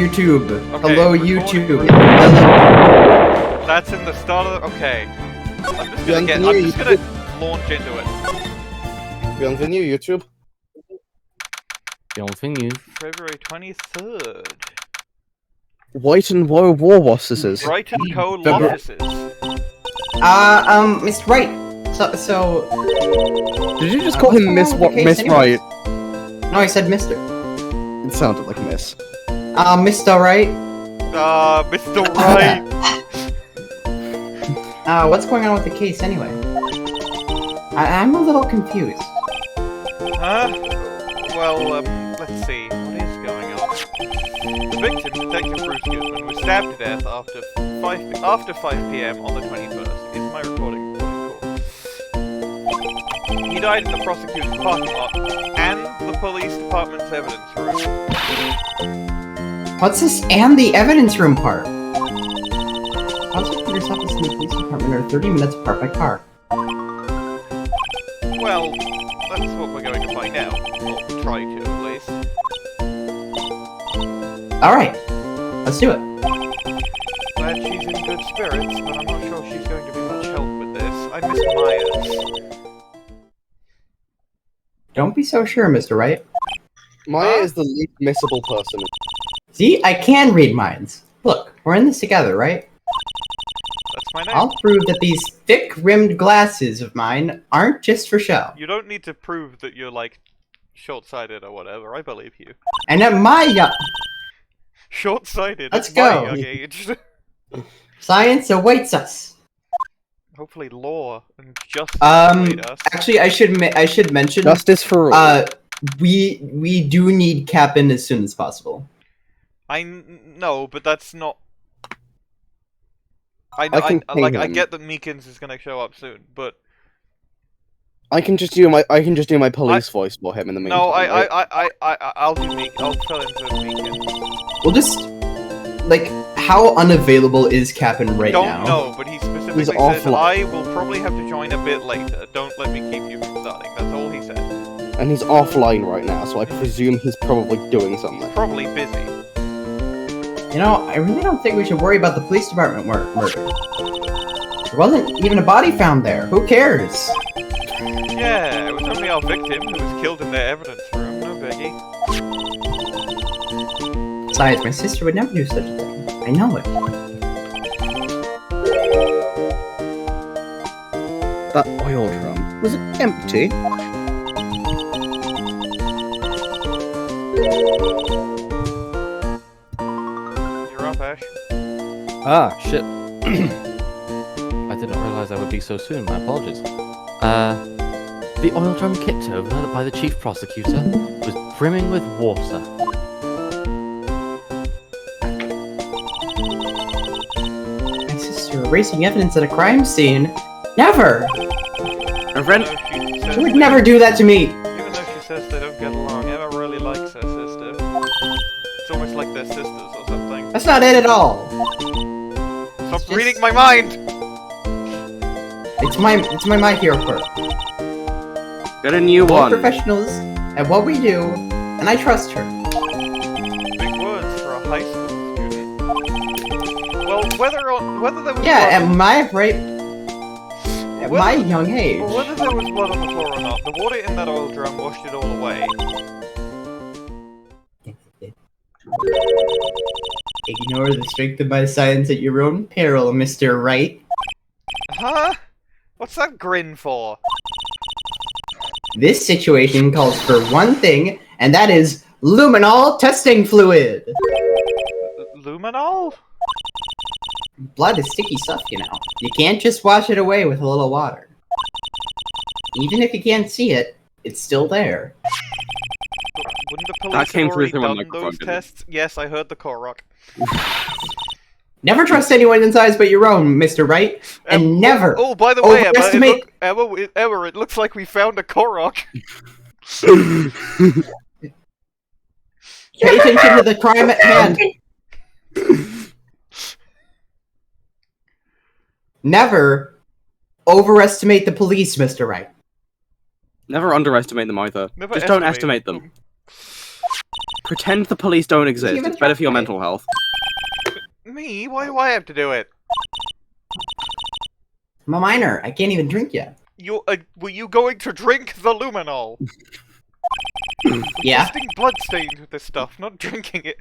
YouTube. Okay, Hello, recording, YouTube. That's in the start of the... Okay. I'm just gonna launch into it. Bienvenue, YouTube. Bienvenue. February 23rd. White and World War officers. Wright and Co. offices. Mr. Wright. So... Did you just call him Miss anyways? Wright? No, I said Mr. It sounded like Miss. Mr. Wright. Mr. Wright. What's going on with the case anyway? I'm a little confused. Huh? Well, let's see. What is going on? The victim, Detective Bruce Goodman, was stabbed to death after 5 p.m. on the 21st. Is my recording cool? He died in the prosecutor's parking lot and the police department's evidence room. What's this and the evidence room part? Prosecutor's office and the police department are 30 minutes apart by car. Well, that's what we're going to find out. Or try to, at least. Alright, let's do it. Glad she's in good spirits, but I'm not sure she's going to be much help with this. I miss Myers. Don't be so sure, Mr. Wright. Maya is the least missable person. See, I can read minds. Look, we're in this together, right? That's my name. I'll prove that these thick-rimmed glasses of mine aren't just for show. You don't need to prove that you're, like, short-sighted or whatever. I believe you. And at my Short-sighted Let's at my go. young age. science awaits us. Hopefully law and justice await us. Actually, I should mention, Justice for all. we do need Cap'n as soon as possible. No, but that's not... I can ping I him. get that Meekins is gonna show up soon, but... I can just do my police voice for him in the meantime. No, right? I'll do I'll fill in for Meekins. We'll just, like, how unavailable is Cap'n right now? Don't know, but he specifically He's says, offline. I will probably have to join a bit later. Don't let me keep you from starting. That's all he said. And he's offline right now, so I presume he's probably doing something. Probably busy. You know, I really don't think we should worry about the police department murder. There wasn't even a body found there. Who cares? Yeah, it was only our victim who was killed in their evidence room. No biggie. Besides, my sister would never do such a thing. I know it. That oil drum, was it empty? You're up, Ash. Ah, shit. I didn't realize I would be so soon. My apologies. The oil drum kicked over by the chief prosecutor was brimming with water. My sister erasing evidence at a crime scene? Never! She would never do that to me! Even though she says they don't get along, Emma really likes her sister. It's almost like they're sisters or something. That's not it at all! Stop reading my mind! It's my My Hero quirk. Got a new We're one. professionals at what we do, and I trust her. Big words for a high school student. Well, whether there was Yeah, blood, at my young age. well, whether there was blood on the floor or not, the water in that oil drum washed it all away. Ignore the strength of my science at your own peril, Mr. Wright. Huh? What's that grin for? This situation calls for one thing, and that is luminol testing fluid. Luminol? Blood is sticky stuff, you know. You can't just wash it away with a little water. Even if you can't see it, it's still there. Wouldn't the police That came have through already through my done microphone, those didn't it? tests? Yes, I heard the Korok. Never trust anyone in size but your own, Mr. Wright. And never Oh, by the way, overestimate... Emma, it looks like we found a Korok. Pay attention to the crime at hand. Never overestimate the police, Mr. Wright. Never underestimate them either. Never Just don't estimate estimate them. Pretend the police don't exist. Even It's better for your try. mental health. Me? Why do I have to do it? I'm a minor. I can't even drink yet. Were you going to drink the luminol? Yeah. Testing bloodstains with this stuff, not drinking it.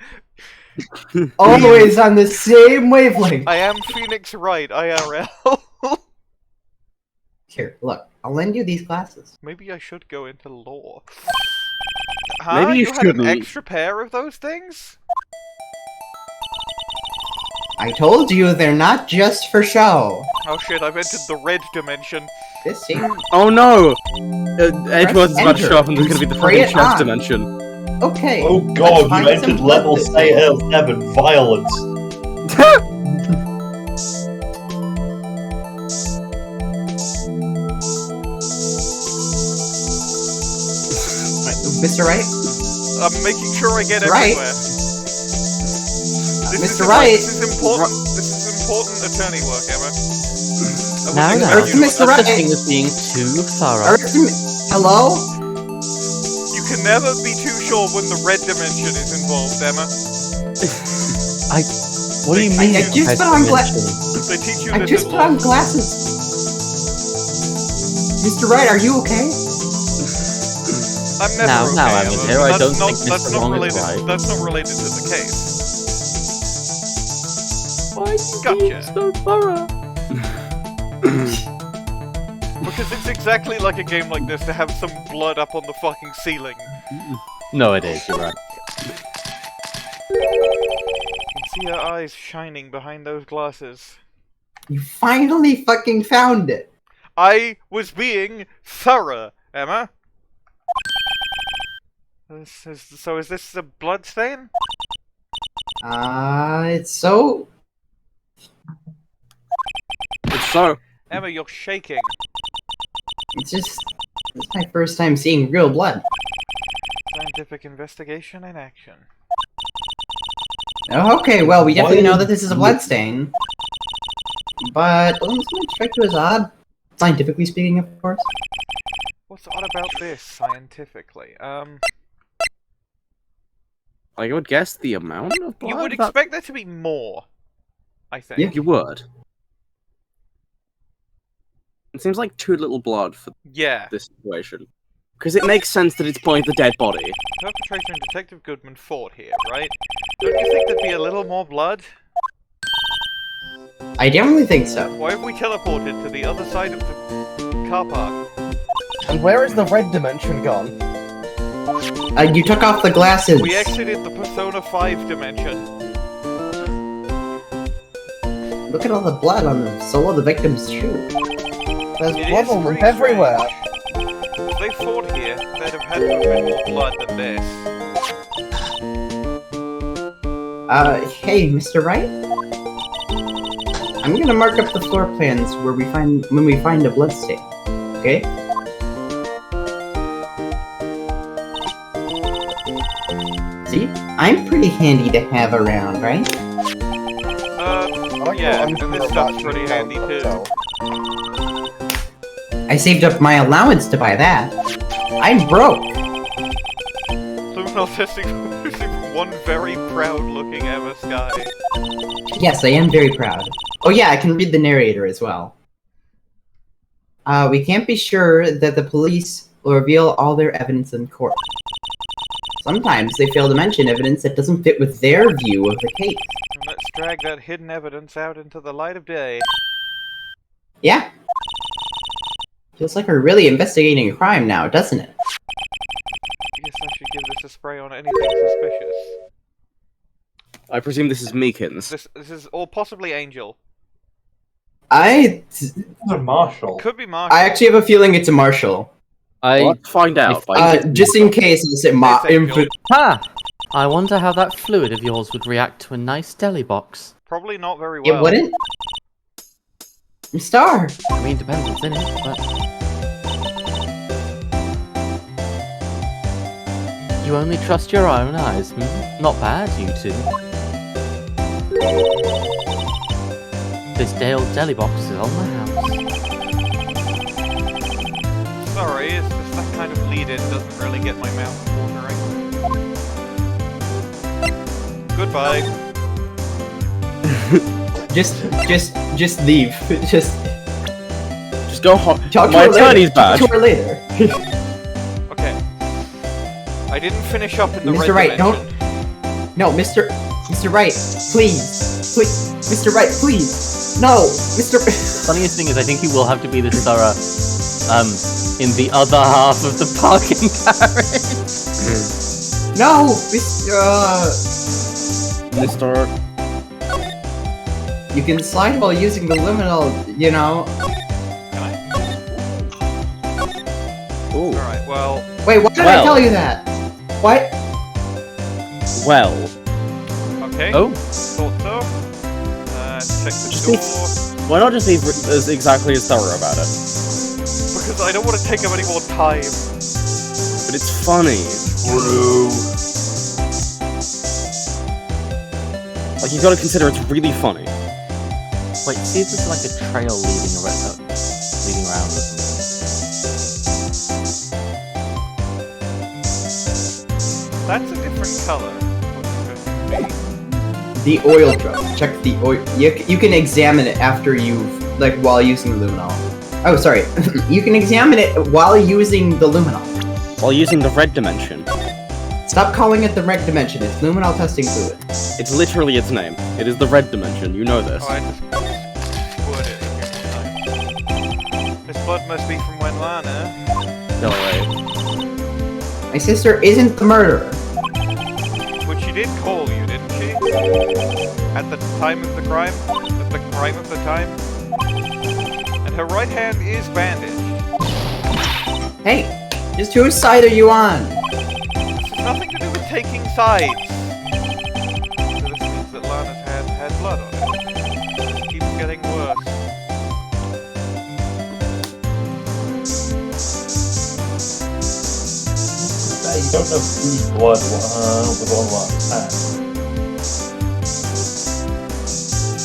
Always on the same wavelength. I am Phoenix Wright, IRL. Here, look. I'll lend you these glasses. Maybe I should go into law. Huh? Maybe you had an shouldn't. extra pair of those things? I told you they're not just for show. Oh shit, I've entered the red dimension. This see? Oh no! Edgeworth is about to enter. show up and there's gonna be the Spray fucking it chest on. dimension. Okay. Oh let's god, find you entered some level blood. 7 violence. Mr. Wright? I'm making sure I get Right. everywhere. Mr. Wright. This is important. This is important attorney work, Emma. Now, I now. wasn't expecting you to Mr. understand. Wright. This thing is being too thorough. Hello? You can never be too sure when the red dimension is involved, Emma. What do you I- mean? I just red put on dimension? They teach you I this just in put law. on glasses. Mr. Wright, are you okay? I'm never Now, okay, I'm Emma, here. but I that's don't not, think that's Mr. not Wrong is related. right. That's not related to the case. Why is it Gotcha. being so thorough? Because it's exactly like a game like this to have some blood up on the fucking ceiling. No, it is. You're right. You can see her eyes shining behind those glasses. You finally fucking found it. I was being thorough, Emma. So is this a blood stain? It's so... It's so. Emma, you're shaking. It's my first time seeing real blood. Scientific investigation in action. Oh, okay, well, we definitely Why know did- that this is a blood stain. But doesn't it strike you as odd? Scientifically speaking, of course. What's odd about this, scientifically? I would guess the amount of blood. You would that- expect there to be more, I think. Yeah. You would. It seems like too little blood for Yeah. this situation. Because it makes sense that it's pointing the dead body. Perpetrator and Detective Goodman fought here, right? Don't you think there'd be a little more blood? I definitely think so. Why have we teleported to the other side of the car park? And where is the red dimension gone? You took off the glasses. We exited the Persona 5 dimension. Look at all the blood on the sole of the victim's shoe. There's It blood is on them pretty everywhere. If they fought here, they'd have had to have been more blood than this. Hey, Mr. Wright? I'm gonna mark up the floor plans when we find a blood stain. Okay? See? I'm pretty handy to have around, right? Yeah, and this stuff's pretty handy too. I saved up my allowance to buy that. I'm broke. Luminal testing from one very proud-looking Emma Skye. Yes, I am very proud. Oh yeah, I can read the narrator as well. We can't be sure that the police will reveal all their evidence in court. Sometimes they fail to mention evidence that doesn't fit with their view of the case. And let's drag that hidden evidence out into the light of day. Yeah. Feels like we're really investigating a crime now, doesn't it? Guess I should give this a spray on anything suspicious. I presume this is Meekins. This is, or possibly Angel. It's a Marshall. Could be Marshall. I actually have a feeling it's a Marshall. Let's find out. Just in case it's a Angel. Ha! I wonder how that fluid of yours would react to a nice deli box. Probably not very well. It wouldn't? Starr! I mean, depends what's in it, but... You only trust your own eyes, hmm? Not bad, you two. This day old deli box is on the house. Sorry, it's just that kind of lead-in doesn't really get my mouth watering. Goodbye. Just leave. Just go home. Talk to My her later. attorney's badge. Talk to her later. Okay. I didn't finish up in the Mr. red Wright, dimension. No, Mr. Wright, please, Mr. Wright, please, no, Mr. Funniest thing is, I think he will have to be this thorough, in the other half of the parking garage. No, Mr. You can slide while using the liminal, you know. Can I? Ooh. Alright, well... Wait, why did I Well. tell you that? What? Well. Okay. Oh. Thought so. Check the Just door. Why not just be as exactly as thorough about it? Because I don't want to take up any more time. But it's funny. True. Like, you gotta consider it's really funny. Wait, see if there's like a trail leading around or something. That's a different color. What's it supposed to be? The oil drum. Check the oil. You can examine it after you've, like, while using the luminol. Oh, sorry. You can examine it while using the luminol. While using the red dimension. Stop calling it the red dimension. It's luminol testing fluid. It's literally its name. It is the red dimension, you know this. Oh, I just poured it again. This blood must be from when Lana. Go away. My sister isn't the murderer. Which she did call you, didn't she? At the time of the crime? At the crime of the time? And her right hand is bandaged. Hey, just whose side are you on? This has nothing to do with taking sides. So this means that Lana's hand had blood on it. It keeps getting worse. You don't know whose blood was on Lana's hand.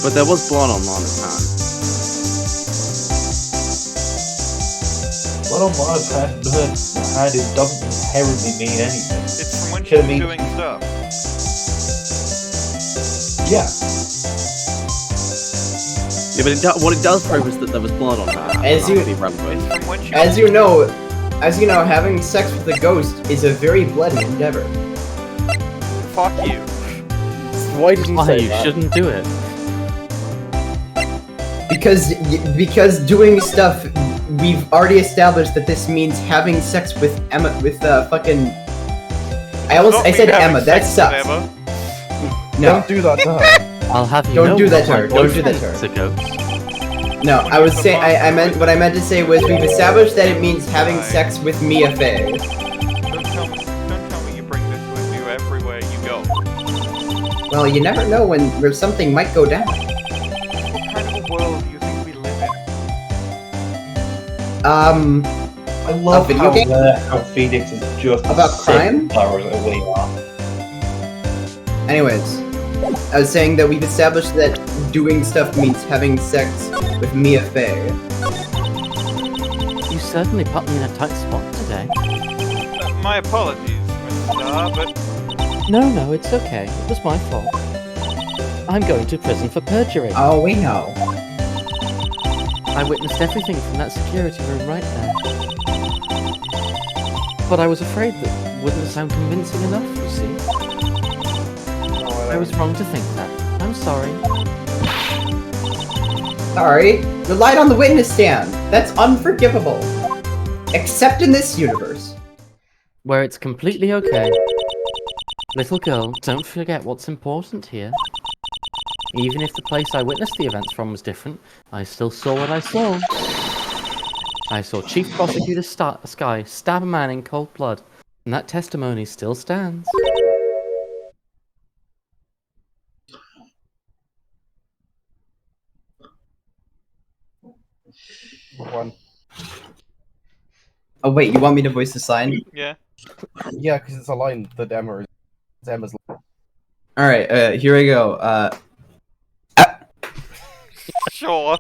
But there was blood on Lana's hand. Blood on Lana's hand it doesn't inherently mean anything. It's from when she Could was mean- doing stuff. Yeah. Yeah, but what it does prove is that there was blood on her hand. As you- It's from when she As you know, having sex with a ghost is a very bloody endeavor. Fuck you. Why did you Why, say you that? shouldn't do it. Because doing stuff, we've already established that this means having sex with Emma, fucking. I said Not me Emma. having That sex sucks. with Emma. No, Don't do that to her. I'll have you Don't know do that to my her, don't do that to boyfriend's her. a ghost. no. I was saying. I meant what I meant to say was we've established that it means having sex with Mia Fey. Don't tell me you bring this with you everywhere you go. Well, you never know where something might go down. What kind of a world do you think we live in? I love video how, game? how Phoenix is just About crime? powers that we are. Anyways, I was saying that we've established that doing stuff means having sex with Mia Fey. You certainly put me in a tight spot today. My apologies, Mr. Starr, but No, it's okay. It was my fault. I'm going to prison for perjury. Oh, we know. I witnessed everything from that security room right there. But I was afraid that wouldn't sound convincing enough, you see. I was wrong to think that. I'm sorry. Sorry, you lied on the witness stand. That's unforgivable. Except in this universe. Where it's completely okay. Little girl, don't forget what's important here. Even if the place I witnessed the events from was different, I still saw what I saw. I saw Chief Prosecutor Skye stab a man in cold blood, and that testimony still stands. One. Oh wait, you want me to voice the sign? yeah. Yeah, because it's a line that Emma's line. Alright, here we go. Sure.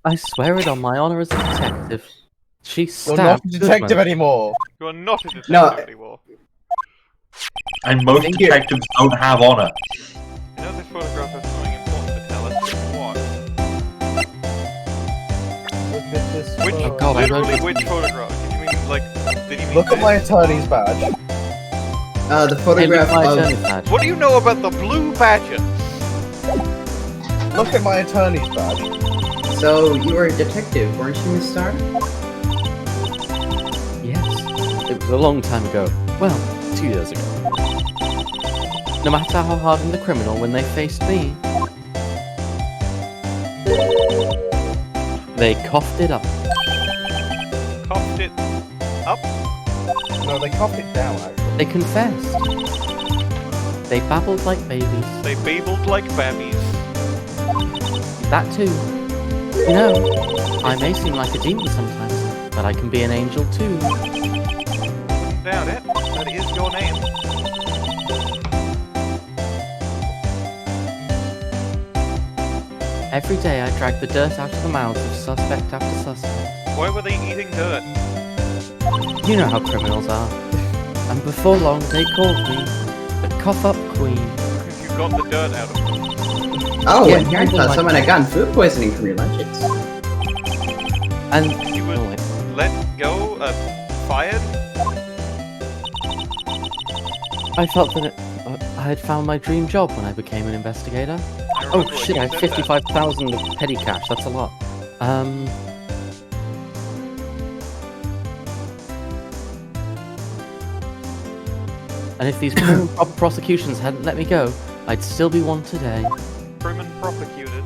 I swear it on my honor as a detective. She You're stabbed not a detective Goodman. anymore. You are not a detective No. anymore. And most think you're- detectives don't have honor. You know this photograph has something important to tell us. What? Look at this Which, photo. God, I literally don't- which photograph? Did you mean, like, did you mean Look at this? my attorney's badge. The photograph Hey, look at my of... attorney's badge. What do you know about the blue badger? Look at my attorney's badge. So, you were a detective, weren't you, Miss Starr? Yes, it was a long time ago. Well, 2 years ago. No matter how hardened the criminal when they faced me, they coughed it up. Coughed it up? No, they copied it down, actually. They confessed. They babbled like babies. They babbled like babbies. That too. You know, I may seem like a demon sometimes, but I can be an angel too. Wouldn't doubt it. That is your name. Every day I drag the dirt out of the mouths of suspect after suspect. Why were they eating dirt? You know how criminals are. And before long they called me the cough-up queen. You got the dirt out of them. Oh, Yeah, and here I something thought like someone had gotten food poisoning from your lunches. And You were oh, wait. let go? Fired? I felt that I had found my dream job when I became an investigator. I Oh remember shit, when I you have said that. 55,000 of petty cash, that's a lot. And if these prim and proper prosecutions hadn't let me go, I'd still be one today. Prim and prosecuted.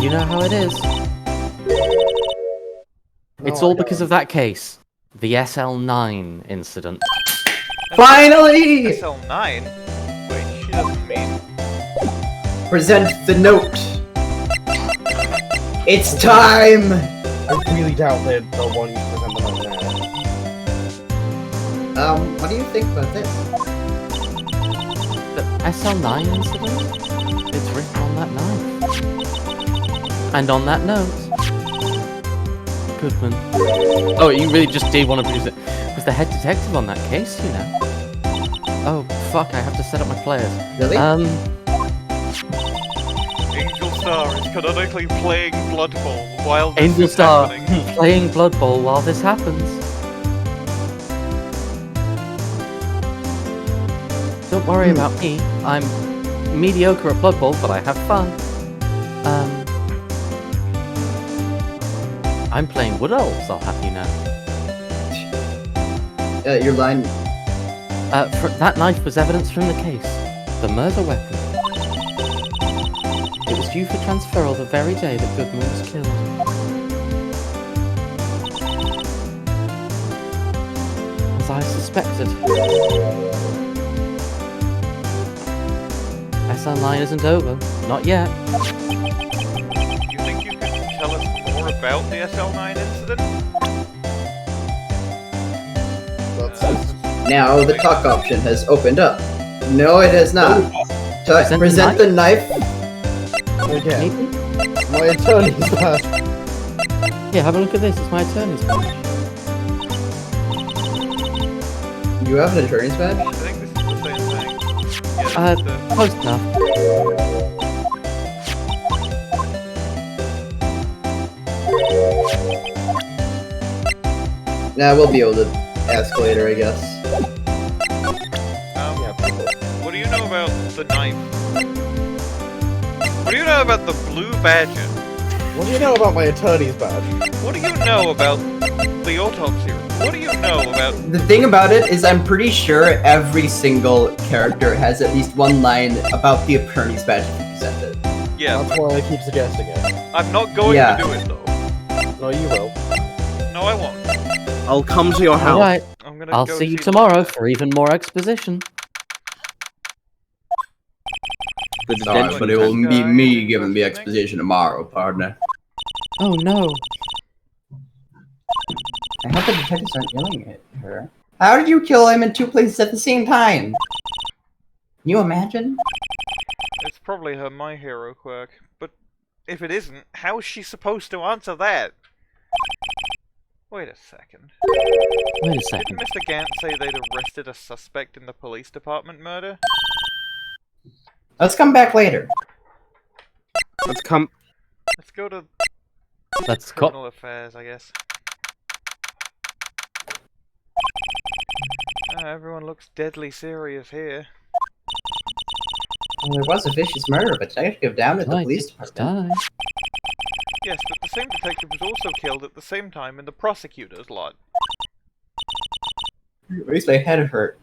You know how it is. It's No, all I because of that case. The SL9 incident. Finally! SL9? Wait, she doesn't mean... Present the note! It's time! I really doubt they'll want you to present the note now. What do you think about this? The SL9 incident? It's written on that knife. And on that note... Goodman. Oh, you really just did want to produce it. Was the head detective on that case, you know? Oh, fuck, I have to set up my players. Really? Angel Starr is canonically playing Blood Bowl while this Angel is Starr happening. playing Blood Bowl while this happens. Don't worry about me. I'm mediocre at Blood Bowl, but I have fun. I'm playing Wood Elves, I'll have you know. Your line... That knife was evidence from the case. The murder weapon. It was due for transferal the very day that Goodman was killed. As I suspected. SL9 isn't over. Not yet. You think you could tell us more about the SL9 incident? Now the talk option has opened up. No, it has not. Present the knife. Again, Maybe? my attorney's badge. Yeah, have a look at this. It's my attorney's badge. You have an attorney's badge? I think this is the same thing. Yes, the- Close enough. Nah, we'll be able to ask later, I guess. What do you know about the knife? What do you know about the blue badger? What do you know about my attorney's badge? What do you know about the autopsy? What do you know about... The thing about it is I'm pretty sure every single character has at least one line about the attorney's badge presented. Yeah, That's but why I keep suggesting it. I'm not going Yeah. to do it, though. No, you will. No, I won't. I'll come to your house. Alright, I'm gonna I'll go see you the tomorrow vet. for even more exposition. The Sorry, detention but it will Skye, be me anything giving the else to think? exposition tomorrow, partner. Oh no. I hope the detectives aren't yelling at her. How did you kill him in two places at the same time? Can you imagine? It's probably her My Hero quirk, but if it isn't, how is she supposed to answer that? Wait a second. Wait a Didn't second. Mr. Gant say they'd arrested a suspect in the police department murder? Let's come back later. Let's come. Let's go to Let's cut. criminal affairs, I guess. Everyone looks deadly serious here. Well, there was a vicious murder, but detective down at the police department. Yes, but the same detective was also killed at the same time in the prosecutor's lot. At least my head hurt.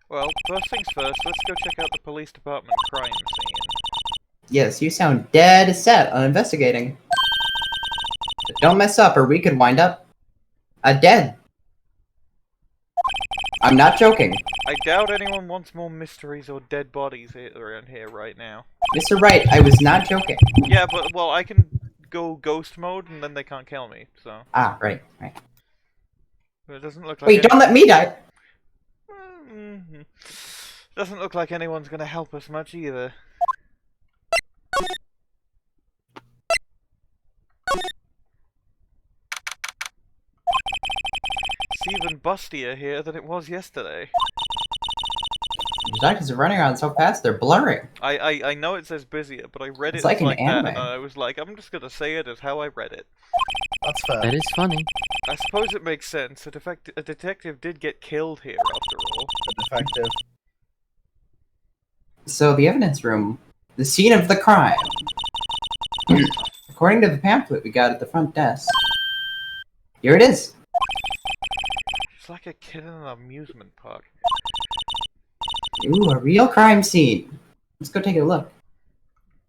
Well, first things first, let's go check out the police department crime scene. Yes, you sound dead set on investigating. But don't mess up or we could wind up dead. I'm not joking. I doubt anyone wants more mysteries or dead bodies around here right now. Mr. Wright, I was not joking. Yeah, but, well, I can go ghost mode and then they can't kill me, so... Ah, right. But it doesn't look like... Wait, don't let me die! Doesn't look like anyone's gonna help us much either. It's even bustier here than it was yesterday. The doctors are running around so fast, they're blurring. I know it says busier, but I read It's it like as an like that, anime. and I was like, I'm just gonna say it as how I read it. That's fair. That is funny. I suppose it makes sense. A detective did get killed here, after all. A defective. So, the evidence room. The scene of the crime. According to the pamphlet we got at the front desk. Here it is. It's like a kid in an amusement park. Ooh, a real crime scene. Let's go take a look.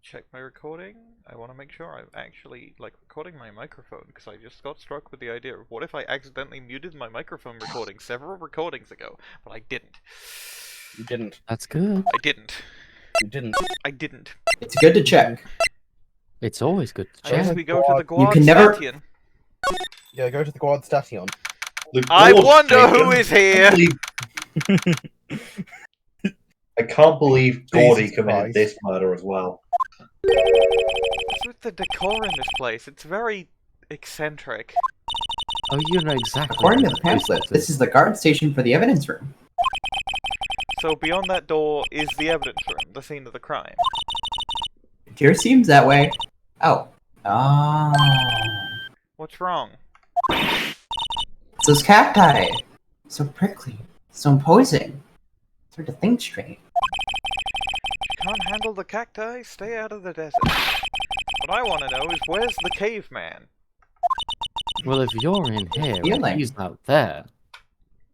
Check my recording. I want to make sure I'm actually, like, recording my microphone, because I just got struck with the idea of what if I accidentally muted my microphone recording several recordings ago, but I didn't. You didn't. That's good. I didn't. You didn't. I didn't. It's good to check. It's always good to I guess check. we go to the You Guard can never- Station. Yeah, go to the Guard Station. The I Guard wonder who Station. is here! I can't believe Gordy Jesus committed Christ. this murder as well. What's with the decor in this place? It's very eccentric. Oh, you know exactly. According to the what pamphlet, this this is the guard station for the evidence room. So beyond that door is the evidence room, the scene of the crime. It sure seems that way. Oh. Oh. What's wrong? It's those cacti. So prickly. So imposing. It's hard to think straight. Can't handle the cacti? Stay out of the desert. What I want to know is where's the caveman? Well, if you're in here, and Feeling. he's out there.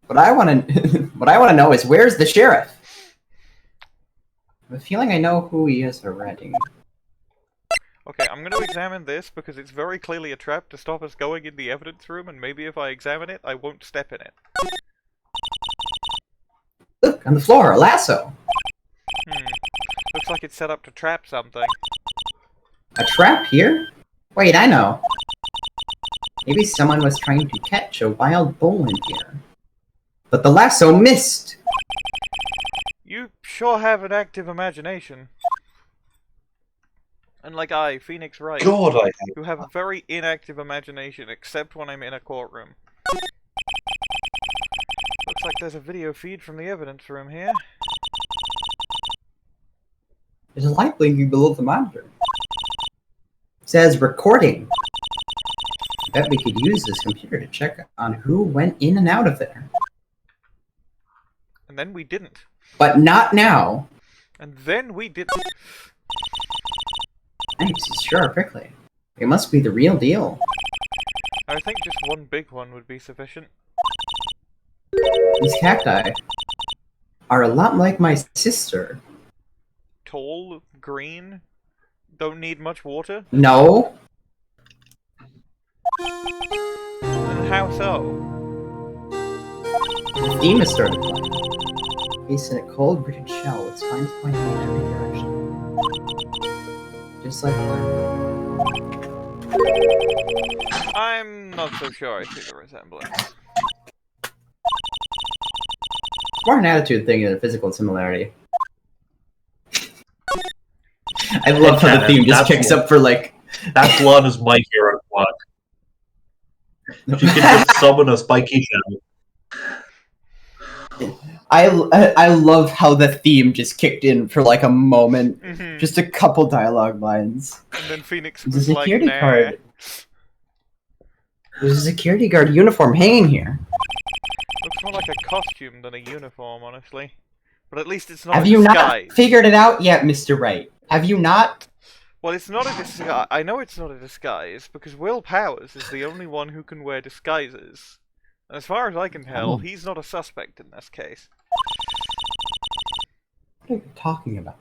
What I want to know is where's the sheriff? I have a feeling I know who he is already. Okay, I'm going to examine this because it's very clearly a trap to stop us going in the evidence room, and maybe if I examine it, I won't step in it. Look, on the floor, a lasso. Looks like it's set up to trap something. A trap here? Wait, I know. Maybe someone was trying to catch a wild bull in here. But the lasso missed! You sure have an active imagination. Unlike I, Phoenix Wright, God, I hate who have a very inactive imagination, except when I'm in a courtroom. Looks like there's a video feed from the evidence room here. There's a light blinking below the monitor. It says recording. I bet we could use this computer to check on who went in and out of there. And then we didn't. But not now. And then we didn't. Thanks, sure, prickly. It must be the real deal. I think just one big one would be sufficient. These cacti are a lot like my sister. Tall, green, don't need much water. No? And how so? The theme has started playing. Case in a cold rigid shell with spines pointing in every direction. Just like that. I'm not so sure I see the resemblance. More an attitude thing than a physical similarity. I love how the theme just That's picks what- up for like... That's Lana's My Hero plug. She can just summon a spiky shell. I love how the theme just kicked in for like a moment. Mhm. Just a couple dialogue lines. And then Phoenix There's was a like, security nah. card. There's a security guard uniform hanging here. Looks more like a costume than a uniform, honestly. But at least it's not Have a you disguise. not figured it out yet, Mr. Wright? Have you not? Well, it's not a disguise. I know it's not a disguise because Will Powers is the only one who can wear disguises. And as far as I can tell, Oh. he's not a suspect in this case. What are you talking about?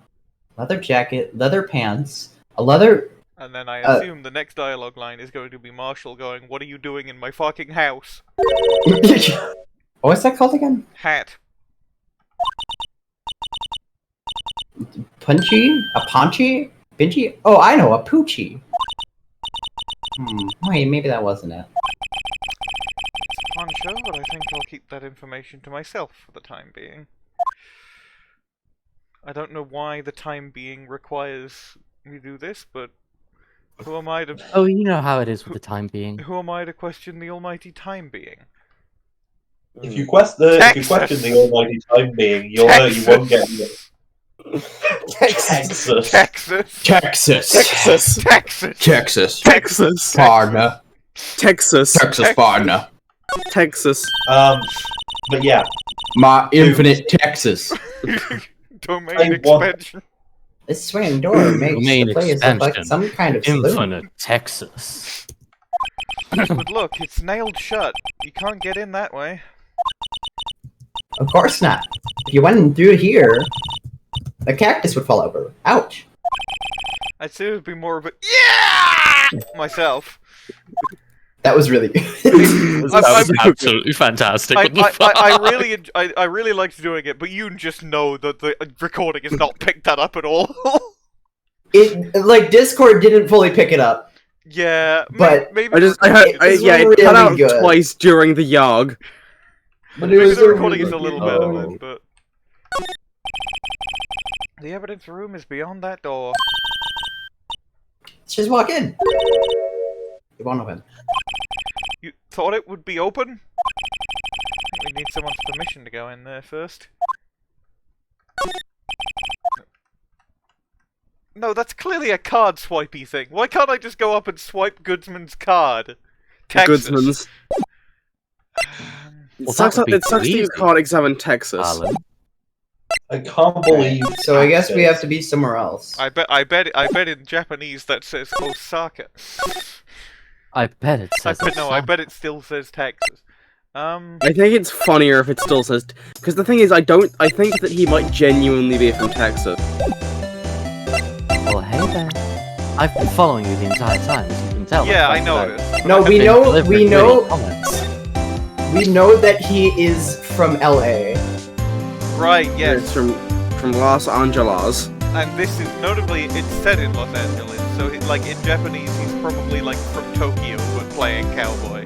Leather jacket, leather pants, a leather... And then I assume the next dialogue line is going to be Marshall going, "What are you doing in my fucking house?" What's that called again? Hat. Punchy? A paunchy? Binchy? Oh, I know, a poochie. Wait, maybe that wasn't it. It's a poncho, but I think I'll keep that information to myself for the time being. I don't know why the time being requires me to do this, but who am I to... Oh, you know how it is with the time being. Who am I to question the almighty time being? If you question the almighty time being, you won't get it. Texas. Texas. Texas. Texas. Texas. Texas. Texas. Partner. Texas. Texas partner. Texas. But yeah. My infinite Texas. Domain expansion. This swinging door makes Domain the place look like expansion. some kind of saloon. Infinite Texas. But look, it's nailed shut. You can't get in that way. Of course not. If you went in through here, the cactus would fall over. Ouch. I'd say it would be more of a yeah myself. That was really good. That was absolutely fantastic. What the fuck? I really liked doing it, but you just know that the recording has not picked that up at all. Like Discord didn't fully pick it up. Yeah, But maybe it really cut out good. twice during the yarg. But maybe was the recording is a really little good. better then, but the evidence room is beyond that door. Let's just walk in. It won't open. You thought it would be open? I think we need someone's permission to go in there first. No, that's clearly a card swipey thing. Why can't I just go up and swipe Goodsman's card? Texas. Goodsman's. Well, It sucks that would be that you easy, can't examine Texas. Alan. I can't believe. So I guess we have to be somewhere else. I bet in Japanese that says Osaka. I bet it says I bet it still says Texas. I think it's funnier if it still says... Because the thing is, I think that he might genuinely be from Texas. Well, hey there. I've been following you the entire time, as you can tell. Yeah, I I've noticed. No, been we know delivering witty comments. that he is from LA. Right, It's yes. from Los Angeles. And this is notably, it's set in Los Angeles, so like in Japanese, he's probably like from Tokyo, but playing cowboy.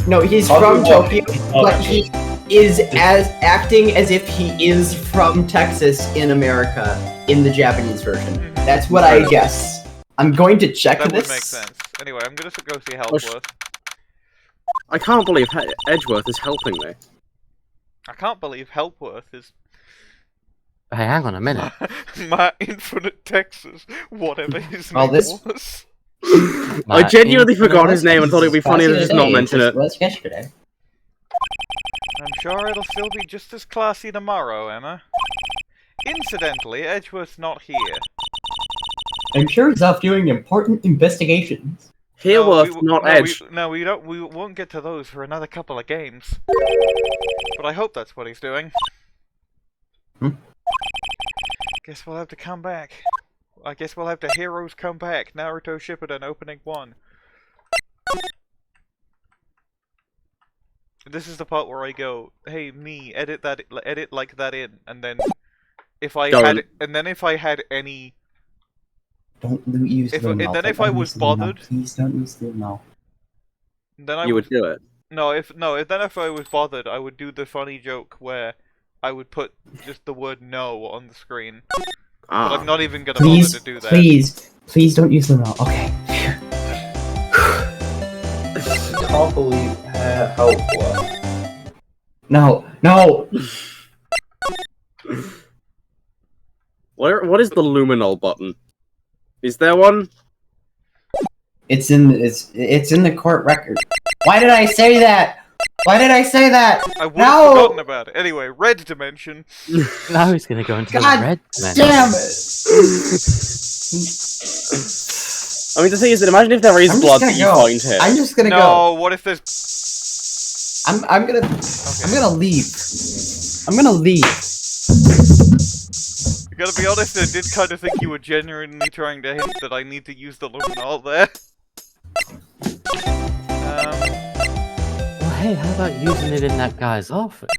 No, he's I'll from be Tokyo, walking. but he is acting as if he is from Texas in America in the Japanese version. That's what I guess. I'm going to check That this. would make sense. Anyway, I'm gonna go see Helpworth. I can't believe Edgeworth is helping me. I can't believe Helpworth is Hey, hang on a minute. my infinite Texas, whatever his Well, name this- was. I genuinely infinite forgot his name and thought it'd be funnier to just not mention it. Was yesterday. I'm sure it'll still be just as classy tomorrow, Emma. Incidentally, Edgeworth's not here. I'm sure he's off doing important investigations. Herewith, not Edge. We won't get to those for another couple of games. But I hope that's what he's doing. Guess we'll have to come back. I guess we'll have to Heroes Come Back, Naruto Shippuden Opening 1. This is the part where I go, hey me, edit like that in, and then if I had any Don't use If- the and mouth. then if Don't I was use the mouth. bothered- Please don't use the mouth. then I You would would do it. if I was bothered, I would do the funny joke where I would put just the word no on the screen. But I'm not even gonna Please, bother to do that. please don't use the mouth. Okay. can't believe how it works. No, no. What is the luminol button? Is there one? It's in the court record. Why did I say that? Why did I say that? I would have forgotten about it. Anyway, red dimension. Now he's gonna go into God the red dimension. damn it! I mean, the thing is that imagine if there is I'm blood just that you gonna go. find here. I'm just gonna No, go. what if there's... I'm gonna leave. I'm gonna leave. I gotta be honest, I did kind of think you were genuinely trying to hint that I need to use the luminol there. Well, hey, how about using it in that guy's office?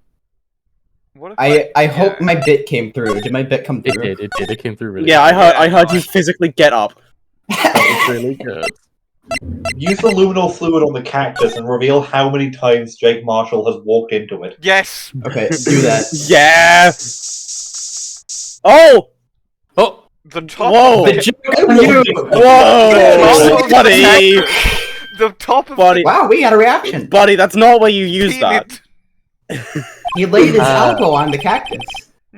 What if I hope my bit came through. Did my bit come It through? did. It came through really. Yeah, I heard no, you physically get up. That was really good. Use the luminol fluid on the cactus and reveal how many times Jake Marshall has walked into it. Yes! Okay, do that. Yeah. Oh. Oh, The top Whoa. of The joke on you. Whoa, buddy. The top of Buddy. Wow, we got a reaction. Buddy, that's not where you use the that. He laid his elbow on the cactus.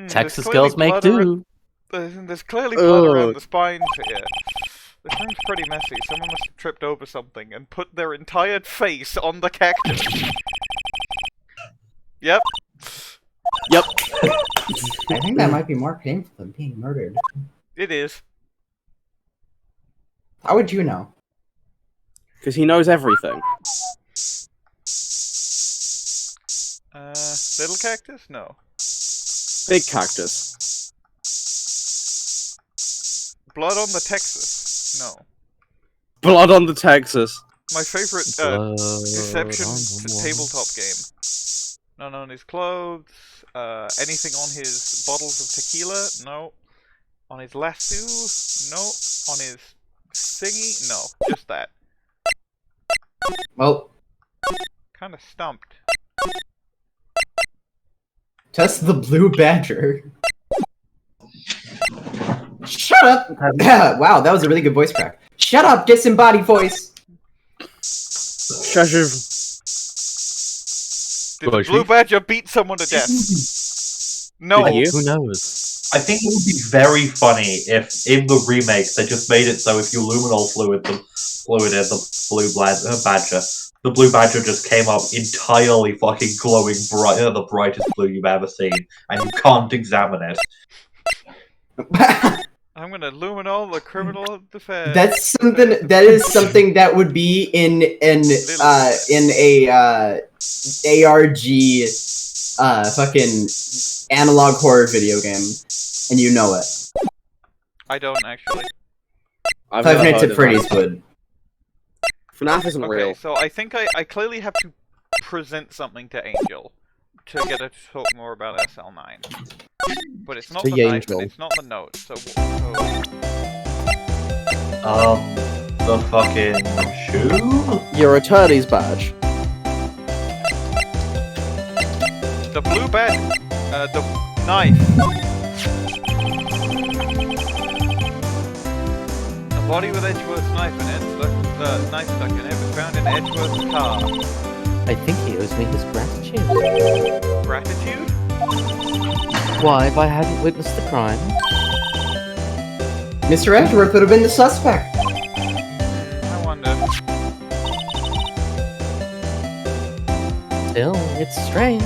Texas girls make do. There's clearly blood around the spines here. This room's pretty messy. Someone must have tripped over something and put their entire face on the cactus. Yep. Yep. I think that might be more painful than being murdered. It is. How would you know? Because he knows everything. Little cactus? No. Big cactus. Blood on the Texas? No. Blood on the Texas. My favorite deception tabletop game. None on his clothes. Anything on his bottles of tequila? No. On his lasso? No. On his thingy? No. Just that. Well, Kinda stumped. test the blue badger. Shut up! Wow, that was a really good voice crack. Shut up, disembodied voice! Treasure. Did the blue badger beat someone to death? No. Did you? Who knows? I think it would be very funny if, in the remake, they just made it so if you luminol fluid in the blue badger just came up entirely fucking glowing bright, the brightest blue you've ever seen, and you can't examine it. I'm gonna luminol the criminal defense. That's something. That is something that would be in a ARG fucking analog horror video game, and you know it. I don't actually. I've Five never Nights heard at of Freddy's that. would. FNAF isn't Okay, real. so I think I clearly have to present something to Angel to get her to talk more about SL9. But it's not To the knife, Angel. and it's not the note, so... The fucking shoe? Your attorney's badge. The blue bed, the knife. A body with Edgeworth's knife in it, knife stuck in it, was found in Edgeworth's car. I think he owes me his gratitude. Gratitude? Why, if I hadn't witnessed the crime? Mr. Edgeworth would have been the suspect. I wonder. Still, it's strange.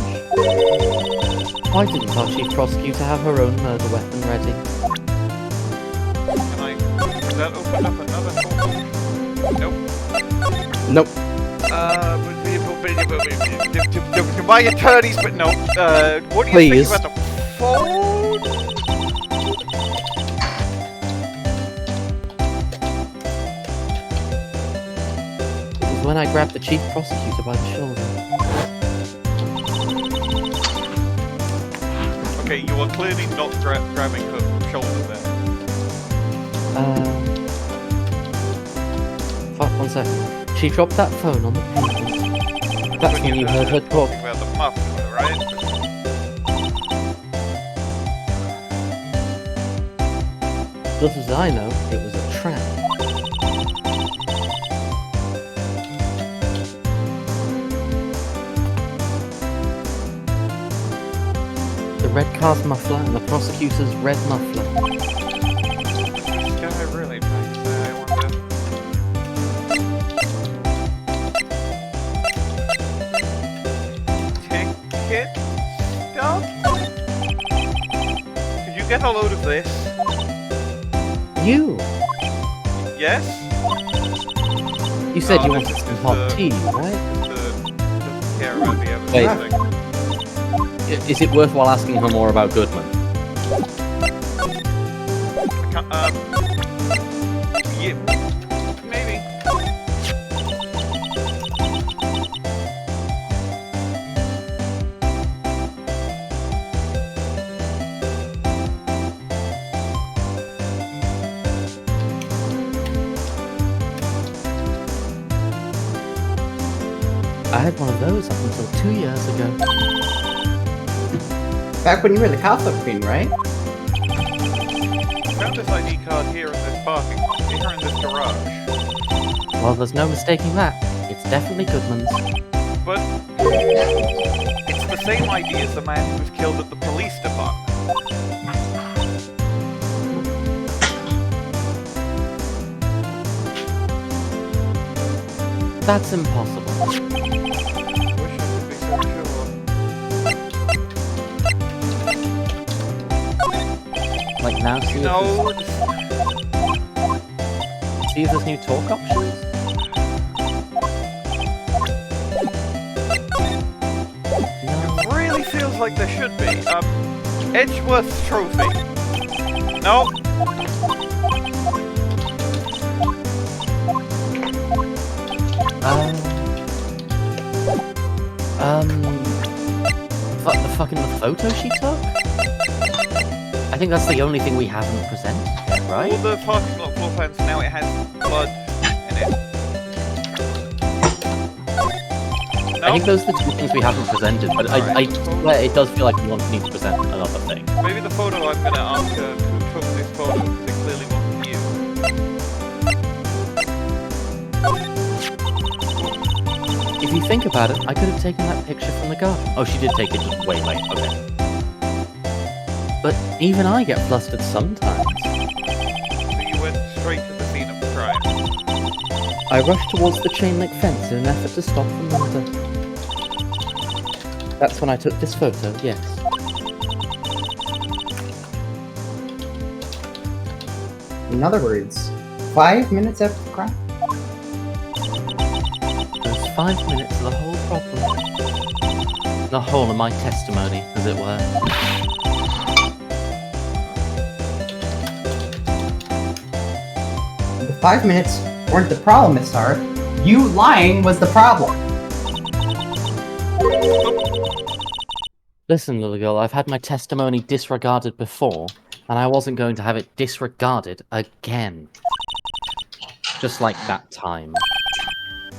Why didn't our chief prosecutor have her own murder weapon ready? Does that open up another door? Nope. Nope. My attorneys, but no. What do you Please. think about the phone? It was when I grabbed the chief prosecutor by the shoulder. Okay, you are clearly not grabbing her shoulder there. Fuck, 1 second. She dropped that phone on the pavement. That's when you heard her talk. Talking about the muffler, right? Just as I know, it was a trap. red car's muffler and the prosecutor's red muffler. This guy really trying to say, I wonder. Ticket stuff? Could you get a load of this? You! Yes? You said you this wanted is some just hot the- tea, right? Doesn't care about the other Wait. thing. Is it worthwhile asking her more about Goodman? Yeah, maybe. I had one of those up until 2 years ago. Back when you were the Catholic Queen, right? Found this ID card here in this parking lot, here in this garage. Well, there's no mistaking that. It's definitely Goodman's. But it's the same ID as the man who was killed at the police department. That's impossible. I wish I could be so sure. Like now, see if No, there's new talk options? No. it really feels like there should be. Edgeworth trophy. No. The fucking photo she took? I think that's the only thing we haven't presented, right? All the parking lot floor plans now it has blood in it. I think those are the two things we haven't presented, but I Alright. swear it does feel like we need to present another thing. Maybe the photo I'm gonna ask her who took this photo, because it clearly wasn't you. If you think about it, I could have taken that picture from the garden. Oh, she did take it. Wait, okay. But even I get flustered sometimes. So you went straight to the scene of the crime. I rushed towards the chain link fence in an effort to stop the murder. That's when I took this photo, yes. In other words, 5 minutes after the crime. Those 5 minutes are the whole problem. The whole of my testimony, as it were. The 5 minutes weren't the problem, Miss Starr. You lying was the problem. Listen, little girl, I've had my testimony disregarded before, and I wasn't going to have it disregarded again. Just like that time.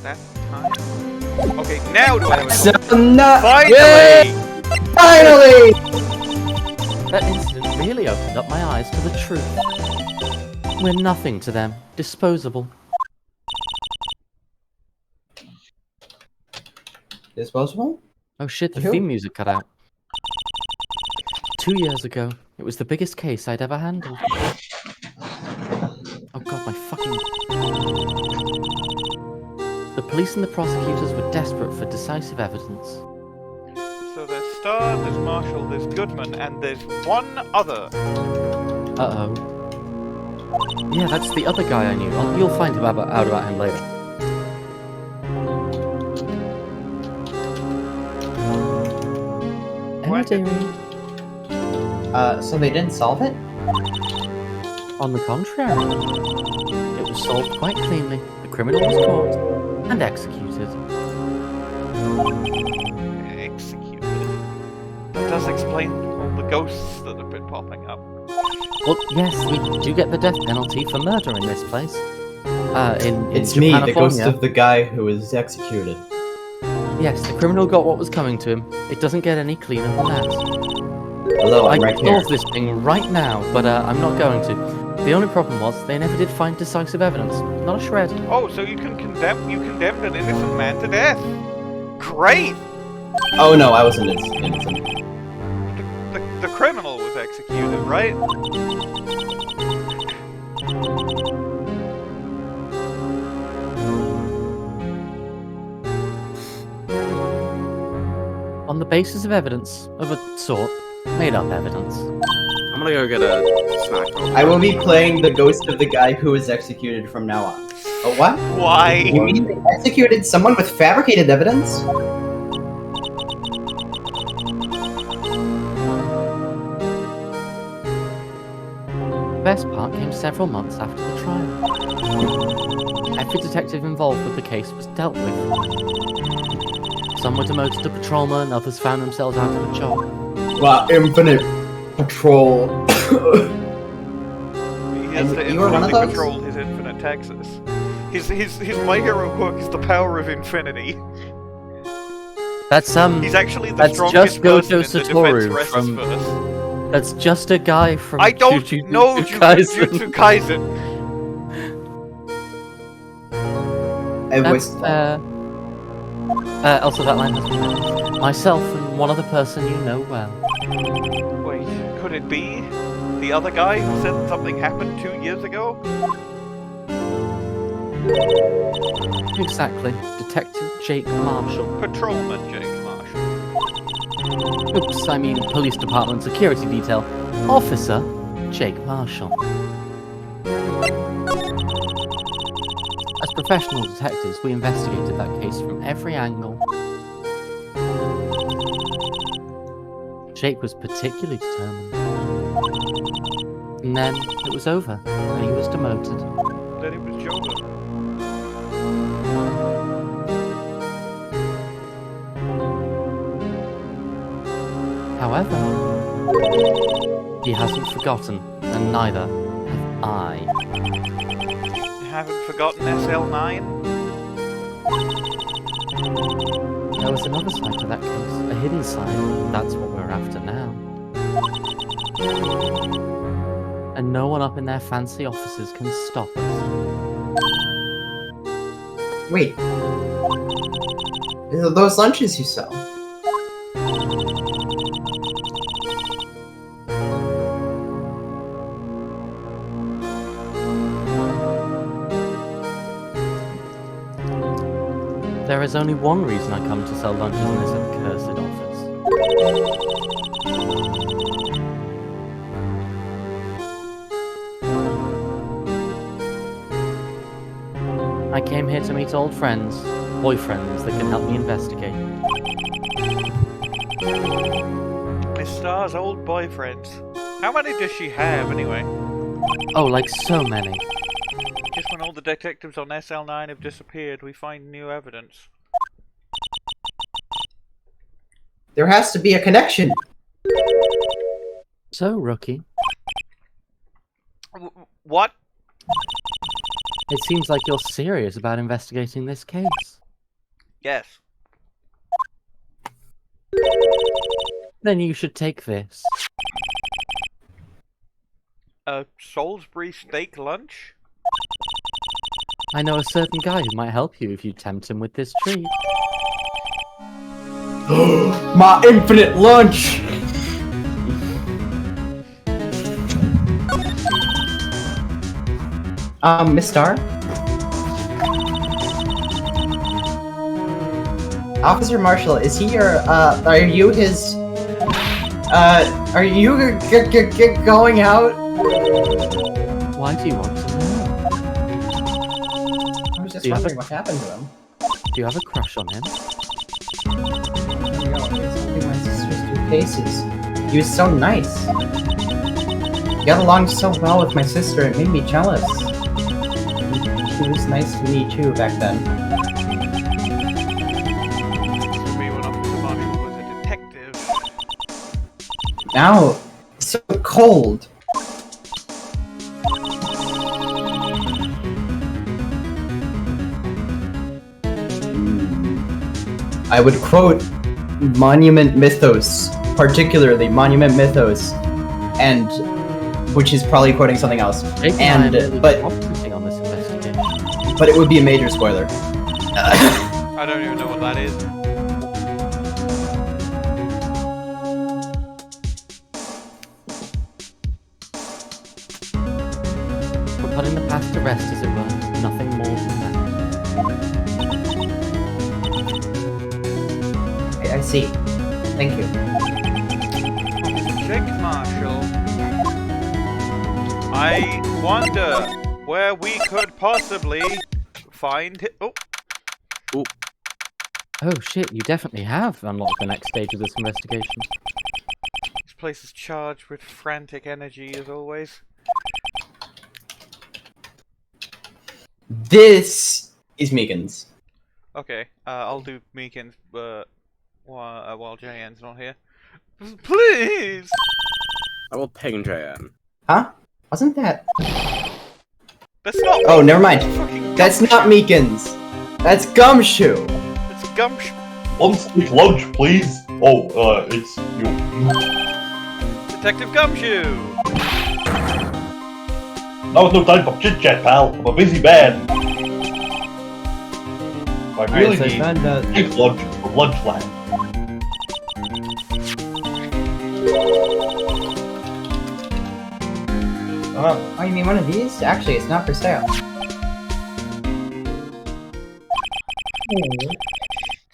That time? Okay, now do I have a So Finally! Finally! That incident really opened up my eyes to the truth. We're nothing to them. Disposable. Disposable? Oh shit, the Who? theme music cut out. 2 years ago, it was the biggest case I'd ever handled. Oh god, my fucking... The police and the prosecutors were desperate for decisive evidence. So there's Starr, there's Marshall, there's Goodman, and there's one other. Uh-oh. Yeah, that's the other guy I knew. You'll find out about him later. Hello, What? dearie. So they didn't solve it? On the contrary, it was solved quite cleanly. The criminal was caught and executed. Executed. That does explain all the ghosts that have been popping up. Well, yes, we do get the death penalty for murder in this place. In It's me, the ghost Japanifornia. of the guy who was executed. Yes, the criminal got what was coming to him. It doesn't get any cleaner than that. Hello, I I'm could right here. solve this thing right now, but I'm not going to. The only problem was they never did find decisive evidence. Not a shred. Oh, so you condemned an innocent man to death. Great! Oh no, I wasn't innocent. The the criminal was executed, right? On the basis of evidence of a sort, made up evidence. I'm gonna go get a snack. I will be playing the ghost of the guy who was executed from now on. Oh, what? Why? You mean they executed someone with fabricated evidence? The best part came several months after the trial. Every detective involved with the case was dealt with. Some were demoted to patrolman, others found themselves out of a job. Wow, infinite patrol. He has to you were one of infinitely those? control his infinite Texas. His My Hero hook is the power of infinity. That's He's actually the That's strongest just Gojo person in the Satoru Defense Rests from- verse. That's just a guy from I don't Jujutsu know Kaisen. Jujutsu Kaisen. I That's was fair. Also, that line has been added. Myself and one other person you know well. Wait, could it be the other guy who said something happened 2 years ago? Exactly. Detective Jake Marshall. Patrolman Jake Marshall. Oops, I mean police department security detail. Officer Jake Marshall. As professional detectives, we investigated that case from every angle. Jake was particularly determined. And then it was over, and he was demoted. Then it was Joker. However, he hasn't forgotten, and neither have I. You haven't forgotten SL9? There was another side to that case, a hidden side. That's what we're after now. And no one up in their fancy offices can stop us. Wait. Those lunches you sell. There is only one reason I come to sell lunches in this accursed office. I came here to meet old friends, boyfriends that can help me investigate. Miss Starr's old boyfriends. How many does she have, anyway? Oh, like so many. Just when all the detectives on SL9 have disappeared, we find new evidence. There has to be a connection. So, Rookie, What? it seems like you're serious about investigating this case. Yes. Then you should take this. A Salisbury steak lunch? I know a certain guy who might help you if you tempt him with this treat. My infinite lunch! Miss Starr? Officer Marshall, is he your, are you his, are you going out? Why do you want to know? I was just Do you have wondering a- what happened to him. Do you have a crush on him? There you go, he's helping my sister's do cases. He was so nice. He got along so well with my sister, it made me jealous. He was nice to me too back then. To me when Officer Marshall was a detective. Now, it's so cold. I would quote Monument Mythos, particularly Monument Mythos, and which is probably quoting something else. Jake and I And are really but concentrating on this investigation. but it would be a major spoiler. I don't even know what that is. putting the past to rest, as it were. Nothing more than that. I see. Thank you. Jake Marshall. I wonder where we could possibly find it. Oh. Oh shit, you definitely have unlocked the next stage of this investigation. This place is charged with frantic energy as always. This is Meekins. Okay, I'll do Meekins, while JN's not here. Please! I will ping JN. Huh? Wasn't that? That's not. Oh, never mind. Fucking That's Gumshoe. not Meekins. That's Gumshoe. It's Gumshoe. One stick lunch, please. Oh, it's you. Detective Gumshoe. Now's no time for chit chat, pal. I'm a busy man. I really need stick lunch from Lunchland. Oh, you mean one of these? Actually, it's not for sale.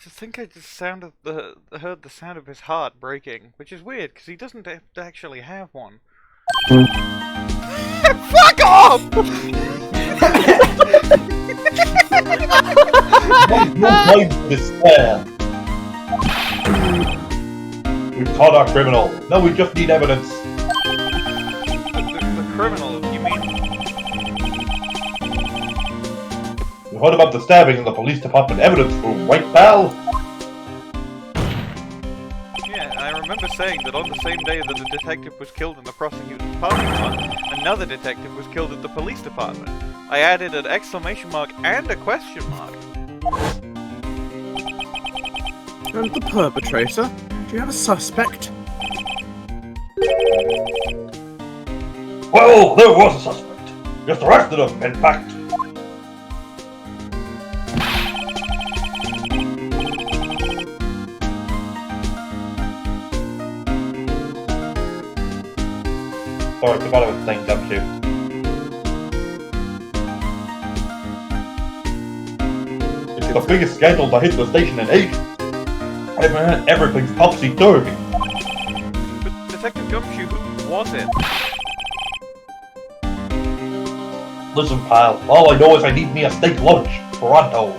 To think I just heard the sound of his heart breaking, which is weird because he doesn't actually have one. Fuck off! No time to despair. We've caught our criminal. Now we just need evidence. The criminal, you mean? We heard about the stabbing in the police department evidence room, right, pal? Yeah, I remember saying that on the same day that the detective was killed in the prosecutor's parking lot, another detective was killed at the police department. I added an exclamation mark and a question mark. And the perpetrator? Do you have a suspect? Well, there was a suspect. Just arrested him, in fact. Sorry, I forgot I was saying Gumshoe. It's the biggest scandal to hit the station in ages. Everything's topsy-turvy. But Detective Gumshoe, who was it? Listen, pal, all I know is I need me a steak lunch. Pronto.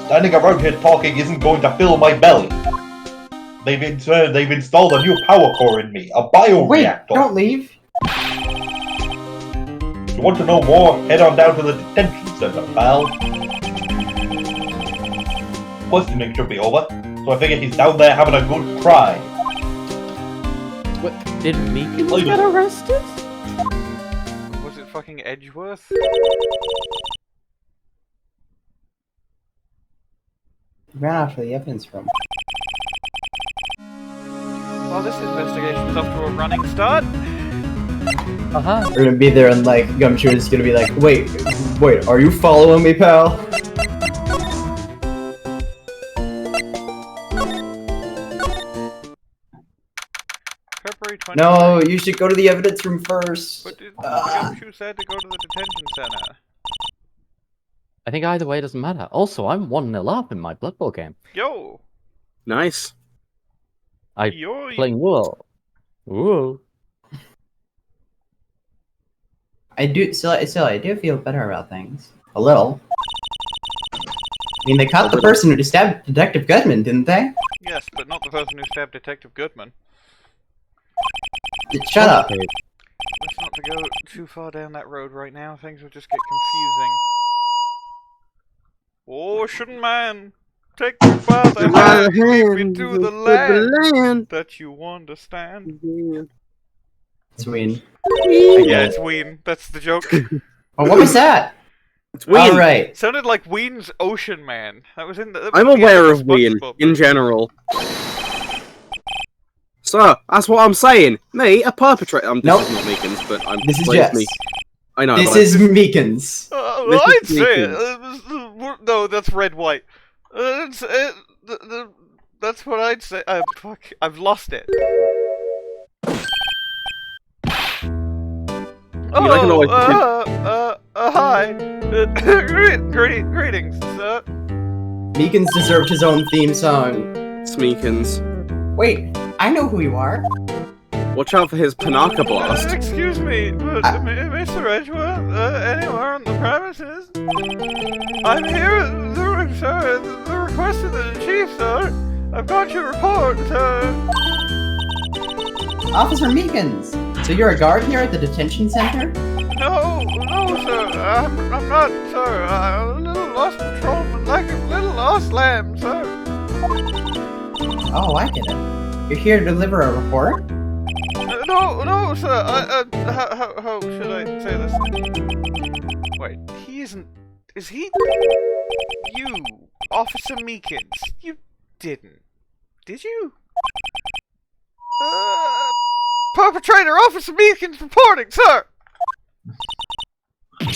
Standing around here talking isn't going to fill my belly. They've installed a new power core in me, a bioreactor. Wait, don't leave. If you want to know more, head on down to the detention center, pal. Questioning should be over, so I figure he's down there having a good cry. What? Did Meekins Later. get arrested? Was it fucking Edgeworth? Ran out of the evidence room. Well, this investigation's off to a running start. Uh-huh. We're gonna be there and like Gumshoe is gonna be like, wait, are you following me, pal? February 29th. No, you should go to the evidence room first. But Gumshoe said to go to the detention center. I think either way doesn't matter. Also, I'm 1-0 up in my Blood Bowl game. Yo! Nice. Playing well. Whoa. I do still I do feel better about things. A little. I mean, they caught the person who stabbed Detective Goodman, didn't they? Yes, but not the person who stabbed Detective Goodman. Shut up. Okay. Let's not to go too far down that road right now, things will just get confusing. Oh, shouldn't man take me by the hand, lead me to the land that you understand. It's Ween. Yeah, it's Ween. That's the joke. Oh, what was that? It's Ween. Alright. Sounded like Ween's Ocean Man. That was in the. I'm aware of Ween, in general. So, that's what I'm saying. Me, a perpetrator. This Nope. is not Meekins, but I'm. This is but it's Jess. me. I know. This but is Meekins. Well, This I'd is say Meekins. no, that's red white. That's what I'd say. Fuck, I've lost it. Oh, I can always hi. Greetings, sir. Meekins deserved his own theme song. Meekins. Wait, I know who you are. Watch out for his Panaka blast. Excuse me, but Mr. Edgeworth, anywhere on the premises? I'm here at the request of the chief, sir. I've got your report, sir. Officer Meekins! So you're a guard here at the detention center? No, sir. I'm not, sir. I'm a little lost patrolman, like a little lost lamb, sir. Oh, I get it. You're here to deliver a report? No, sir. How should I say this? Wait, he isn't. Is he? You, Officer Meekins. You didn't. Did you? Perpetrator Officer Meekins reporting, sir!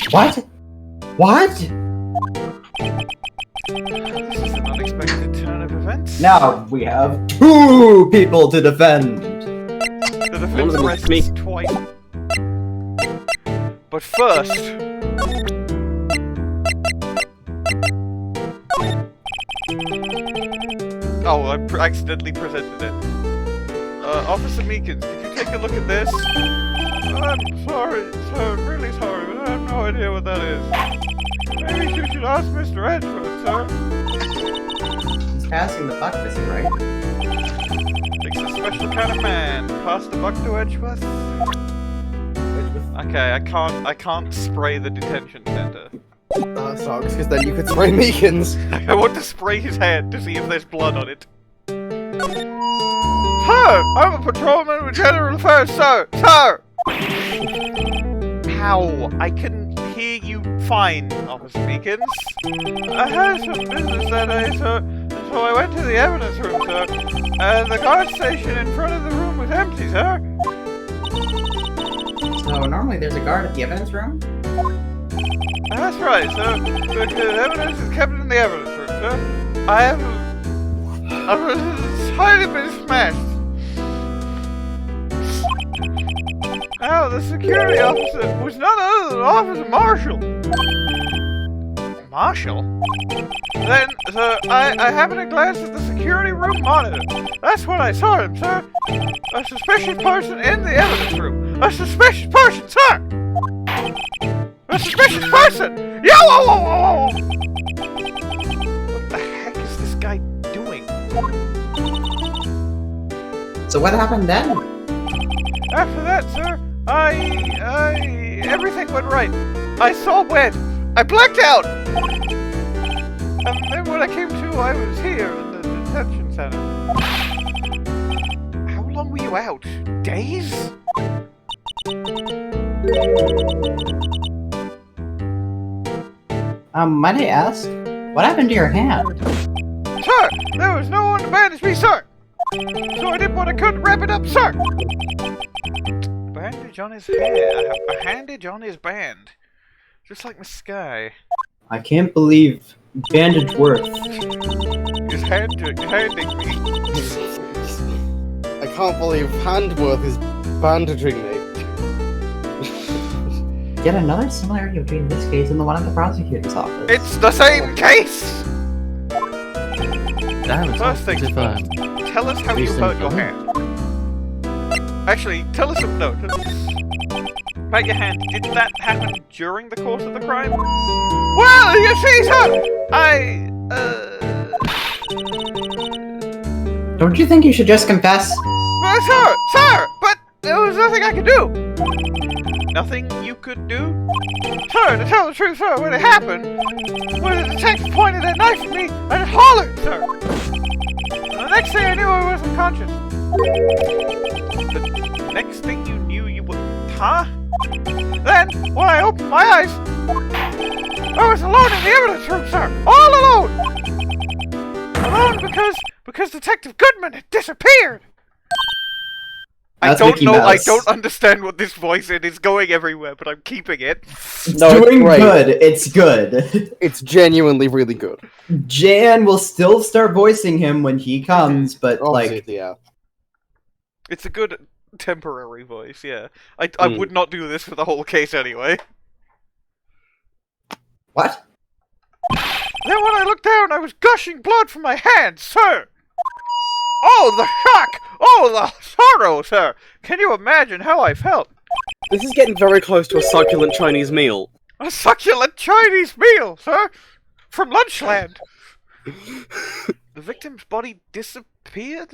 What? What? This is an unexpected turn of events. Now we have 2 people to defend. The defense rests twice. But first... Oh, I accidentally presented it. Officer Meekins, could you take a look at this? I'm sorry, sir, I'm really sorry, but I have no idea what that is. Maybe you should ask Mr. Edgeworth, sir. He's passing the buck, this right? Takes a special kind of man. Pass the buck to Edgeworth. Okay, I can't spray the detention center. That sucks, because then you could spray Meekins. I want to spray his head to see if there's blood on it. Sir! I'm a patrolman with general affairs, sir! Sir! How? I can hear you fine, Officer Meekins. I had some business that day, sir, so I went to the evidence room, sir. The guard station in front of the room was empty, sir. So normally there's a guard at the evidence room? That's right, sir. But the evidence is kept in the evidence room, sir. I've entirely been smashed. Now, the security officer was none other than Officer Marshall. Marshall? Then, sir, I happened to glance at the security room monitor. That's when I saw him, sir. A suspicious person in the evidence room. A suspicious person, sir! A suspicious person! Yo! What the heck is this guy doing? So what happened then? After that, sir, everything went right. I saw Wed. I blacked out! And then when I came to, I was here in the detention center. How long were you out? Days? Might I ask? What happened to your hand? Sir, there was no one to bandage me, sir! So I did what I could to wrap it up, sir! Bandage on his hair. A bandage on his band. Just like Miss Skye. I can't believe Edgeworth. He's handing me. I can't believe Handworth is bandaging me. Yet another similarity between this case and the one at the prosecutor's office. It's the same case! Damn, it's First things first, tell us how you hurt your hand. Actually, tell us about your hand. Did that happen during the course of the crime? Well, you see, sir, Don't you think you should just confess? Well, sir, but there was nothing I could do. Nothing you could do? Sir, to tell the truth, sir, when it happened, when the detective pointed a knife at me, I just hollered, sir. And the next thing I knew, I was unconscious. The next thing you knew, you were... Huh? Then, when I opened my eyes, I was alone in the evidence room, sir! All alone! Alone because Detective Goodman had disappeared! That's I don't Mickey know, Mouse. I don't understand what this voice is. It's going everywhere, but I'm keeping it. It's No, it's doing great. good. It's good. It's genuinely really good. Jan will still start voicing him when he comes, but like, Obviously, yeah. It's a good... temporary voice, yeah. I would not do this for the whole case anyway. What? Then when I looked down, I was gushing blood from my hands, sir! Oh, the shock! Oh, the sorrow, sir! Can you imagine how I felt? This is getting very close to a succulent Chinese meal. A succulent Chinese meal, sir! From Lunchland! The victim's body disappeared?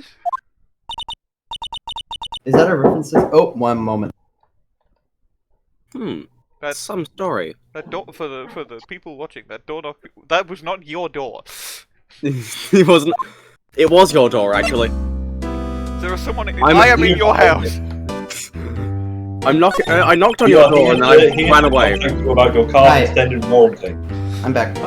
Is that a reference to... Oh, one moment. That's some story. That door, for the people watching, that door knock, that was not your door. It wasn't. It was your door, actually. There was someone. I am in your house. I knocked on your door and I ran away. About your car's extended warranty. I'm back.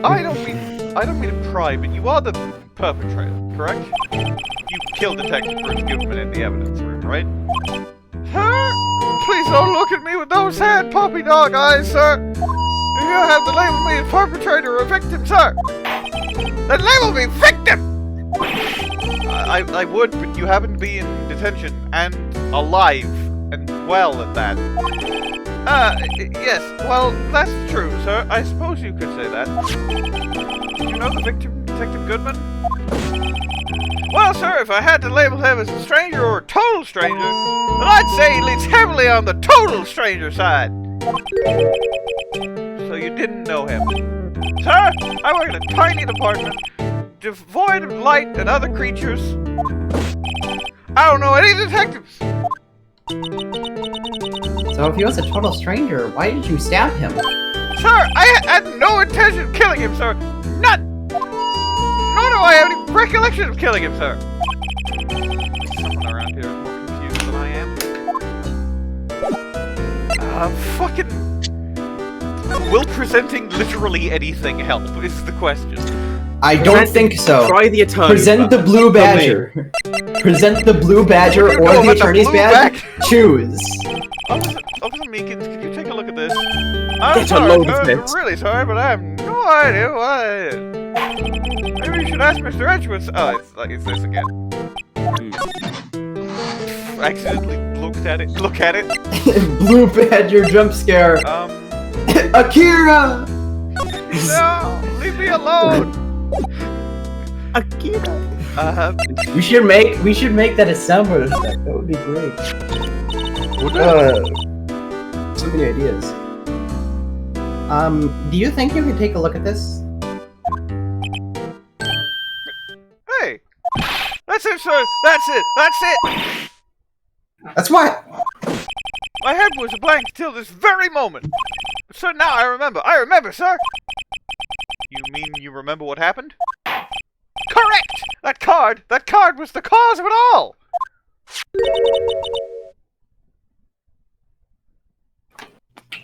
I don't mean to pry, but you are the perpetrator, correct? You killed Detective Bruce Goodman in the evidence room, right? Sir, please don't look at me with those sad puppy dog eyes, sir. If you have to label me as perpetrator or victim, sir, then label me victim. I would, but you happen to be in detention and alive and well at that. Yes, well, that's true, sir. I suppose you could say that. Do you know the victim, Detective Goodman? Well, sir, if I had to label him as a stranger or a total stranger, then I'd say he leans heavily on the total stranger side. So you didn't know him. Sir, I work in a tiny department, devoid of light and other creatures. I don't know any detectives. So if he was a total stranger, why did you stab him? Sir, I had no intention of killing him, sir. None. Nor do I have any recollection of killing him, sir. Someone around here is more confused than I am. Fucking... Will presenting literally anything help, is the question. I don't think so. Try the attorney. Present the blue badger. Present the blue badger or the attorney's badge. Choose. Officer Meekins, can you take a look at this? Get a load of I'm this. really sorry, but I have no idea what it is. Maybe you should ask Mr. Edgeworth. Oh, it's this again. Accidentally look at it. Blue badger jump scare. Akira! No, leave me alone. Akira. We should make that a soundboard effect. That would be great. So many ideas. Do you think you could take a look at this? Hey, that's it, sir. That's it. That's what? My head was a blank till this very moment. But sir, now I remember. I remember, sir. You mean you remember what happened? Correct! That card was the cause of it all!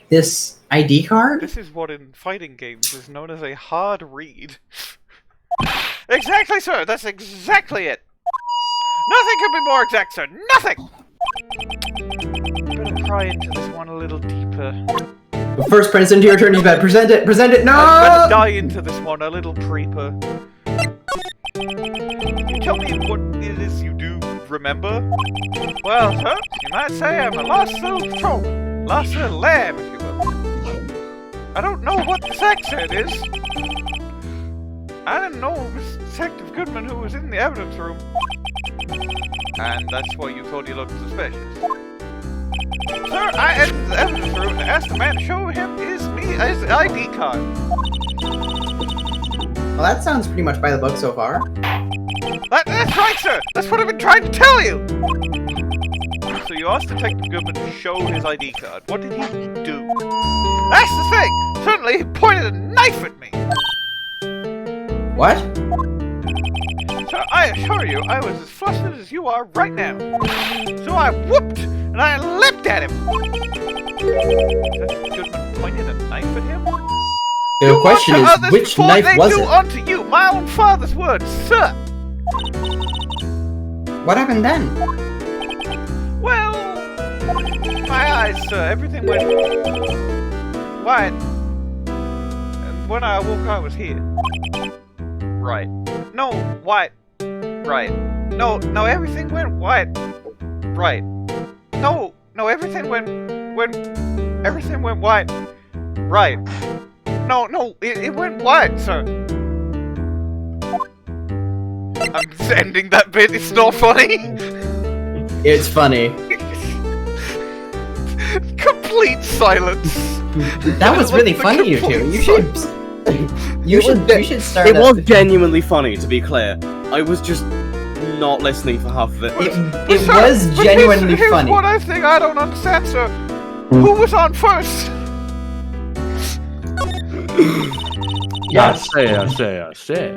This ID card? This is what in fighting games is known as a hard read. Exactly, sir! That's exactly it! Nothing could be more exact, sir! Nothing! Better pry into this one a little deeper. First, present your attorney's badge. Present it! No! Better dive into this one a little creeper. You tell me what it is you do remember? Well, sir, you might say I'm a lost little troll. Lost little lamb, if you will. I don't know what this accent is. I didn't know it was Detective Goodman who was in the evidence room. And that's why you thought he looked suspicious. Sir, I entered the evidence room and asked the man to show him his ID card. Well, that sounds pretty much by the book so far. That's right, sir! That's what I've been trying to tell you! So you asked Detective Goodman to show his ID card. What did he do? That's the thing! Suddenly he pointed a knife at me! What? Sir, I assure you, I was as flustered as you are right now. So I whooped, and I leapt at him! Detective Goodman pointed a knife at him? The question is, which knife was it? it? Unto you, my own father's words, sir! What happened then? Well, my eyes, sir, everything went white. And when I woke, I was here. Right. No, white. Right. No, everything went white. Right. No, everything went white. Right. No, it went white, sir. I'm just ending that bit, it's not funny. It's funny. Complete silence. That was really funny, you two. You should start. It was genuinely funny, to be clear. I was just not listening for half of it. It was genuinely here's funny. What I think I don't understand, sir. Who was on first? Yes. I say.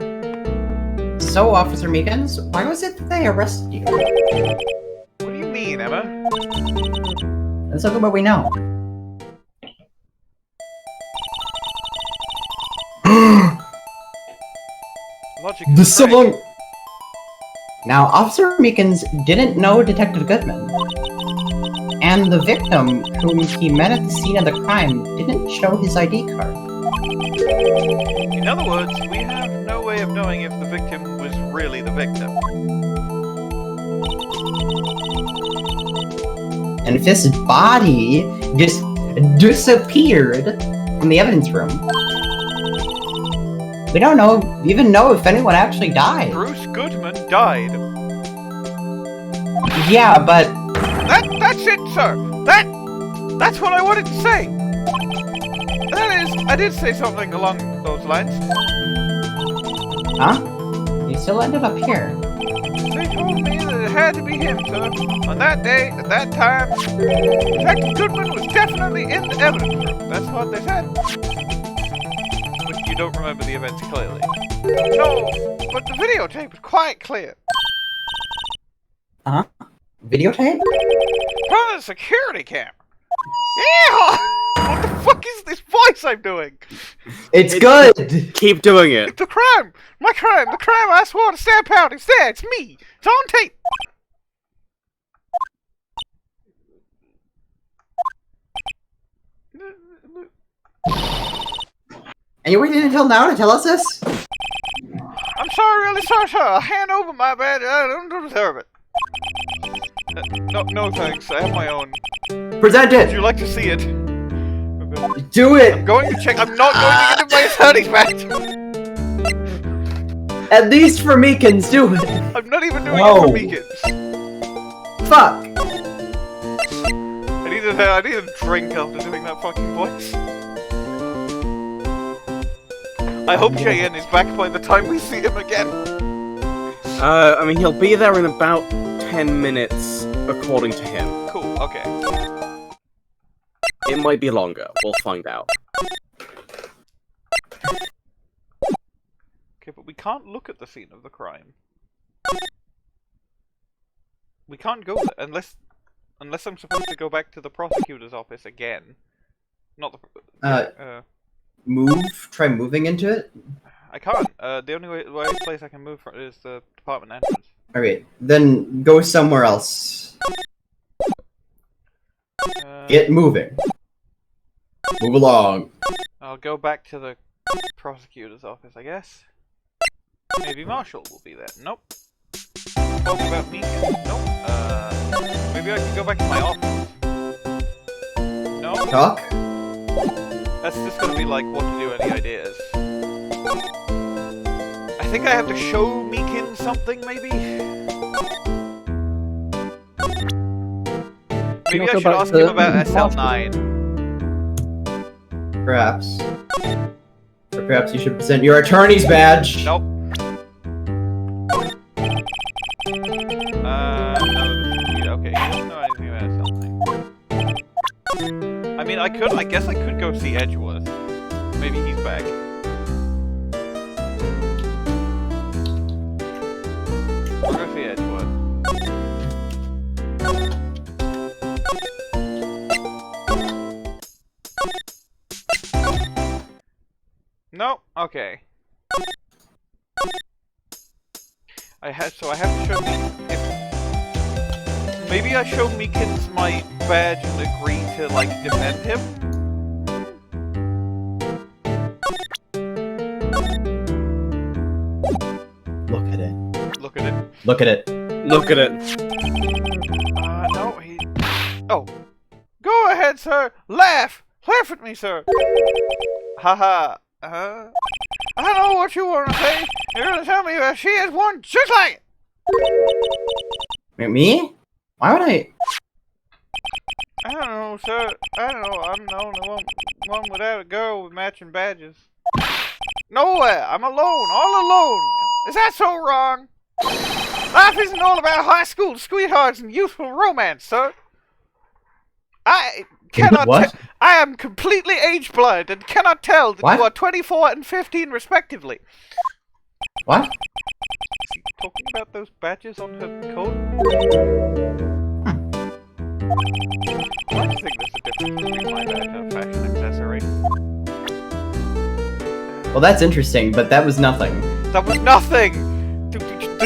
So, Officer Meekins, why was it that they arrested you? What do you mean, Emma? Let's look at what we know. Logic The is correct. song! Now, Officer Meekins didn't know Detective Goodman. And the victim, whom he met at the scene of the crime, didn't show his ID card. In other words, we have no way of knowing if the victim was really the victim. And if his body just disappeared from the evidence room, we don't even know if anyone actually died. Bruce Goodman died. Yeah, but That's it, sir. That's what I wanted to say. That is, I did say something along those lines. huh? You still ended up here. They told me that it had to be him, sir. On that day, at that time, Detective Goodman was definitely in the evidence room. That's what they said. But you don't remember the events clearly. No, but the videotape is quite clear. Uh-huh. Videotape? From the security camera. Yeah! What the fuck is this voice I'm doing? It's good! Keep doing it. The crime! My crime! The crime I swore to stamp out! It's there! It's me! It's on tape! And you waited until now to tell us this? I'm sorry, really sorry, sir. I'll hand over my badge. I don't deserve it. No thanks. I have my own. Present Would you it! like to see it? Do I'm it! going to check. I'm not going to give him my attorney's badge. At least for Meekins, do it! I'm not even doing Whoa. it for Meekins. Fuck! I need a drink after doing that fucking voice. I hope JN is back by the time we see him again. I mean, he'll be there in about 10 minutes, according to him. Cool, okay. It might be longer. We'll find out. Okay, but we can't look at the scene of the crime. We can't go there unless I'm supposed to go back to the prosecutor's office again. Not the Try moving into it? I can't. The only place I can move from is the department entrance. Alright, then go somewhere else. Get moving. Move along. I'll go back to the prosecutor's office, I guess. Maybe Marshall will be there. Nope. Talk about Meekins. Nope. Maybe I can go back to my office. No? Talk? That's just gonna be like, what to do, any ideas? I think I have to show Meekins something, maybe? Maybe I should ask him about SL9. Perhaps. Or perhaps you should present your attorney's badge! Nope. No, okay, he doesn't know anything about SL9. I mean, I guess I could go see Edgeworth. Maybe he's back. I'll go see Edgeworth. No? Okay. I have to show maybe I show Meekins my badge and agree to, like, defend him? Look at it. Look at it. Look at it. Look at it. Oh. Go ahead, sir. Laugh. Laugh at me, sir. Haha. I don't know what you want to say. You're going to tell me that she has one just like it. Wait, me? Why would I? I don't know, sir. I don't know. I'm the only one without a girl with matching badges. Nowhere. I'm alone. All alone. Is that so wrong? Life isn't all about high school sweethearts and youthful romance, sir. I cannot. What? I am completely age blind and cannot tell that What? you are 24 and 15 respectively. What? Is he talking about those badges on her coat? I think there's a difference between my badge and a fashion accessory. Well, that's interesting, but that was nothing. That was nothing!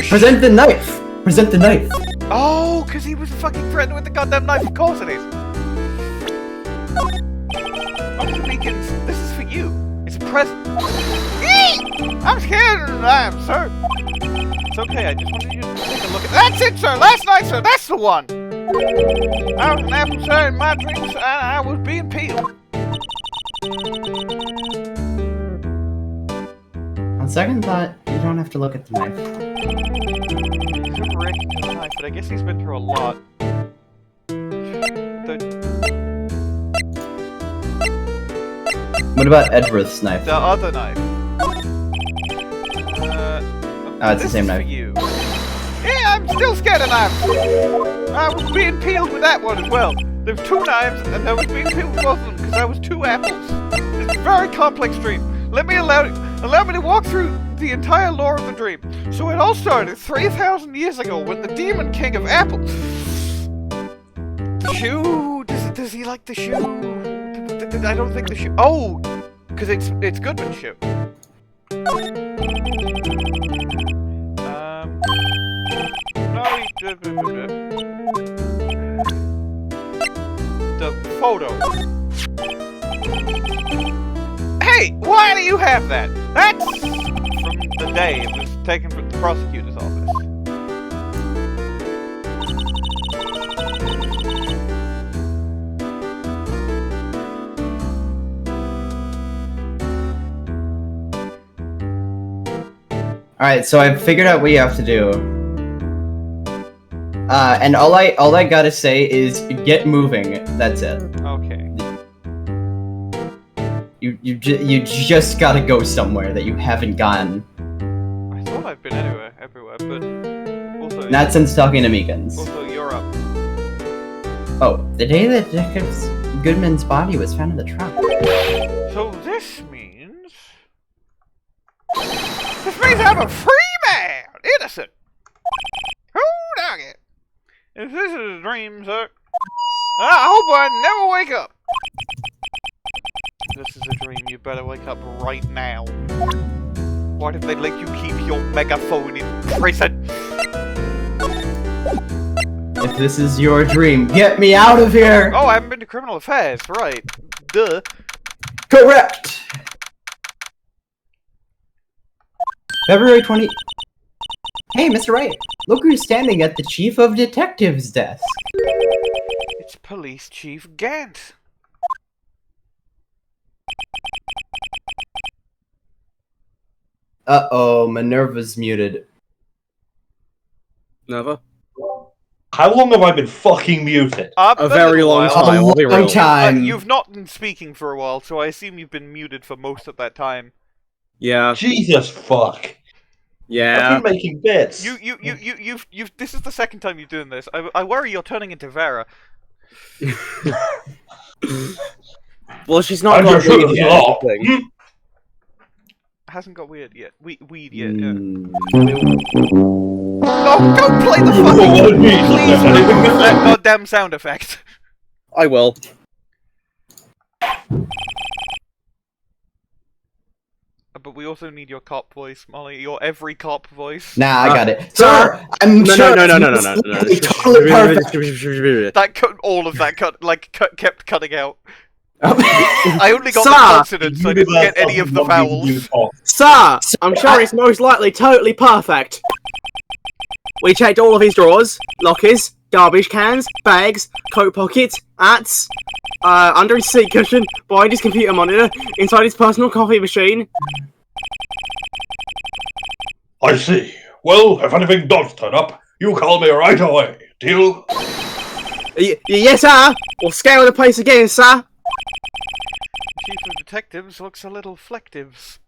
Present the knife! Present the knife! Oh, because he was fucking threatened with the goddamn knife. Of course it is. Officer Meekins, this is for you. It's a present. I'm scared of knives, sir. It's okay, I just wanted you to take a look at. That's it, sir! Last night, sir! That's the one! I was an apple, sir, in my dreams, and I was being peeled. On second thought, you don't have to look at the knife. He's overreacting to the knife, but I guess he's been through a lot. What about Edgeworth's knife? The other knife. It's the same This is knife. for you. Yeah, I'm still scared of knives. I was being peeled with that one as well. There were 2 knives, and I was being peeled with both of them because I was 2 apples. It's a very complex dream. Allow me to walk through the entire lore of the dream. So it all started 3,000 years ago when the demon king of apples. The shoe. Does he like the shoe? I don't think the shoe. Oh, because it's Goodman's shoe. No, the photo. Hey, why do you have that? That's from the day it was taken from the prosecutor's office. Alright, so I've figured out what you have to do. And all I gotta say is get moving. That's it. Okay. You just gotta go somewhere that you haven't gone. I thought I've been everywhere, but also. Not since talking to Meekins. Also, you're up. Oh, the day that Detective Goodman's body was found in the trunk. So this means. I'm a free man! Innocent! Who dug it? If this is a dream, sir, I hope I never wake up! If this is a dream, you better wake up right now. Why did they let you keep your megaphone in prison? If this is your dream, get me out of here! Oh, I haven't been to criminal affairs, right. Duh. Correct! February 20... Hey, Mr. Wright, look who's standing at the Chief of Detectives desk. It's Police Chief Gant. Uh-oh, Minerva's muted. Never. How long have I been fucking muted? A very long while. time. I'll be real. Long time. You've not been speaking for a while, so I assume you've been muted for most of that time. Yeah. Jesus fuck. Yeah. I've been making bits. You've. This is the second time you're doing this. I worry you're turning into Vera. Well, she's not I'm got just shooting weed it yet, off. I think. Hasn't got weird yet. Weed yet. Yeah. Mm. No, don't play the fucking. Please don't use that goddamn sound effect. I will. But we also need your cop voice, Molly. Your every cop voice. Nah, I got it. Sir, I'm No, sure no. it's totally perfect. That cut, all of that kept cutting out. I only got Sir! the consonants. I didn't get any of the vowels. Sir, I'm sure it's most likely totally perfect. We checked all of his drawers, lockers, garbage cans, bags, coat pockets, hats, under his seat cushion, behind his computer monitor, inside his personal coffee machine. I see. Well, if anything does turn up, you call me right away. Deal? Yes, sir! We'll scale the place again, sir! Chief of Detectives looks a little flectives.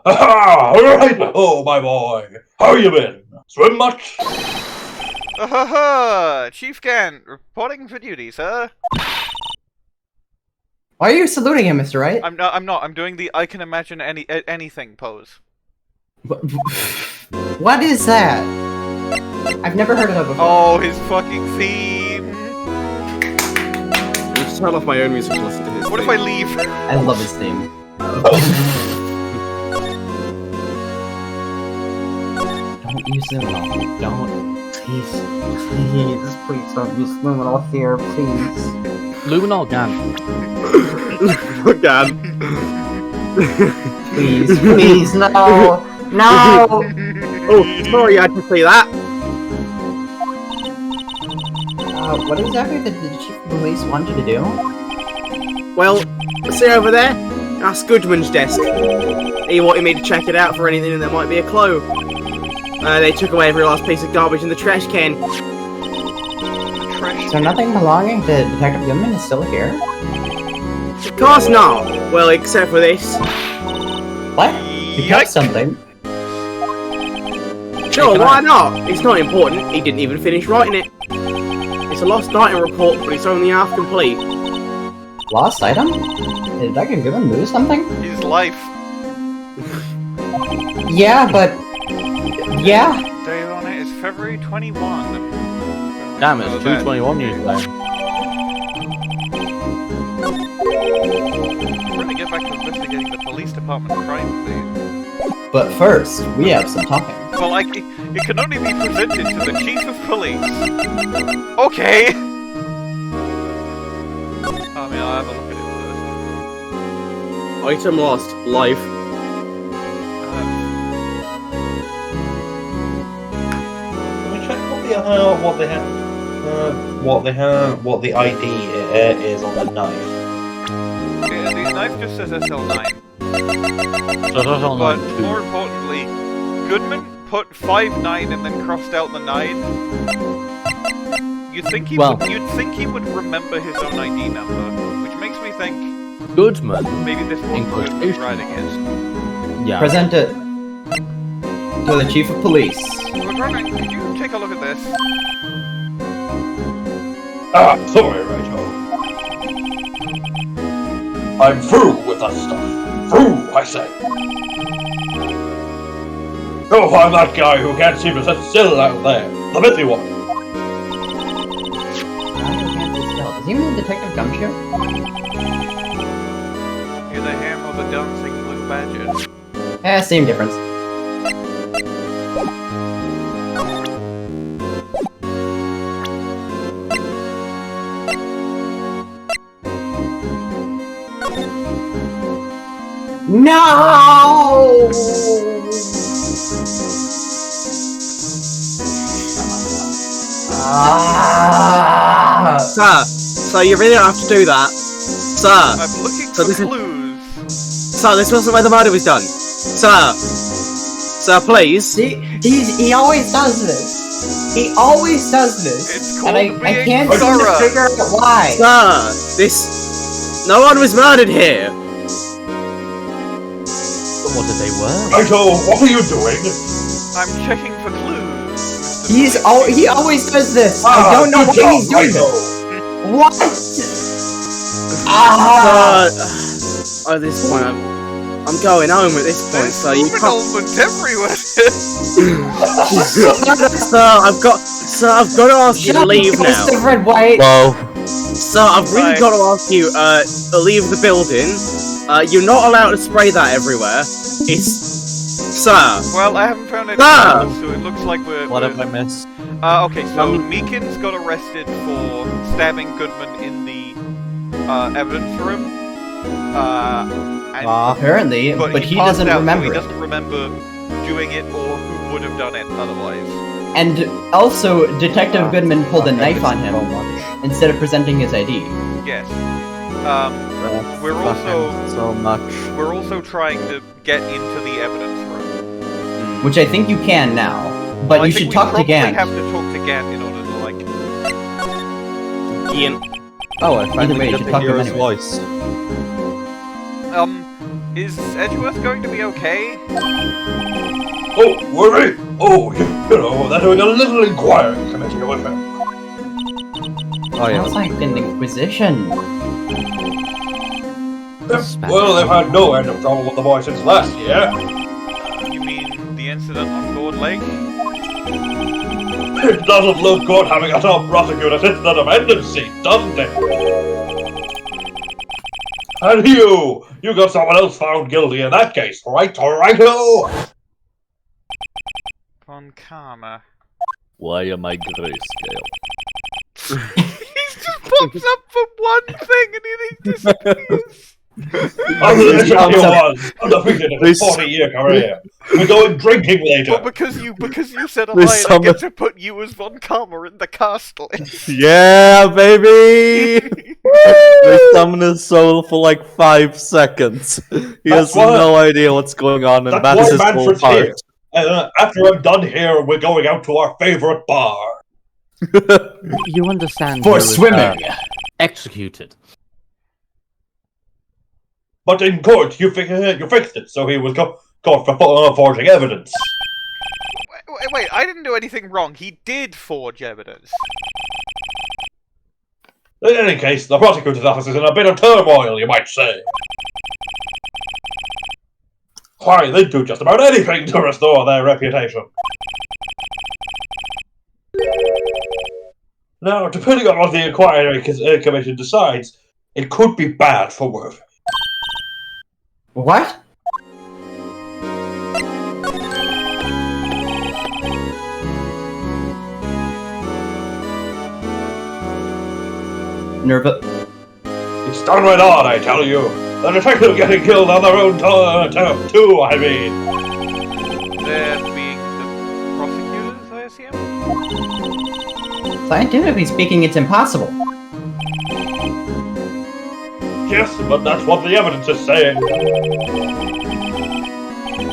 Aha! Right now, my boy. How you been? Swim much? Chief Gant, reporting for duty, sir. Why are you saluting him, Mr. Wright? I'm not. I'm doing the I can imagine anything pose. What is that? I've never heard of that before. Oh, his fucking theme. I'll just turn off my own music to listen to his What if I leave? I love his theme. Don't use Luminol. Don't. Please don't use Luminol here, please. Luminol Gant. God. Please, no! No! Oh, sorry, I had to say that. What exactly did the chief of police want you to do? Well, see over there? That's Goodman's desk. He wanted me to check it out for anything that might be a clue. They took away every last piece of garbage in the trash can. So nothing belonging to Detective Gumman is still here? Of course not! Well, except for this. What? You kept something? Sure, why not? It's not important. He didn't even finish writing it. It's a lost item report, but it's only half complete. Lost item? Did Detective Gumman lose something? His life. Yeah, but... Yeah? Date on it is February 21. Damn, it's 221 usually. We're gonna get back to investigating the police department crime scene. But first, we have some talking. Well, it can only be presented to the chief of police. Okay! I mean, I'll have a look at it Item lost. Life. first. Can we check what the ID is on the knife? Yeah, the knife just says SL9. So that's all But not more importantly, Goodman put 59 and then crossed out the 9. You'd think he would remember his own ID number, which makes me think Goodman. maybe this wasn't Goodman's writing it. Yeah. Present it to the chief of police. Ronan, could you take a look at this? Ah, sorry, Rachel. I'm through with that stuff. Through, I say. Go find that guy who can't seem to sit still out there. The bitty one. Is he mean Detective Gumshoe? Either him or the dancing blue badger. Same difference. No! Sir, you really don't have to do that. Sir, I'm looking for this is- clues. sir, this wasn't where the murder was done. Sir, please. He always does this. He always does this. It's And called I being can't seem to thorough. figure out why. Sir, no one was murdered here. But what did they work? Rachel, what are you doing? I'm checking for clues. He always does this. I don't know why he's doing this. What? At this point, I'm going home at this point, so you can't. Luminals everywhere. Sir, I've got to ask you to leave now. Of red, white. Whoa. Sir, I've really Right. got to ask you to leave the building. You're not allowed to spray that everywhere. Sir. Well, I haven't found any Ah! clues, so it looks like we're... What have I missed? Okay, so Meekins got arrested for stabbing Goodman in the evidence room. And Apparently, but he passed doesn't out, so remember he it. doesn't remember doing it or who would have done it otherwise. And also, Detective Goodman pulled a I knife miss on him him so much. instead of presenting his ID. Yes. Fuck him so much. We're also trying to get into the evidence room. Which I think you can now. But Well, you I think should we talk to probably Gant. have to talk to Gant in order to, like... Ian. Oh, I Either finally way, you get should to talk to hear him his anyway. voice. Is Edgeworth going to be okay? Oh, worry! Oh, you know, they're doing a little inquiry committee with him. Oh yeah. Sounds like an inquisition. Well, they've had no end of trouble with the boy since last year. You mean the incident on Gourd Lake? It doesn't look good having a top prosecutor sit in the defendant's seat, doesn't it? And you got someone else found guilty in that case, right? Righto! Von Karma. Why am I grayscale? He just pops up for one thing and he disappears. I'm the issue was undefeated in his 40-year career. We're going drinking later. But because you said a We lie, I summon- get to put you as Von Karma in the cast list. Yeah, baby! They summon his soul for like 5 seconds. He That's has why- no idea what's going on, and That's that is why his whole Manfred's part. here. After I'm done here, we're going out to our favorite bar. You understand For he was, swimming! executed. But in court, you fixed it, so he was caught for forging evidence. Wait, I didn't do anything wrong. He did forge evidence. In any case, the prosecutor's office is in a bit of turmoil, you might say. Why, they'd do just about anything to restore their reputation. Now, depending on what the Inquiry Commission decides, it could be bad for Worth. What? Minerva. It's downright odd, I tell you. The detective getting killed on their own turf, too, I mean. There being the prosecutors, I assume? Scientifically speaking, it's impossible. Yes, but that's what the evidence is saying.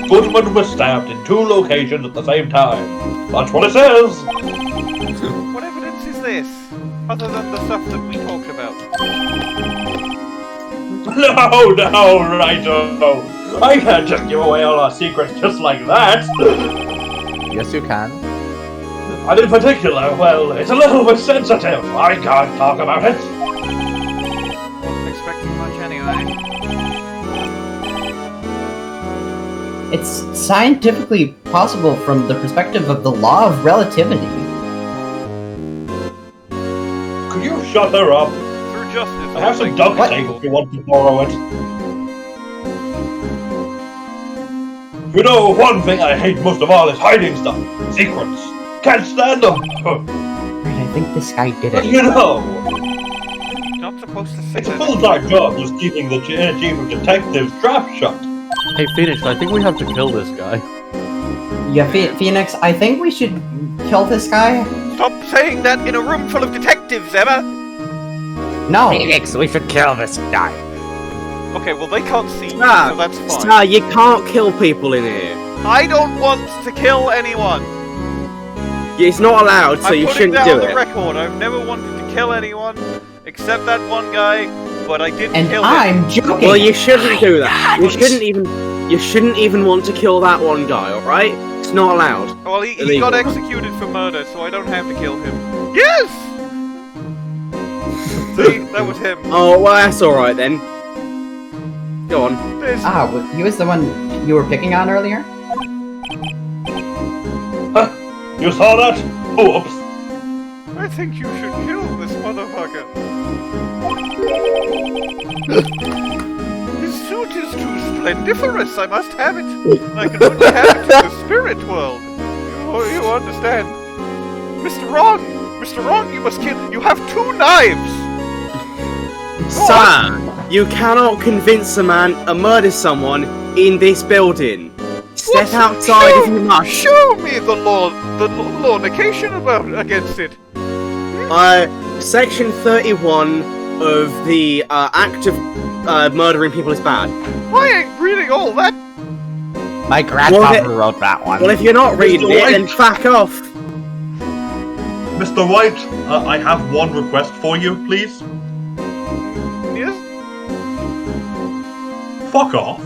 Goodman was stabbed in 2 locations at the same time. That's what it says. What evidence is this? Other than the stuff that we talked about. No, righto. I can't just give away all our secrets just like that. Yes, you can. And in particular, well, it's a little bit sensitive. I can't talk about it. Wasn't expecting much anyway. It's scientifically possible from the perspective of the law of relativity. Could you shut her up? Through justice, I have some duct tape if you want to borrow it. You know, one thing I hate most of all is hiding stuff. Secrets. Can't stand them. Right, I think this guy did But it. you know, Not supposed to say it's a that. full-time job just keeping the chief of detectives trap shut. Hey, Phoenix, I think we have to kill this guy. Yeah, Phoenix, I think we should kill this guy. Stop saying that in a room full of detectives, Emma! No. Phoenix, we should kill this guy. Okay, well they can't see you, Ah, so that's fine. Starr, you can't kill people in here. I don't want to kill anyone! It's not allowed, so I'm you putting shouldn't that do on the it. record. I've never wanted to kill anyone, except that one guy, but I didn't And kill him. I'm joking. Well, you shouldn't do that. You shouldn't even want to kill that one guy, alright? It's not allowed. Well, he Illegal. got executed for murder, so I don't have to kill him. Yes! See, that was him. Oh, well, that's alright then. Go on. There's he was the one you were picking on earlier? You saw that? Oops. I think you should kill this motherfucker. His suit is too splendiferous. I must have it. I can only have it in the spirit world. You understand? Mr. Ron! Mr. Ron, you must kill. You have 2 knives! Sir, you cannot convince a man to murder someone in this building. Step outside if you must. Show me the lawnication against it. Section 31 of the act of murdering people is bad. I ain't reading all that. My grandfather wrote that one. Well, if you're not reading it, then fuck off. Mr. Wright, I have one request for you, please. Yes? Fuck off.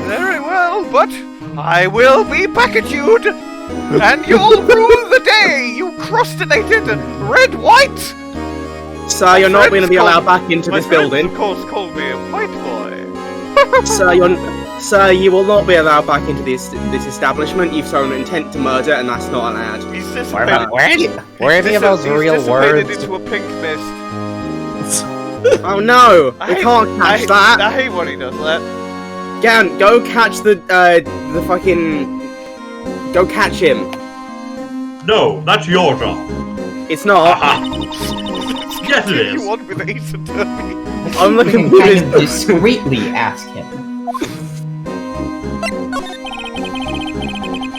Very well, but I will be back at you, and you'll rue the day you crostinated red-white. Sir, you're not going to be allowed back into this building. Of course, called me a white boy. Sir, you will not be allowed back into this establishment. You've shown intent to murder, and that's not allowed. He's Were dissipated. any of those real dissipated words? into a pink mist. Oh no, we can't catch that. I hate when he does that. Gant, go catch the fucking. Go catch him. No, that's your job. It's not. Yes, it is. You want with Ace Attorney. I'm We looking can for kind this. of discreetly ask him.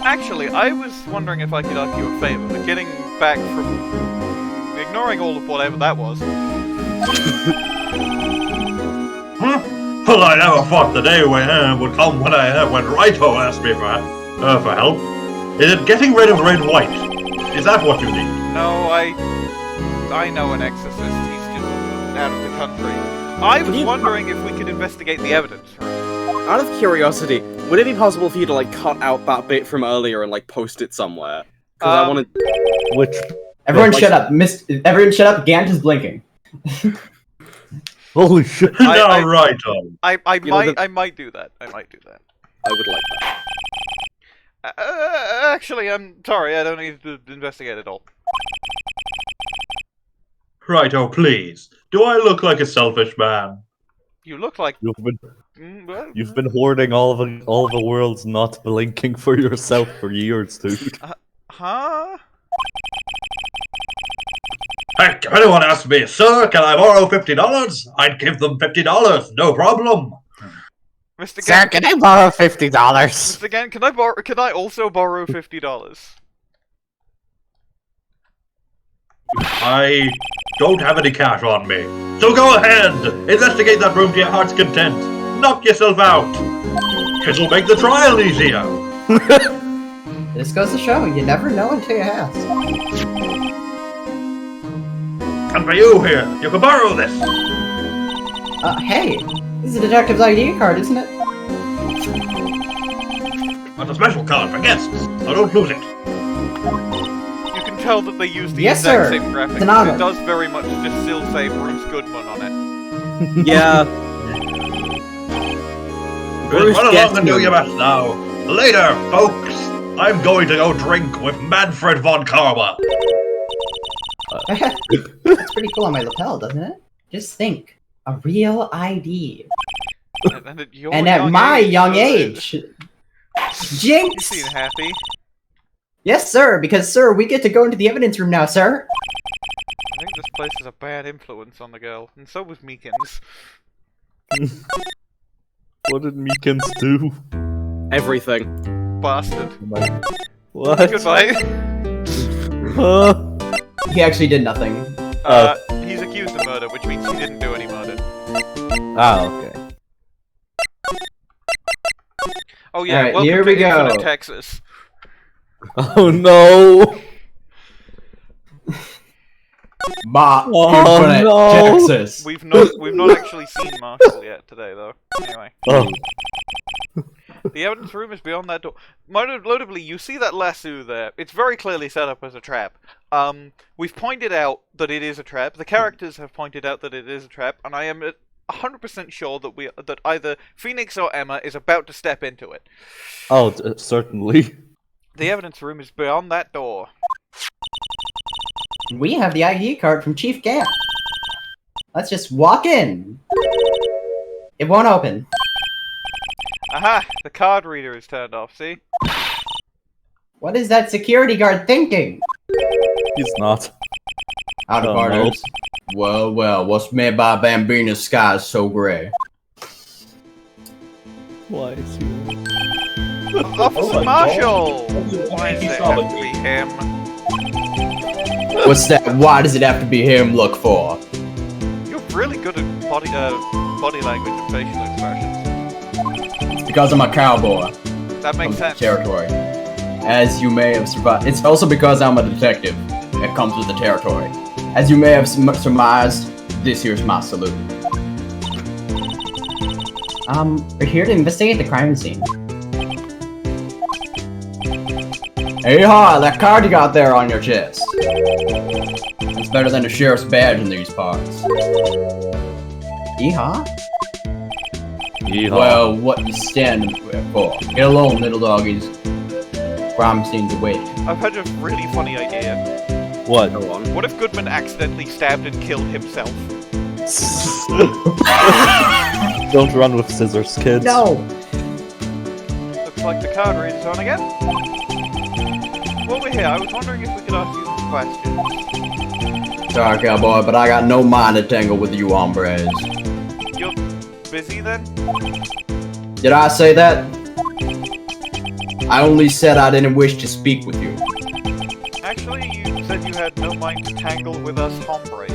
Actually, I was wondering if I could ask you a favor, but getting back from ignoring all of whatever that was. Huh? Well, I never thought the day would come when Wrighto asked me for help. Is it getting rid of red white? Is that what you need? No, I know an exorcist. He's just out of the country. I was wondering if we could investigate the evidence. Out of curiosity, would it be possible for you to like cut out that bit from earlier and like post it somewhere? Because I want to. Which? Everyone shut up. Everyone shut up. Gant is blinking. Holy shit! No, Righto. I might do that. I might do that. I would like that. Actually, I'm sorry. I don't need to investigate at all. Righto, please. Do I look like a selfish man? You look like. You've been hoarding all of the world's not blinking for yourself for years, dude. Huh? Heck, if anyone asks me, sir, can I borrow $50? I'd give them $50, no problem. Mr. Sir, Gant, can I borrow $50? Mr. Gant, can I also borrow $50? I don't have any cash on me. So go ahead, investigate that room to your heart's content. Knock yourself out. This'll make the trial easier. This goes to show, you never know until you ask. And for you here, you can borrow this. Hey, this is a detective's ID card, isn't it? That's a special card for guests, so don't lose it. You can tell that they use the Yes, exact sir. same graphics. It's an honor. It does very much just still say Bruce Goodman on it. Yeah. Bruce Run along and do Goodman. your best now. Later, folks. I'm going to go drink with Manfred von Karma. That's pretty cool on my lapel, doesn't it? Just think, a real ID. And at your And at young my age, young you age. You Jinx! seem happy. Yes, sir, because, sir, we get to go into the evidence room now, sir. I think this place is a bad influence on the girl, and so was Meekins. What did Meekins do? Everything. Bastard. What? Goodbye. He actually did nothing. He's accused of murder, which means he didn't do any murder. Okay. Oh yeah, Alright, welcome here to we go. Infinite Texas. Oh no! Oh no! Texas. We've not actually seen Marshall yet today, though. Anyway, Oh. the evidence room is beyond that door. Notably, you see that lasso there. It's very clearly set up as a trap. We've pointed out that it is a trap. The characters have pointed out that it is a trap, and I am 100% sure that either Phoenix or Emma is about to step into it. Oh, certainly. The evidence room is beyond that door. We have the ID card from Chief Gant. Let's just walk in. It won't open. Aha! The card reader is turned off, see? What is that security guard thinking? He's not. Out of Oh, orders. Well, what's made by Bambina's sky is so gray. Why is he? Officer my Marshall! God. Why does He's it not have a- to be him? What's that? Why does it have to be him? Look for? You're really good at body language and facial expressions. It's because I'm a cowboy That makes from the sense. territory. As you may have survived. It's also because I'm a detective. It comes with the territory. As you may have surmised, this here's my salute. We're here to investigate the crime scene. Hey ha! That card you got there on your chest. It's better than a sheriff's badge in these parts. Yeehaw? Yeehaw. Well, what you standing for? Get along, little doggies. Crime scene's awaiting. I've had a really funny idea. What? Go on. What if Goodman accidentally stabbed and killed himself? Don't run with scissors, kids. No! Looks like the card reader's on again. While we're here, I was wondering if we could ask you some questions. Sorry, cowboy, but I got no mind to tangle with you hombres. You're busy then? Did I say that? I only said I didn't wish to speak with you. Actually, you said you had no mind to tangle with us hombres.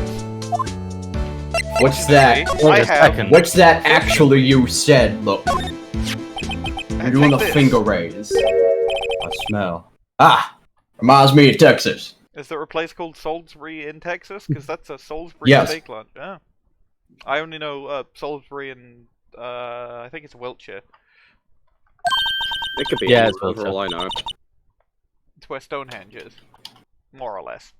What's that? I have. What's that actually you said? Look. You're doing the Take this. finger raise. I smell. Ah! Reminds me of Texas. Is there a place called Salisbury in Texas? Because that's a Salisbury Yes. steak lunch. Oh. I only know Salisbury and I think it's Wiltshire. It could be Yeah, anywhere, it's for all I know. It's where Stonehenge is. More or less.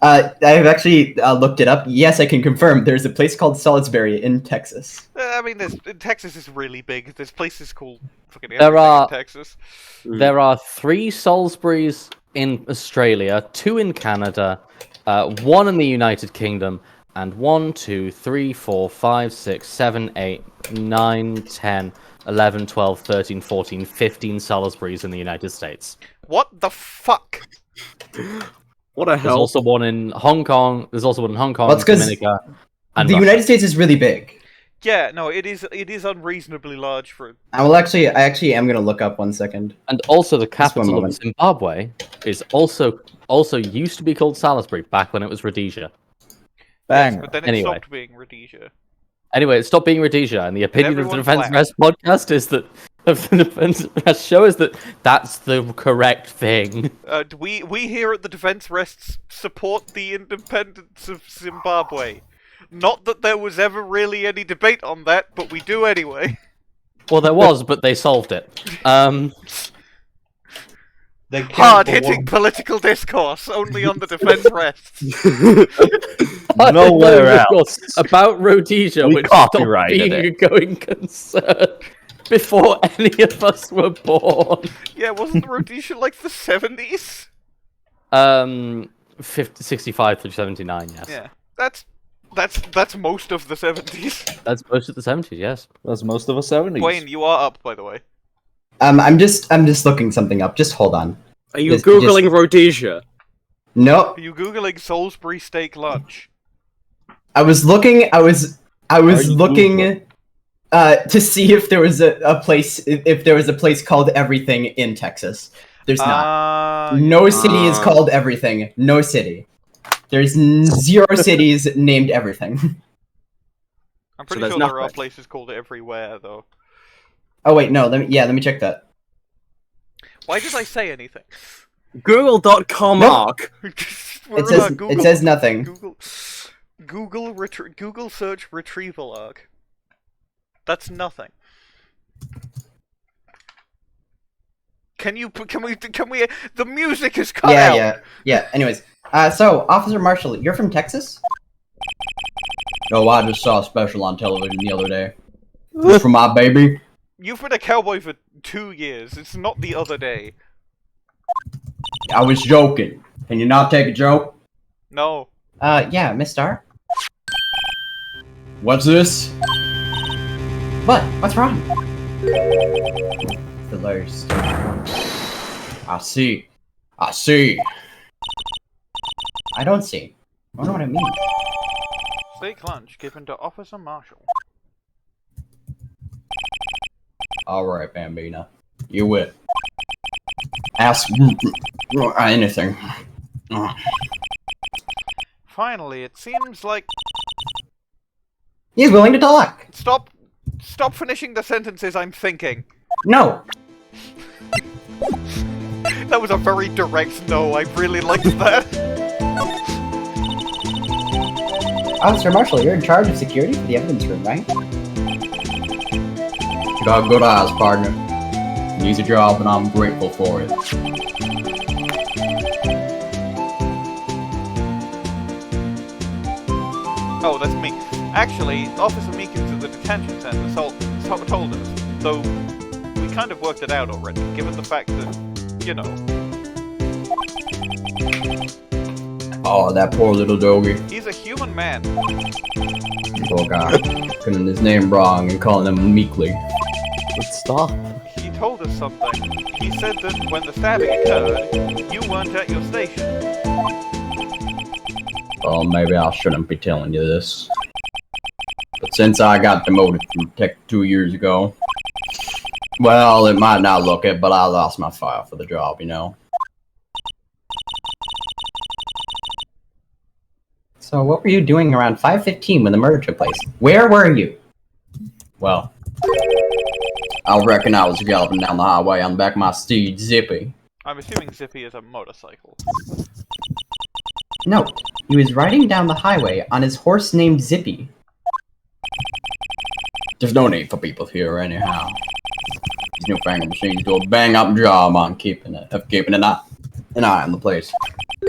I've actually looked it up. Yes, I can confirm. There's a place called Salisbury in Texas. I mean, Texas is really big. There's places called fucking There everything are- in Texas. There are 3 Salisburys in Australia, 2 in Canada, 1 in the United Kingdom, and 1, 2, 3, 4, 5, 6, 7, 8, 9, 10, 11, 12, 13, 14, 15 Salisburys in the United States. What the fuck? What a There's hell. also one in Hong Kong. There's also one in Hong Kong, Well, it's 'cause Dominica, and The Russia. United States is really big. Yeah, no, it is unreasonably large for. I actually am gonna look up 1 second. And also the Just one capital of moment. Zimbabwe is also used to be called Salisbury back when it was Rhodesia. Bang. But then it Anyway. stopped being Rhodesia. Anyway, it stopped being Rhodesia, and the opinion of the everyone's Defense black. Rest podcast is that of the Defense Rest show is that that's the correct thing. We here at the Defense Rests support the independence of Zimbabwe. Not that there was ever really any debate on that, but we do anyway. Well, there was, but they solved it. They killed Hard-hitting the political discourse, only on the Defense Rests. Nowhere else. About Rhodesia, We which stopped copyrighted being it. a going concern before any of us were born. Yeah, wasn't Rhodesia like the 70s? 65 through 79, yes. Yeah, that's most of the 70s. That's most of the 70s, yes. That's most of the 70s. Bwain, you are up, by the way. I'm just looking something up. Just hold on. Are you Just- googling Rhodesia? Nope. Are you googling Salisbury steak lunch? I was looking. I was Are you looking Googling? to see if there was a place called Everything in Texas. There's not. No city is called Everything. No city. There's 0 cities named Everything. I'm pretty there's sure there are nothing. places called everywhere, though. Oh wait, no. Let me check that. Why did I say anything? Google.com Nope. arc. It says nothing. Google search retrieval arc. That's nothing. Can we? The music is cut out. Yeah. Anyways, so Officer Marshall, you're from Texas? Oh, I just saw a special on television the other day. This for my baby. You've been a cowboy for 2 years. It's not the other day. I was joking. Can you not take a joke? No. Yeah, Miss Starr. What's this? What? What's wrong? The lowest. I see. I don't see. I don't know what it means. Steak lunch given to Officer Marshall. Alright, Bambina. You win. Ask anything. Finally, it seems like... He's willing to talk! Stop finishing the sentences I'm thinking. No! That was a very direct no, I really liked that. Officer Marshall, you're in charge of security for the evidence room, right? You got good eyes, partner. An easy job, and I'm grateful for it. Oh, that's me. Actually, Officer Meekins at the detention center told us, though we kind of worked it out already, given the fact that, you know... Oh, that poor little doggy. He's a human man. Poor guy. Getting his name wrong and calling him Meekly. But stop. He told us something. He said that when the stabbing occurred, you weren't at your station. Well, maybe I shouldn't be telling you this. But since I got demoted from Tech 2 years ago, well, it might not look it, but I lost my file for the job, you know? So what were you doing around 5:15 when the murder took place? Where were you? Well, I reckon I was galloping down the highway on the back of my steed, Zippy. I'm assuming Zippy is a motorcycle. No, he was riding down the highway on his horse named Zippy. There's no need for people here anyhow. These newfangled machines do a bang-up job on keeping an eye on the place. You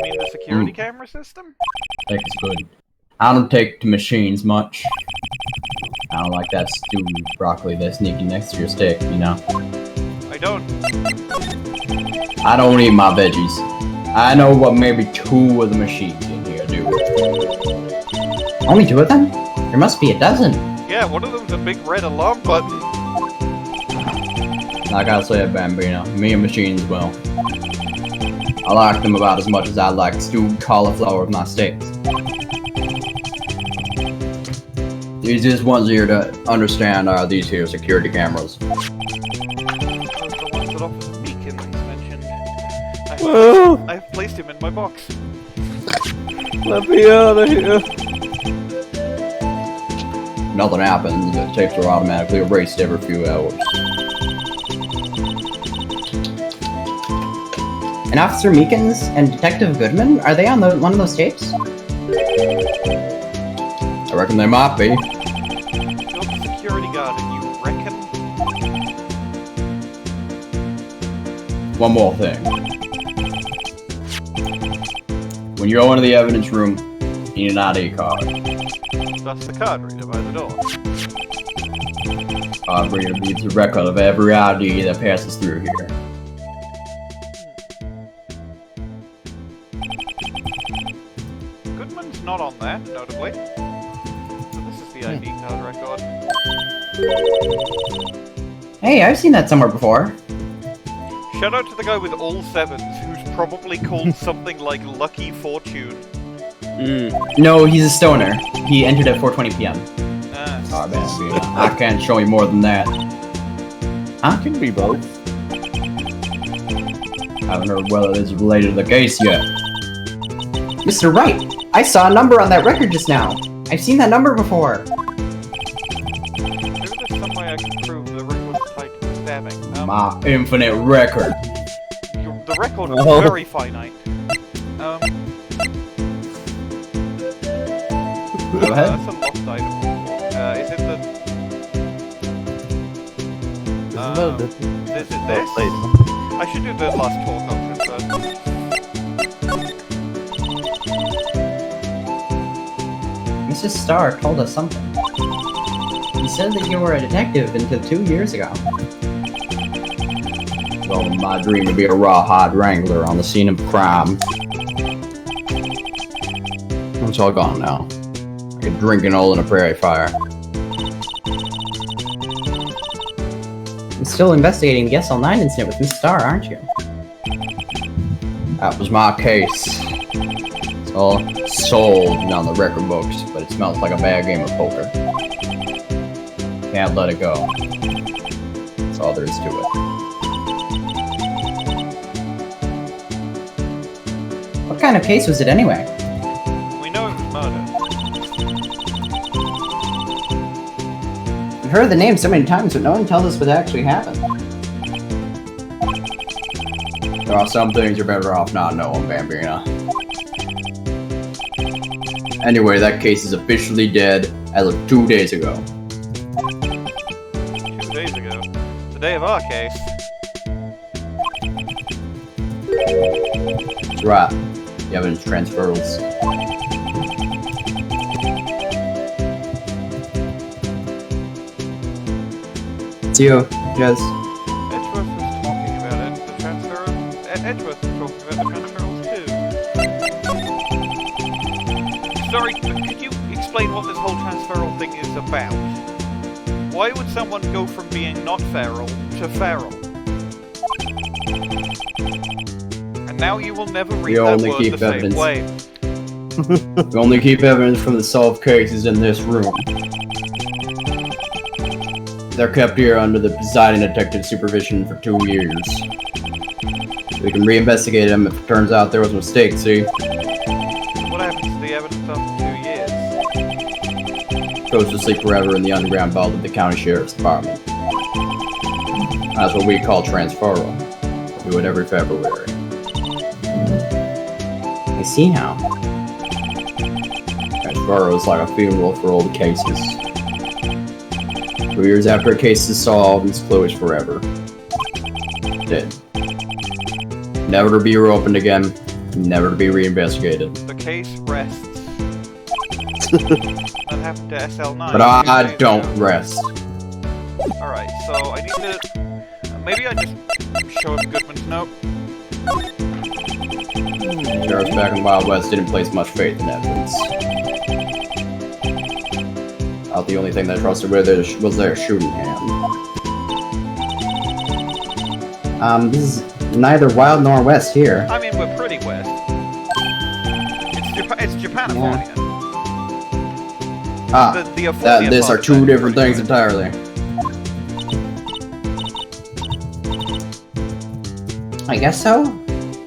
mean the security camera system? I think it's good. I don't take to machines much. I don't like that stewed broccoli that's sneaking next to your steak, you know? I don't. I don't eat my veggies. I know what maybe 2 of the machines in here do. Only 2 of them? There must be a dozen. Yeah, one of them's a big red alarm button. Like I said, Bambino, me and machines will. I like them about as much as I like stewed cauliflower with my steaks. The easiest ones here to understand are these here security cameras. Those are the ones that Officer Meekins mentioned. I've placed him in my box. Let me out of here. Nothing happens, the tapes are automatically erased every few hours. And Officer Meekins and Detective Goodman, are they on one of those tapes? I reckon they might be. You're the security guard and you reckon? One more thing. When you go into the evidence room, you need an ID card. That's the card reader by the door. Card reader leaves a record of every ID that passes through here. Goodman's not on there, notably. So this is the ID card record. Hey, I've seen that somewhere before. Shout out to the guy with all 7s, who's probably called something like Lucky Fortune. No, he's a stoner. He entered at 4:20 p.m. Ah. Oh, man, I can't show you more than that. Huh? Can be both. Haven't heard whether this is related to the case yet. Mr. Wright, I saw a number on that record just now. I've seen that number before. Maybe there's some way I can prove the record was tied to the stabbing. My infinite record. The record was very finite. Go ahead. That's a lost item. Is it the... Is it this? I should do the last talk option first. Mrs. Starr told us something. He said that you were a detective until 2 years ago. Well, my dream to be a rawhide wrangler on the scene of crime. It's all gone now. Like a drinking hole in a prairie fire. You're still investigating the SL9 incident with Miss Starr, aren't you? That was my case. It's all sold on the record books, but it smells like a bad game of poker. Can't let it go. That's all there is to it. What kind of case was it anyway? We know it was murder. We've heard the name so many times, but no one tells us what actually happened. There are some things you're better off not knowing, Bambina. Anyway, that case is officially dead as of 2 days ago. 2 days ago. The day of our case. That's right. The evidence transfers. It's you, Jess. Edgeworth was talking about it. The transfer. Edgeworth was talking about the transferals too. Sorry, but could you explain what this whole transferal thing is about? Why would someone go from being not feral to feral? And now you will never read You that only word keep the same evidence. way. We only keep evidence from the solved cases in this room. They're kept here under the presiding detective's supervision for 2 years. We can reinvestigate them if it turns out there was a mistake, see? What happens to the evidence after 2 years? Goes to sleep forever in the underground vault of the county sheriff's department. That's what we call transferal. We do it every February. I see now. Transferal is like a funeral for old cases. 2 years after a case is solved, it's closed forever. Dead. Never to be reopened again. Never to be reinvestigated. The case rests. That happened to SL9. But I don't rest. Alright, so I need to... maybe I just show him Goodman's note. Sheriffs back in the Wild West didn't place much faith in evidence. About the only thing they trusted was their shooting hand. This is neither wild nor west here. I mean, we're pretty west. It's Japanifornia. These are two different things entirely. I guess so?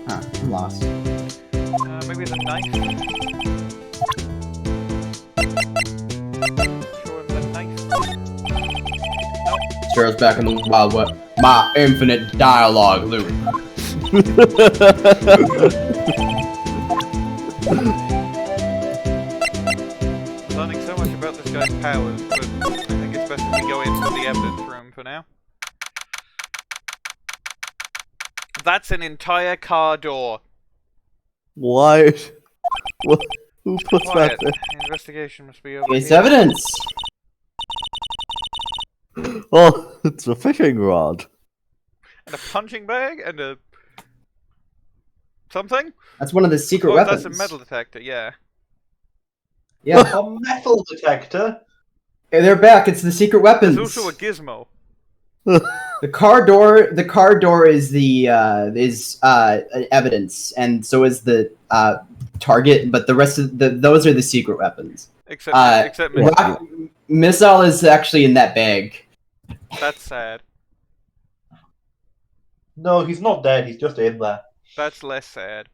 Huh, I'm lost. Maybe the knife? Show him the knife. Nope. Sheriff's back in the Wild West. My infinite dialogue loop. Learning so much about this guy's powers, but I think it's best if we go into the evidence room for now. That's an entire car door. Why? What? Who puts Quiet. that The investigation must be over It's here. evidence! there? Oh, it's a fishing rod. And a punching bag and a... something? That's one of the secret Oh, weapons. that's a metal detector, yeah. Yeah, A metal detector? hey, they're back. It's the secret weapons. There's also a gizmo. The car door is the evidence, and so is the target. But the rest of those are the secret weapons. Except me. Missile is actually in that bag. That's sad. No, he's not dead, he's just in there. That's less sad.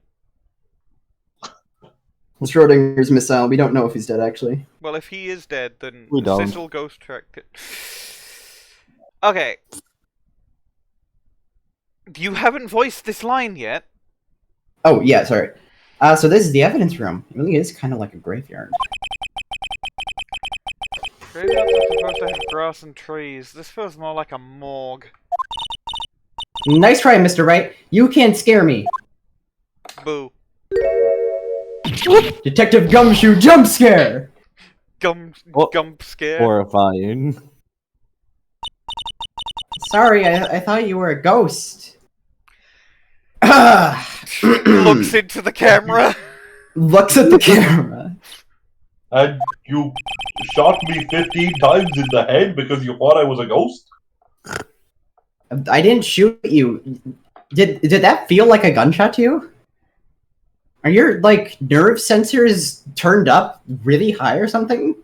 Schrodinger's missile. We don't know if he's dead actually. Well, if he is dead, then We don't. Cecil Ghost tracked it. Okay. You haven't voiced this line yet. Oh yeah, sorry. So this is the evidence room. It really is kind of like a graveyard. Graveyards are supposed to have grass and trees. This feels more like a morgue. Nice try, Mr. Wright. You can't scare me. Boo. Detective Gumshoe jump scare. Oh. Gump scare. Horrifying. Sorry, I thought you were a ghost. Looks into the camera. Looks at the camera. And you shot me 15 times in the head because you thought I was a ghost? I didn't shoot you. Did that feel like a gunshot to you? Are your, like, nerve sensors turned up really high or something?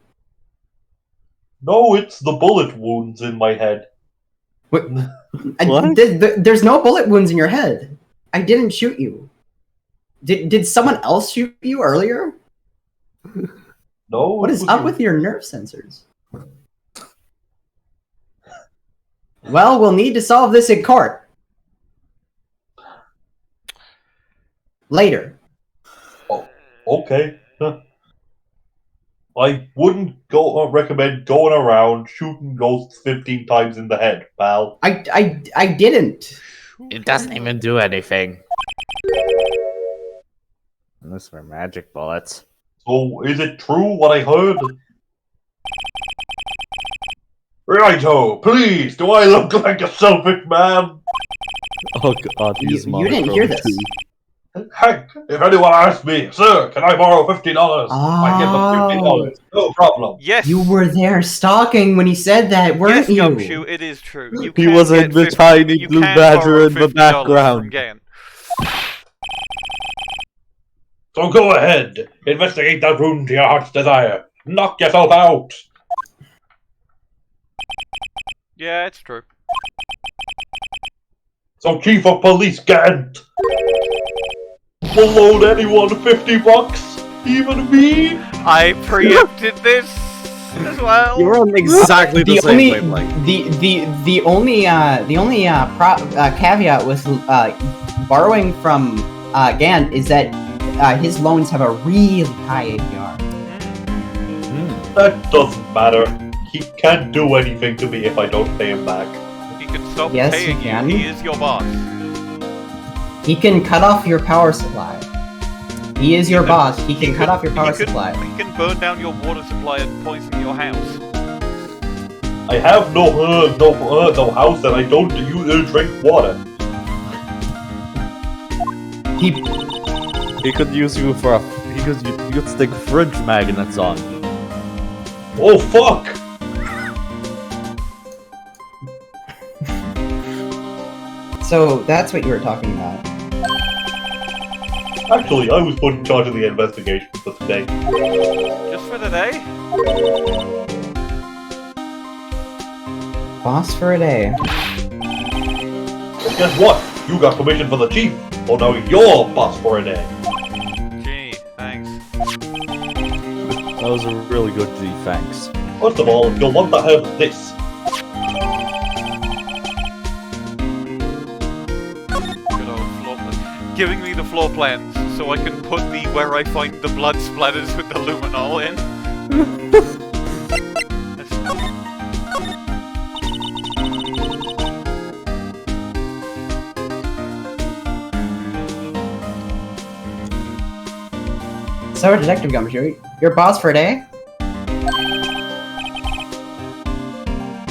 No, it's the bullet wounds in my head. What? What? There's no bullet wounds in your head. I didn't shoot you. Did someone else shoot you earlier? No. What is up with your nerve sensors? Well, we'll need to solve this in court. Later. Oh, okay. I wouldn't recommend going around shooting ghosts 15 times in the head, pal. I didn't. It doesn't even do anything. Unless they're magic bullets. So, is it true what I heard? Righto, please, do I look like a selfish man? Oh god, he's You didn't hear this. Heck, if anyone asks me, sir, can I borrow $50? I give them $50, no problem. Yes. You were there stalking when he said that, weren't yes, you? Gumshoe, it is true. You He can was get in the 50 tiny you blue can badger borrow in the $50 from background. Gant. So go ahead, investigate that room to your heart's desire. Knock yourself out. Yeah, it's true. So Chief of Police Gant, will loan anyone $50, even me? I preempted this as well. You're on exactly the same wavelength. The only caveat with borrowing from Gant is that his loans have a really high APR. That doesn't matter. He can't do anything to me if I don't pay him back. He can stop Yes, paying he can. you. He is your boss. He can cut off your power supply. He is your boss. He can cut off your power He can supply. burn down your water supply and poison your house. I have no house and I don't drink water. He could use you for you could stick fridge magnets on. Oh fuck! So that's what you were talking about. Actually, I was put in charge of the investigation for today. Just for the day? Boss for a day. Well, guess what? You got permission for the chief. Oh, now you're boss for a day. Gee, thanks. That was a really good G, thanks. First of all, you'll want to have this. Good old floor plan. Giving me the floor plans so I can put the where I find the blood splatters with the luminol in. So, Detective Gumshoe, your boss for a day?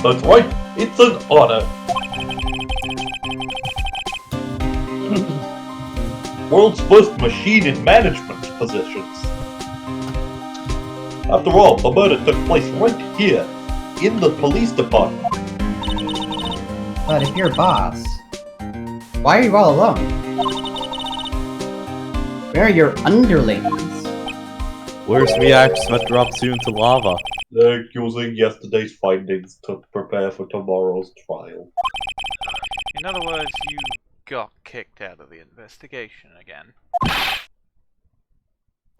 That's right, it's an honor. World's first machine in management positions. After all, the murder took place right here, in the police department. But if you're boss, why are you all alone? Where are your underlings? Where's the axe that drops you into lava? They're using yesterday's findings to prepare for tomorrow's trial. In other words, you got kicked out of the investigation again.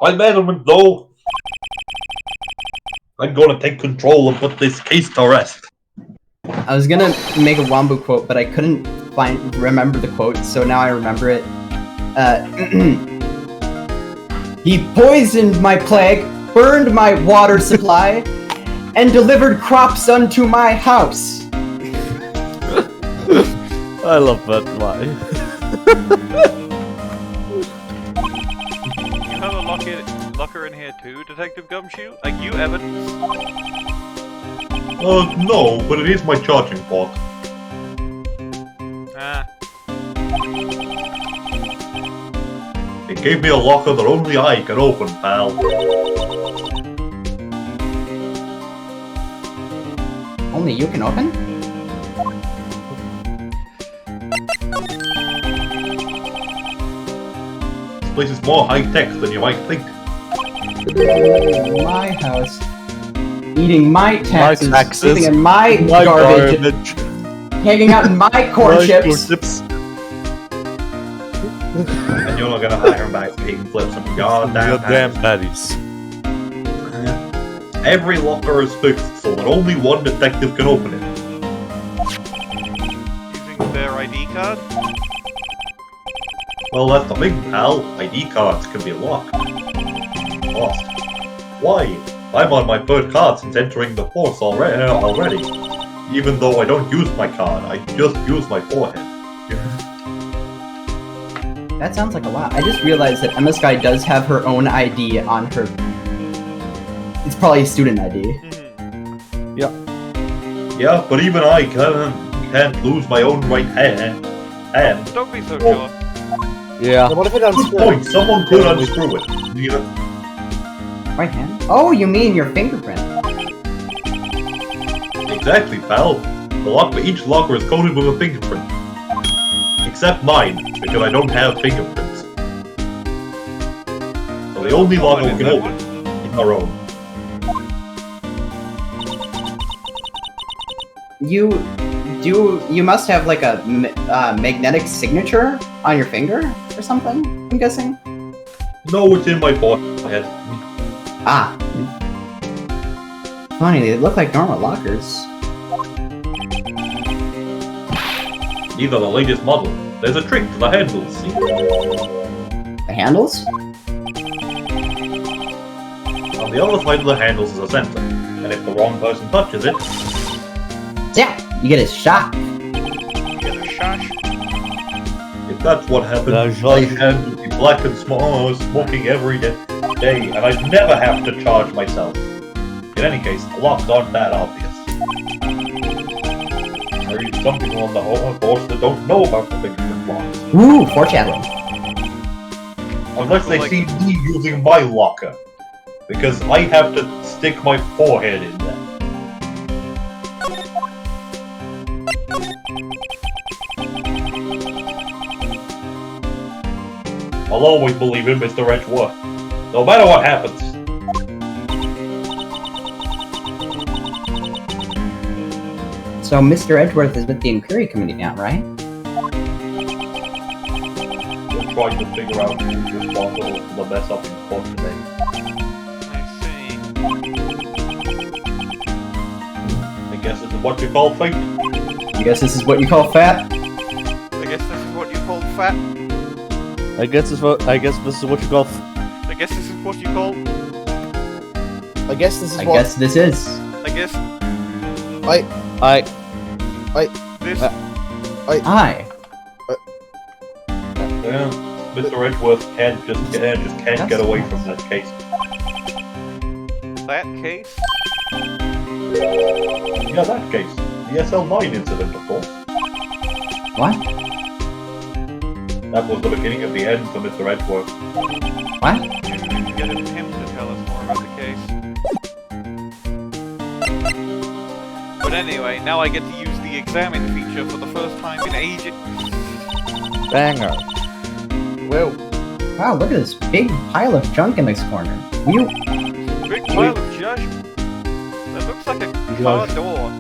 I'm adamant though. I'm gonna take control and put this case to rest. I was gonna make a Wambu quote, but I couldn't remember the quote, so now I remember it. He poisoned my plague, burned my water supply, and delivered crops unto my house. I love that line. You have a locker in here too, Detective Gumshoe? Are you evidence? No, but it is my charging port. Ah. It gave me a locker that only I can open, pal. Only you can open? This place is more high-tech than you might think. My house. Eating my taxes, taxes, sleeping in my My garbage. garbage. hanging out in my corn chips. And you're not gonna hire him back for eating flips and goddamn patties. Every locker is fixed so that only one detective can open it. Using their ID card? Well, that's the thing, pal. ID cards can be locked. Lost. Why? I'm on my third card since entering the force already. Even though I don't use my card, I just use my forehead. That sounds like a lot. I just realized that Emma Skye does have her own ID on her. It's probably a student ID. Mm-hmm. Yeah, but even I can't lose my own right hand. Don't be so sure. Yeah. So what if it Good unscrews? point. Someone could unscrew it. Right hand? Oh, you mean your fingerprint? Exactly, pal. Each locker is coated with a fingerprint. Except mine, because I don't have fingerprints. So the only locker we can open is our own. You must have like a magnetic signature on your finger or something, I'm guessing? No, it's in my forehead. Ah. Funny, they look like normal lockers. These are the latest model. There's a trick to the handles, see? The handles? On the other side of the handles is a sensor, and if the wrong person touches it, Yeah, you get a shot. Get a shash. if that's what happens, my hand will be black and small, smoking every day, and I'd never have to charge myself. In any case, the locks aren't that obvious. There is some people on the force that don't know about the fingerprint locks. Ooh, foreshadowing. Unless they see me using my locker. Because I have to stick my forehead in there. I'll always believe in Mr. Edgeworth. No matter what happens. So Mr. Edgeworth is with the Inquiry Committee now, right? We're trying to figure out who's responsible for the mess up in court today. I see. I guess this is what you call fate. I guess this is what you call fat? I guess this is what you call fat. I guess this is what you call. I guess this is what you call. I guess this is I what. guess this is. I guess this. Hi. Yeah, Mr. Edgeworth can't get away from that case. That case? Yeah, that case. The SL9 incident, of course. What? That was the beginning of the end for Mr. Edgeworth. What? Get him to tell us more about the case. But anyway, now I get to use the examine feature for the first time in ages. Banger. Well, Wow, look at this big pile of junk in this corner. You. Big pile of judgment. That looks like a car door.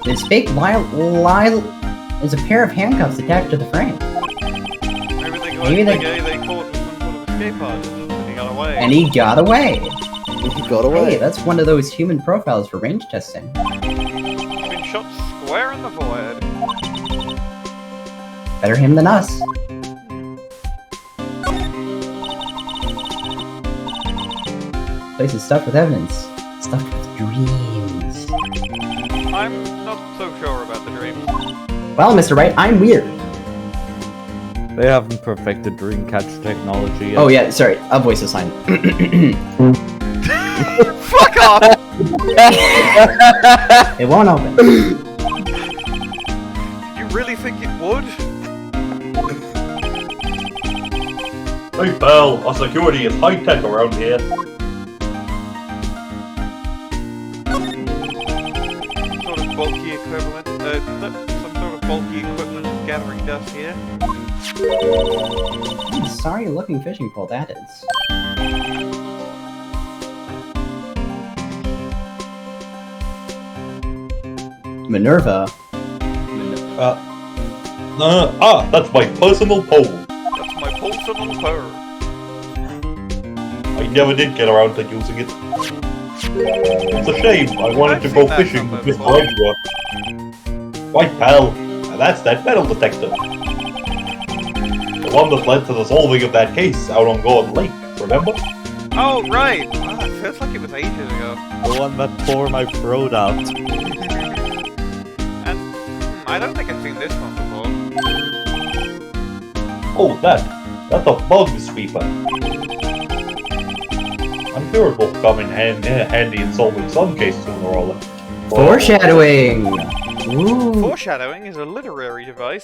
This big there's a pair of handcuffs attached to the frame. Maybe the guy they caught was some sort of escape artist, and he got away. And he got away. he got Hey, away. that's one of those human profiles for range testing. He's been shot square in the forehead. Better him than us. Place is stuffed with evidence. Stuffed with dreams. I'm not so sure about the dreams. Well, Mr. Wright, I'm weird. They haven't perfected dream catch technology yet. Oh yeah, sorry. A voice assigned. Fuck off! It won't open. You really think it would? Hey pal, our security is high-tech around here. Sort of bulky equivalent. Some sort of bulky equipment gathering dust here. Sorry looking fishing pole that is. That's my personal pole. That's my personal purr. I never did get around to using it. It's a shame. I wanted to go fishing with Mr. Edgeworth. Right, pal. And that's that metal detector. The one that led to the solving of that case out on Gordon Lake, remember? Oh, right. Wow, it feels like it was ages ago. The one that tore my throat out. And I don't think I've seen this one before. Oh, that's a bug sweeper. I'm sure it will come in handy in solving some case sooner or later. Foreshadowing! Ooh. Foreshadowing is a literary device.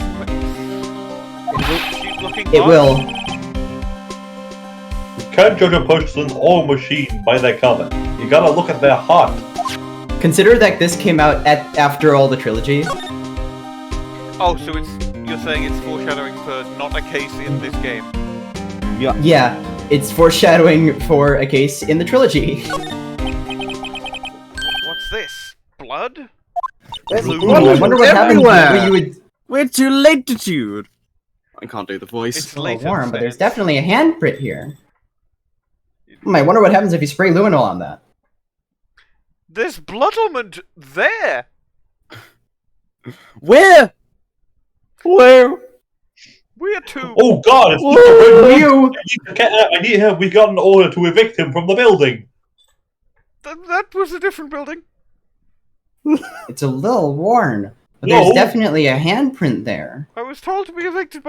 Keep looking It will. You can't judge a person or machine by their cover. You gotta look at their heart. Consider that this came out after all the trilogy. Oh, so you're saying it's foreshadowing for not a case in this game? Yeah, it's foreshadowing for a case in the trilogy. What's this? Blood? There's Blue blood I wonder what happens everywhere. when you would... We're too latitude. I can't do the voice. It's Oh, later. warm, but there's definitely a handprint here. I wonder what happens if you spray luminol on that. There's bloodlement there! Where? Where? We're too... Oh God! It's Woo! Mr. You! We got an order to evict him from the building. That was a different building. It's a little worn, but No. there's definitely a handprint there. I was told to be evicted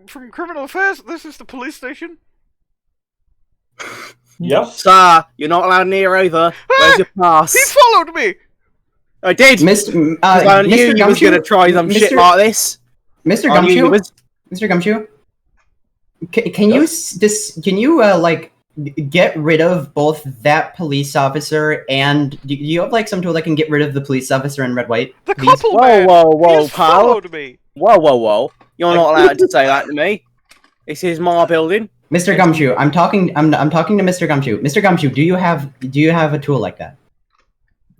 from criminal affairs. This is the police station. Yes. Sir, you're not allowed near either. Where's your pass? He followed me! I did! Mr. 'Cause I knew you was gonna try some shit like this. Mr. I knew you Gumshoe? was. Mr. Gumshoe? Can you like get rid of both that police officer and do you have like some tool that can get rid of the police officer in red white? The please? couple Whoa, man! whoa, whoa, He's pal. followed me! Whoa. You're not allowed to say that to me. This is my building. Mr. Gumshoe, I'm talking to Mr. Gumshoe. Mr. Gumshoe, do you have a tool like that?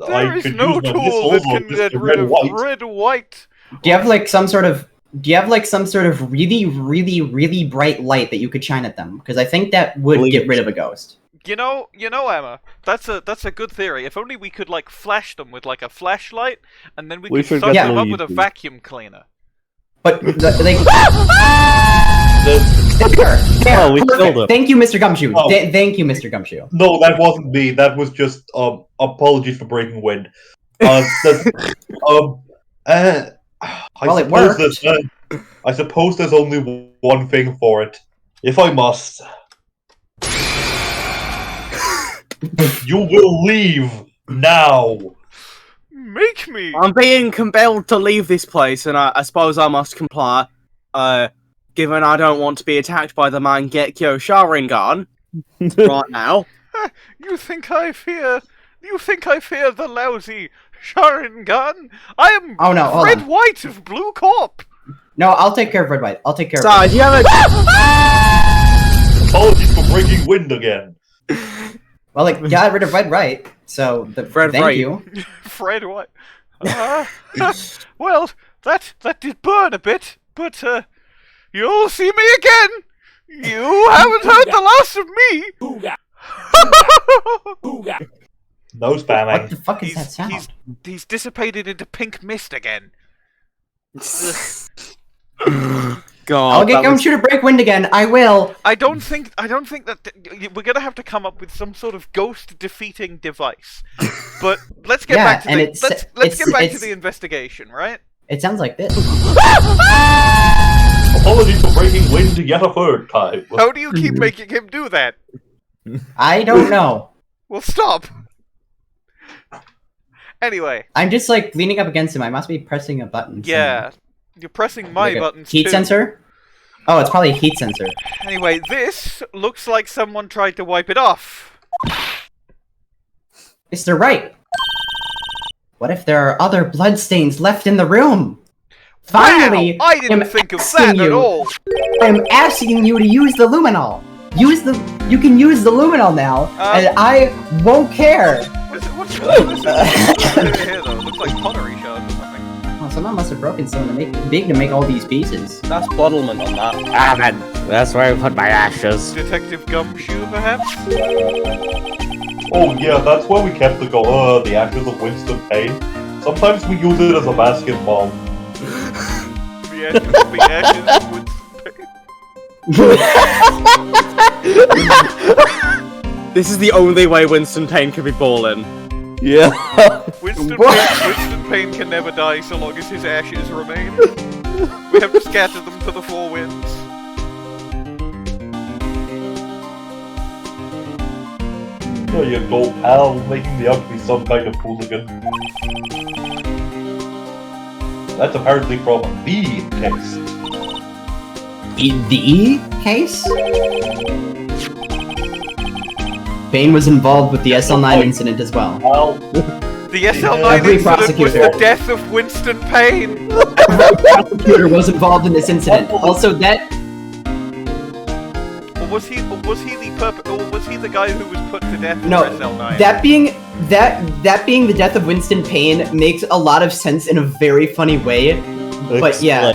There is could no use my tool that missiles can on get Mr. rid of White. red white. Do you have like some sort of really bright light that you could shine at them? Because I think that would get rid of a ghost. You know, Emma, that's a good theory. If only we could like flash them with like a flashlight, and then we We could should suck get them up with a Luigi. vacuum cleaner. But like, there, Oh, we perfect. killed him. Thank you, Mr. Gumshoe. Oh. Thank you, Mr. Gumshoe. No, that wasn't me. That was just apologies for breaking wind. I Well, it I suppose there's only one thing for it. If I must, you will leave now. Make me! I'm being compelled to leave this place, and I suppose I must comply. Given I don't want to be attacked by the Mangekyo Sharingan right now. You think I fear the lousy Sharingan? I am Oh, no, hold red on. white of blue corp. No, I'll take care of red white. I'll take care of. So, do you have a... Apologies for breaking wind again. Well, like got rid of red right. So Red thank right. you. Fred White. Well, that did burn a bit, but you'll see me again. You haven't heard the last of me. No spamming. What the fuck is that sound? He's dissipated into pink mist again. God, I'll get that was- Gumshoe to break wind again. I will. I don't think that we're gonna have to come up with some sort of ghost defeating device. But let's get Yeah, back to and the it's- let's it's- get back to it's- the investigation, right? It sounds like this. Apologies for breaking wind yet a third time. How do you keep making him do that? I don't know. Well, stop. Anyway, I'm just like leaning up against him. I must be pressing a button. yeah, you're pressing my Like a buttons Heat too. sensor? Oh, it's probably a heat sensor. Anyway, this looks like someone tried to wipe it off. Mr. Wright. What if there are other bloodstains left in the room? Finally, Wow, I didn't I'm think of asking that at you. all. I'm asking you to use the luminol. You can use the luminol now, and I won't care. What's this here though? It looks like pottery shards or something. Oh, someone must have broken something big to make all these pieces. That's bottlement on that. Ah, man. That's where I put my ashes. Detective Gumshoe, perhaps? Oh yeah, that's where we kept the ashes of Winston Payne. Sometimes we use it as a basket bomb. The ashes of Winston Payne. This is the only way Winston Payne could be balling. Yeah. Winston Payne can never die so long as his ashes remain. We have to scatter them to the four winds. There you go, pal, making the ugly some kind of hooligan. That's apparently from the case. The case? Payne was involved with the SL9 incident as well. Well, The SL9 Every incident was prosecutor. the death of Winston Payne! Every prosecutor was involved in this incident. Also, that Or was he the guy who was put to death no, for SL9? that being the death of Winston Payne makes a lot of sense in a very funny way. But yeah,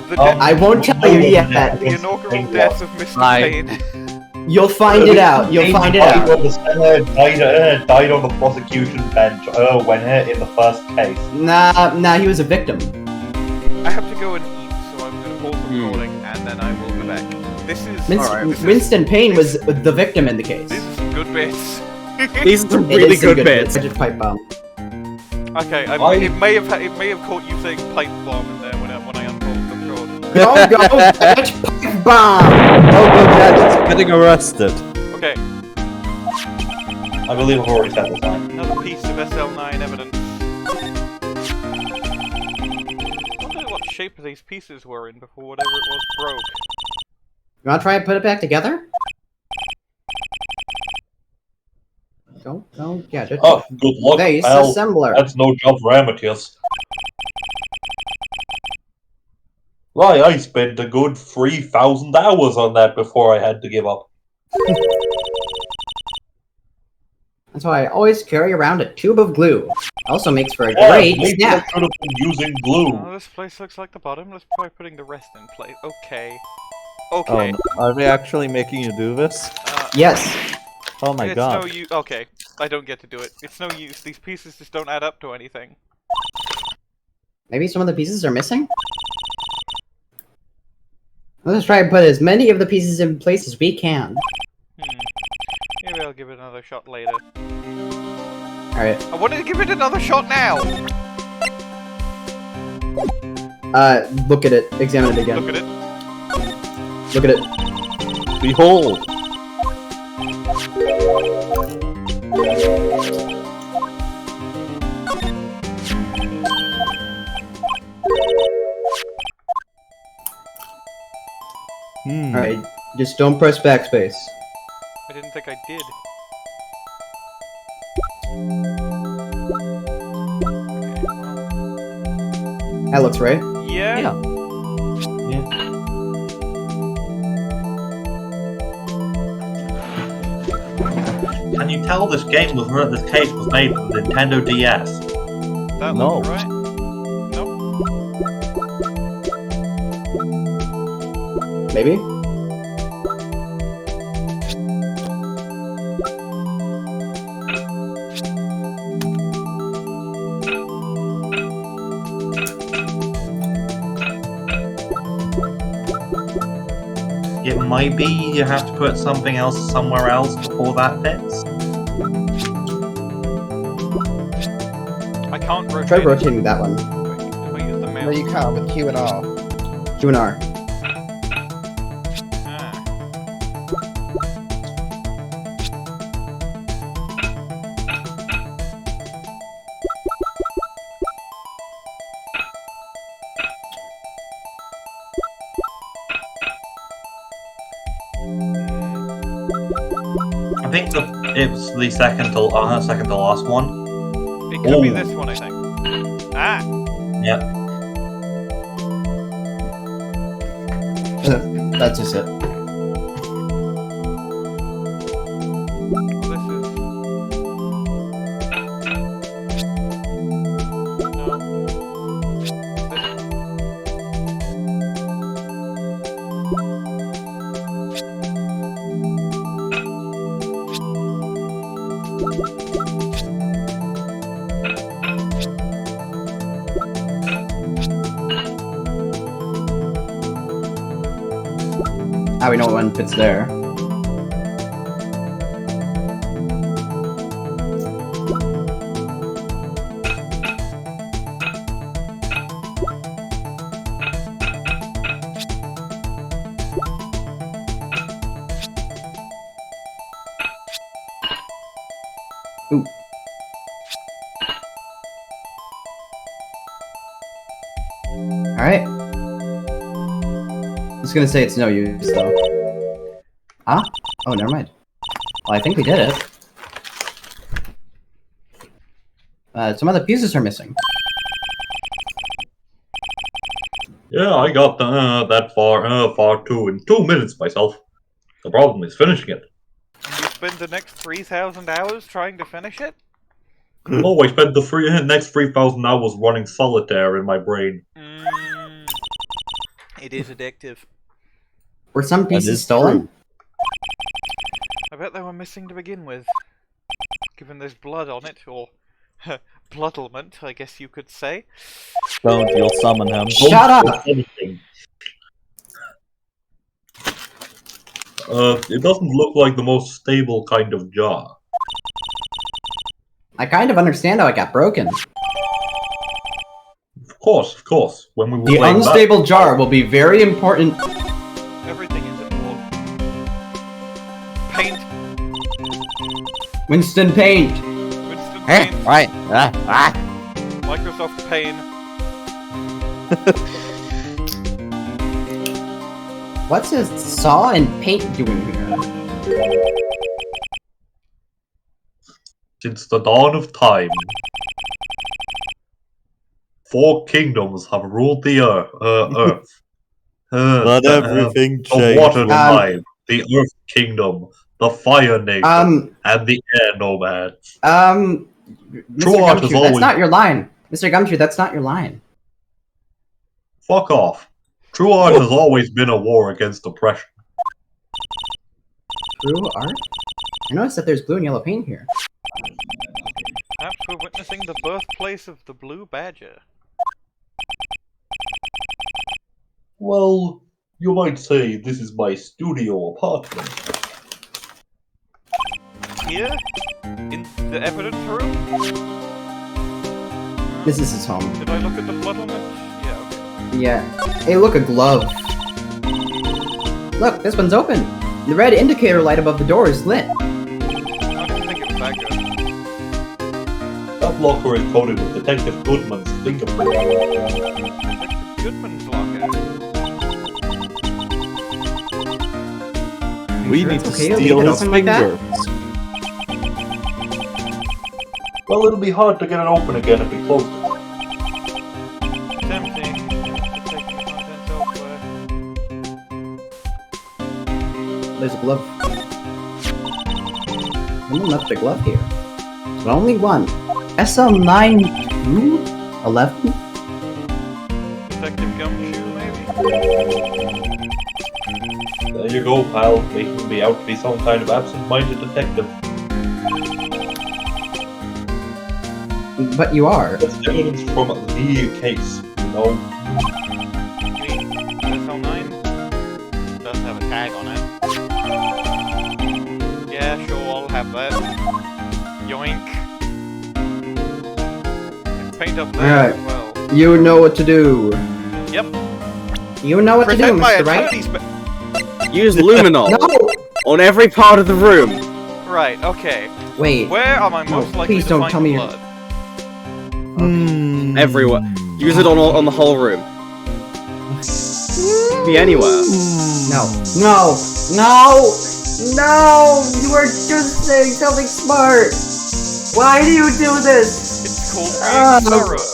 The death- I won't tell you yet. the inaugural death of Mr. Aye. Payne. You'll find it out. You'll find it out. Died on the prosecution bench when in the first case. Nah, he was a victim. I have to go and eat, so I'm gonna pause the recording and then I will be back. This is Winston Payne was the victim in the case. These are some good bits. These are some It really is some good bits. Just pipe bomb. Okay, it may have caught you saying pipe bomb in there when I unrolled the short. Go, fetch pipe bomb! Oh, no, Gadget's getting arrested. Okay, I believe I've already said this line. another piece of SL9 evidence. I wonder what shape these pieces were in before whatever it was broke. You wanna try and put it back together? Go, gadget. Oh, good luck, Base pal. assembler. That's no job for amateurs. Why, I spent a good 3,000 hours on that before I had to give up. That's why I always carry around a tube of glue. Also makes for a Yeah, great maybe snack. I should have been using glue. Oh, this place looks like the bottom. Let's try putting the rest in place. Okay. Oh, Okay. are they actually making you do this? Yes. Oh my It's god. no use. Okay, I don't get to do it. It's no use. These pieces just don't add up to anything. Maybe some of the pieces are missing? Let's try and put as many of the pieces in place as we can. Maybe I'll give it another shot later. Alright. I wanted to give it another shot now! Look at it. Examine it again. Look at it. Look at it. Behold! Alright. Just don't press backspace. I didn't think I did. That looks right. Yeah? Yeah. Can you tell this case was made for the Nintendo DS? That No. looks right. Nope. Maybe? It might be you have to put something else somewhere else before that fits. I can't rotate. Try rotating that one. Wait, if I use the No, mouse. you can't with Q and R. Q and R. Ah. I think it's the second to last one. It could be Ooh. this one, I think. Ah! Yeah. That's just it. Well, this is... No. Now we know what one fits there. Ooh. Alright. I was gonna say it's no use, though. Ah? Oh, never mind. Well, I think we did it. Some other pieces are missing. Yeah, I got that far too in 2 minutes myself. The problem is finishing it. And you spend the next 3,000 hours trying to finish it? Oh, I spent the next 3,000 hours running solitaire in my brain. It is addictive. Were some pieces is stolen? I bet they were missing to begin with. Given there's blood on it, or bloodlement, I guess you could say. Don't, you'll summon him. Shut up! Anything. It doesn't look like the most stable kind of jar. I kind of understand how it got broken. Of course. When we were The playing unstable jar will be very important. Everything is important. Paint. Winston Paint! Winston Eh? Paint. Right. Microsoft Payne. What's his saw and paint doing here? Since the dawn of time, 4 kingdoms have ruled the earth. Let everything The change. water tribe, the earth kingdom, the fire nation, and the air nomads. Mr. True art is Gumshoe, that's always- not your line. Mr. Gumshoe, that's not your line. Fuck off. True art has always been a war against oppression. True art? I noticed that there's blue and yellow paint here. Perhaps we're witnessing the birthplace of the Blue Badger. Well, you might say this is my studio apartment. Here? In the evidence room? This is his home. Did I look at the bloodlement? Yeah, okay. Yeah. Hey, look, a glove. Look, this one's open. The red indicator light above the door is lit. I didn't think it was that good. That locker is coated with Detective Goodman's fingerprint. Detective Goodman's locker. We sure need it's to okay to steal leave it his open like that? fingers. Well, it'll be hard to get it open again if we close it. Tempting. Taking the contents elsewhere. There's a glove. Someone left the glove here. But only one. SL9211? Detective Gumshoe, maybe? There you go, pal, making me out to be some kind of absent-minded detective. But you are. That's evidence from the case, you know? SL9? Does have a tag on it. Yeah, sure, I'll have that. Yoink. And paint up there Alright. as well. You know what to do. Yep. You know what to do, Present my Mr. Wright. attorney's Use luminol No! on every part of the room. Right, okay. Where Where am I most likely please to don't find tell me blood? Everywhere. Use it on the whole room. Be anywhere. No. No! No! No! You are just saying something smart! Why do you do this? It's called Ah. being thorough.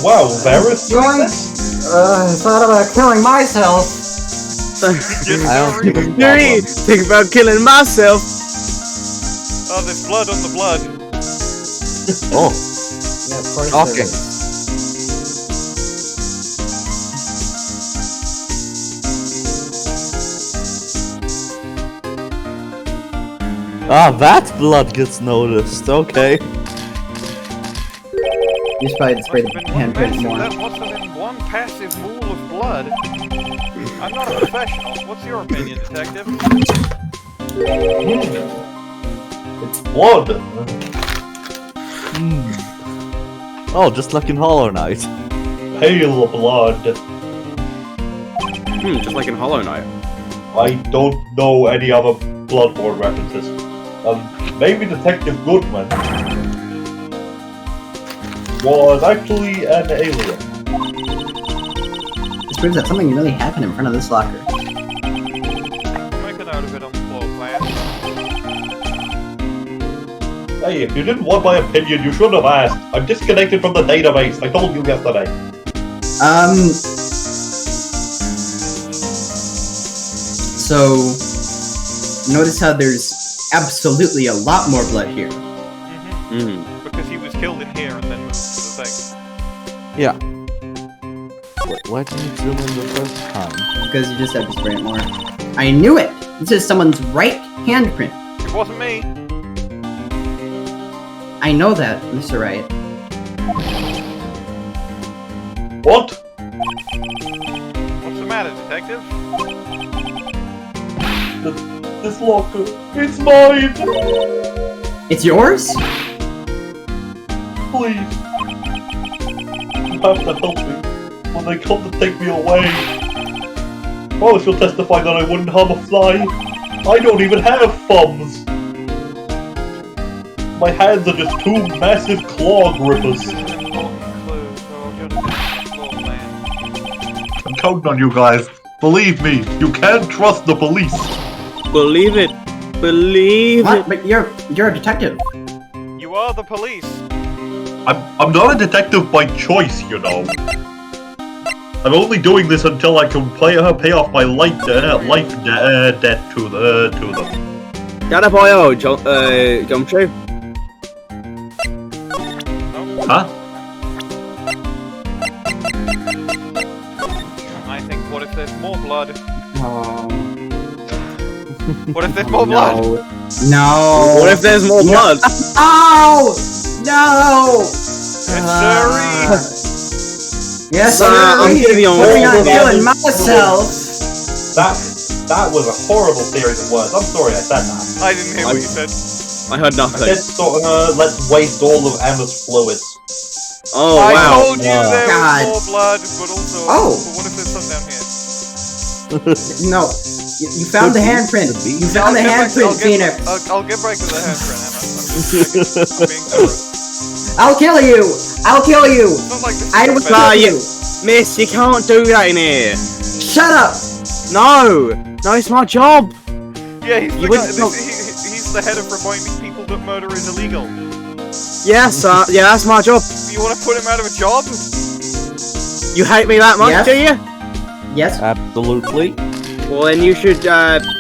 Wow, Varys? Yoink! I thought about killing myself. I don't give a Hey, think about killing myself. Oh, there's blood on the blood. Oh, Yeah, of course Okay. there is. that blood gets noticed. Okay. You should probably spray the Must have been one handprint mess, more. and that must have been one one passive mool of blood. I'm not a professional. What's your opinion, detective? It's blood. Oh, just like in Hollow Knight. Pale blood. Just like in Hollow Knight. I don't know any other Bloodborne references. Maybe Detective Goodman was actually an alien. This proves that something really happened in front of this locker. Make a note of it on the floor plan. Hey, if you didn't want my opinion, you should have asked. I'm disconnected from the database. I told you yesterday. So, notice how there's absolutely a lot more blood here. Because he was killed in here and then moved to the thing. Yeah. Why didn't you zoom in the first time? Because you just have to spray it more. I knew it! This is someone's right handprint. It wasn't me. I know that, Mr. Wright. What? What's the matter, detective? This locker. It's mine! It's yours? Please. You have to help me. When they come to take me away. Oh, she'll testify that I wouldn't harm a fly. I don't even have thumbs. My hands are just two massive claw grippers. This is an important clue, so I'll just check the floor plan. I'm counting on you guys. Believe me, you can't trust the police. Believe it. Believe What? it. But you're a detective. You are the police. I'm not a detective by choice, you know. I'm only doing this until I can pay off my life debt to them. Gotta buy Gumshoe. Huh? I think, what if there's more blood? Oh. What if there's more blood? No. What if there's more blood? Oh! No! Yes, sir. I'm giving you What am I all feeling myself? That was a horrible series of words. I'm sorry I said that. I didn't hear what you said. I heard I nothing. said let's waste all of Emma's fluids. Oh, I wow. told you there God. was more blood, but also... Oh. But what if there's some down here? No. You found the handprint. You found the handprint, Phoenix. I'll get back to the handprint, Emma. I'm being thorough. I'll kill you. I'll kill you. It's not like this is I will bad. kill you. Miss, you can't do that in here. Shut up. No. No, it's my job. Yeah, he's the, You guy, wouldn't know- he's the head of reminding people that murder is illegal. Yes, yeah, that's my job. You want to put him out of a job? You hate me that much, Yes. do you? Yes. Absolutely. Well, then you should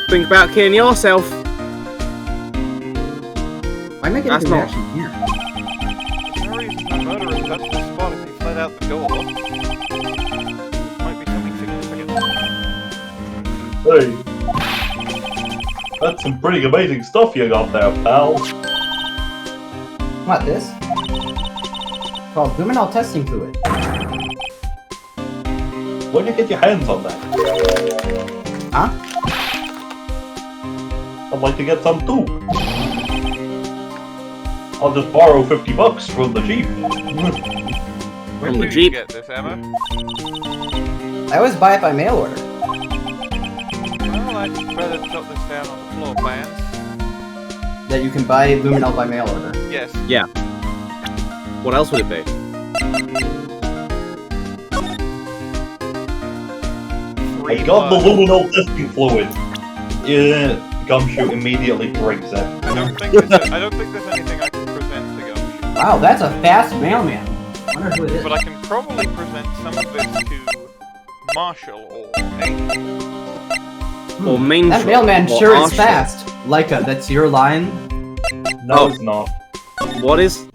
think about killing yourself. Why make That's anything not- action here? There's no reason the murderer touched the spot if he fled out the door. Might be something significant. Hey. That's some pretty amazing stuff you got there, pal. What, this? Called luminol testing fluid. Where'd you get your hands on that? Huh? I'd like to get some too. I'll just borrow $50 from the Jeep. Where From the did Jeep. you get this, Emma? I always buy it by mail order. Well, I'd rather jot this down on the floor plans. That you can buy luminol by mail order. Yes. What else would it be? I got the luminol testing fluid. Gumshoe immediately drinks it. I don't think there's anything I can present to Gumshoe. Wow, that's a fast mailman. I wonder who it is. But I can probably present some of this to Marshall or Payne. Or main That mailman or sure is Arshall. fast. Leica, that's your line? No, it's not. What is?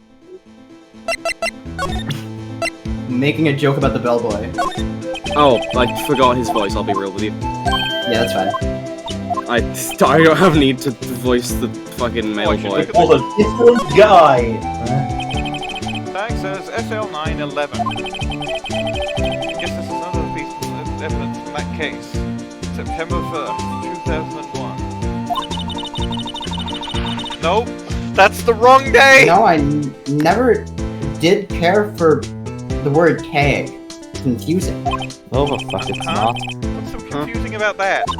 Making a joke about the bellboy. Oh, I forgot his voice, I'll be real with you. Yeah, that's fine. I don't have need to voice the fucking mail boy. It was a different guy. Tag says SL911. I guess in that case. September 1st, 2001. Nope, that's the wrong day! No, I never did care for the word tag. Confusing. Oh, the fuck, it's not. What's so confusing about that? Do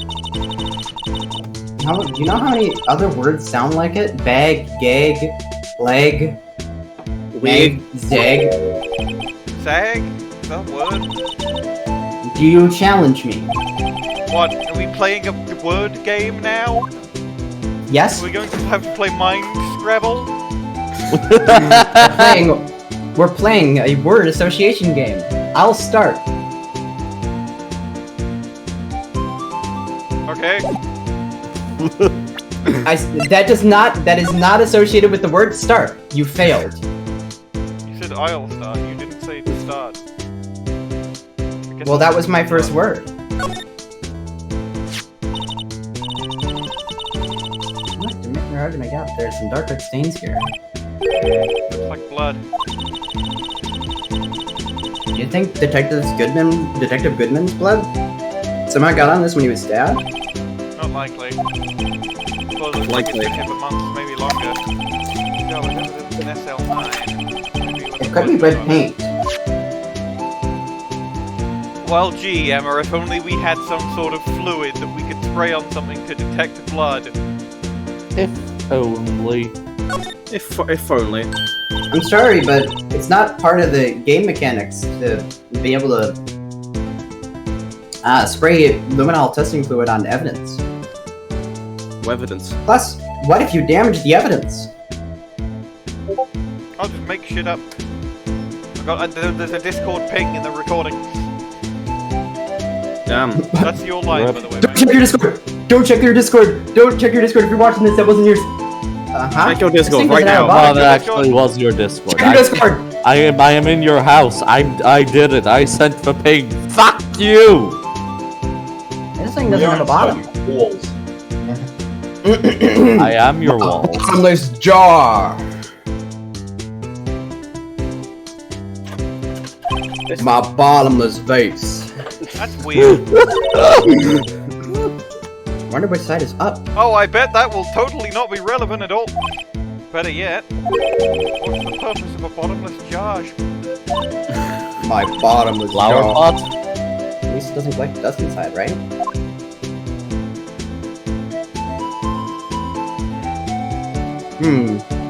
you know how many other words sound like it? Bag, gag, leg, Wig. zag. Zag? Is that a word? Do you challenge me? What, are we playing a word game now? Yes? Are we going to have to play Mind Scrabble? We're playing a word association game. I'll start. Okay. That is not associated with the word start. You failed. You said I'll start, you didn't say to start. Well, that was my first word. You're hard to make out. There's some dark red stains here. Looks like blood. Do you think Detective Goodman's blood somehow got on this when he was stabbed? Not likely. Suppose it's Likely. been a month, maybe longer. No, I never did an SL9. It could be red paint. Well, gee, Emma, if only we had some sort of fluid that we could spray on something to detect blood. If only. If only. I'm sorry, but it's not part of the game mechanics to be able to spray luminol testing fluid on evidence. Evidence. Plus, what if you damage the evidence? I'll just make shit up. There's a Discord ping in the recording. Damn. That's your line, by the way, Don't mate. check your Discord! Don't check your Discord! Don't check your Discord if you're watching this, that wasn't yours! Check your This Discord thing right doesn't have now. a bottom. Oh, that actually was your Discord. Check your Discord! I am in your house. I did it. I sent the ping. Fuck you! This thing doesn't have a bottom. Walls. I am your wall. Bottomless jar! My bottomless vase. That's weird. Wonder which side is up. Oh, I bet that will totally not be relevant at all. Better yet, what's the purpose of a bottomless jar? My bottomless Flower jar. pot? At least it doesn't collect dust inside, right?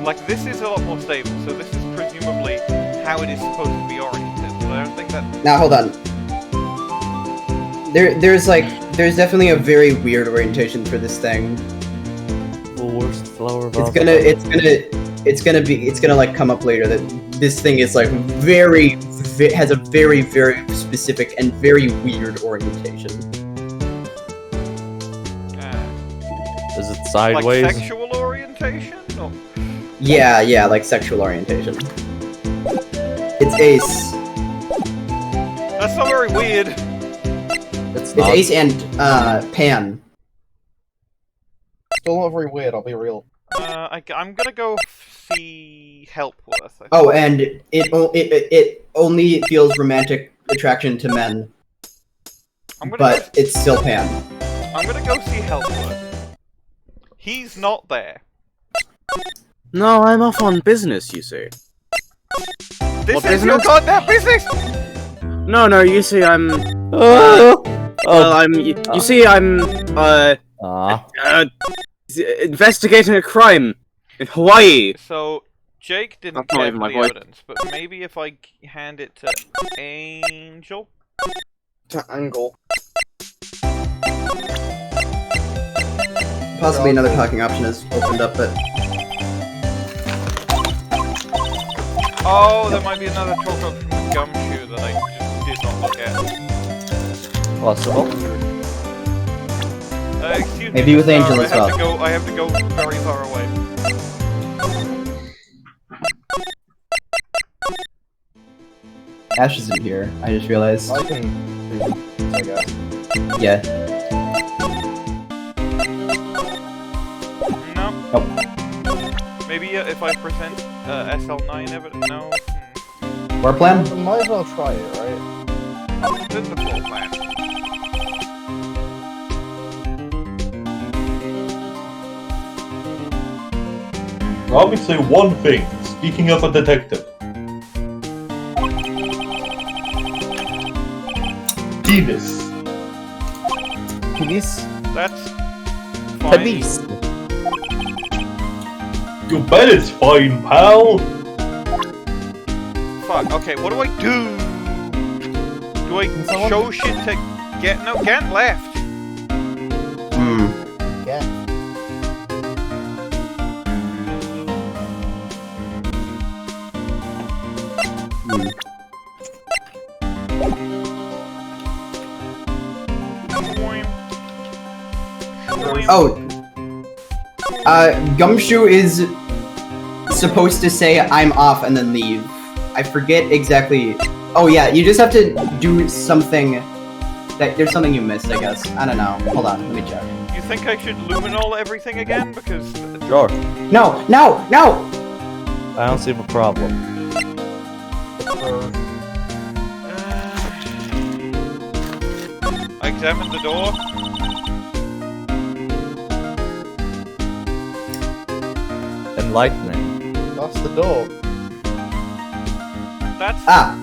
Like, this is a lot more stable, so this is presumably how it is supposed to be oriented, but I don't think that... Now hold on. There's definitely a very weird orientation for this thing. The worst flower pot. It's gonna like come up later that this thing is like has a very, very specific and very weird orientation. Is it like sideways? sexual orientation? Or... Yeah, like sexual orientation. It's ace. That's not very weird. It's It's not. ace and pan. Still not very weird, I'll be real. I'm gonna go see Helpworth. I think. Oh, and it only feels romantic attraction to men, but it's still pan. I'm gonna go see Helpworth. He's not there. No, I'm off on business, you see. This What is your business? goddamn business! No, you see, I'm... Oh. Well, you see, I'm, investigating a crime in Hawaii. So, Jake didn't That's not care even for my the voice. evidence, but maybe if I hand it to Angel? To angle. Possibly another talking option has opened up, but Oh, there might be another talk option with Gumshoe that I just did not look at. Possible. Excuse me, Maybe with Starr, Angel as well. I have to go very far away. Ash isn't here. I just realized. I can do, I guess. Yeah. No. Nope. Maybe if I present SL9 evidence. No. War plan? Might as well try it, right? This is the full plan. Let me say one thing, speaking as a detective. Penis. Penis? That's fine. Penis. You bet it's fine, pal. Fuck, okay, what do I do? Do I show shit to Gant? No, Gant left. Yeah. Oh. Gumshoe is supposed to say I'm off and then leave. I forget exactly. Oh yeah, you just have to do something. There's something you missed, I guess. I don't know. Hold on, let me check. You think I should luminol everything again? Because... Sure. No, no, no! I don't see the problem. I examined the door. Enlightening. That's the door. That's Ah!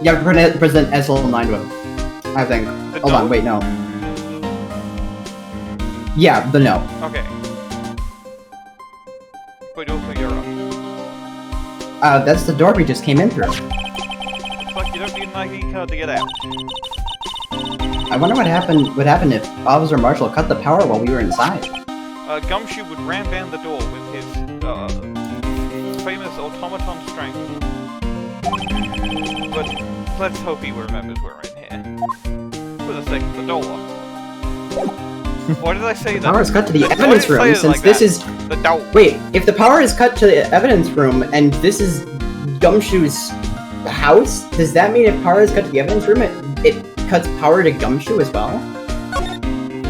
You have to present SL9 to him. I think. the Hold door. on, wait, no. Yeah, the no. Okay. But also you're up. That's the door we just came in through. Looks like you don't need an ID card to get out. I wonder what happened if Officer Marshall cut the power while we were inside. Gumshoe would ram down the door with his famous automaton strength. But let's hope he remembers we're in here. For the sake of the door. Why did I say that? Power is cut to the Why did evidence I say room it since like this that? is. The door. Wait, if the power is cut to the evidence room and this is Gumshoe's house, does that mean if power is cut to the evidence room, it cuts power to Gumshoe as well?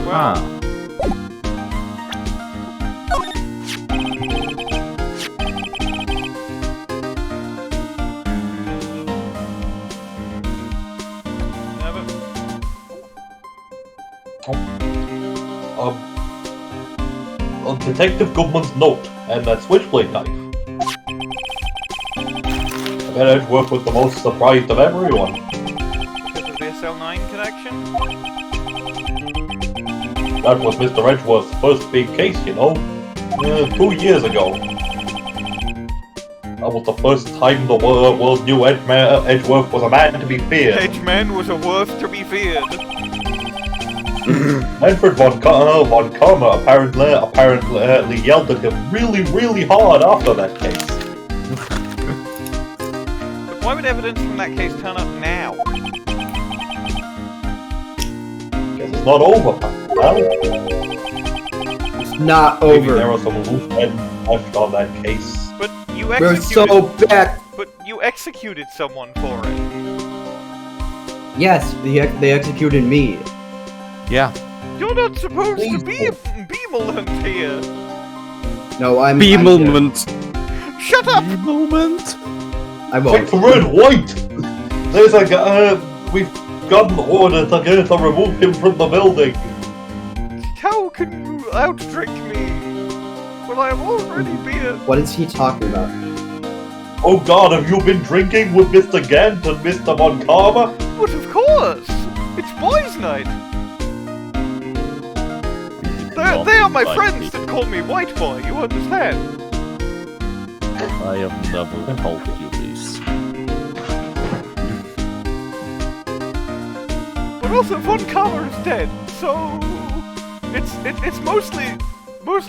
Well, On Detective Goodman's note and that switchblade knife. I bet Edgeworth was the most surprised of everyone. because of the SL9 connection? That was Mr. Edgeworth's first big case, you know. 2 years ago. That was the first time the world knew Edgeworth was a man to be feared. Edgeman was a worth to be feared. Manfred von Karma apparently yelled at him really hard after that case. But why would evidence from that case turn up now? Guess it's not over, pal. It's not Maybe there over. are some loose ends left on that case. But you We're executed. so back. But you executed someone for it. Yes, they executed me. Yeah. You're not supposed to be a beemolant here. No, I'm. Beemolement. Shut up. Beemolement. I won't. It's red white! There's a guy, we've gotten orders to remove him from the building. How can you outdrink me when I have already been? What is he talking about? Oh god, have you been drinking with Mr. Gant and Mr. Von Karma? But of course, it's boys' night. They are my friends that call me White Boy. You understand? I have never told you this. But also Von Karma is dead, so it's mostly.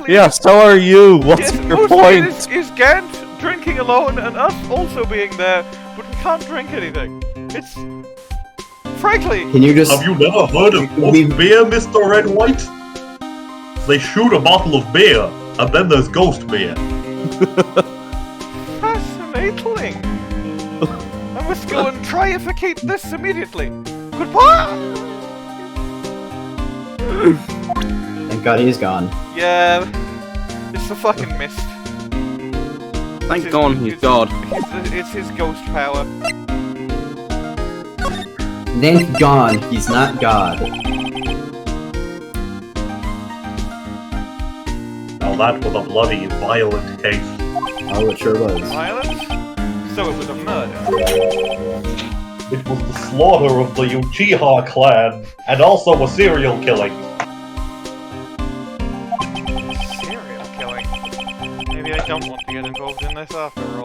Yeah, so are you. What's Yes, your mostly point? is Gant drinking alone and us also being there, but we can't drink anything. It's frankly. Can you just? Have you never heard of ghost beer, Mr. Red White? They shoot a bottle of beer, and then there's ghost beer. Fascinating. I must go and tryificate this immediately. Goodbye. Thank God he's gone. Yeah, it's the fucking mist. Thank God he's God. It's his ghost power. Thank God he's not God. Now that was a bloody, violent case. Oh, it sure was. Violence? So it was a murder. It was the slaughter of the Uchiha clan, and also a serial killing. Serial killing? Maybe I don't want to get involved in this after all.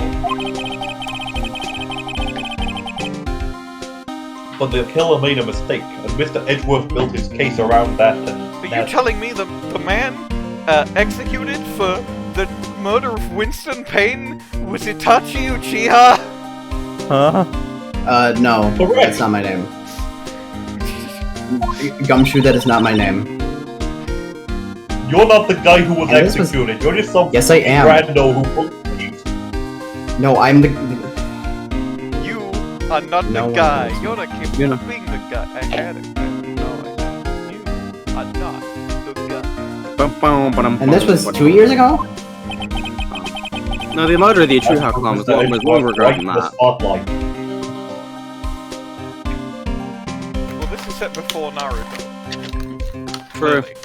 But the killer made a mistake, and Mr. Edgeworth built his case around that, and Are you telling me the man executed for the murder of Winston Payne was Itachi Uchiha? Huh? No. Correct. That's not my name. Gumshoe, that is not my name. You're not the guy who was And this was- executed, you're just some Yes, I am. rando who put these. No, I'm the... You are not No the one guy. is. You're not keep You're not- being the guy. I had it. No, I don't. You are not the guy. And this was 2 years ago? No, the murder of the Uchiha clan was Mr. longer ago Edgeworth than right in the that. spotlight. Well, this is set before Naruto. True. Clearly.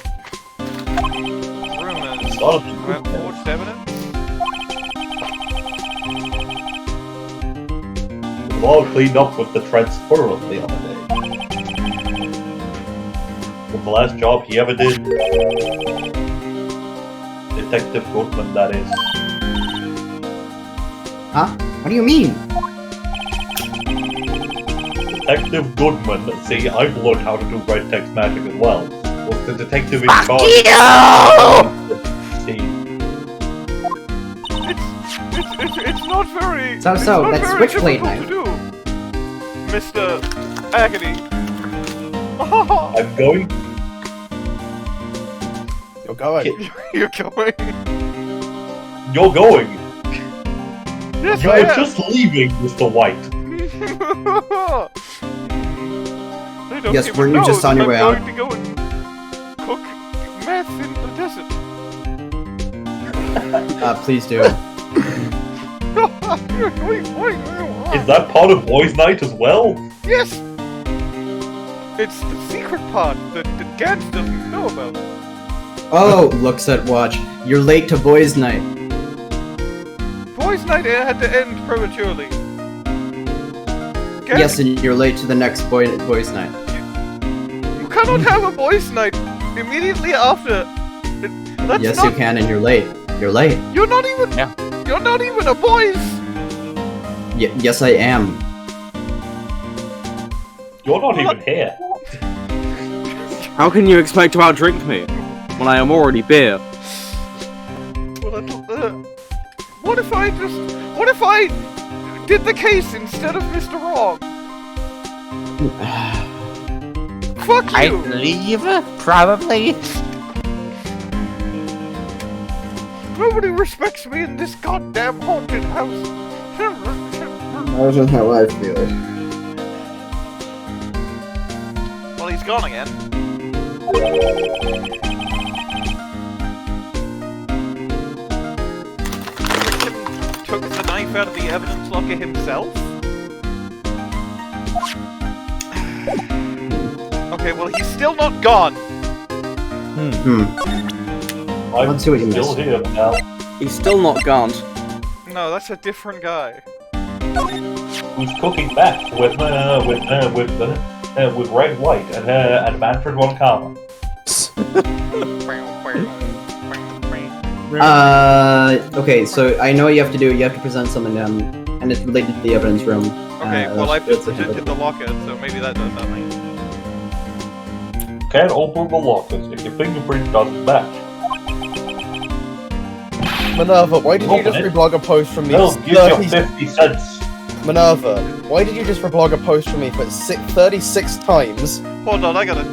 Rumors Not a about forged evidence? It was all cleaned up with the transfer the other day. With the last job he ever did. Detective Goodman, that is. Huh? What do you mean? Detective Goodman, see, I've learned how to do red text magic as well. Was the detective in charge? See, It's not very. So, it's so, not that's very Switchblade difficult to do, Mr. Agony. I'm going. You're going. You're going. You're going. Yes, You I were am. just leaving, Mr. White. They don't Yes, even weren't you know just on that your way I'm out? going to go and cook meth in the desert. Please do. Is that part of Boys' Night as well? Yes! It's the secret part that Gant doesn't know about. Oh, looks at watch. You're late to boys' night. Boys' night had to end prematurely. Gant, Yes, and you're late to the next boys' night. you cannot have a boys' night immediately after. That's Yes, not, you can, and you're late. You're late. You're not even. Yeah. You're not even a boys. Yes, I am. You're not even here. How can you expect to outdrink me when I am already beer? Well, what if I did the case instead of Mr. Wrong? Fuck I you! believe, probably. Nobody respects me in this goddamn haunted house. That's just how I feel. Well, he's gone again. Winston took the knife out of the evidence locker himself? Okay, well, he's still not gone. I'm Let's see what you still missed. here now. He's still not gone. No, that's a different guy. Who's cooking meth with Red White and Manfred Von Karma. Okay, so I know what you have to do. You have to present something to him, and it's related to the evidence room. Okay, well, I've just that's- presented the locker, so maybe that does nothing. Can't open the lockers if your fingerprint doesn't match. Minerva, why did you just Open it. reblog a post from me? They'll give you 30 50 cents. Minerva, why did you just reblog a post from me for 36 times? Hold on, I gotta.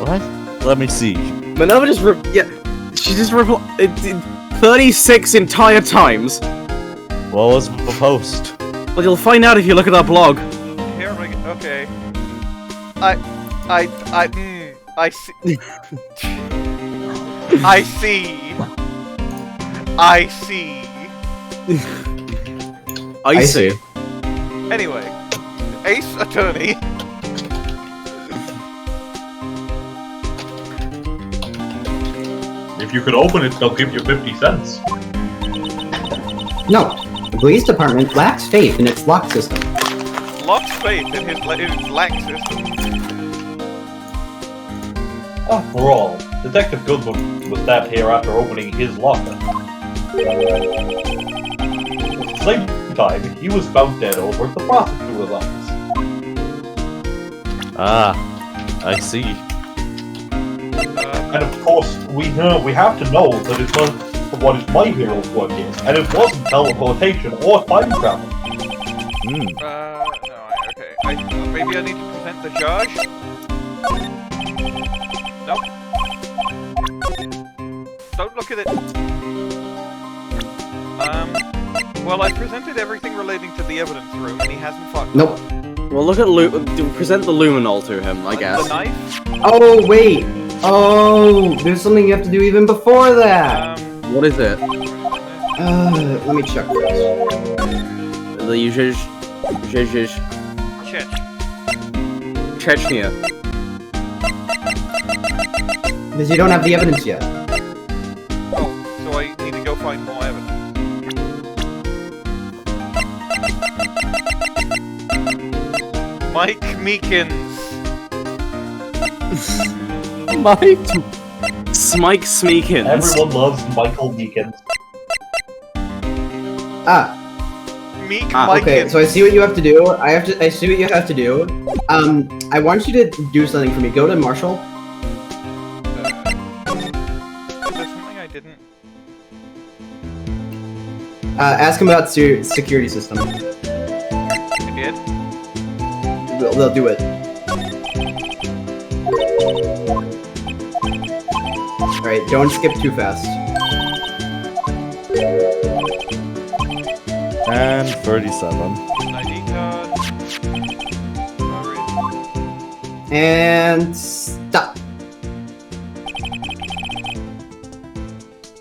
What? Let me see. Minerva just she just 36 entire times. What was the post? Well, you'll find out if you look at our blog. Here we go. Okay. I see. I see. I see. I see. Anyway, Ace Attorney. If you could open it, they'll give you 50 cents. No, the police department lacks faith in its lock system. Locks faith in his lack system. After all, Detective Goodman was stabbed here after opening his locker. At the same time, he was found dead over at the prosecutor's office. Ah, I see. And of course, we have to know that it's not what is my hero's work here, and it wasn't teleportation or time travel. Hmm. No, okay. Maybe I need to present the charge? Nope. Don't look at it. Well, I presented everything relating to the evidence room, and he hasn't fucked. Nope. Well, look at present the luminol to him, I guess. The knife? Oh, wait. Oh, there's something you have to do even before that. What is it? Let me check this. The Chechnya. Because you don't have the evidence yet. Oh, so I need to go find more evidence. Mike Meekins. Mike? Smike Smeekins. Everyone loves Michael Meekins. Okay, so I see what you have to do. I see what you have to do. I want you to do something for me. Go to Marshall. Is there something I didn't? Ask him about security system. I did? They'll do it. Alright, don't skip too fast. And 37. ID card. Sorry. And stop.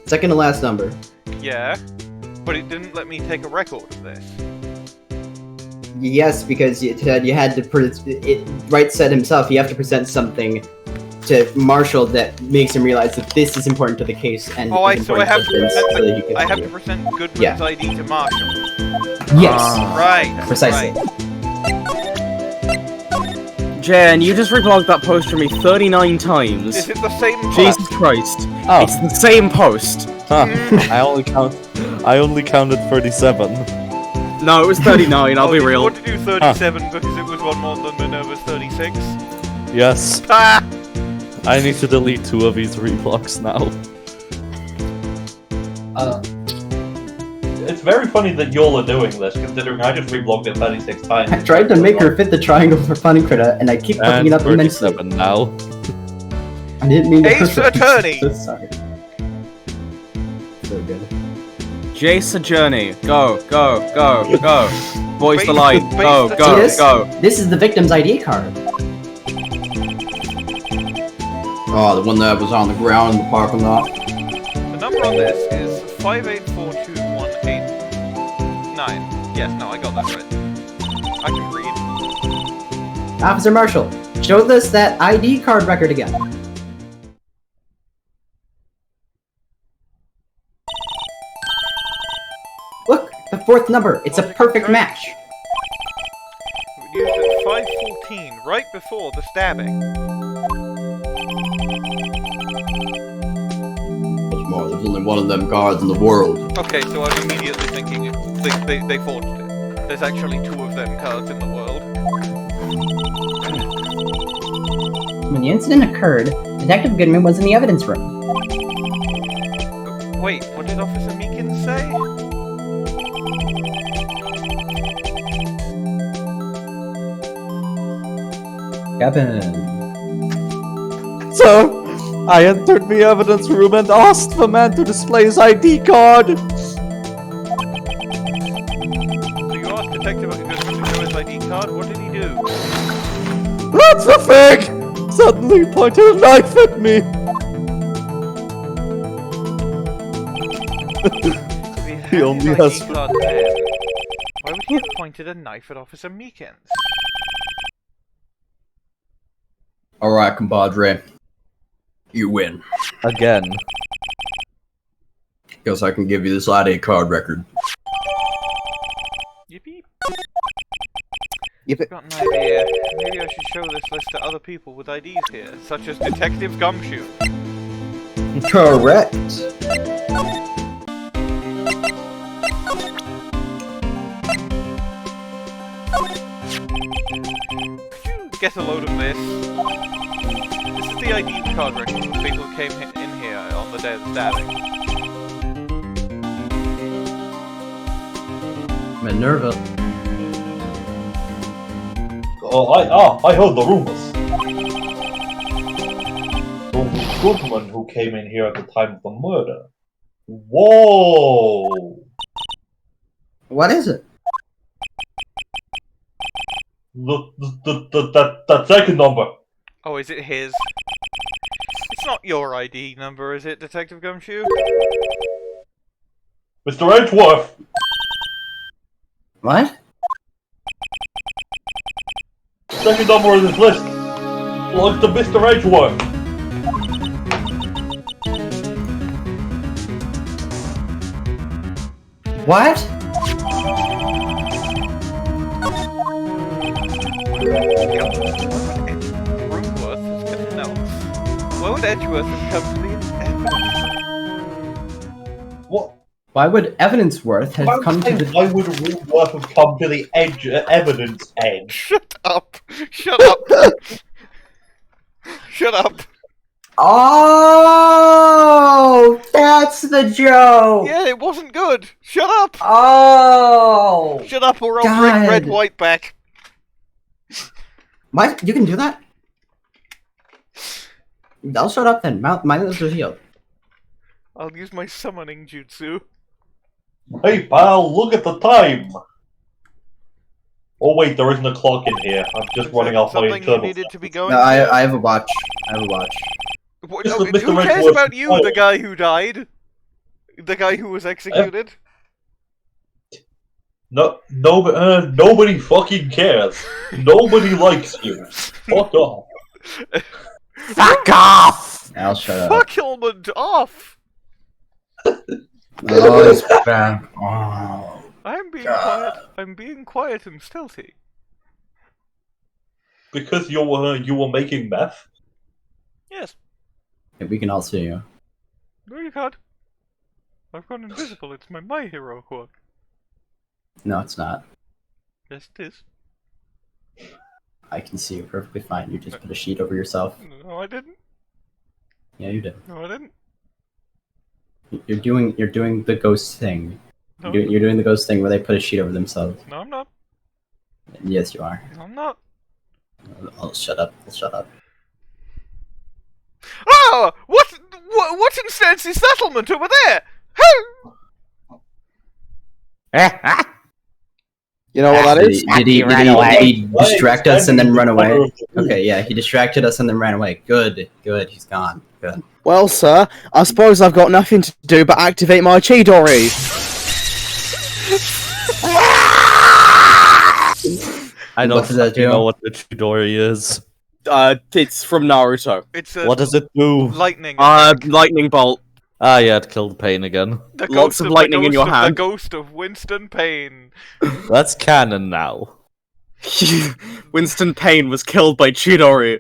Second to last number. Yeah, but it didn't let me take a record of this. Yes, because you had to. Wright said himself, you have to present something to Marshall that makes him realize that this is important to the case. And Oh, so I have to present I I have to present Goodman's Yeah. ID to Marshall. Yes, Right. precisely. Right. Jen, you just reblogged that post for me 39 times. Is it the same post? Jesus Christ. Oh. It's the same post. Huh. I only counted 37. No, it was 39, I'll be did you real. want to do 37 because it was one more than Minerva's 36? Yes. Ah! I need to delete 2 of these reblocks now. It's very funny that y'all are doing this, considering I just reblogged it 36 times. I tried to make her fit the triangle for Funny Critter, and I keep fucking And it up immensely. 37 now. I didn't mean to. Ace Attorney! So sorry. So good. Jace Journey. Go, go, go, go. Voice the Base- line. base Go, the- go, See this? go. This is the victim's ID card. Oh, the one that was on the ground in the parking lot. The number on this is 5842189. Yes, no, I got that right. I can read. Officer Marshall, show us that ID card record again. Look, the fourth number. It's a perfect match. We used it 514, right before the stabbing. What's more, there's only one of them cards in the world. Okay, so I'm immediately thinking they forged it. There's actually 2 of them cards in the world. When the incident occurred, Detective Goodman was in the evidence room. Wait, what did Officer Meekins say? Captain. So, I entered the evidence room and asked the man to display his ID card. So you asked Detective Goodman to show his ID card, what did he do? That's the thing! Suddenly he pointed a knife at me. He only his has- ID card there. Why would he have pointed a knife at Officer Meekins? Alright, compadre. You win. Again. Guess I can give you this ID card record. Yippee. Yep. I've got an idea. Maybe I should show this list to other people with IDs here, such as Detective Gumshoe. Correct. Could you get a load of this? This is the ID card record of people who came in here on the day of the stabbing. Minerva. I heard the rumors. The Goodman who came in here at the time of the murder. Whoa! What is it? That second number. Oh, is it his? It's not your ID number, is it, Detective Gumshoe? Mr. Edgeworth! What? Second number on this list belongs to Mr. Edgeworth. What? Why would Edgeworth have come to the evidence? What? Why would Evidence-worth have come to the... Why would Rootworth have come to the evidence edge? Shut up! Shut up! Shut up! Oh! That's the joke! Yeah, it wasn't good! Shut up! Oh! Shut up or I'll God. bring Red White back! What? You can do that? I'll shut up then. Mine is revealed. I'll use my summoning jutsu. Hey pal, look at the time! Oh wait, there isn't a clock in here. I'm just running off my Something you internal. needed to be going No, to? I have a watch. I have a watch. What, Mr. no, Mr. who cares Redwood- about you, the guy who died? The guy who was executed? Nobody fucking cares. Nobody likes you. Fuck off. Fuck off! I'll shut up. Fuck Hillman off! Oh, it's bad. Oh. I'm being quiet. I'm being quiet and stealthy. Because you were making meth? Yes. Hey, we can all see you. No, you can't. I've gone invisible. It's my hero quirk. No, it's not. Yes, it is. I can see you perfectly fine. You just put a sheet over yourself. No, I didn't. Yeah, you did. No, I didn't. You're doing the ghost thing. No, You're doing the ghost thing where they put a sheet over themselves. no I'm not. Yes, you are. No, I'm not. I'll shut up. I'll shut up. Oh! What instance is settlement over there? You know what that is? Did he distract us and then run away? Okay, yeah, he distracted us and then ran away. Good, he's gone. Good. Well, sir, I suppose I've got nothing to do but activate my Chidori. I What does that don't do? know what the Chidori is. It's from Naruto. It's a What does it do? lightning. Lightning bolt. Ah, yeah, it killed Payne again. The Lots ghost of lightning the in your ghost of hand. The ghost of Winston Payne. That's canon now. Winston Payne was killed by Chidori.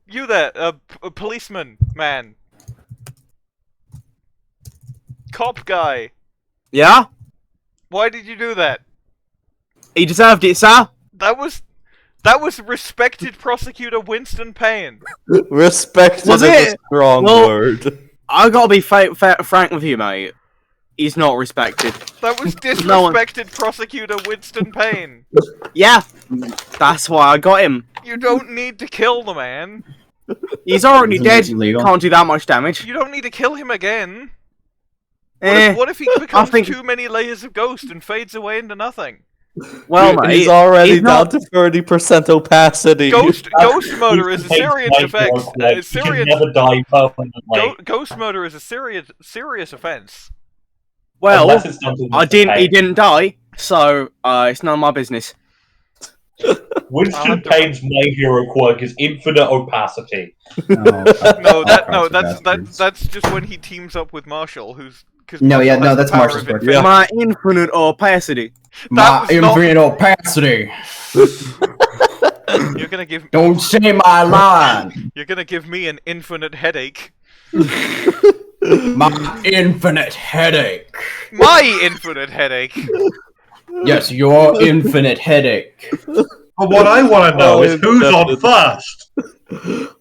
You there, a policeman, man. Cop guy. Yeah? Why did you do that? He deserved it, sir. That was respected prosecutor Winston Payne. Respect Was is a it? strong Well- word. I gotta be frank with you, mate. He's not respected. That was No one- disrespected prosecutor Winston Payne. Yeah, that's why I got him. You don't need to kill the man. He's already Isn't dead. it illegal? Can't do that much damage. You don't need to kill him again. Eh, What if he becomes think- too many layers of ghost and fades away into nothing? well, mate, He's already he's down not- to 30% opacity. Ghost murder is a serious offense. You can never die permanently. Ghost murder is a serious offense. Well, Unless it's done to I didn't. He Payne. didn't die, so it's none of my business. Winston to- Payne's My Hero quirk is infinite opacity. That's just when he teams up with Marshall, who's... Cause No, Marshall yeah, has no, the that's power Marshall's of quirk. infinity. My infinite opacity. My was not- infinite opacity. You're gonna give... Don't say my line. You're gonna give me an infinite headache. My infinite headache. My infinite headache! Yes, your infinite headache. But what I want to know is who's on first.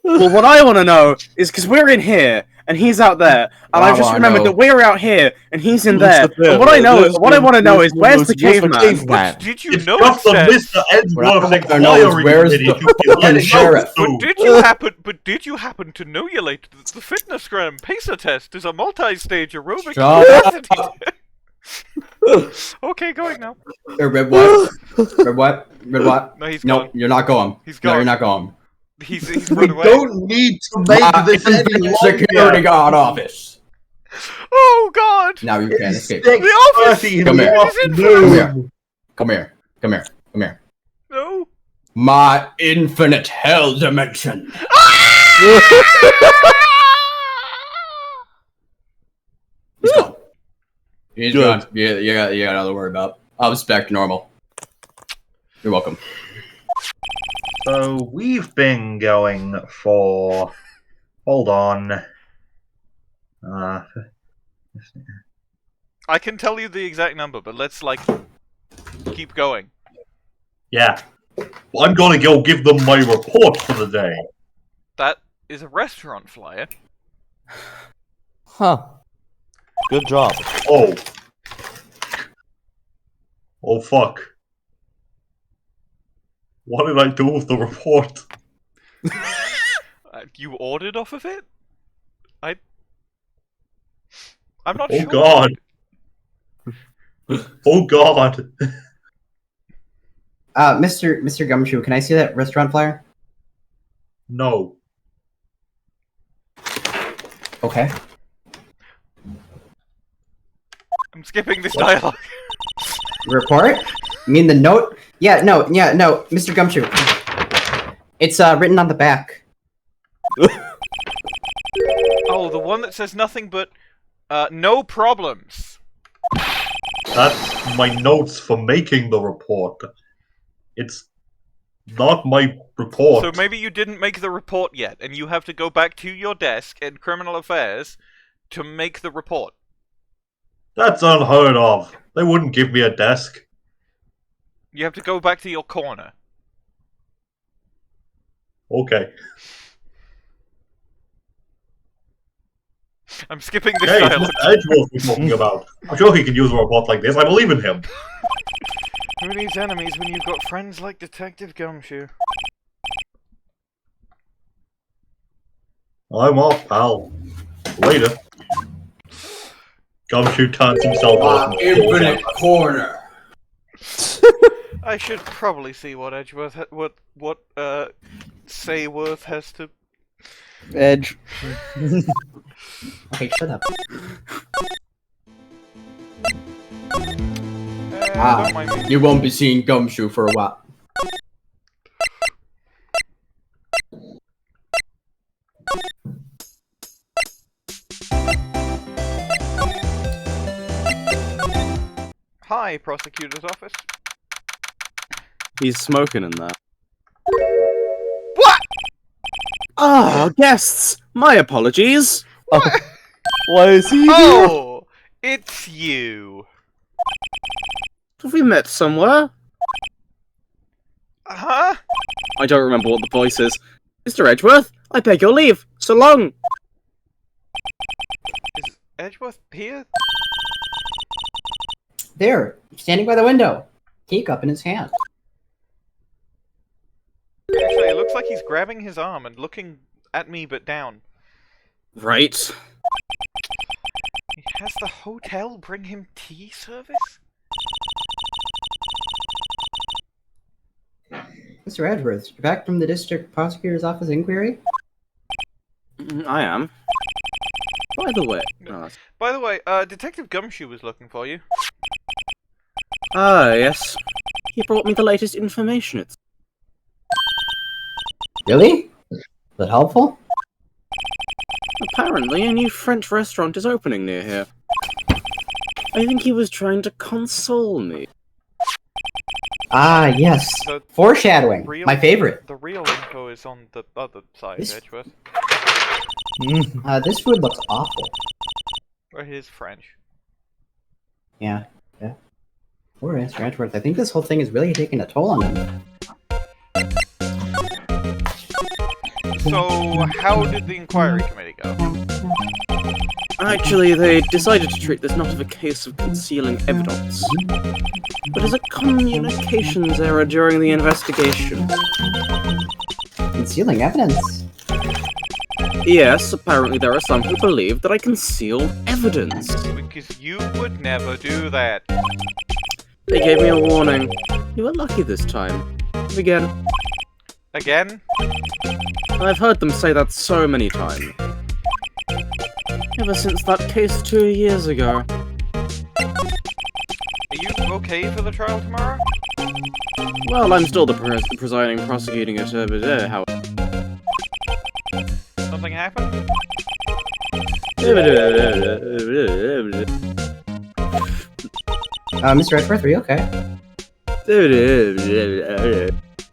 Well, what I want to know is because we're in here and he's out there, and I just remembered that we're out here and he's in there. And what I want to know is where's the caveman? But did you It's know just the Jess? Mr. Edgeworth I know is where's Committee the to be fucking letting us sheriff? through. Did you happen to know you later that the fitnessgram pacer test is a multi-stage aerobic Shut capacity? Okay, going now. Red what? Red what? Red what? No, he's Nope, gone. you're not going. He's No, gone. you're not going. He's We run away. don't need to make My this any infinite security longer. guard office. Oh God! Now you can't escape. The office! 6:30 in Come the here. afternoon. Come here. Come here. Come here. No. My infinite hell dimension. He's gone. He's Good. gone. You got nothing to worry about. I'll be back to normal. You're welcome. So we've been going for. Hold on. I can tell you the exact number, but let's keep going. Yeah. Well, I'm gonna go give them my report for the day. That is a restaurant flyer. Huh. Good job. Oh. Oh fuck. What did I do with the report? You ordered off of it? I'm not Oh sure. god. Oh god. Mr. Gumshoe, can I see that restaurant flyer? No. Okay. I'm skipping this dialogue. Report? You mean the note? Yeah, no, Mr. Gumshoe. It's written on the back. Oh, the one that says nothing but no problems. That's my notes for making the report. It's not my report. So maybe you didn't make the report yet, and you have to go back to your desk in Criminal Affairs to make the report. That's unheard of. They wouldn't give me a desk. You have to go back to your corner. Okay. I'm skipping this Hey, it's dialogue. Mr. Edgeworth we're talking about. I'm sure he can use a report like this. I believe in him. Who needs enemies when you've got friends like Detective Gumshoe? I'm off, pal. Later. Gumshoe turns himself off. corner. I should probably see what Edgeworth, Sayworth has to. Edge. Okay, shut up. Don't mind me. You won't be seeing Gumshoe for a while. Hi, prosecutor's office. He's smoking in there. What? Ah, guests! My apologies! Why is he here? Oh, it's you. Have we met somewhere? Huh? I don't remember what the voice is. Mr. Edgeworth, I beg your leave. So long! Is Edgeworth here? There, standing by the window. Teacup in his hand. Actually, it looks like he's grabbing his arm and looking at me but down. Right. Has the hotel bring him tea service? Mr. Edgeworth, you're back from the district prosecutor's office inquiry? I am. By the way... By the way, Detective Gumshoe was looking for you. Ah, yes. He brought me the latest information. Really? Is that helpful? Apparently, a new French restaurant is opening near here. I think he was trying to console me. Ah, yes. The Foreshadowing. real- My favorite. The real info is on the other side, This- Edgeworth. This food looks awful. Or it is French. Yeah. Poor Mr. Edgeworth. I think this whole thing is really taking a toll on him. So, how did the inquiry committee go? Actually, they decided to treat this not as a case of concealing evidence, but as a communications error during the investigation. Concealing evidence. Yes, apparently there are some who believe that I concealed evidence. Because you would never do that. They gave me a warning. You were lucky this time. Again. Again? I've heard them say that so many times. Ever since that case 2 years ago. Are you okay for the trial tomorrow? Well, I'm still the presiding prosecuting attorney, how... Something happened? Mr. Edgeworth, are you okay?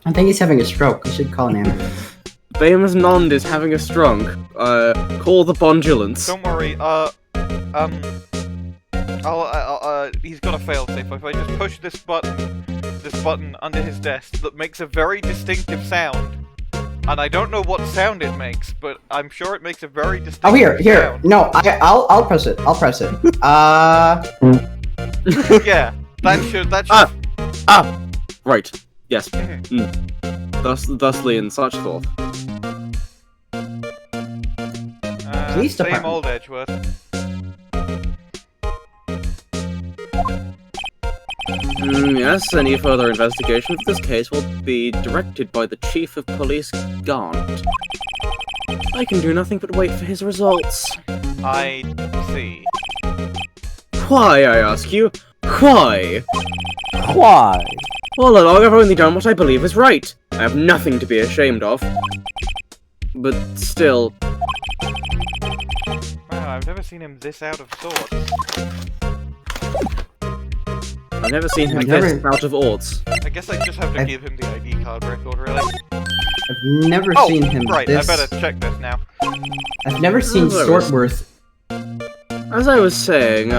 I think he's having a stroke. We should call an ambulance. Famous Nond is having a stroke. Call the bondulance. Don't worry, he's got a failsafe. If I just push this button under his desk that makes a very distinctive sound, and I don't know what sound it makes, but I'm sure it makes a very distinctive Oh, here. sound. No, I'll press it. I'll press it. Yeah, that should. Right. Yes. Thusly and such forth. Police Same department. old Edgeworth. Yes, any further investigation of this case will be directed by the Chief of Police, Gant. I can do nothing but wait for his results. I see. Why, I ask you? Why? Why? All along, I've only done what I believe is right. I have nothing to be ashamed of. But still... Wow, I've never seen him this out of sorts. I've never seen him I've never- this out of orts. I guess I just have to give him the ID card record, really. I've never Oh, seen him right, this... I better check this now. I've never seen Oh, there it is. Swartworth. As I was saying,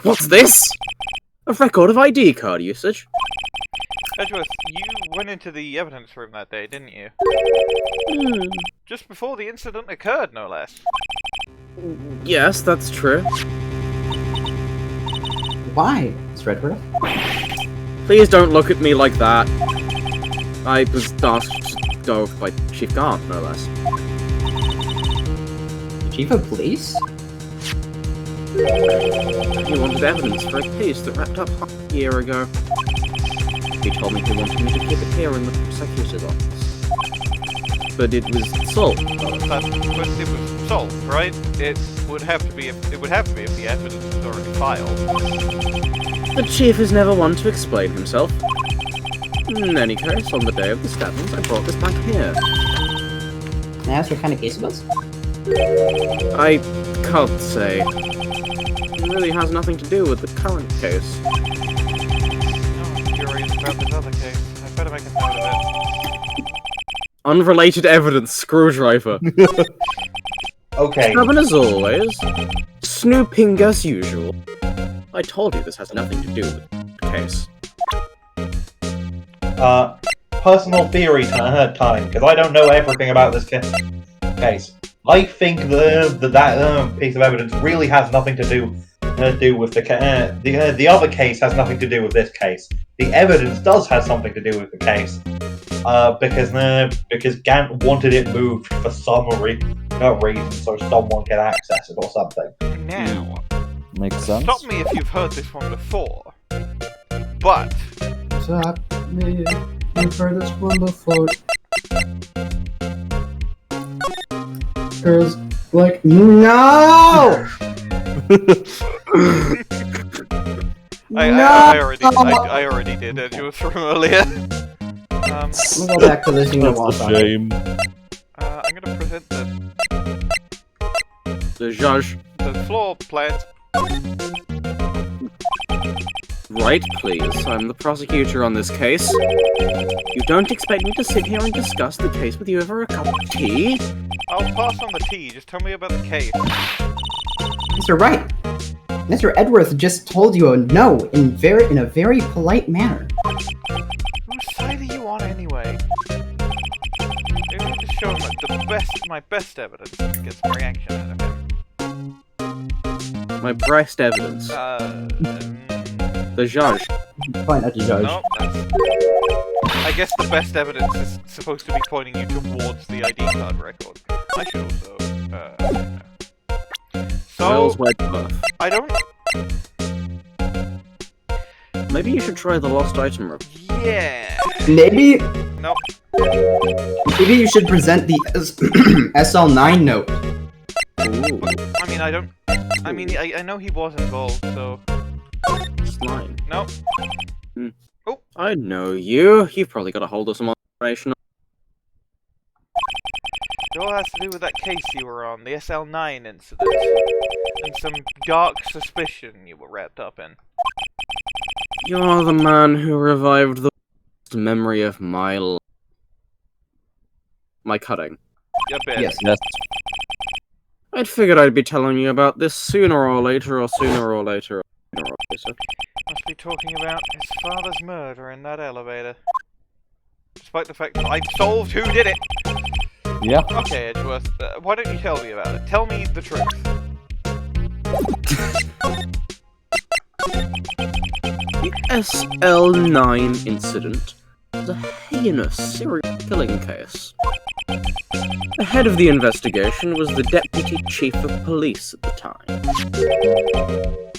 what's this? A record of ID card usage? Edgeworth, you went into the evidence room that day, didn't you? Just before the incident occurred, no less. Yes, that's true. Why, Mr. Edgeworth? Please don't look at me like that. I was asked to go by Chief Gant, no less. Chief of Police? He wanted evidence for a case that wrapped up half a year ago. He told me he wanted me to keep it here in the prosecutor's office. But it was solved. But it was solved, right? It would have to be if the evidence was already filed. The chief is never one to explain himself. In any case, on the day of the stabbings, I brought this back here. Can I ask what kind of case it was? I can't say. It really has nothing to do with the current case. Oh, I'm curious about this other case. I better make a note of it. Unrelated evidence, screwdriver. Okay. Stubborn as always. Snooping as usual. I told you this has nothing to do with the case. Personal theory time, because I don't know everything about this case. I think that piece of evidence really has nothing to do with the other case has nothing to do with this case. The evidence does have something to do with the case, because Gant wanted it moved for some reason, so someone can access it or something. Now, Makes sense. stop me if you've heard this one before, but Stop me. You've heard this one before. Girls, like, no! I already did Edgeworth from earlier. Let me go back to listening to That's a Wallflower. shame. I'm gonna present The judge. the floor plans. Right, please. I'm the prosecutor on this case. You don't expect me to sit here and discuss the case with you over a cup of tea? I'll pass on the tea, just tell me about the case. Mr. Wright, Mr. Edgeworth just told you a no in a very polite manner. Whose side are you on anyway? Maybe I'll just show him my best evidence and get some reaction out of him. My breast evidence. The judge. Fine, not to judge. No, I guess the best evidence is supposed to be pointing you towards the ID card record. I should also, So, Wells Wedworth. I don't... Maybe you should try the lost item report. Yeah. Maybe No. you should present the SL9 note. Ooh, I mean, I don't... I mean, I know he was involved, so... slime. No. Oh. I know you. You've probably got a hold of some information. It all has to do with that case you were on, the SL9 incident. And some dark suspicion you were wrapped up in. You're the man who revived the memory of my cutting. Your bit. Yes. Yes. I'd figured I'd be telling you about this sooner or later. Must be talking about his father's murder in that elevator. Despite the fact that I solved who did it! Yeah. Okay, Edgeworth, why don't you tell me about it? Tell me the truth. The SL9 incident was a heinous serial killing case. The head of the investigation was the Deputy Chief of Police at the time,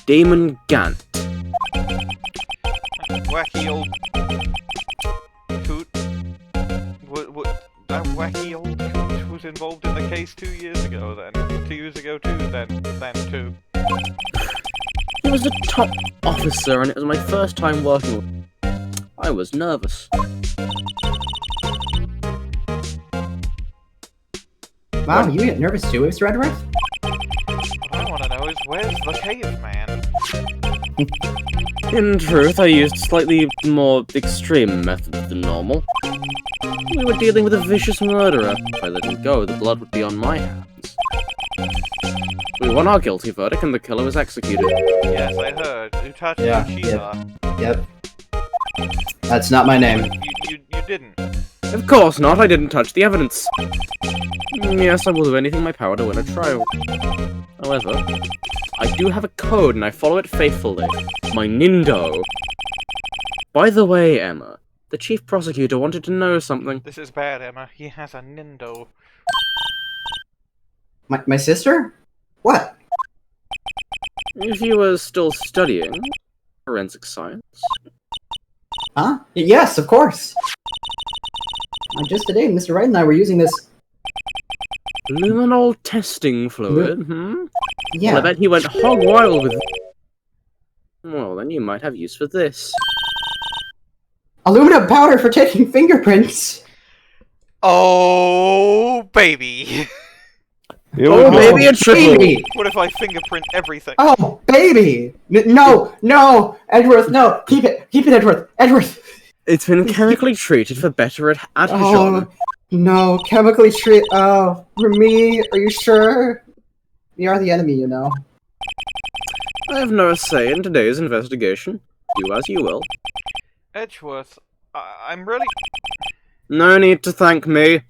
Damon Gant. Wacky old... coot. That wacky old coot was involved in the case 2 years ago then. 2 years ago too, then too. He was a top officer and it was my first time working with him. I was nervous. Wow, you get nervous too, Mr. Edgeworth? What I want to know is, where's the caveman? In truth, I used slightly more extreme methods than normal. We were dealing with a vicious murderer. If I let him go, the blood would be on my hands. We won our guilty verdict and the killer was executed. Yes, I heard. Utachi Yeah, Uchiha. Yep. That's not my name. You didn't. Of course not, I didn't touch the evidence. Yes, I will do anything in my power to win a trial. However, I do have a code and I follow it faithfully. My Nindo. By the way, Emma, the chief prosecutor wanted to know something. This is bad, Emma. He has a Nindo. My sister? What? If you were still studying forensic science. Huh? Yes, of course. Just today, Mr. Wright and I were using this. Luminol testing fluid, Yeah. Well, I bet he went hog wild with it. Well, then you might have use for this. Aluminum powder for taking fingerprints. Oh, baby. Oh, maybe a triple. Baby. What if I fingerprint everything? Oh, baby. No, Edgeworth, no. Keep it, Edgeworth. Edgeworth. It's been chemically treated for better adhesion. Oh, no, chemically treat. Oh, for me? Are you sure? We are the enemy, you know. I have no say in today's investigation. Do as you will. Edgeworth, I'm really... No need to thank me.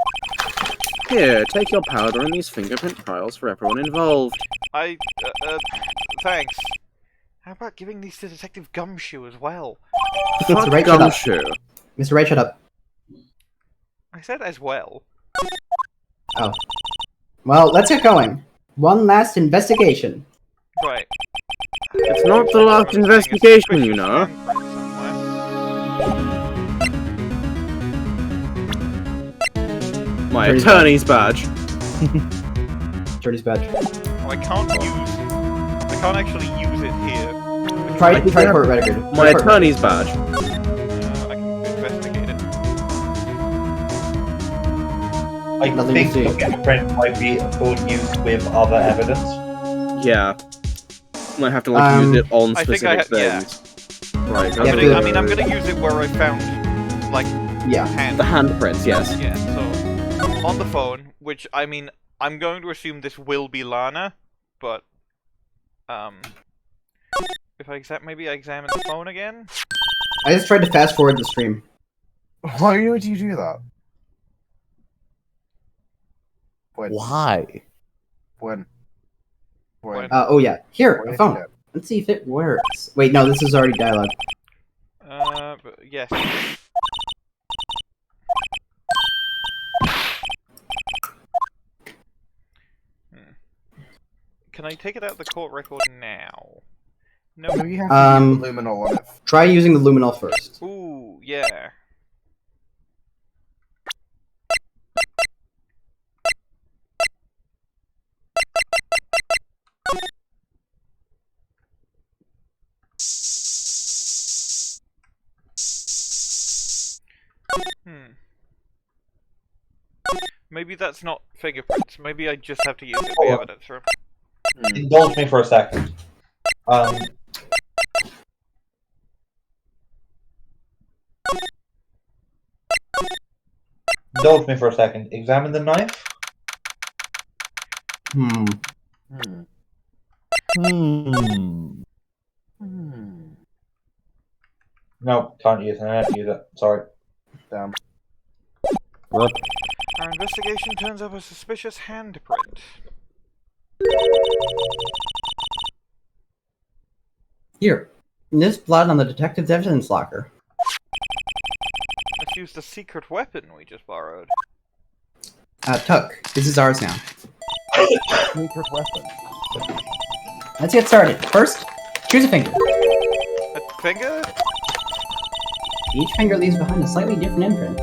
Here, take your powder and these fingerprint trials for everyone involved. Thanks. How about giving these to Detective Gumshoe as well? Fuck Mr. Wright, shut up. Gumshoe. Mr. Wright, shut up. I said as well. Oh. Well, let's get going. One last investigation. Right. It's not the last investigation, you know. My attorney's badge. Attorney's badge. Oh, I can't actually use it here. Try court record. My attorney's badge. I can investigate it. I Nothing think to the see. fingerprint might be a good use with other evidence. Yeah. Might have to like use it on I think I specific yeah. things. Right. Yeah, okay. I mean, I'm gonna use it where I found, like, Yeah. hand. The handprints, yes. Yeah, so, on the phone, which, I mean, I'm going to assume this will be Lana, but, if maybe I examine the phone again? I just tried to fast forward the stream. Why would you do that? Why? When? Oh yeah. Here, a When? phone. Let's see if it works. Wait, no, this is already dialogue. But, yes. Can I take it out of the court record now? No. Maybe you have to use the luminol on it. Try using the luminol first. Ooh, yeah. Maybe that's not fingerprints. Maybe I just have to use it in the evidence room. Indulge me for a second. Indulge me for a second. Examine the knife. No, can't use it. I have to use it. Sorry. Damn. What? Our investigation turns up a suspicious handprint. Here. This blood on the detective's evidence locker. Let's use the secret weapon we just borrowed. Tuck. This is ours now. Secret weapon. Let's get started. First, choose a finger. A finger? Each finger leaves behind a slightly different imprint.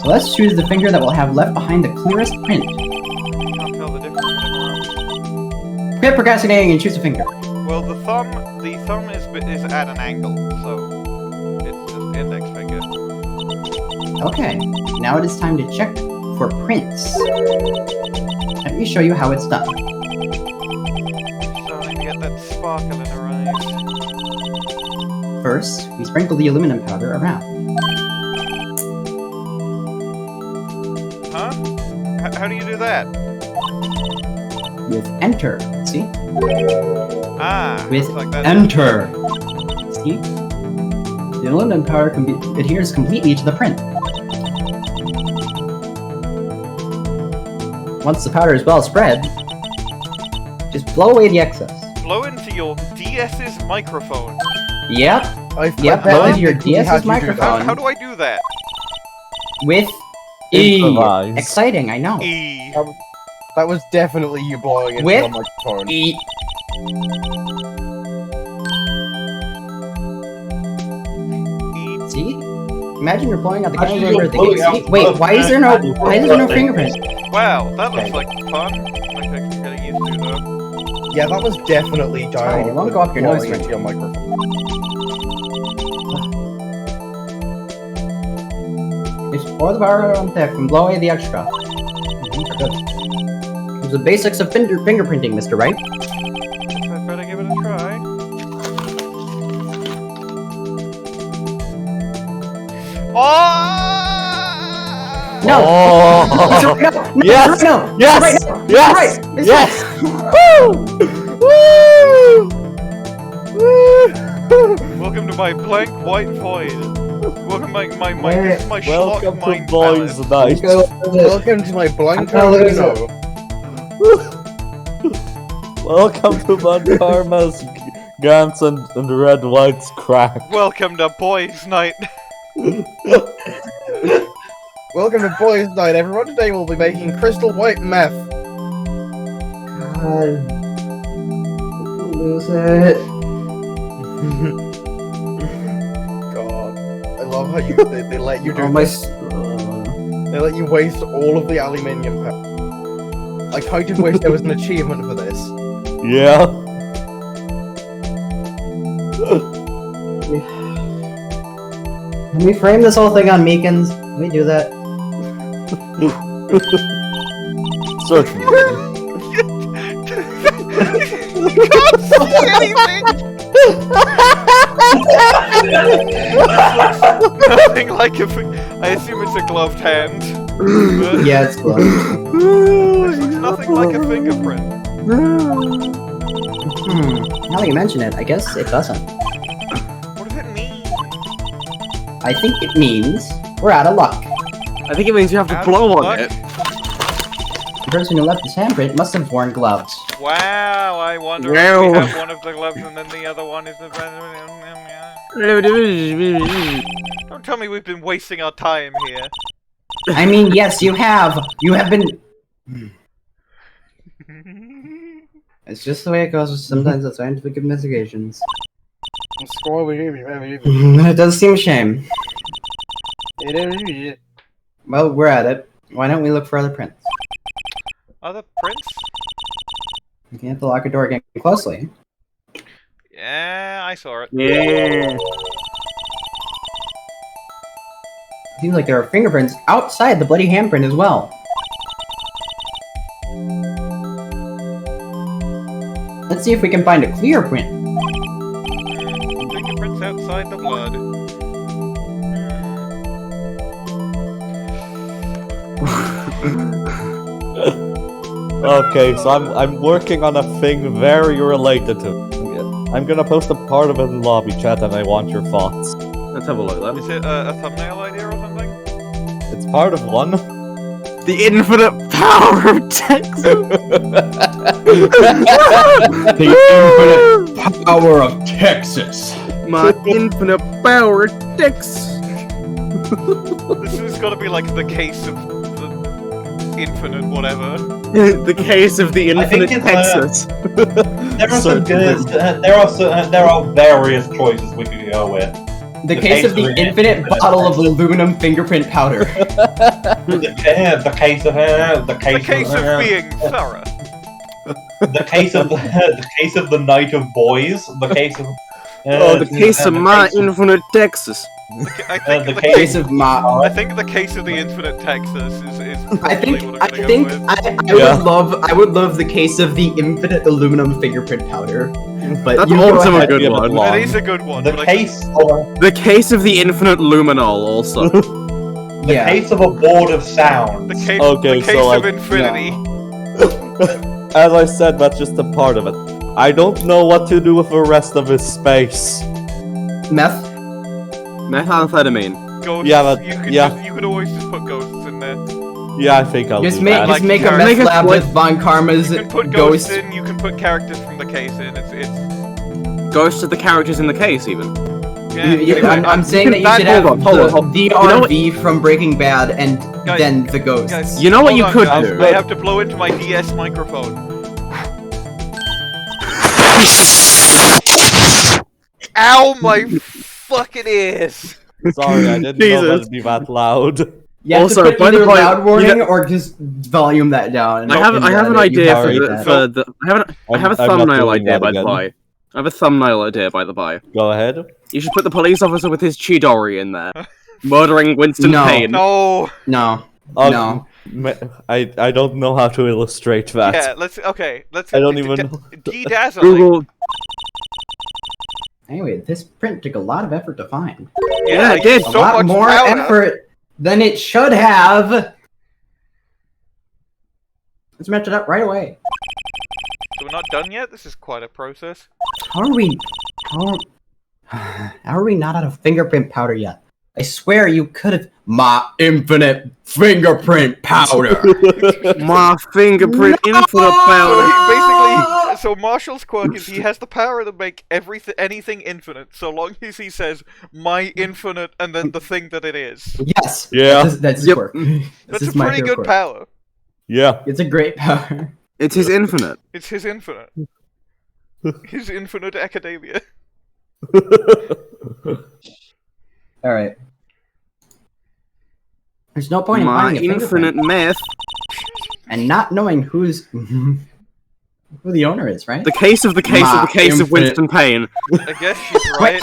So let's choose the finger that will have left behind the clearest print. Can't tell the difference. Quit procrastinating and choose a finger. Well, the thumb is at an angle, so it's just index finger. Okay, now it is time to check for prints. Let me show you how it's done. Starting to get that sparkle in her eyes. First, we sprinkle the aluminum powder around. Huh? How do you do that? With enter, see? Ah, With looks like that. enter. See? The aluminum powder adheres completely to the print. Once the powder is well spread, just blow away the excess. Blow into your DS's microphone. Yep, Yep, blow into your DS's microphone. How do I do that? With E. Improvise. Exciting, I know. E. That was definitely you blowing into With your microphone. E. See? Imagine you're blowing out the Actually, candle you're over the blowing gate. out Wait, both why is there no fingerprint? Wow, that looks like fun. I'm getting used to though. Yeah, that was definitely Fine, dialogue. it won't go up your nose, blowing into right? your microphone. Just pour the powder on thick and blow away the extra. Good. It's the basics of fingerprinting, Mr. Wright. I'd better give it a try. Oh! No! Oh! Mr. Wright, no! No! Yes! Mr. Wright, no! Yes! Mr. Wright, no! Mr. Yes! Wright, Mr. Yes! Woo! Woo! Welcome to my blank white void. Welcome my Where- this is my Welcome schlock to mind Boys palette. Night. Welcome to my blank I'm gonna lose no. Welcome to Mankarma's Gant and Red White's crack. Welcome to boys night. Welcome to Boys Night, everyone. Today we'll be making crystal white meth. God. Lose it. God, I love how they let you do Oh my. this. They let you waste all of the aluminium powder. I kind of wish there was an achievement for this. Yeah. Can we frame this whole thing on Meekins? Can we do that? Certainly. You can't see anything! Nothing like a I assume it's a gloved hand. Yeah, it's close. This looks nothing like a fingerprint. Now that you mention it, I guess it doesn't. What does it mean? I think it means we're out of luck. I think it means you have to Out blow of on luck? it. The person who left his handprint must have worn gloves. Wow, I wonder if Wow. we have one of the gloves and then the other one is the... Don't tell me we've been wasting our time here. I mean, yes, you have. You have been. It's just the way it goes with sometimes with scientific investigations. It does seem a shame. Well, we're at it. Why don't we look for other prints? Other prints? You can have to lock a door again closely. Yeah, I saw it. Yeah. Seems like there are fingerprints outside the bloody handprint as well. Let's see if we can find a clear print. Fingerprints outside the blood. Okay, so I'm working on a thing very related to. I'm gonna post a part of it in lobby chat, and I want your thoughts. Let's have a look then. Is it a thumbnail idea or something? It's part of one. The infinite power of Texas! The infinite power of Texas. My infinite power of Texas! This has got to be like the case of the infinite whatever. The case of the I think infinite it's, Texas. There are some good. There are various choices we could go with. The case of the infinite bottle of aluminum fingerprint powder. The case of The case of being thorough. the case of the case of the night of boys. The case of The case of my infinite Texas. I think the the case- Case of my. I think the case of the infinite Texas is I probably think what I I'm gonna think go with. I would love the case of the infinite aluminum fingerprint powder. But That's you go also a ahead. good Yeah, but one. long. That is a good one. The but case The case of the infinite luminol also. the Yeah. case of a board of sound. the case, Okay, the case so, of like, infinity. As I said, that's just a part of it. I don't know what to do with the rest of his space. Meth. Methamphetamine. Ghosts. Yeah, but- you could yeah. you could always just put ghosts in there. Yeah, I think I'll Just do make that. Like a meth characters. lab with Von Karma's You can put ghost. ghosts in. You can put characters from the case in. It's Ghosts of the characters in the case, even. yeah. I'm saying that you should have hold on. the You know what- RV from Breaking Bad and Guys, then the ghost. Guys, You know what hold you on, could guys. do? I have to blow into my DS microphone. Ow, my fucking ears! Sorry, I didn't know Jesus. that'd be that loud. You have Also, to put by the either way, loud warning you or just volume that down. I have an idea for already the, done. for the I have a I'm not thumbnail doing idea that by the again. by. I have a thumbnail idea by the by. Go ahead. You should put the police officer with his Chidori in there, murdering Winston No. Payne. No! No. Oh, No. I don't know how to illustrate that. Yeah, let's I don't even know. De-dazzling. Google. Anyway, this print took a lot of effort to find. Yeah, it did. A So lot much more powder. effort than it should have. Let's match it up right away. So we're not done yet? This is quite a process. How are we? How are we not out of fingerprint powder yet? I swear you could have my infinite fingerprint powder. My fingerprint infinite So powder. he basically, so Marshall's quirk is he has the power to make anything infinite, so long as he says my infinite and then the thing that it is. Yes. Yeah. That's his Yep. quirk. That's a pretty good power. Yeah. It's a great power. It's his infinite. It's his infinite. His infinite academia. All right. There's no point in My finding a infinite fingerprint meth. and not knowing who the owner is, right? The case of the case of the case of infinite- Winston Payne. I guess she's right.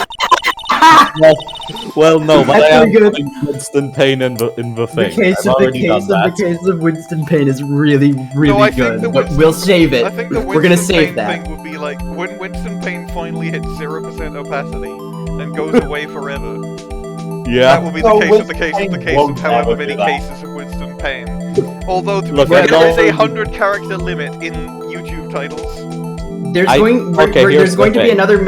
Well, no, but That's I am pretty good. putting Winston Payne in the The thing. case I've of already done that. Winston Payne is really, really I think good. the But Winston- we'll save it. I think the We're gonna Winston save Payne that. thing would be like when Winston Payne finally hits 0% opacity and goes away forever. Yeah. That will be the No, case of the Winston case of the Payne case won't of however ever many do that. cases of Winston Payne. Although to be Look, fair, I there is a know- 100 character limit in YouTube titles. There's I- going okay, here's there's going the to be thing. another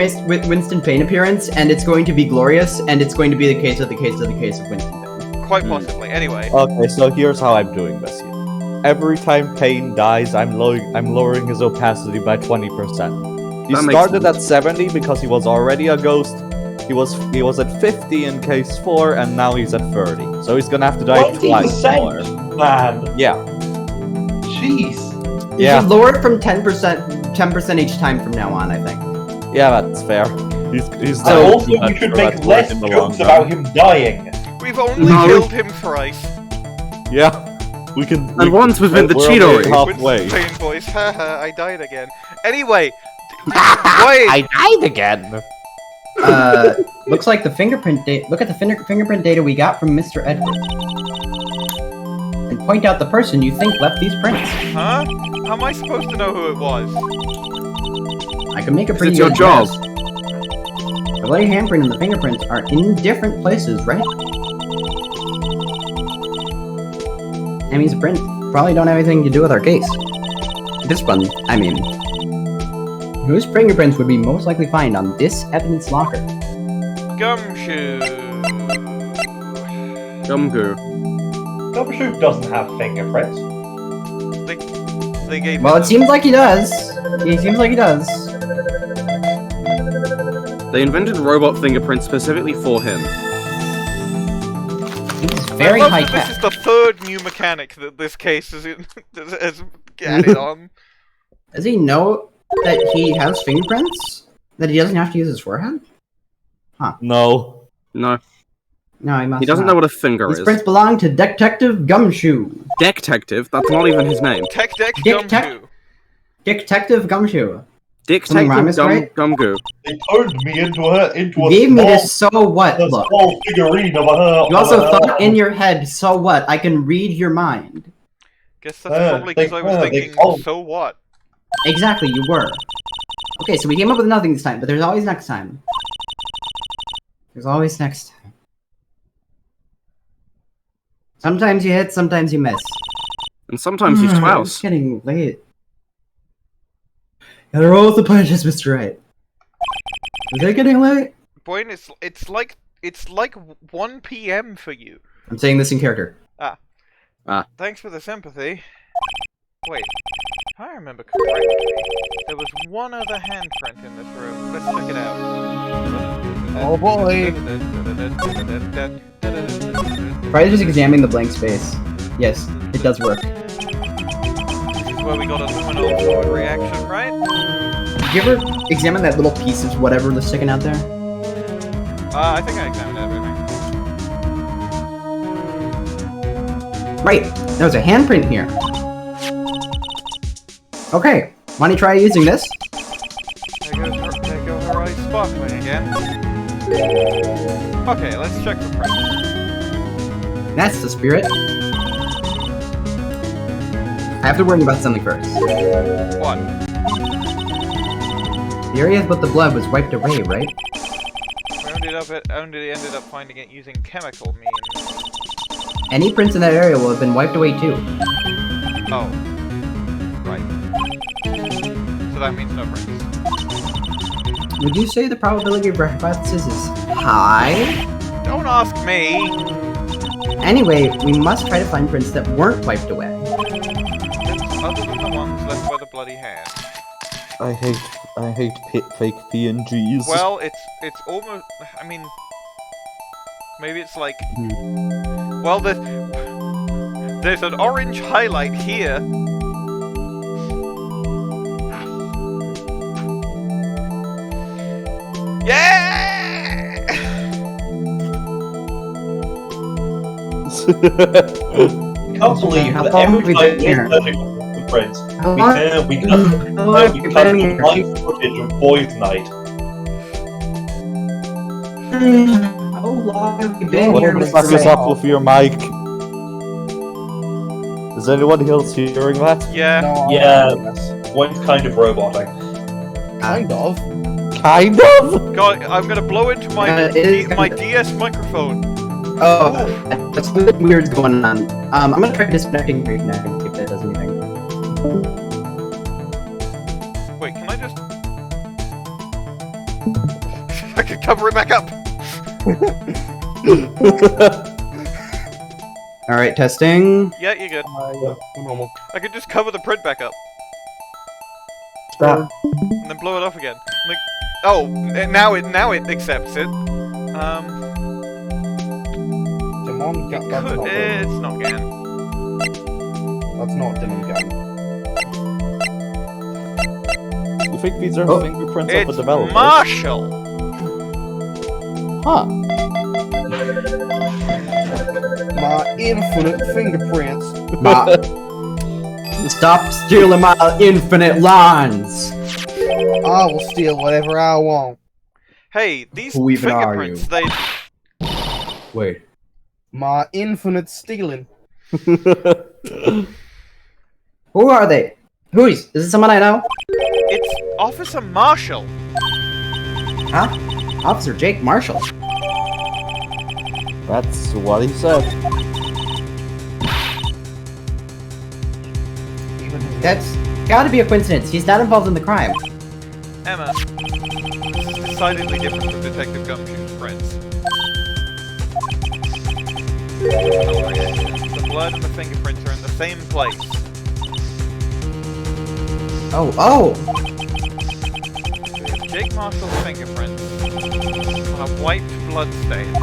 Winston Payne appearance, and it's going to be glorious, and it's going to be the case of Winston Payne. Quite possibly. Anyway, Okay, so here's how I'm doing this here. Every time Payne dies, I'm lowering his opacity by 20%. He That makes started sense. at 70 because he was already a ghost. He was at 50 in case 4, and now he's at 30. So he's gonna have to die twice more. 20%, man. Yeah. Jeez. You Yeah. should lower it from 10% each time from now on, I think. Yeah, that's fair. He's And so also, we should make less in the long jokes run. about him dying. we've only No. killed him thrice. Yeah, we can. And once we've been the we're Cheeto only Ring. halfway. Winston Payne voice. Haha, I died again. Anyway, wait. I died again. Looks like the fingerprint data. Look at the fingerprint data we got from Mr. Edgeworth, and point out the person you think left these prints. Huh? How am I supposed to know who it was? I can make a pretty It's your good job. guess. The bloody handprint and the fingerprints are in different places, right? That means the prints probably don't have anything to do with our case. This one, I mean. Whose fingerprints would be most likely found on this evidence locker? Gumshoe. Gumgoo. Gumshoe doesn't have fingerprints. They gave Well, him it seems like he does. He seems like he does. They invented robot fingerprints specifically for him. He's very I love high that tech. this is the third new mechanic that this case is has added on. Does he know that he has fingerprints? That he doesn't have to use his forehead? No. No, No, he must he doesn't not. know what a finger These is. prints belong to Detective Gumshoe. Detective? That's not even his name. Tech Deck Dick Tech- Gumshoe. Detective Gumshoe. Detective wrong, Miss Wright? Gumgoo. They turned me into a You gave me this so what a look. small figurine of a. You also thought in your head, so what? I can read your mind. Guess that's probably because I was they thinking, call- so what? Exactly, you were. Okay, so we came up with nothing this time, but there's always next time. There's always next time. Sometimes you hit, sometimes you miss. And sometimes he's It's twice. getting late. Gotta roll with the punches, Mr. Wright. Is it getting late? Bwain, it's like 1 p.m. for you. I'm saying this in character. Thanks for the sympathy. Wait, if I remember correctly, there was one other handprint in this room. Let's check it out. Oh boy. Try just examining the blank space. Yes, it does work. This is where we got a luminol fluid reaction, right? Did you ever examine that little piece of whatever that's sticking out there? I think I examined everything. Right, there's a handprint here. Okay, why don't you try using this? There goes her eyes sparkling again. Okay, let's check the print. That's the spirit. I have to worry about something first. What? The area with the blood was wiped away, right? We only ended up finding it using chemical means. Any prints in that area will have been wiped away too. Oh. Right. So that means no prints. Would you say the probability of hypothesis is high? Don't ask me! Anyway, we must try to find prints that weren't wiped away. Other than the ones left by the bloody hand. I hate fake PNGs. Well, it's almost. I mean, maybe it's like. Well, there's an orange highlight here. Yeah! I can't believe How that long every have we time been we here? get the prints, How we long- cut been here? live footage of Boys Night. How long have you been here, What Mr. fuck is Ray? up with your mic? Is anyone else hearing that? Yeah. No, Yeah. yes. One's kind of robotic. Kind of. Kind of? God, I'm gonna blow into my it is my kinda- DS microphone. Oh, that's something weird's going on. I'm gonna try disconnecting and reconnecting, see if that does anything. Wait, can I just? I can cover it back up. Alright, testing. Yeah, you're good. Normal. I could just cover the print back up Stop. and then blow it off again. Like, oh, now it accepts it. Demon Gant. That's Could, not it's not Gant. That's not Demon Gant. You think these are Oh. fingerprints of It's a developer? Marshall. Huh. My infinite fingerprints. Stop stealing my infinite lines! I will steal whatever I want. Hey, these Who even are fingerprints, you? they Wait. My infinite stealing. Who are they? Who is? Is it someone I know? it's Officer Marshall. Huh? Officer Jake Marshall. That's what he said. That's gotta be a coincidence. He's not involved in the crime. Emma, this is decidedly different from Detective Gumshoe's prints. The blood and the fingerprints are in the same place. Oh. Jake Marshall's fingerprints on a white blood stain.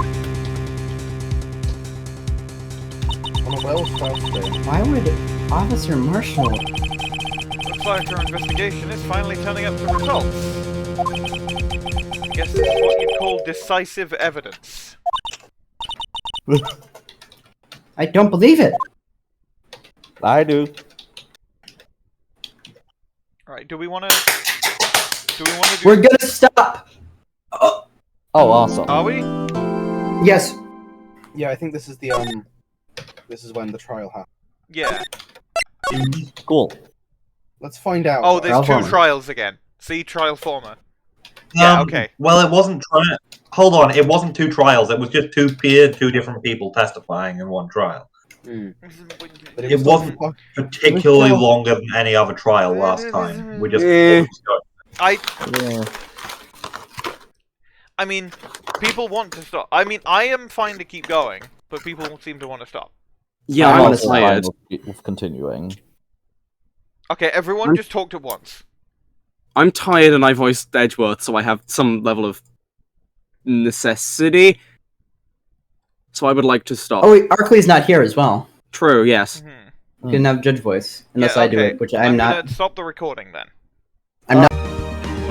On a well-spelled stain. Why would Officer Marshall? Looks like our investigation is finally turning up some results. Guess this is what you call decisive evidence. I don't believe it. I do. Alright, do we wanna do... We're gonna stop. Oh, awesome. Are we? Yes. Yeah, I think this is the This is when the trial happened. Yeah. Cool. Let's find out. Oh, there's Trial two former. trials again. See trial former. Yeah, okay. Well, it wasn't hold on, it wasn't two trials. It was just two different people testifying in one trial. But It wasn't particularly longer than any other trial last time. We just Yeah. I mean, people want to stop. I mean, I am fine to keep going, but people seem to want to stop. Yeah, I'm I'm also fine tired. with continuing. Okay, everyone just talked at once. I'm tired and I voiced Edgeworth, so I have some level of necessity. So I would like to stop. Oh wait, Arkly's not here as well. True, yes. He didn't have judge voice unless Yeah, I do okay. it, which I'm not. Gonna stop the recording then. Well,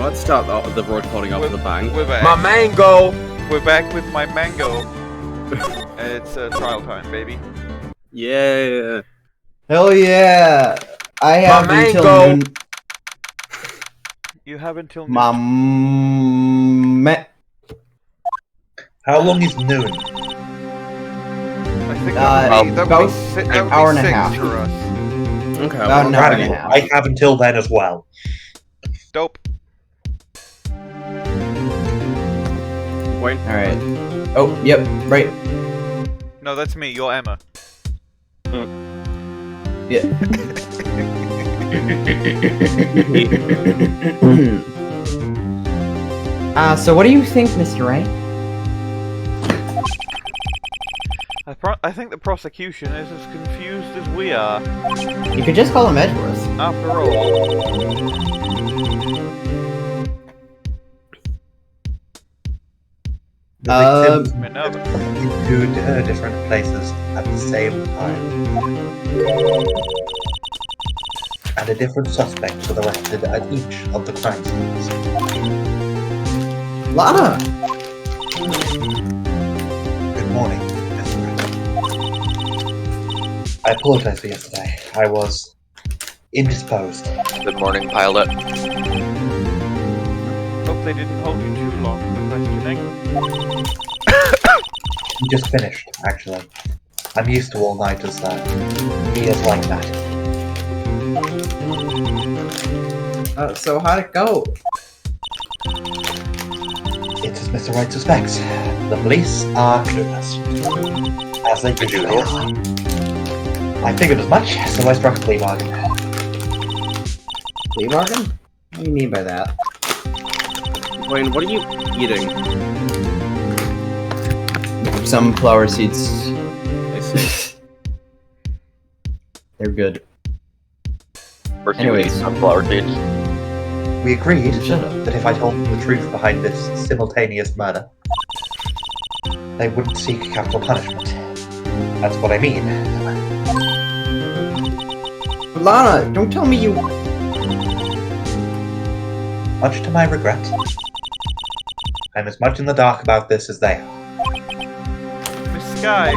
let's start the recording off with a bang. We're back. My mango! We're back with my mango. It's trial time, baby. Yeah. Hell yeah! I have until mango. noon. You have until noon. How long is noon? I think about an hour and a half. for us. Okay. About an hour and a Radical. half. I have until then as well. Dope. Wait. Alright. Oh, yep, right. No, that's me. You're Emma. Yeah. So what do you think, Mr. Wright? I think the prosecution is as confused as we are. You could just call him Edgeworth. After all, The victims Minerva. in two different places at the same time. And a different suspect was arrested at each of the crime scenes. Lana! Good morning, Mr. Wright. I apologize for yesterday. I was indisposed. Good morning, pilot. Hope they didn't hold you too long, but questioning. We just finished, actually. I'm used to all-nighters, though. He is like that. So how'd it go? It's as Mr. Wright suspects. The police are clueless. As they usually are. I figured as much, so I struck a plea bargain. Plea bargain? What do you mean by that? Bwain, what are you eating? Some flower seeds. I see. They're good. First, you Anyways. eat sunflower seeds. We agreed that if I told them the truth behind this simultaneous murder, they wouldn't seek capital punishment. That's what I mean. Lana, don't tell me you... Much to my regret, I'm as much in the dark about this as they are. Miss Skye.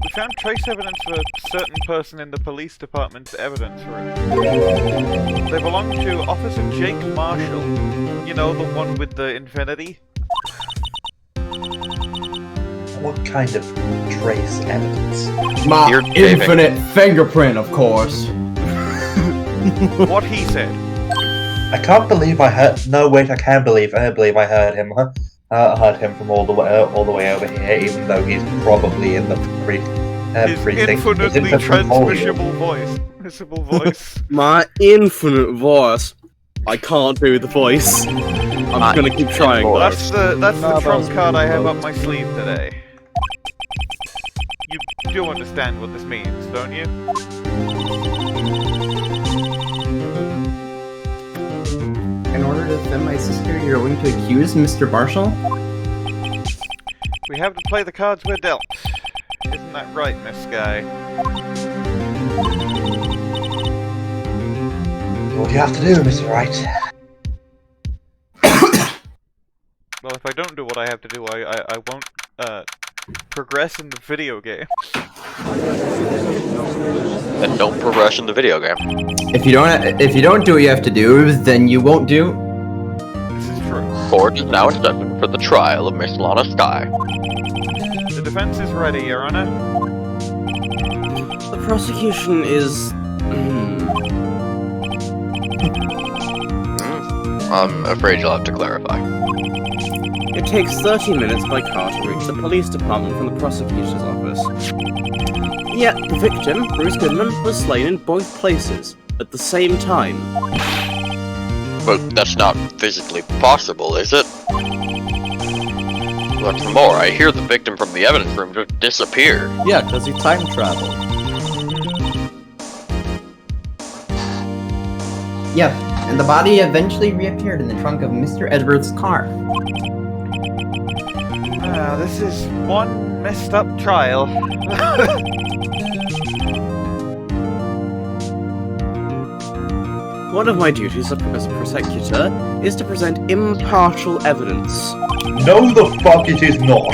We found trace evidence of a certain person in the police department's evidence room. They belong to Officer Jake Marshall. You know, the one with the infinity? What kind of trace evidence? My You're David. infinite fingerprint, of course. What he said. I can't believe I heard. No, wait, I can believe. I believe I heard him. Heard him from all the way over here, even though he's probably in the His precinct. infinitely transmissible voice. Missable voice. My infinite voice. I can't do the voice. I'm My gonna keep trying. voice. That's the No, trump those card I have people. up my sleeve today. You do understand what this means, don't you? In order to defend my sister, you're going to accuse Mr. Marshall? We have to play the cards we're dealt. Isn't that right, Miss Skye? What do you have to do, Mr. Wright? Well, if I don't do what I have to do, I won't, progress in the video game. Then don't progress in the video game. If you don't do what you have to do, then you won't do. This is true. Court is now in session for the trial of Miss Lana Skye. The defense is ready, Your Honor. The prosecution is... I'm afraid you'll have to clarify. It takes 30 minutes by car to reach the police department from the prosecutor's office. Yet, the victim, Bruce Goodman, was slain in both places, at the same time. But that's not physically possible, is it? What's more, I hear the victim from the evidence room just disappeared. Yeah, because he time traveled. Yep, and the body eventually reappeared in the trunk of Mr. Edgeworth's car. This is one messed up trial. One of my duties as a prosecutor is to present impartial evidence. No, the fuck it is not.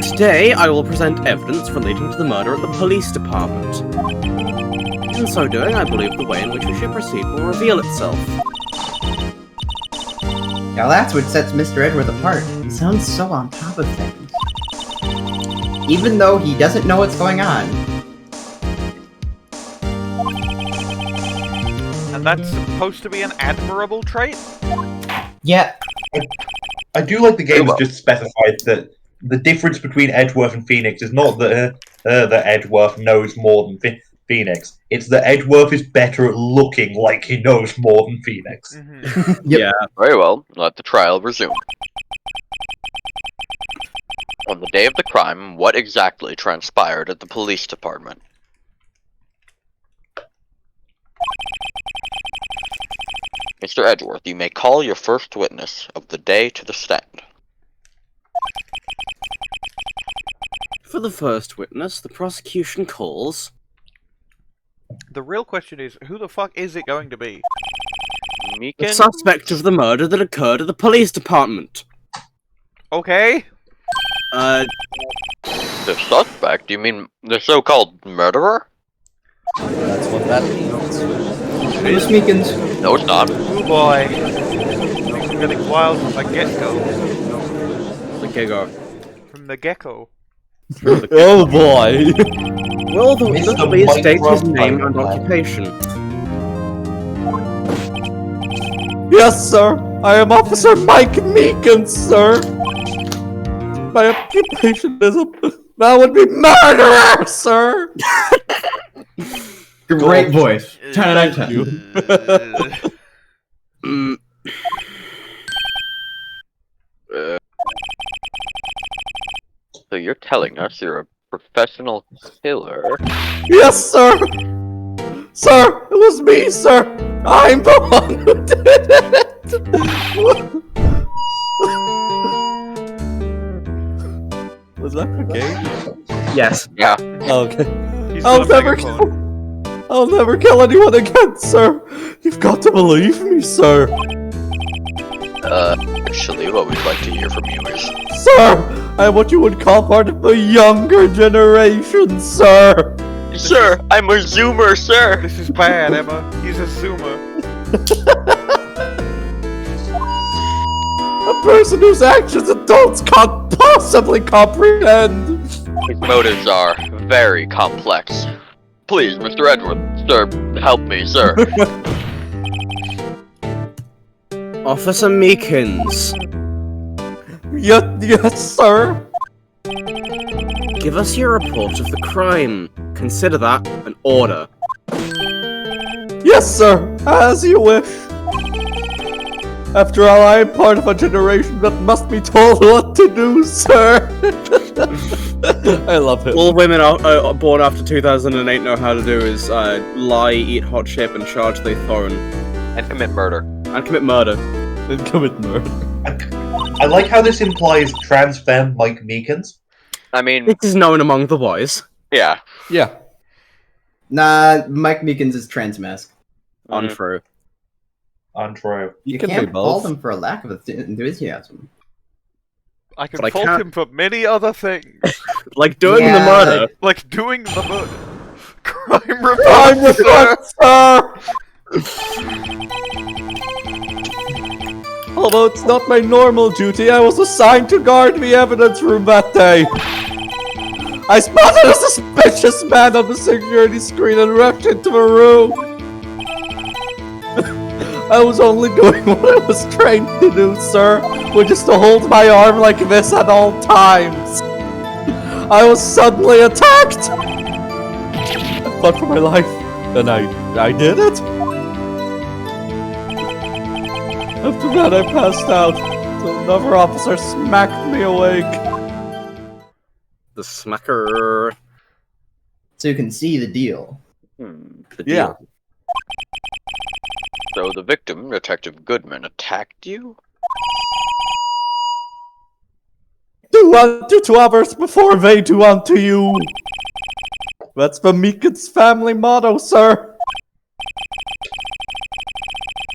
Today, I will present evidence relating to the murder at the police department. In so doing, I believe the way in which we should proceed will reveal itself. Now that's what sets Mr. Edgeworth apart. He sounds so on top of things. Even though he doesn't know what's going on. And that's supposed to be an admirable trait? Yeah, I do like the game Well. has just specified that the difference between Edgeworth and Phoenix is not that Edgeworth knows more than Phoenix. It's that Edgeworth is better at looking like he knows more than Phoenix. Mm-hmm. Yep. Yeah. Very well, let the trial resume. On the day of the crime, what exactly transpired at the police department? Mr. Edgeworth, you may call your first witness of the day to the stand. For the first witness, the prosecution calls... The real question is, who the fuck is it going to be? the Meekins? suspect of the murder that occurred at the police department. Okay. The suspect? You mean the so-called murderer? That's what that means. Miss Meekins. No, it's not. Oh boy. Things are getting wild from the get-go. The giggle. From the gecko. Oh boy! Will the Mr. please state his Minecraft name and Minecraft. occupation? Yes, sir! I am Officer Mike Meekins, sir! My occupation is that would be murderer, sir! Great voice. 10 out of 10. Mm, So you're telling us you're a professional killer? Yes, sir! Sir, it was me, sir! I'm the one who did it! Was that for game? yes. Yeah. Okay. He's I'll got a never megaphone. I'll never kill anyone again, sir! You've got to believe me, sir! Actually, what we'd like to hear from you is... Sir! I am what you would call part of the younger generation, sir! Sir, I'm a zoomer, sir! This is bad, Emma. He's a zoomer. A person whose actions adults can't possibly comprehend! His motives are very complex. Please, Mr. Edgeworth, sir, help me, sir. Officer Meekins, Yes, sir! give us your report of the crime. Consider that an order. Yes, sir! As you wish! After all, I am part of a generation that must be told what to do, sir! I love it. All women born after 2008 know how to do is lie, eat hot chip, and charge the throne. And commit murder. And commit murder. And commit murder. I like how this implies trans femme Mike Meekins. I mean, This is known among the boys. yeah. Yeah. Nah, Mike Meekins is trans mask. Untrue. Untrue. You can can't be fault both. him for a lack of enthusiasm. I can But I fault can't- him for many other things. Like doing Yeah. the murder. Like doing the murder. Crime report, I'm sir. report, sir! Although it's not my normal duty, I was assigned to guard the evidence room that day. I spotted a suspicious man on the security screen and rushed into the room. I was only doing what I was trained to do, sir, which is to hold my arm like this at all times. I was suddenly attacked. I fought for my life, and I did it. After that, I passed out. So another officer smacked me awake. The smacker. So you can see the deal. The Yeah. deal. So the victim, Detective Goodman, attacked you? Do unto to others before they do unto you. That's the Meekins family motto, sir.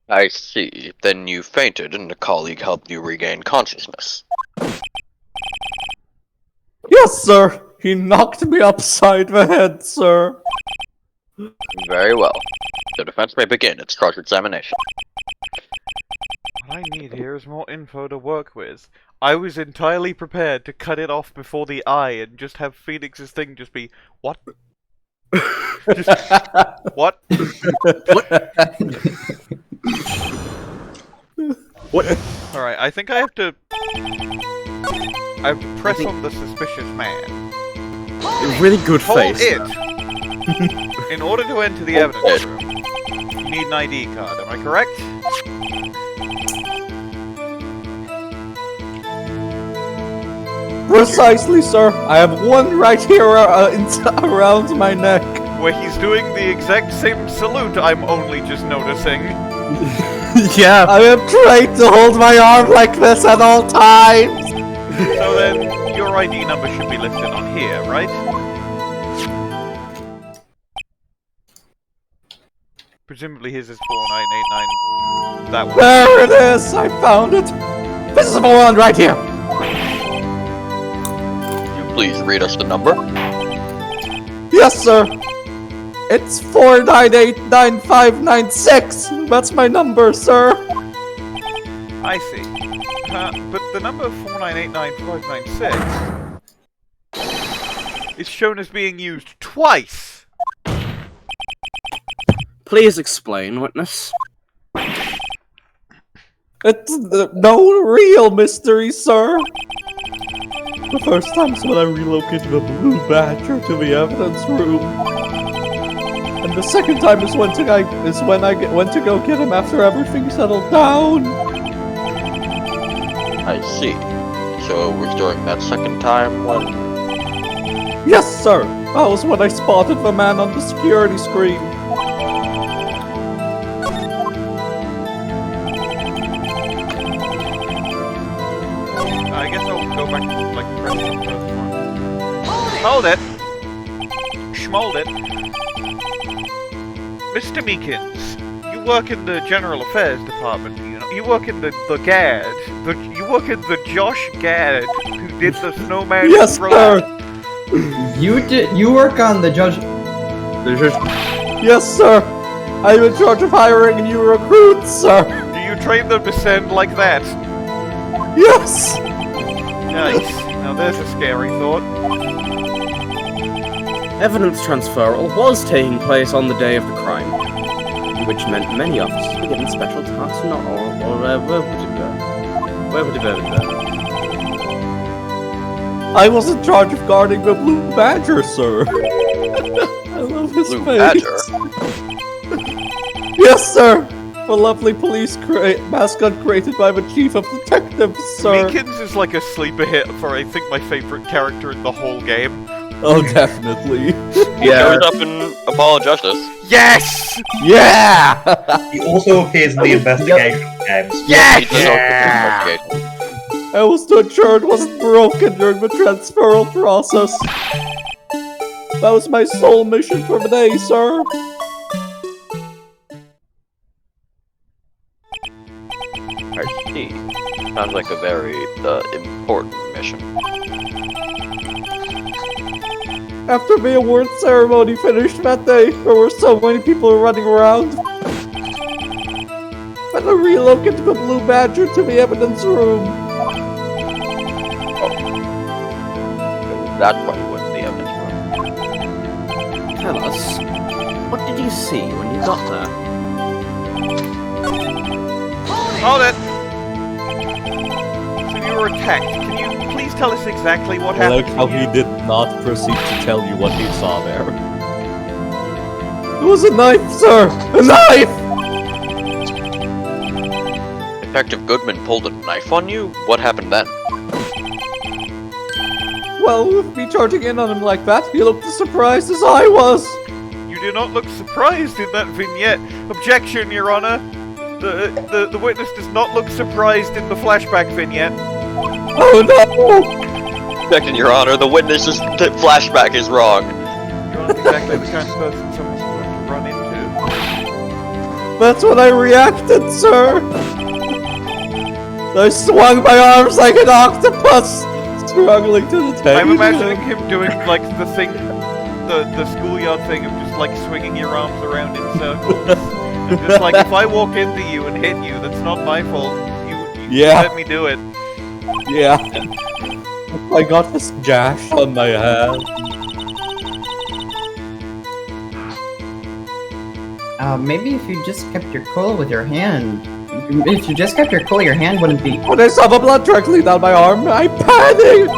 I see. Then you fainted and a colleague helped you regain consciousness. Yes, sir. He knocked me upside the head, sir. Very well. The defense may begin its cross-examination. What I need here is more info to work with. I was entirely prepared to cut it off before the eye and just have Phoenix's thing just be, what? Just, what? What? Alright, I think I have to press on the suspicious man. Really good Hold face. it! In order to enter the evidence room, you need an ID card, am I correct? Precisely, sir. I have one right here around my neck. Where he's doing the exact same salute I'm only just noticing. Yeah. I am trained to hold my arm like this at all times. So then, your ID number should be listed on here, right? Presumably his is 4989. That one. There it is. I found it. This is the one right here. Please read us the number. Yes, sir. It's 4989596. That's my number, sir. I see. But the number 4989596 is shown as being used twice. Please explain, witness. It's no real mystery, sir. The first time's when I relocated the Blue Badger to the evidence room. And the second time is when I went to go get him after everything settled down. I see. So it was during that second time when... Yes, sir. That was when I spotted the man on the security screen. I guess I'll go back to, like, press the first one. Hold it! Schmold it. Mr. Meekins, you work in the General Affairs Department, you know? You work in the GAD. You work in the Josh GAD, who did the snowman... Yes, sir! You work on the judge. Yes, sir! I'm in charge of hiring new recruits, sir! Do you train them to send like that? Yes! Nice. Now there's a scary thought. Evidence transferal was taking place on the day of the crime, which meant many officers were given special tasks, where would it go? I was in charge of guarding the Blue Badger, sir. I love his Blue face. Badger? Yes, sir! The lovely police mascot created by the chief of detectives, sir. Meekins is like a sleeper hit for, I think, my favorite character in the whole game. Oh, definitely. Yeah. Shows up in Apollo Justice. Yes! Yeah! He also appears in the investigation games. Yes! Yeah! I was to ensure it wasn't broken during the transferal process. That was my sole mission for the day, sir. I see. Sounds like a very important mission. After the award ceremony finished that day, there were so many people running around. And I relocated the Blue Badger to the evidence room. Oh. That's why you went to the evidence room. Tell us, what did you see when you got there? Hold it! So you were attacked. Can you please tell us exactly what I happened like how to you? he did not proceed to tell you what he saw there. It was a knife, sir! A knife! Detective Goodman pulled a knife on you? What happened then? Well, with me charging in on him like that, he looked as surprised as I was. You do not look surprised in that vignette. Objection, Your Honor. The witness does not look surprised in the flashback vignette. Oh no! Objection, Your Honor. The witness's flashback is wrong. You're not exactly the kind of person someone's going to run into. That's when I reacted, sir! I swung my arms like an octopus, struggling to detain I'm imagining him. him doing, like, the thing, the schoolyard thing of just, like, swinging your arms around in circles. And just like, if I walk into you and hit you, that's not my fault. You let me do it. Yeah. I got this gash on my hand. Maybe if you just kept your cool with your hand. If you just kept your cool, your hand wouldn't be. When I saw the blood trickling down my arm, I panicked!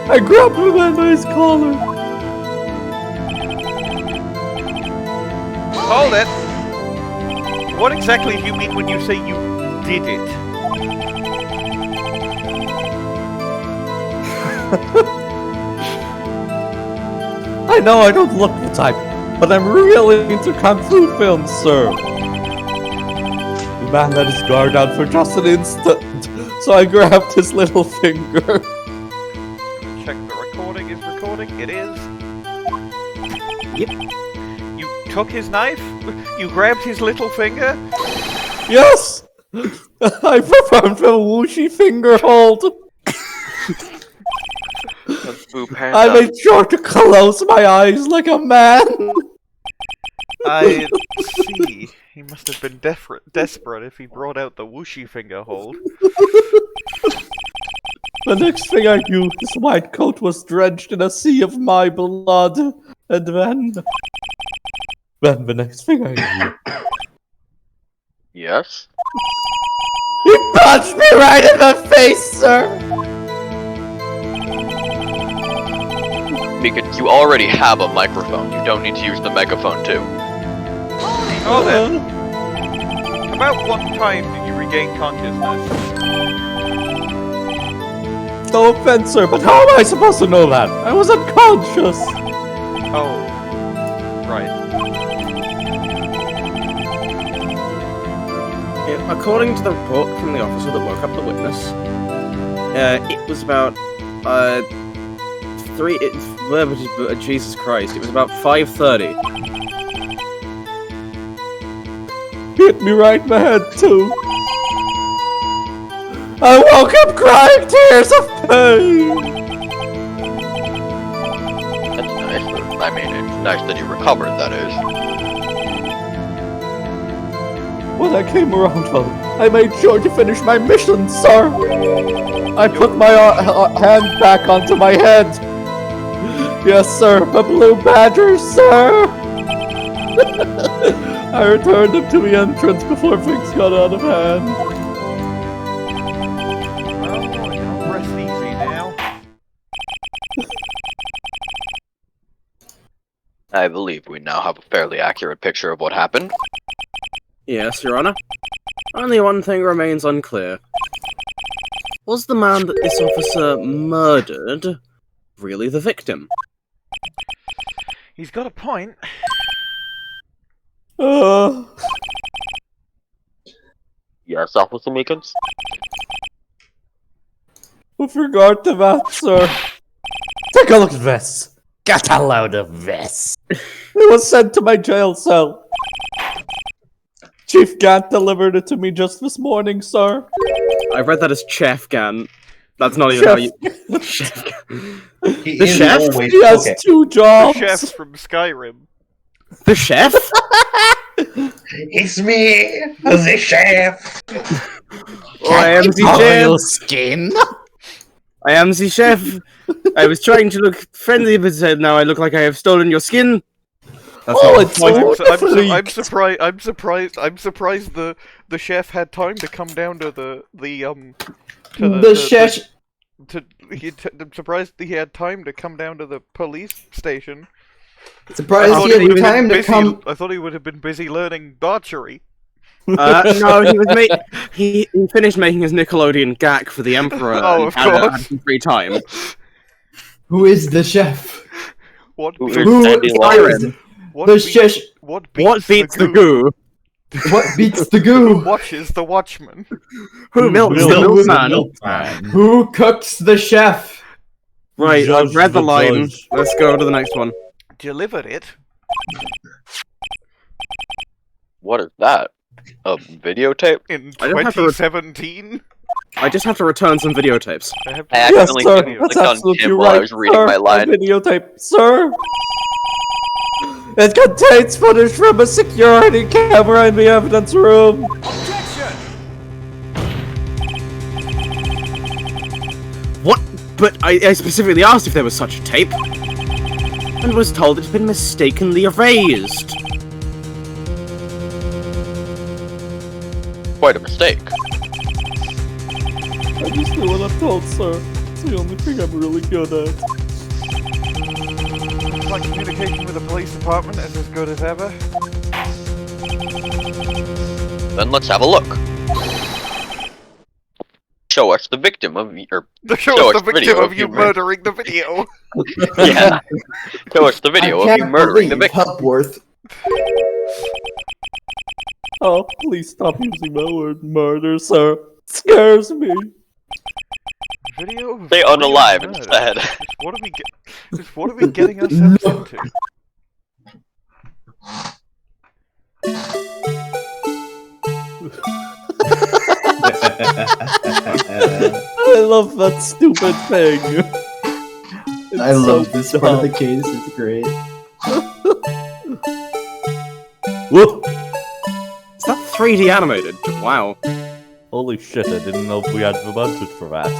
I grabbed the man by his collar. Hold it! What exactly do you mean when you say you did it? I know I don't look the type, but I'm really into Kung Fu films, sir. The man let his guard down for just an instant, so I grabbed his little finger. Check the recording is recording. It is. Yep. You took his knife? You grabbed his little finger? Yes! I performed the whooshy finger hold. I made sure to close my eyes like a man. I see. He must have been desperate if he brought out the whooshy finger hold. The next thing I knew, his white coat was drenched in a sea of my blood. And then the next thing I knew, Yes? he punched me right in the face, sir! Meekins, you already have a microphone. You don't need to use the megaphone too. Oh then. About what time did you regain consciousness? No offense, sir, but how am I supposed to know that? I was unconscious! Oh. Right. According to the report from the officer that woke up the witness, it was about, Jesus Christ, it was about 5:30. Hit me right in the head, too. I woke up crying tears of pain! That's nice. I mean, it's nice that you recovered, that is. When I came around, well, I made sure to finish my mission, sir! I put my hand back onto my head! Yes, sir, a blue badger, sir! I returned him to the entrance before things got out of hand. Well, don't rest easy now. I believe we now have a fairly accurate picture of what happened. Yes, Your Honor. Only one thing remains unclear. Was the man that this officer murdered really the victim? He's got a point. Yes, Officer Meekins? With regard to that, sir, take a look at this. Get a load of this. It was sent to my jail cell. Chief Gant delivered it to me just this morning, sir. I read that as Chef Gant. That's not even how you... Chef Gant. The chef? He has two jobs. The chef's from Skyrim. The chef? It's me, the chef. I am the chef. Skin. I am the chef. I was trying to look friendly, but now I look like I have stolen your skin. That's I'm surprised the chef had time to come down to I'm surprised he had time to come down to the police station. Surprised he had time to come. I thought he would have been busy learning archery. No, he finished making his Nickelodeon gack for the Emperor. Oh, of and course. had some free time. Who is the chef? What? Who standing is the chef? What What beats the goo? What beats the Who goo? watches the watchman? Who milks the milkman? Who cooks the chef? Right, I've Judge read the the line. judge. Let's go to the next one. Delivered it. What is that? A videotape? In I don't have to 2017? I just have to return some videotapes. I have I to- Yes, accidentally sir. clicked That's on absolutely Tim right, while I was reading sir. my line. A videotape, sir. It contains footage from a security camera in the evidence room. What? But I specifically asked if there was such a tape, and was told it had been mistakenly erased. Quite a mistake. I just do what I'm told, sir. It's the only thing I'm really good at. My communication with the police department is as good as ever. Then let's have a look. Show us the victim of Show us the victim video of you murdering the video. Yeah. Show us the video of you murdering the victim. Hepworth. Oh, please stop using my word murder, sir. It scares me. Video of Stay real unalive murder. instead. What are we getting ourselves into? I love that stupid thing. I love this part of the dumb. case. It's great. Whoa! Is that 3D animated? Wow. Holy shit, I didn't know if we had the budget for that.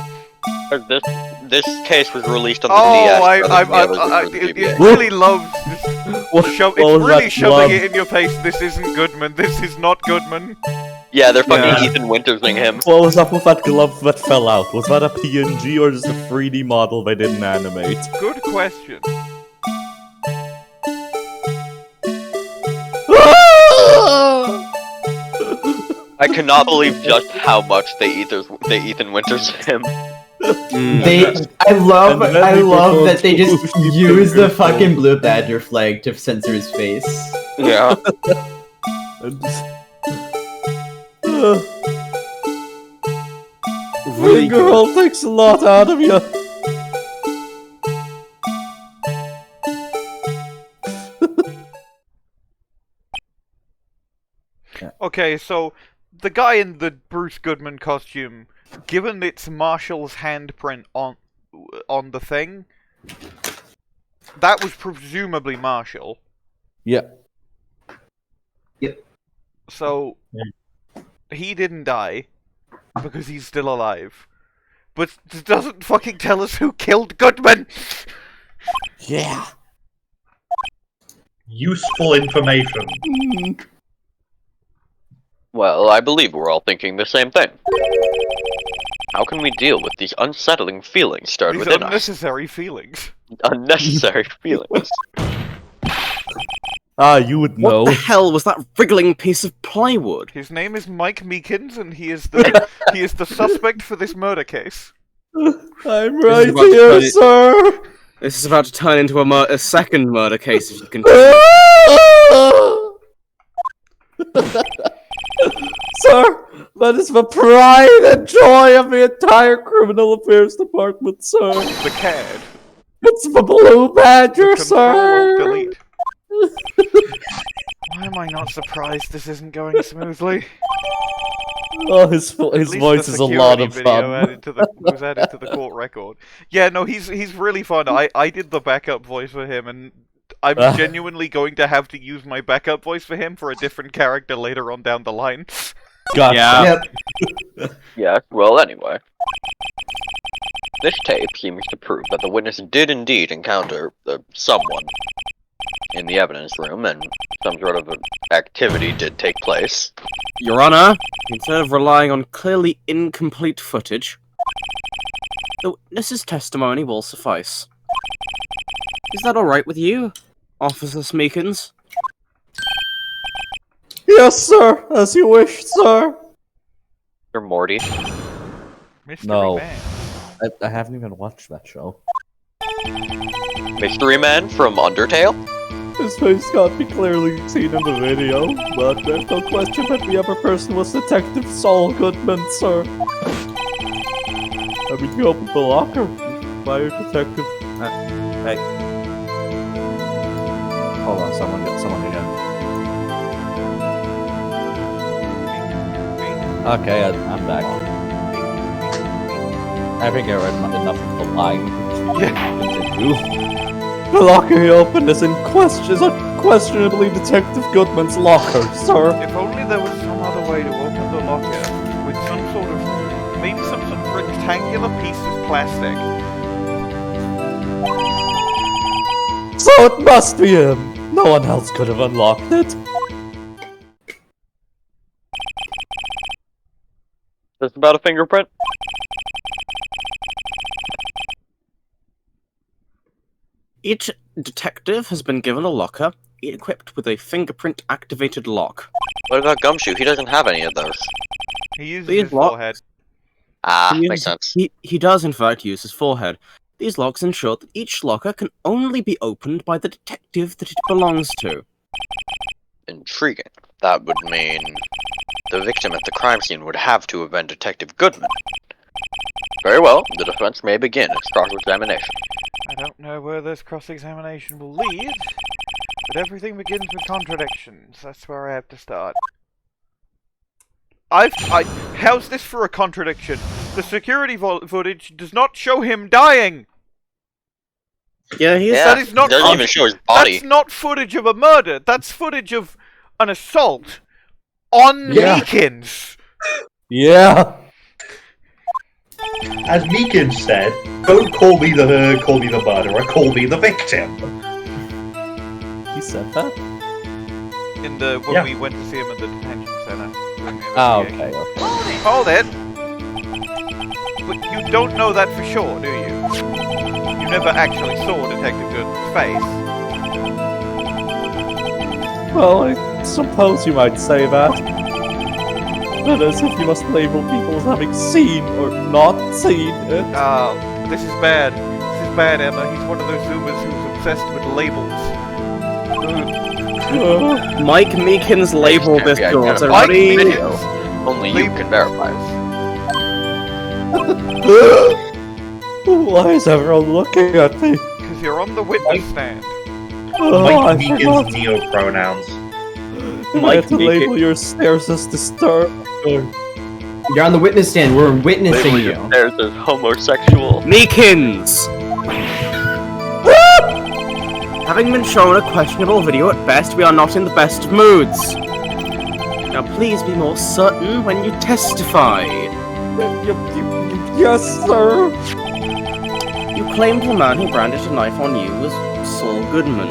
This case was released on the Oh, DS. it really loves this. What It's was really that shoving glove? it in your face. This isn't Goodman. This is not Goodman. Yeah, they're fucking Yeah. Ethan Wintersing him. What was up with that glove that fell out? Was that a PNG or just a 3D model they didn't animate? Good question. I cannot believe just how much they Ethan Winters him. I love And then we that they just propose use the people. fucking blue badger flag to censor his face. Yeah. And Finger roll takes a lot out of you. Okay, so the guy in the Bruce Goodman costume, given its Marshall's handprint on the thing, that was presumably Marshall. Yeah. So he didn't die because he's still alive. But it doesn't fucking tell us who killed Goodman. Yeah. Useful information. Well, I believe we're all thinking the same thing. How can we deal with these unsettling feelings stirred These within us? unnecessary feelings. Unnecessary feelings. Ah, you would What know. the hell was that wriggling piece of plywood? His name is Mike Meekins, and he is the suspect for this murder case. I'm right about to here, turn it- sir. This is about to turn into a second murder case if you can. Sir, that is the pride and joy of the entire criminal affairs department, sir. The CAD. It's the blue badger, Control sir. Delete. Why am I not surprised this isn't going smoothly? Oh, his At voice least is the a lot security of video fun. was added to the court record. Yeah, no, he's really fun. I did the backup voice for him, and I'm genuinely going to have to use my backup voice for him for a different character later on down the line. Gotcha. Yeah. Yep. Yeah, well, anyway. This tape seems to prove that the witness did indeed encounter someone in the evidence room, and some sort of activity did take place. Your Honor, instead of relying on clearly incomplete footage, the witness's testimony will suffice. Is that alright with you, Officer Meekins? Yes, sir. As you wish, sir. Or Morty. Mystery No. Man. I haven't even watched that show. Mystery Man from Undertale? His face can't be clearly seen in the video, but there's no question that the other person was Detective Saul Goodman, sir. I mean, you opened the locker. Fire Detective. Hey. Hold on, someone again. Okay, I'm back. I think I read enough of the line. Continue. The locker he opened is unquestionably Detective Goodman's locker, sir. If only there was some other way to open the locker with some sort of, maybe some sort of rectangular piece of plastic. So it must be him. No one else could have unlocked it. This about a fingerprint? Each detective has been given a locker, equipped with a fingerprint-activated lock. What about Gumshoe? He doesn't have any of those. He uses These his locks- forehead. Ah, He makes uses- sense. He does, in fact, use his forehead. These locks ensure that each locker can only be opened by the detective that it belongs to. Intriguing. That would mean the victim at the crime scene would have to have been Detective Goodman. Very well, the defense may begin its cross-examination. I don't know where this cross-examination will lead, but everything begins with contradictions. That's where I have to start. How's this for a contradiction? The security footage does not show him dying! Yeah, he's Yeah, that is not doesn't even show his body. That's not footage of a murder. That's footage of an assault on Yeah. Meekins. Yeah. As Meekins said, don't call me the murderer, call me the victim. He said that? When we went to see him at the detention center. Oh, okay, okay. Hold it! But you don't know that for sure, do you? You never actually saw Detective Goodman's face. Well, I suppose you might say that. But as if you must label people as having seen or not seen it. This is bad. This is bad, Emma. He's one of those Zoomers who's obsessed with labels. Mike Meekins labeled this Can't be daughter identified. already. Meekins. Only you can verify this. Why is everyone looking at me? Because you're on the witness stand. Oh, Mike I Meekins' forgot. neo-pronouns. I Mike had to label your stares as disturbed. You're on the witness stand. We're witnessing you. There's this homosexual. Meekins! Having been shown a questionable video at best, we are not in the best of moods. Now please be more certain when you testify. Yes, sir. You claimed the man who brandished a knife on you was Saul Goodman.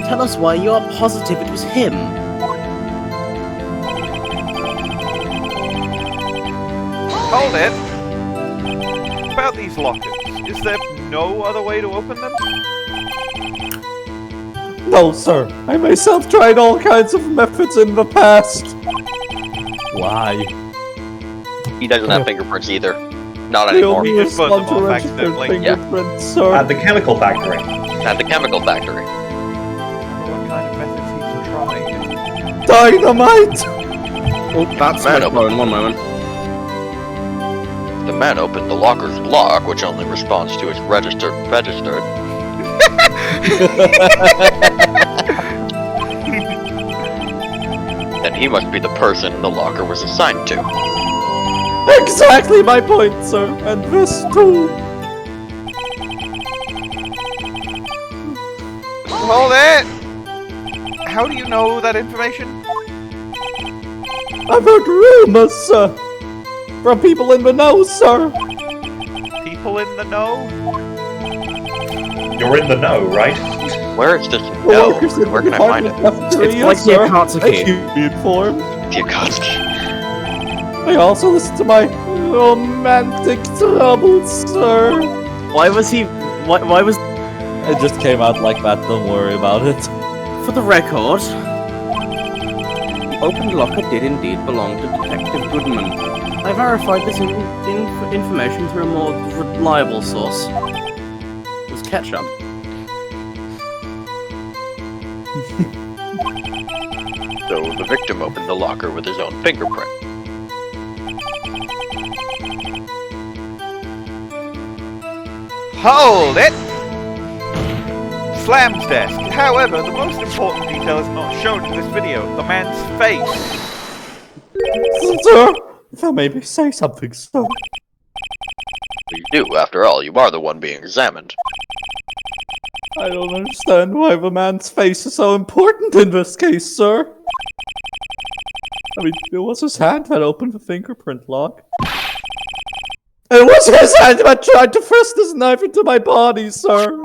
Tell us why you are positive it was him. Hold it! About these lockers, is there no other way to open them? No, sir. I myself tried all kinds of methods in the past. Why? He doesn't have fingerprints either. Not The anymore. only You just burned them response off to registered accidentally. Yeah. fingerprints, sir. At the chemical factory. At the chemical factory. What kind of methods he's tried? Dynamite! Oh, that's Man, my phone. One moment. The man opened the locker's lock, which only responds to its registered. Then he must be the person the locker was assigned to. Exactly my point, sir. And this too. Hold it! How do you know that information? I've heard rumors, sir. From people in the know, sir. People in the know? You're in the know, right? Where is this The no? workers in Where the can I find it? cafeteria, It's like sir. the Akatsuki. I keep me informed. Tchaikovsky. I also listen to my romantic troubles, sir. Why was he... Why was... It just came out like that, don't worry about it. For the record, the opened locker did indeed belong to Detective Goodman. I verified this information through a more reliable source. It was ketchup. So the victim opened the locker with his own fingerprint. Hold it! Slam's desk. However, the most important detail is not shown in this video. The man's face. Sir, if I may say something, sir. You do, after all, you are the one being examined. I don't understand why the man's face is so important in this case, sir. I mean, it was his hand that opened the fingerprint lock. It was his hand that tried to thrust his knife into my body, sir.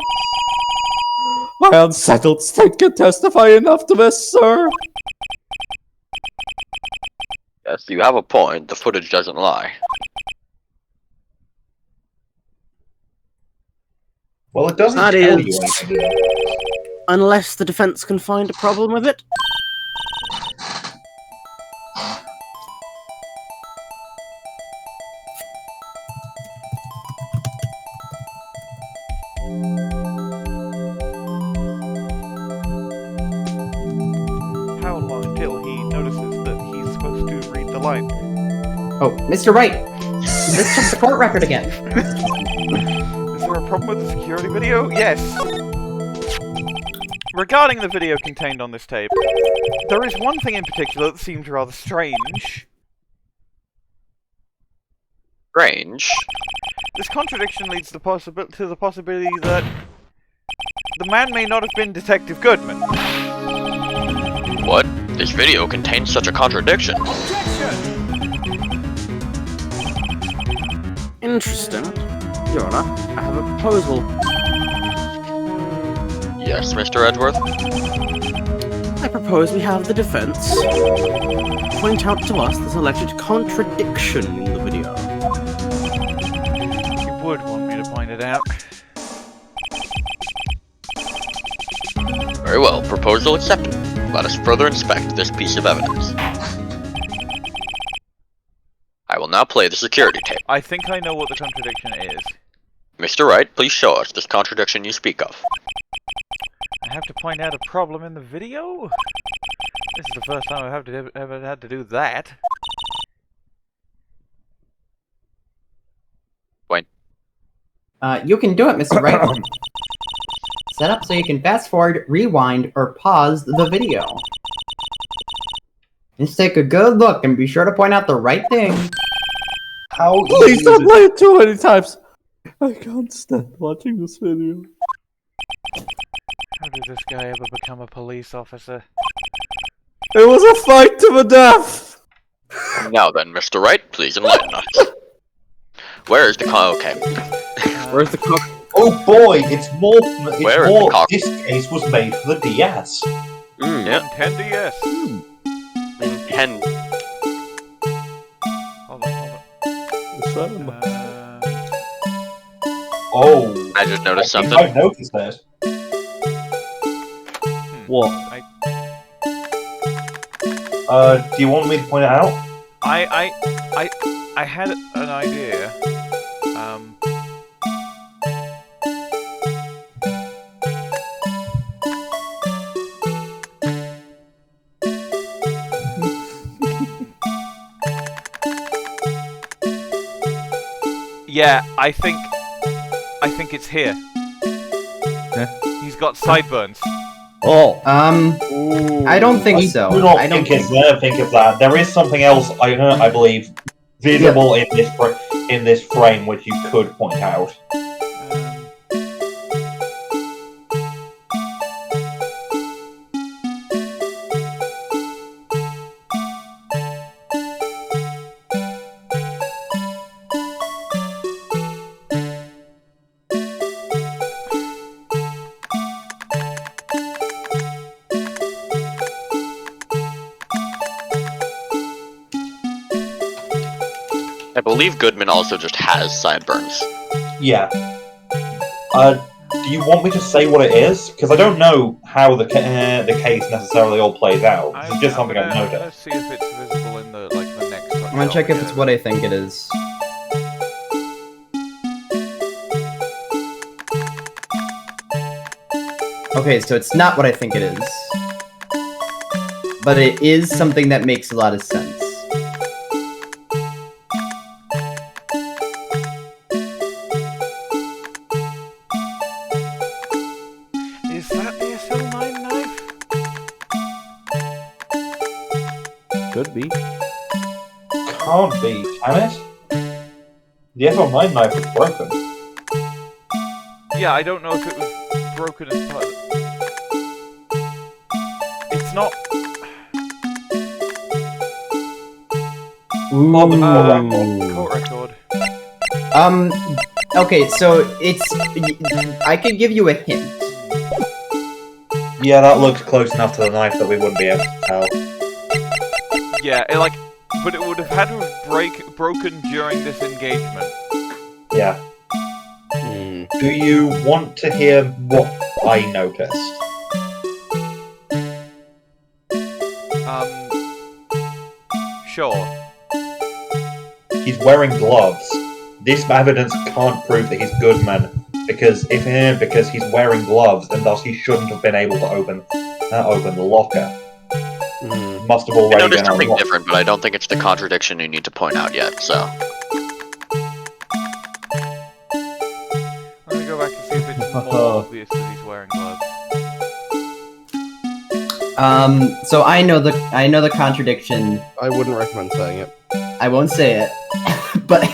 My unsettled state can testify enough to this, sir. Yes, you have a point. The footage doesn't lie. Well, it doesn't That tell is- you anything. Unless the defense can find a problem with it. How long until he notices that he's supposed to read the line? Oh, Mr. Wright! Let's check the court record again. Is there a problem with the security video? Yes. Regarding the video contained on this tape, there is one thing in particular that seems rather strange. Strange. This contradiction leads to the possibility that the man may not have been Detective Goodman. What? This video contains such a contradiction. Interesting. Your Honor, I have a proposal. Yes, Mr. Edgeworth? I propose we have the defense point out to us this alleged contradiction in the video. You would want me to point it out. Very well, proposal accepted. Let us further inspect this piece of evidence. I will now play the security tape. I think I know what the contradiction is. Mr. Wright, please show us this contradiction you speak of. I have to point out a problem in the video? This is the first time I've ever had to do that. Bwain. You can do it, Mr. Wright. Set up so you can fast forward, rewind, or pause the video. Just take a good look and be sure to point out the right thing. How Please don't play it too many times. I can't stand watching this video. How did this guy ever become a police officer? It was a fight to the death. Now then, Mr. Wright, please enlighten us. Where is the okay. Where's the cock? Oh boy, it's more. Where is the cock? This case was made for the DS. Yeah. Nintendo DS. Nintendo. Hold on. Oh. I just noticed I think something. I've noticed that. What? Do you want me to point it out? I had an idea. Yeah, I think it's here. Yeah. He's got sideburns. Oh. I don't think so. Do not I don't think it's there. Think of that. There is something else. I believe visible in this frame which you could point out. I believe Goodman also just has sideburns. Yeah. Do you want me to say what it is? Because I don't know how the case necessarily all plays out. It's just something I've noticed. Let's see if it's visible in the next. I'm gonna check if it's what I think it is. Okay, so it's not what I think it is. But it is something that makes a lot of sense. Is that the SL9 knife? Could be. Can't be, can it? The SL9 knife was broken. Yeah, I don't know if it was broken as part of it. It's not. Court record. Okay, so it's... I could give you a hint. Yeah, that looks close enough to the knife that we wouldn't be able to tell. Yeah, but it would have had to have broken during this engagement. Yeah. Do you want to hear what I noticed? Sure. He's wearing gloves. This evidence can't prove that he's Goodman because he's wearing gloves, and thus he shouldn't have been able to open the locker. Must have I already noticed been something unlocked. different, but I don't think it's the contradiction you need to point out yet, so. Let me go back and see if it's more obvious that he's wearing gloves. So I know the contradiction. I wouldn't recommend saying it. I won't say it, but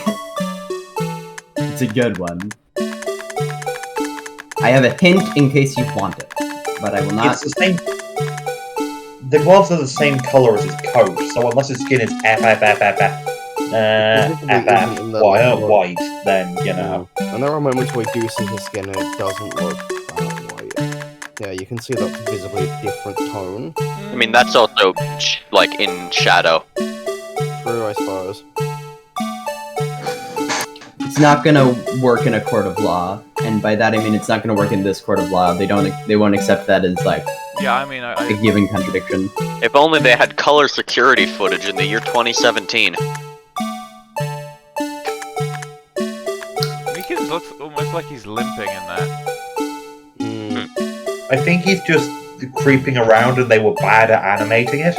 it's a good one. I have a hint in case you want it, but I will not. It's the same. the gloves are the same color as his coat, so unless his skin is white, then, you know. And there are moments where we do see his skin and it doesn't look white. Yeah, you can see that's visibly a different tone. I mean, that's also, like, in shadow. True, I suppose. It's not gonna work in a court of law, and by that I mean it's not gonna work in this court of law. They won't accept that as like Yeah, I mean, a given contradiction. If only they had color security footage in the year 2017. Meekins looks almost like he's limping in that. I think he's just creeping around and they were bad at animating it.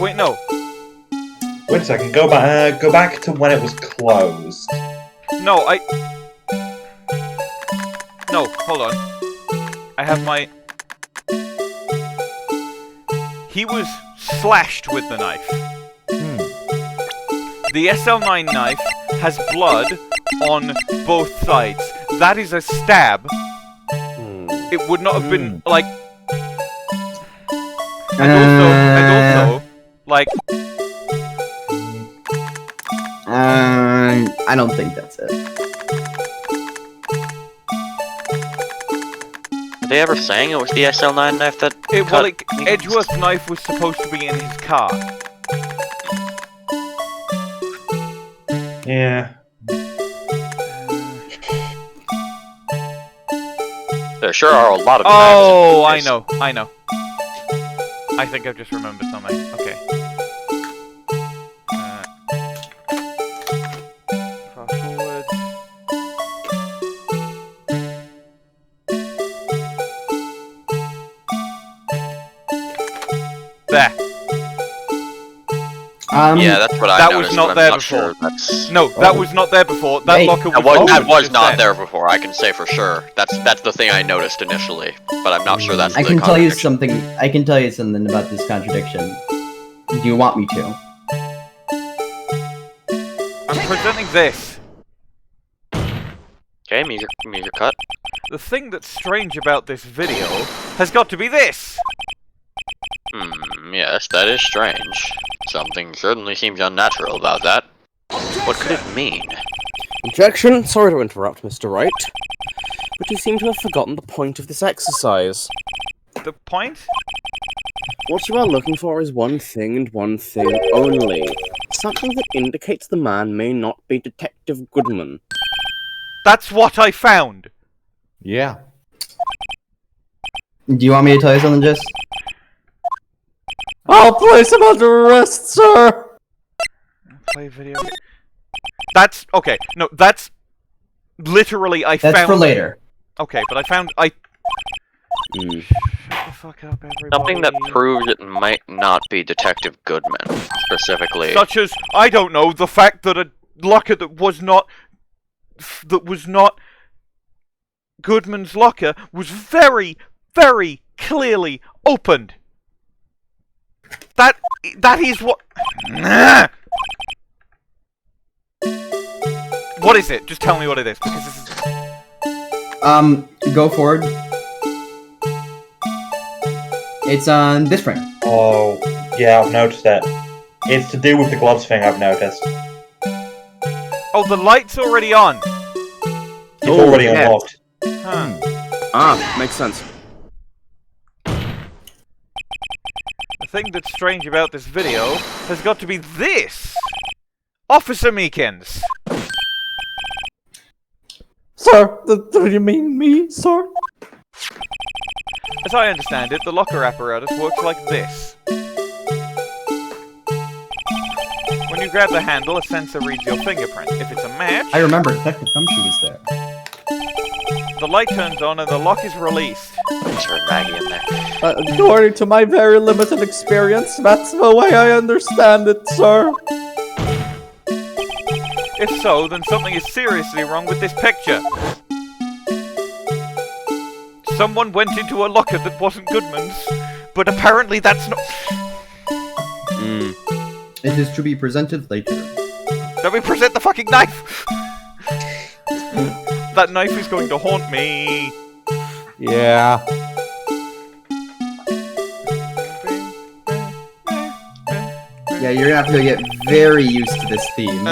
Wait, no. Wait a second, go back to when it was closed. No, No, hold on. I have my... He was slashed with the knife. The SL9 knife has blood on both sides. That is a stab. It would not have been, like... And also, like... I don't think that's it. Are they ever saying it was the SL9 knife that Edgeworth's knife was supposed to be in his car. Yeah. There sure are a lot of Oh, I know. I think I've just remembered something. Okay. Fast forward. There. Yeah, that's what I that noticed. was not but there I'm not before. Sure that's... No, that was not there before. That Wait, locker was That was just not then. there before, I can say for sure. That's the thing I noticed initially, but I'm not sure that's I the can tell you contradiction. something. I can tell you something about this contradiction. Do you want me to? I'm presenting this. Okay, music cut. The thing that's strange about this video has got to be this. Yes, that is strange. Something certainly seems unnatural about that. What could it mean? Objection! Sorry to interrupt, Mr. Wright. But you seem to have forgotten the point of this exercise. The point? What you are looking for is one thing and one thing only. Something that indicates the man may not be Detective Goodman. That's what I found. Yeah. Do you want me to tell you something, Jess? I'll place him under arrest, sir! Play video. That's okay. No, that's literally That's found. for later. Okay, but Shut the fuck up, everybody. Something that proves it might not be Detective Goodman, specifically. Such as, I don't know, the fact that a locker that was not Goodman's locker was very, very clearly opened. That is what. What is it? Just tell me what it is, because this is. Go forward. It's on this frame. Oh, yeah, I've noticed it. It's to do with the gloves thing, I've noticed. Oh, the light's already on. It's already yeah. unlocked. Huh. Ah, makes sense. The thing that's strange about this video has got to be this! Officer Meekins! Sir, do you mean me, sir? As I understand it, the locker apparatus works like this. When you grab the handle, a sensor reads your fingerprint. If it's a match, I remember Detective Gumshoe was there. the light turns on and the lock is released. Just heard Maggie in there. According to my very limited experience, that's the way I understand it, sir. If so, then something is seriously wrong with this picture. Someone went into a locker that wasn't Goodman's, but apparently that's not... It is to be presented later. Let me present the fucking knife! That knife is going to haunt me! Yeah. Yeah, you're gonna have to get very used to this theme.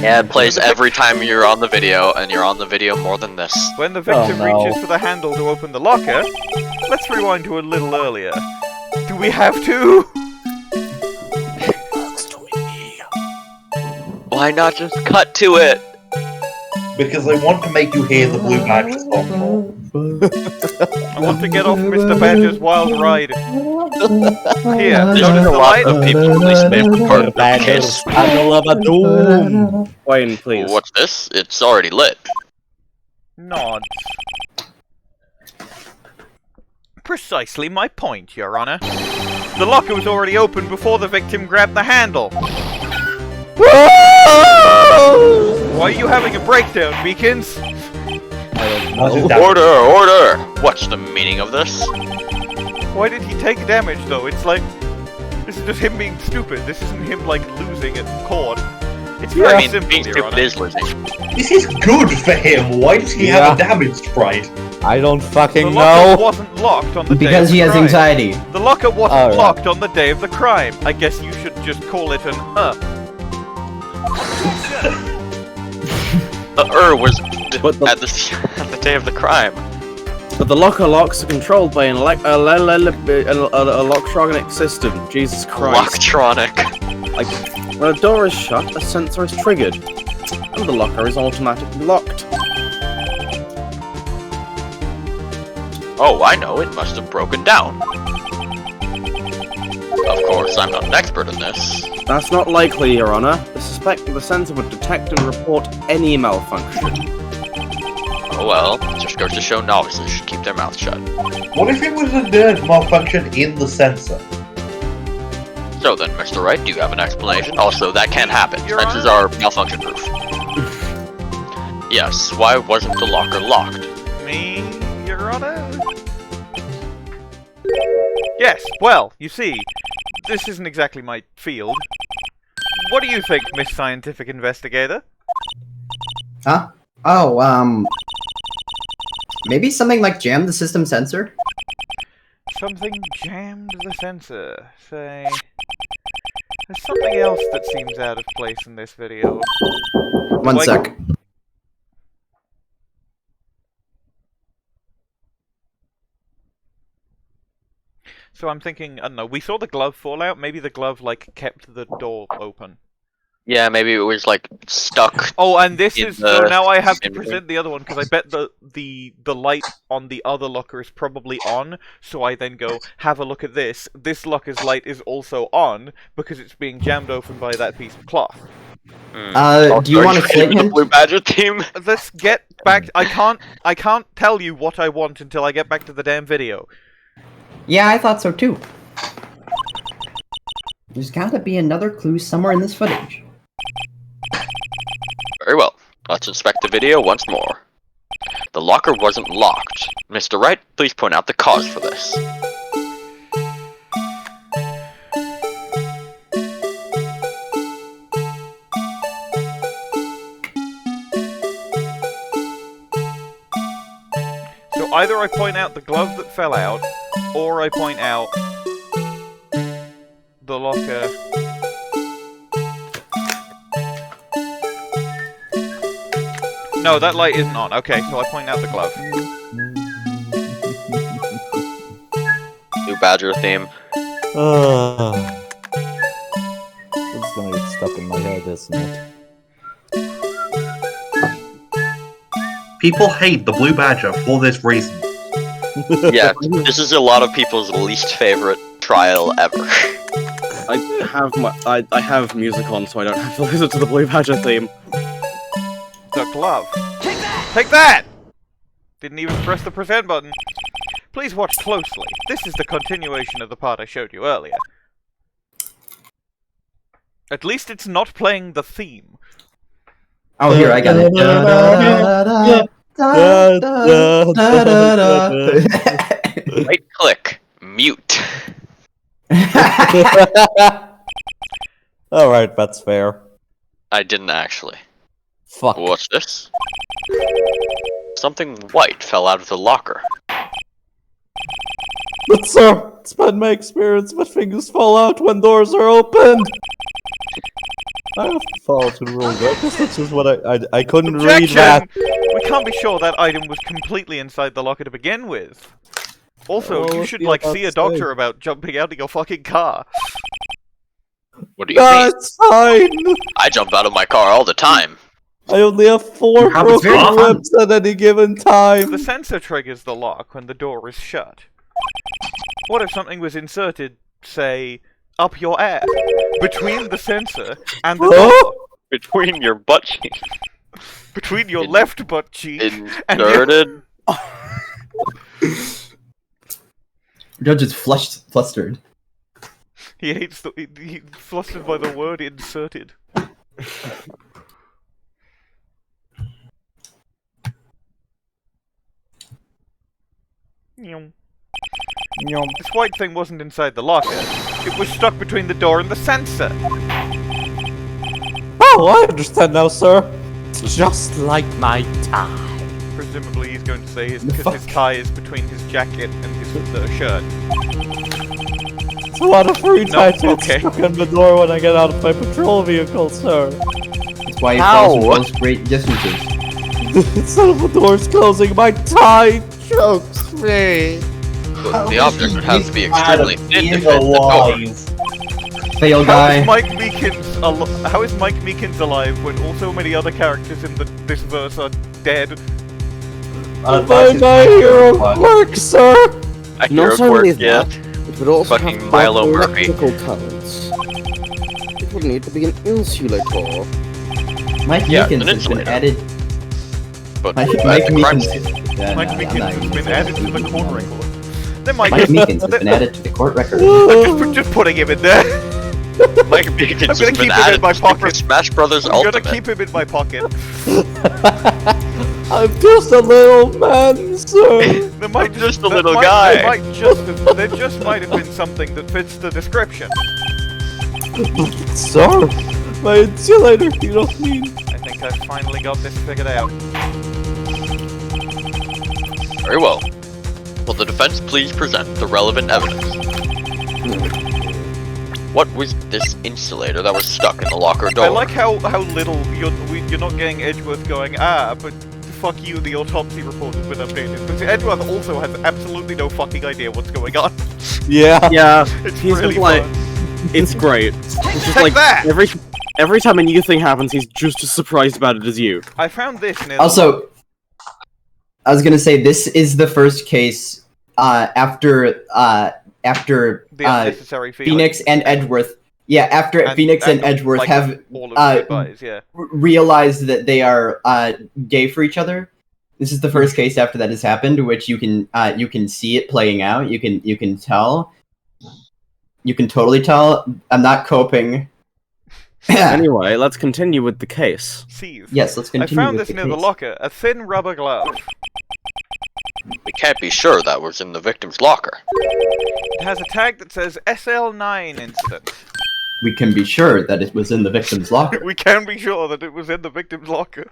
Yeah, it plays every time you're on the video, and you're on the video more than this. When the victim Oh, no. reaches for the handle to open the locker, let's rewind to a little earlier. Do we have to? Why not just cut to it? Because I want to make you hear the Blue Badger song more. I want to get off Mr. Badger's wild ride. Here, There's notice a the lot light? of people who listen to part of the kiss. Bwain, please. What's this? It's already lit. Nods. Precisely my point, Your Honor. The locker was already open before the victim grabbed the handle. Why are you having a breakdown, Meekins? Order, order! What's the meaning of this? Why did he take damage, though? It's like... This is just him being stupid. This isn't him, like, losing at court. It's very I mean, simple, being Your stupid Honor. is losing. This is good for him. Why does he have a damaged sprite? I don't The fucking locker know. wasn't locked on the day Because of he the has crime. anxiety. The locker wasn't Alright. locked on the day of the crime. I guess you should just call it an The was But the- at the day of the crime. But the locker locks are controlled by an electronic system. Jesus Christ. Electronic. Like, when a door is shut, a sensor is triggered. And the locker is automatically locked. Oh, I know, it must have broken down. Of course, I'm not an expert in this. That's not likely, Your Honor. The suspect of the sensor would detect and report any malfunction. Oh well, just goes to show novices should keep their mouths shut. What if it was a nerd malfunction in the sensor? So then, Mr. Wright, do you have an explanation? Also, that can happen. Your Sensors Honor? are malfunction proof. Yes, why wasn't the locker locked? Me, Your Honor? Yes, well, you see, this isn't exactly my field. What do you think, Miss Scientific Investigator? Huh? Oh, maybe something like jam the system sensor? Something jammed the sensor. Say... There's something else that seems out of place in this video. One Like- sec. So I'm thinking, I don't know, we saw the glove fall out, maybe the glove, like, kept the door open. Yeah, maybe it was like stuck. Oh, and this In is, so the now I have to inventory. present the other one, because I bet the light on the other locker is probably on, so I then go, have a look at this. This locker's light is also on, because it's being jammed open by that piece of cloth. Do you want a to flint the hint? Blue Badger theme? Let's get back, I can't tell you what I want until I get back to the damn video. Yeah, I thought so too. There's gotta be another clue somewhere in this footage. Very well. Let's inspect the video once more. The locker wasn't locked. Mr. Wright, please point out the cause for this. So either I point out the glove that fell out, or I point out the locker. No, that light isn't on. Okay, so I point out the glove. Blue Badger theme. It's gonna get stuck in my head, isn't it? People hate the Blue Badger for this reason. Yeah, this is a lot of people's least favorite trial ever. I have music on, so I don't have to listen to the Blue Badger theme. The glove. Take that! Didn't even press the present button. Please watch closely. This is the continuation of the part I showed you earlier. At least it's not playing the theme. Oh, here, I got it. Right click, mute. Alright, that's fair. I didn't actually. Fuck. What's this? Something white fell out of the locker. But sir, it's been my experience that things fall out when doors are opened. I have to follow the rules. I guess that's just what I couldn't read that. We can't be sure that item was completely inside the locker to begin with. Also, Well, you what's should, he like, about see to a doctor say? about jumping out of your fucking car. What do you mean? That's fine. I jump out of my car all the time. I only have 4 Your habit's very broken fun. ribs at any given time. The sensor triggers the lock when the door is shut. What if something was inserted, say, up your ass, between the sensor and the door? Between your butt cheeks. Between your left butt cheek and your... Inserted. Judge is flustered. He hates the... He's flustered by the word inserted. Nyom. This white thing wasn't inside the locker. It was stuck between the door and the sensor. Oh, I understand now, sir. It's just like my tie. Presumably he's going to say because his tie is between his jacket and his shirt. It's a lot of free time to okay. get stuck in the door when I get out of my patrol vehicle, sir. That's why he falls from those great distances. Instead of the doors closing, my tie chokes me. The object would have to be extremely thin to He's fit the door. alive. Fail guy. How is Mike Meekins alive when also many other characters in this verse are dead? My hero quirk, sir. I hear a Not only quirk, yeah. that, it would also Fucking have Milo proper Murphy. electrical currents. It would need to be an insulator. Mike Yeah, Meekins an has been insulator. added. But Mike at the crime Meekins. scene, Yeah, Mike no, I'm Meekins not has even been gonna added say to the that. court record. Then Mike Mike Meekins has been added to the court record. just putting him in there. Mike Meekins I'm has gonna been keep him in added my to Super pocket. Smash Brothers I'm gonna Ultimate. keep him in my pocket. I'm just a little man, sir. There might just a there little might- guy. There just might have been something that fits the description. Sir, my insulator, you don't mean. I think I've finally got this figured out. Very well. Will the defense please present the relevant evidence? What was this insulator that was stuck in the locker door? I like how little you're not getting Edgeworth going, but fuck you, the autopsy report has been updated. But Edgeworth also has absolutely no fucking idea what's going on. Yeah. Yeah, It's he's really like, fun. it's great. It's just Take like that! every time a new thing happens, he's just as surprised about it as you. I found this near Also, I was gonna say this is the first case after the unnecessary feeling. Phoenix and Edgeworth. Yeah, after Phoenix and Edgeworth like, have all of the guys, yeah. realized that they are gay for each other. This is the first case after that has happened, which you can see it playing out. You can tell. You can totally tell. I'm not coping. Anyway, let's continue with the case. Seethe. Yes, let's I continue. found with this the near the case. locker, a thin rubber glove. We can't be sure that was in the victim's locker. It has a tag that says SL9 incident. We can be sure that it was in the victim's locker. We can be sure that it was in the victim's locker.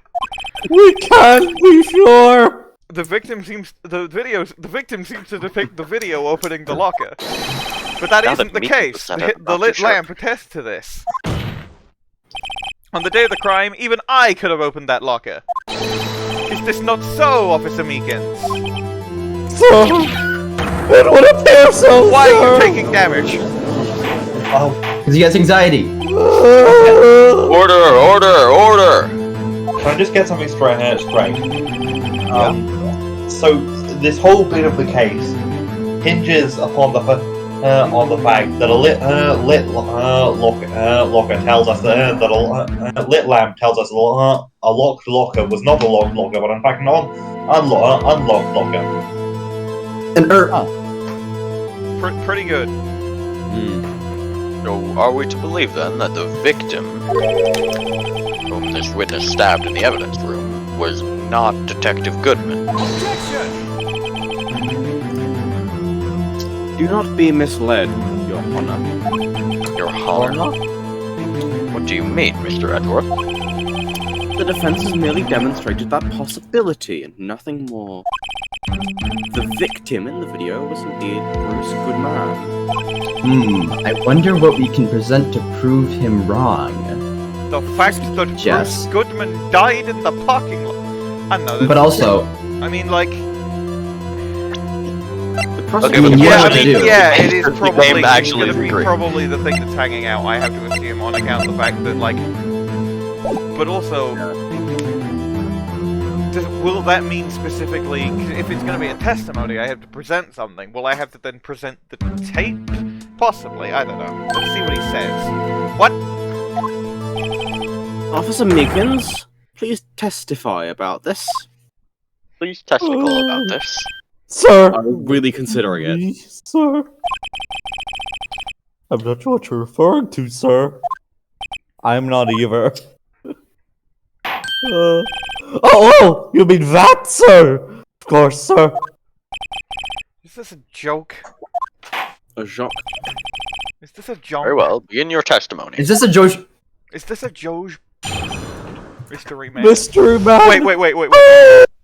We can't be sure. The victim seems to depict the video opening the locker. But that Now isn't that the Meekins case. was said, The I'm not lit too sure. lamp attests to this. On the day of the crime, even I could have opened that locker. Is this not so, Officer Meekins? Sir, it would appear so. Why are you sir. taking damage? Oh, Because he has anxiety. Order! can I just get something straight? So this whole bit of the case hinges upon the fact that a locker tells us that a lit lamp tells us a locked locker was not a locked locker, but in fact an unlocked locker. Pretty good. So are we to believe then that the victim, whom this witness stabbed in the evidence room, was not Detective Goodman? Do not be misled, Your Honor. Your honor? What do you mean, Mr. Edgeworth? The defense has merely demonstrated that possibility and nothing more. The victim in the video was indeed Bruce Goodman. I wonder what we can present to prove him wrong. The fact that Jess. Bruce Goodman died in the parking lot. I know. But also, I mean, like. The Okay, prosecutor but the Yeah, I question mean, do. yeah, it is The probably game actually going to be agree. probably the thing that's hanging out. I have to assume on account of the fact that, like. But also. Will that mean specifically, 'cause if it's going to be a testimony, I have to present something. Will I have to then present the tape? Possibly, I don't know. Let's see what he says. What? Officer Meekins, please testify about this. Please testicle about this. Sir! I'm really considering it. Sir? I'm not sure what you're referring to, sir. I'm not either. Oh, you mean that, sir? Of course, sir. Is this a joke? A joke. Is this a joke? Very well, begin your testimony. is this a Joe? Is this a Joe mystery man? Mystery man! Wait.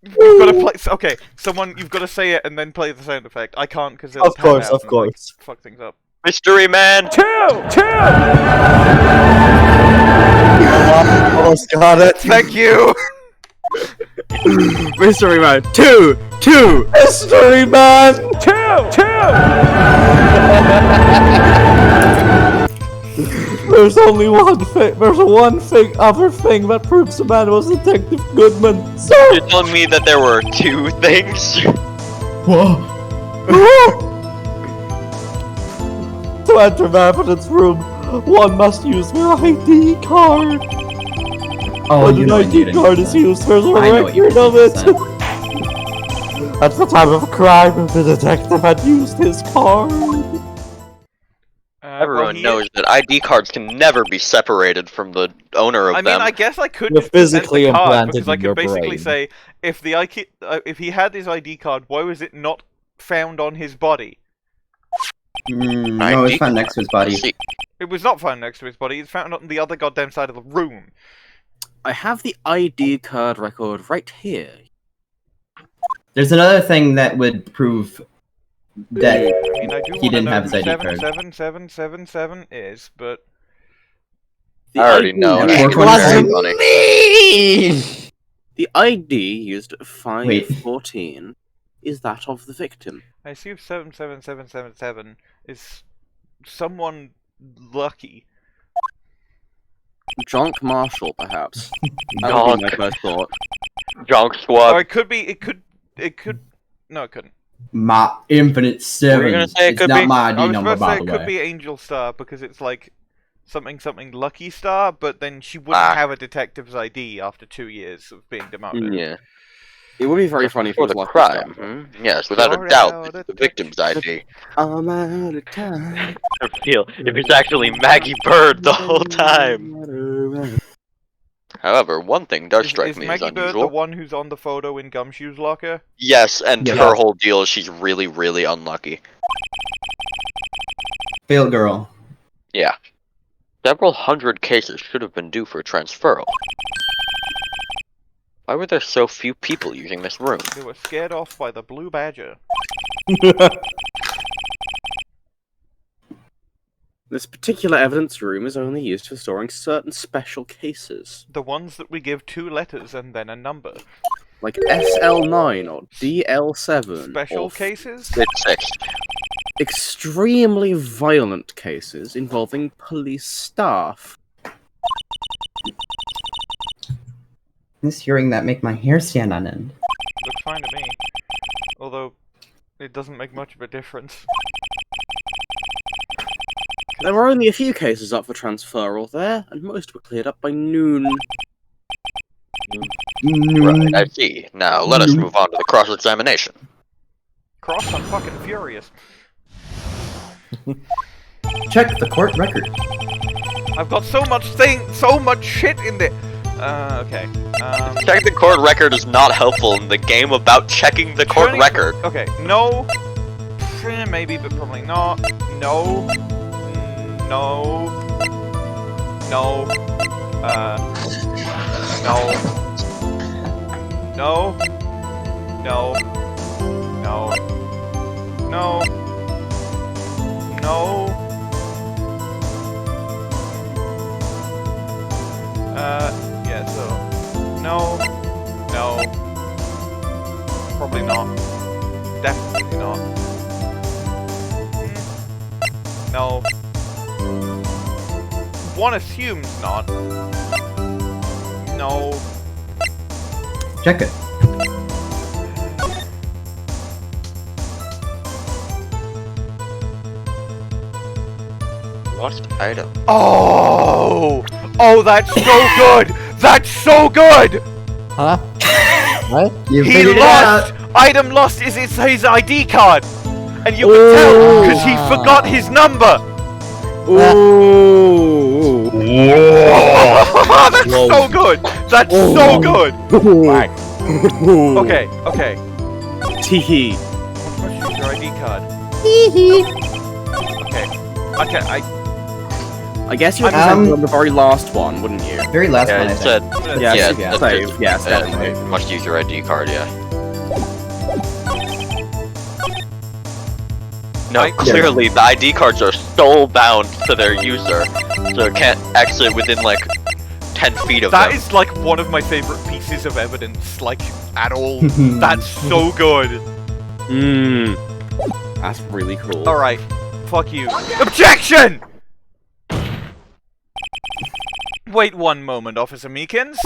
You've got to play. Okay, someone, you've got to say it and then play the sound effect. I can't because it'll Of pan course, out of and, course. Like, fuck things up. Mystery man! Almost got it. Thank you. Mystery Man, two! Mystery man! There's only one thing. There's other thing that proves the man was Detective Goodman. Sir! You're telling me that there were two things? To enter the evidence room, one must use their ID card. Oh, When you an know ID card is used, there's a I know what you record of it. said. At the time of crime, the detective had used his card. Everyone knows that ID cards can never be separated from the owner of I mean, them. I guess I could They're just present physically the card implanted because I in your could basically brain. say if he had his ID card, why was it not found on his body? No, it's found next to his body. See, It was not found next to his body. It's found on the other goddamn side of the room. I have the ID card record right here. There's another thing that would prove that I mean, I do he didn't know have his who ID card. 77777 is, but The I already ID know. Yeah, and four it's corners. very funny. The ID used at 514 is that of the victim. I assume 77777 is someone lucky. Jonk Marshall, perhaps. That would be my Jonk. first thought. Junk Or Squad. it could be. It could. No, it couldn't. my Infinite What were Seven. you gonna say? It It's could not be? my I ID was number, about to by say the it could way. be Angel Starr because it's like something Lucky Star, but then she wouldn't Ah. have a detective's ID after 2 years of being demoted. Yeah. It would be very funny if it For was the Lucky crime. Star. Hmm? Yes, without a Sorry, doubt, out it's of the touch. victim's ID. I'm out of time. I feel if it's actually Maggie Bird the whole time. However, one thing does strike Is me as Maggie Bird unusual. the one who's on the photo in Gumshoe's locker? Yes, and Yeah. her whole deal is she's really, really unlucky. Fail girl. Yeah. Several hundred cases should have been due for transferal. Why were there so few people using this room? They were scared off by the blue badger. This particular evidence room is only used for storing certain special cases, The ones that we give 2 letters and then a number. like SL9 or DL7. Special or cases? It's 6. extremely violent cases involving police staff. This hearing that make my hair stand on end. Looks fine to me. Although, it doesn't make much of a difference. There were only a few cases up for transferal there, and most were cleared up by noon. Right, I see. Now, let us move on to the cross-examination. Cross, I'm fucking furious. Check the court record. I've got so much shit in there. Okay. Checking the court record is not helpful in the game about checking the court Turning- record. Okay, no Maybe, but probably not. No. No. No. No. No. No. No. No. No. Yeah, so. No. No. Probably not. Definitely not. No. One assumes not. No. Check it. Lost item. Oh! Oh, that's so good! That's so good! Huh? What? You He figured it lost! out. Item lost is his ID card! And you can tell, because he forgot his number! Ooh. That's so good! That's so good! Right. Okay, okay. Teehee. What's your ID card? Okay. Okay, I guess you would have on the very last one, wouldn't you? Very last one, I Yeah, it think. said. Yes, Yeah, yeah, that's save. it. Yes, definitely. You must use your ID card, yeah. No, clearly the ID cards are so bound to their user, so it can't exit within like 10 feet of that them. is like one of my favorite pieces of evidence, like, at all. That's so good. Mmm. That's really cool. Alright, fuck you. Objection! Wait one moment, Officer Meekins.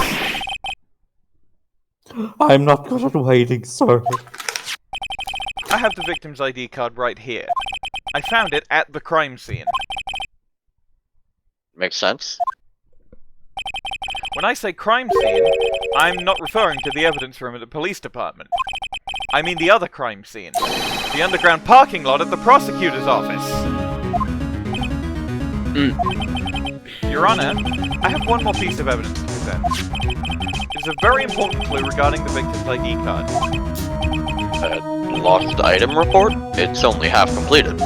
I'm not good at waiting, sir. I have the victim's ID card right here. I found it at the crime scene. Makes sense. When I say crime scene, I'm not referring to the evidence room at the police department. I mean the other crime scene. The underground parking lot at the prosecutor's office. Your Honor, I have one more piece of evidence to present. It's a very important clue regarding the victim's ID card. Lost item report? It's only half completed.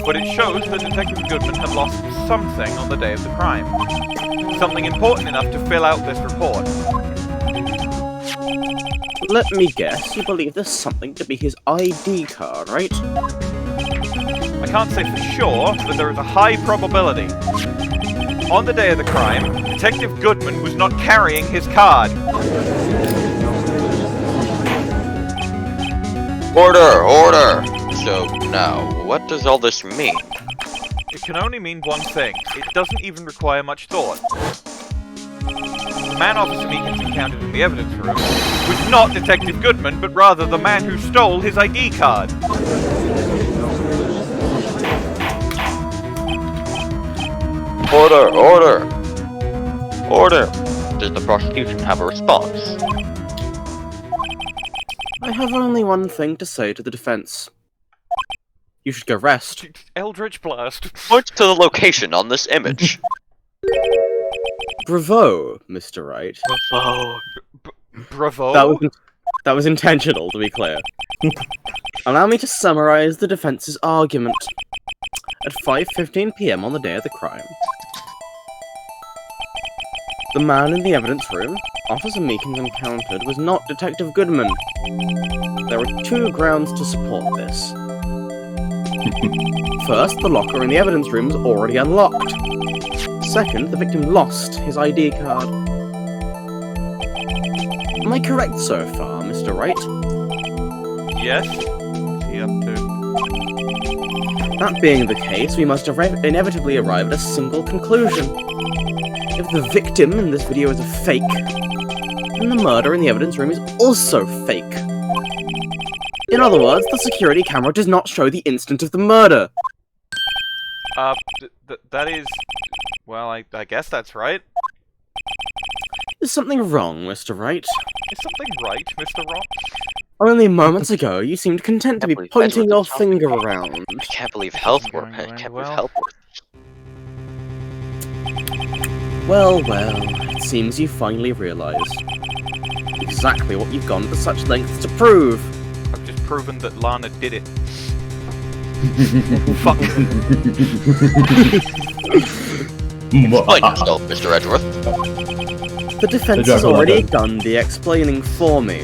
But it shows that Detective Goodman had lost something on the day of the crime. Something important enough to fill out this report. Let me guess, you believe there's something to be his ID card, right? I can't say for sure, but there is a high probability. On the day of the crime, Detective Goodman was not carrying his card. Order! Order! So, now, what does all this mean? It can only mean one thing. It doesn't even require much thought. The man Officer Meekins encountered in the evidence room was not Detective Goodman, but rather the man who stole his ID card. Order! Order! Order! Does the prosecution have a response? I have only one thing to say to the defense. You should go rest. Eldritch Blast. Point to the location on this image. Bravo, Mr. Wright. Bravo. That was intentional, to be clear. Allow me to summarize the defense's argument. At 5:15 PM on the day of the crime, the man in the evidence room Officer Meekins encountered was not Detective Goodman. There are two grounds to support this. First, the locker in the evidence room is already unlocked. Second, the victim lost his ID card. Am I correct so far, Mr. Wright? Yes? What's he up to? That being the case, we must inevitably arrive at a single conclusion. If the victim in this video is a fake, then the murder in the evidence room is also fake. In other words, the security camera does not show the instant of the murder. That is... Well, I guess that's right. Is something wrong, Mr. Wright? Is something right, Mr. Rock? Only moments ago, you seemed content to be pointing your finger around. I can't believe Healthworth. I can't believe Healthworth. Well, it seems you finally realised exactly what you've gone to such lengths to prove. I've just proven that Lana did it. Fuck. Explain yourself, Mr. Edgeworth. The defense has already done the explaining for me.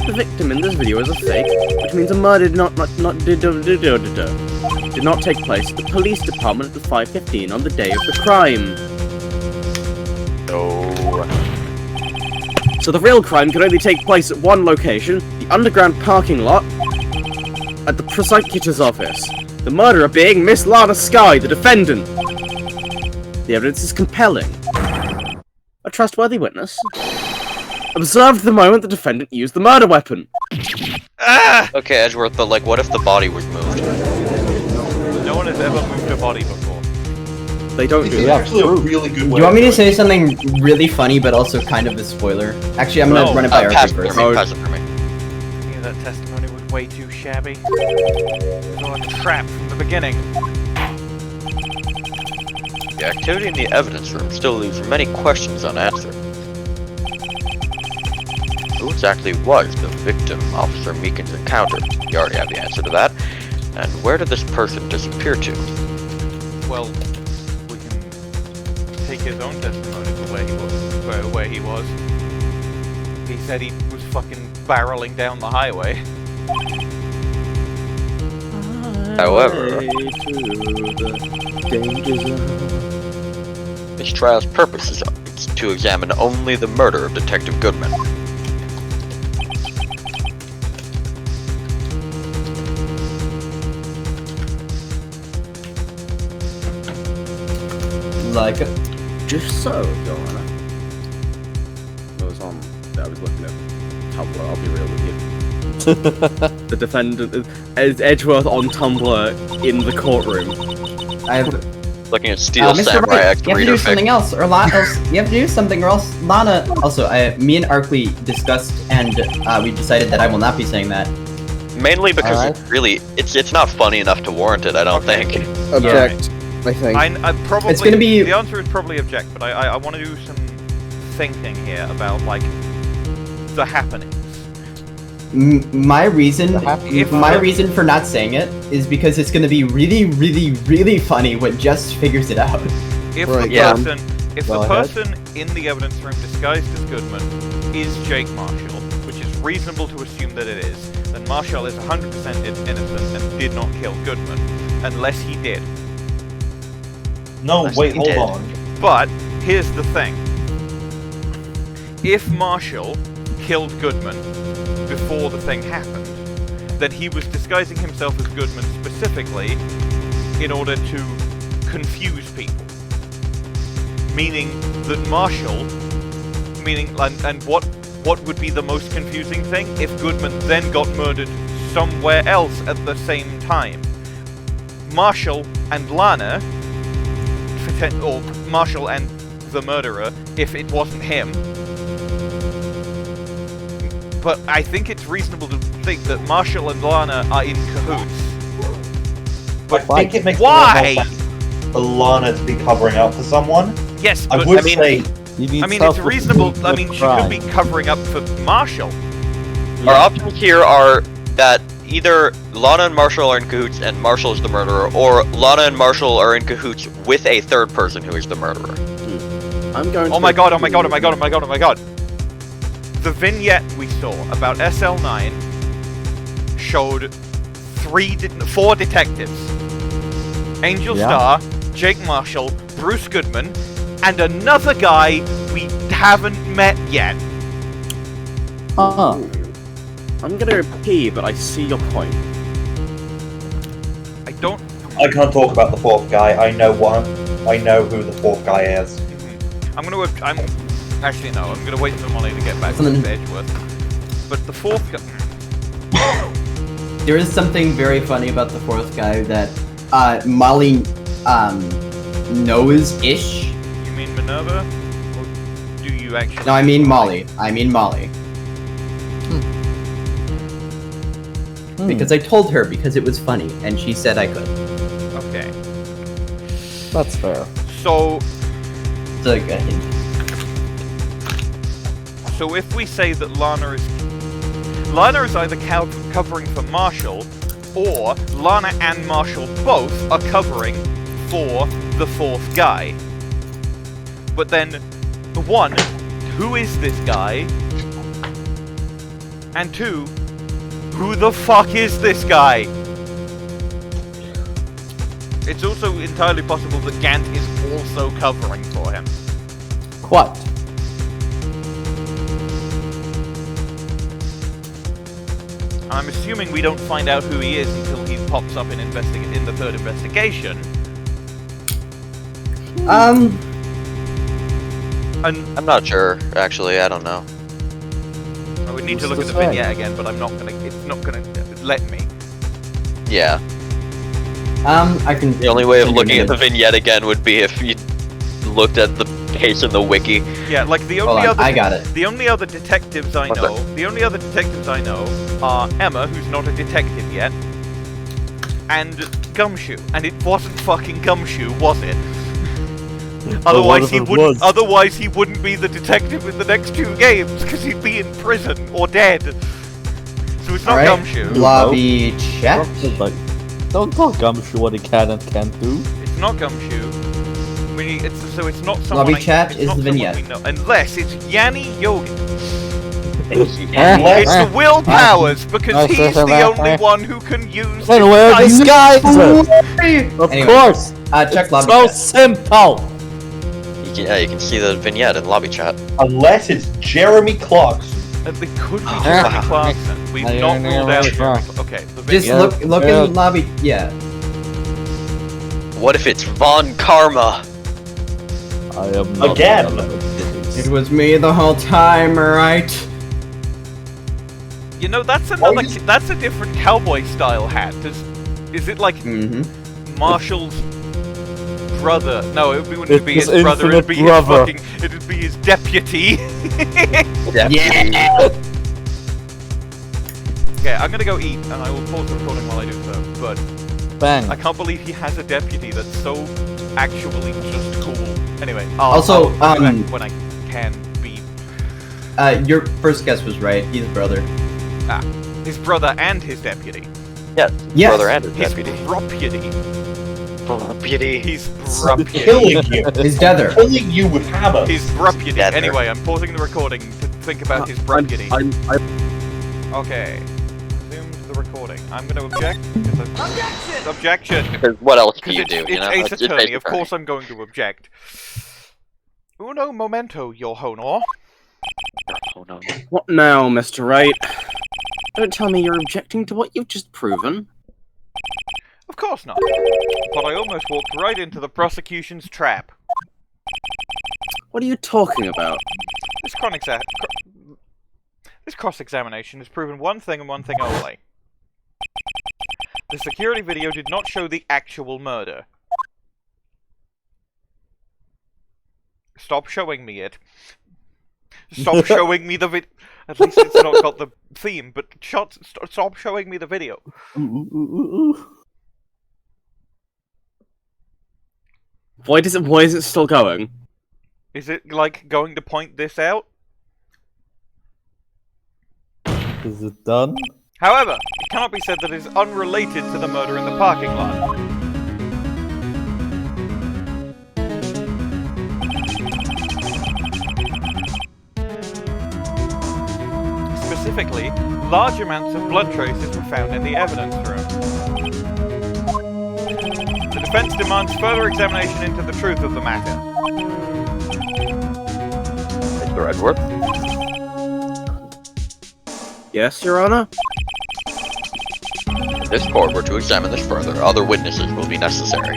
The victim in this video is a fake, which means a murder did not take place at the police department at 5:15 on the day of the crime. No. So the real crime could only take place at one location, the underground parking lot, at the prosecutor's office. The murderer being Miss Lana Skye, the defendant. The evidence is compelling. A trustworthy witness observed the moment the defendant used the murder weapon. Ah! Okay, Edgeworth, but like, what if the body was moved? No one has ever moved a body before. They don't This do is that. actually a really good way. Do you want me to say something really funny, but also kind of a spoiler? Actually, I'm gonna No, run it by Pass Arkly it first. for me, pass it for me. Yeah, that testimony was way too shabby. It was all a trap from the beginning. The activity in the evidence room still leaves many questions unanswered. Who exactly was the victim Officer Meekins encountered? You already have the answer to that. And where did this person disappear to? Well, we can take his own testimony for where he was. He said he was fucking barreling down the highway. However, this trial's purpose is to examine only the murder of Detective Goodman. Like, Just so, Joanna. I was looking at Tumblr, I'll be real with you. The defendant is Edgeworth on Tumblr in the courtroom. I have. Looking at Steel Mr. Samurai Wright, X you have to reader do something else, or you have to do something, or else Lana. Also, me and Arkly discussed, and we decided that I will not be saying that. Mainly because Alright. it's not funny enough to warrant it, I don't think. Object, I think. I probably. It's gonna be- The answer is probably object, but I want to do some thinking here about like the happenings. My reason If- for not saying it is because it's gonna be really, really, really funny when Jess figures it out. If Right, the yeah. person, if Go the ahead. person in the evidence room disguised as Goodman is Jake Marshall, which is reasonable to assume that it is, then Marshall is 100% innocent and did not kill Goodman, unless he did. No, Unless wait, he hold did. on. But here's the thing: if Marshall killed Goodman before the thing happened, then he was disguising himself as Goodman specifically in order to confuse people. Meaning that Marshall, and what would be the most confusing thing? If Goodman then got murdered somewhere else at the same time. Marshall and Lana, or Marshall and the murderer, if it wasn't him. But I think it's reasonable to think that Marshall and Lana are in cahoots. But I think it makes Why? more sense for Lana to be covering up for someone. Yes, I but would I mean, say it's reasonable. I mean, she could be covering up for Marshall. Our options here are that either Lana and Marshall are in cahoots and Marshall is the murderer, or Lana and Marshall are in cahoots with a third person who is the murderer. I'm going to... Oh my god, oh my god, oh my god, oh my god, oh my god. The vignette we saw about SL9 showed 4 detectives. Angel Yeah. Starr, Jake Marshall, Bruce Goodman, and another guy we haven't met yet. I'm gonna pee, but I see your point. I don't... I can't talk about the fourth guy. I know who the fourth guy is. Actually, no, I'm gonna wait for Molly to get back to Edgeworth. But the fourth guy... There is something very funny about the fourth guy that Molly knows-ish. You mean Minerva? Or do you actually... No, I mean Molly. Because I told her because it was funny, and she said I could. Okay. That's fair. So It's a hint. if we say that Lana is either covering for Marshall, or Lana and Marshall both are covering for the fourth guy. But then, one, who is this guy? And two, who the fuck is this guy? It's also entirely possible that Gant is also covering for him. What? I'm assuming we don't find out who he is until he pops up in the third investigation. I'm not sure, actually, I don't know. I would need to look at the vignette again, but it's not gonna let me. Yeah. I can. The only way of looking at the vignette again would be if you looked at the page in the wiki. Yeah, like the Hold only on, other I got it. the only other detectives I know, are Emma, who's not a detective yet, and Gumshoe. And it wasn't fucking Gumshoe, was it? Otherwise he wouldn't be the detective in the next 2 games, because he'd be in prison or dead. So it's not Alright, Gumshoe. lobby chat. Don't tell Gumshoe what he can and can't do. It's not Gumshoe. It's not someone. Lobby chat is not the someone vignette. we know. Unless it's Yanni Yogi. Unless- It's the Will Powers, because he's the only one who can use Then wear the disguises! Of Anyway, course! check lobby So chat. simple! You can see the vignette in lobby chat. Unless it's Jeremy Clarkson. It could be Jeremy Clarkson. We've not ruled out Jeremy. Okay, the Just vignette. look in lobby. Yeah. What if it's Von Karma? I am not Again. It was me the whole time, alright? You know, that's a different cowboy style hat. Is it like Mm-hmm. Marshall's brother? No, it wouldn't be It's his brother. infinite It'd be brother. it'd be his deputy. Yeah! Okay, I'm gonna go eat, and I will pause the recording while I do so. But Bang. I can't believe he has a deputy that's so actually just cool. Anyway, I'll be back when I can be. Your first guess was right. He's brother. His brother and his deputy. Yeah, Yes. brother and his His deputy. deputy. Deputy. He's I'm deputy. killing you. His deather. Killing you with hammers. His deputy. Deather. Anyway, I'm pausing the recording to think about his deputy. Okay. Resume the recording. I'm going to object. Objection! Because what else can Because you it's, do? You know, Ace It's Attorney. Ace Of course I'm going to object. Uno momento, your honor. Oh no. What now, Mr. Wright? Don't tell me you're objecting to what you've just proven. Of course not. But I almost walked right into the prosecution's trap. What are you talking about? This cross-examination has proven one thing and one thing only. The security video did not show the actual murder. Stop showing me it. Stop showing me the vid. At least it's not got the theme, but stop showing me the video. Why is it still going? Is it, like, going to point this out? Is it done? However, it cannot be said that it is unrelated to the murder in the parking lot. Specifically, large amounts of blood traces were found in the evidence room. The defense demands further examination into the truth of the matter. Mr. Edgeworth? Yes, Your Honor? If this court were to examine this further, other witnesses will be necessary.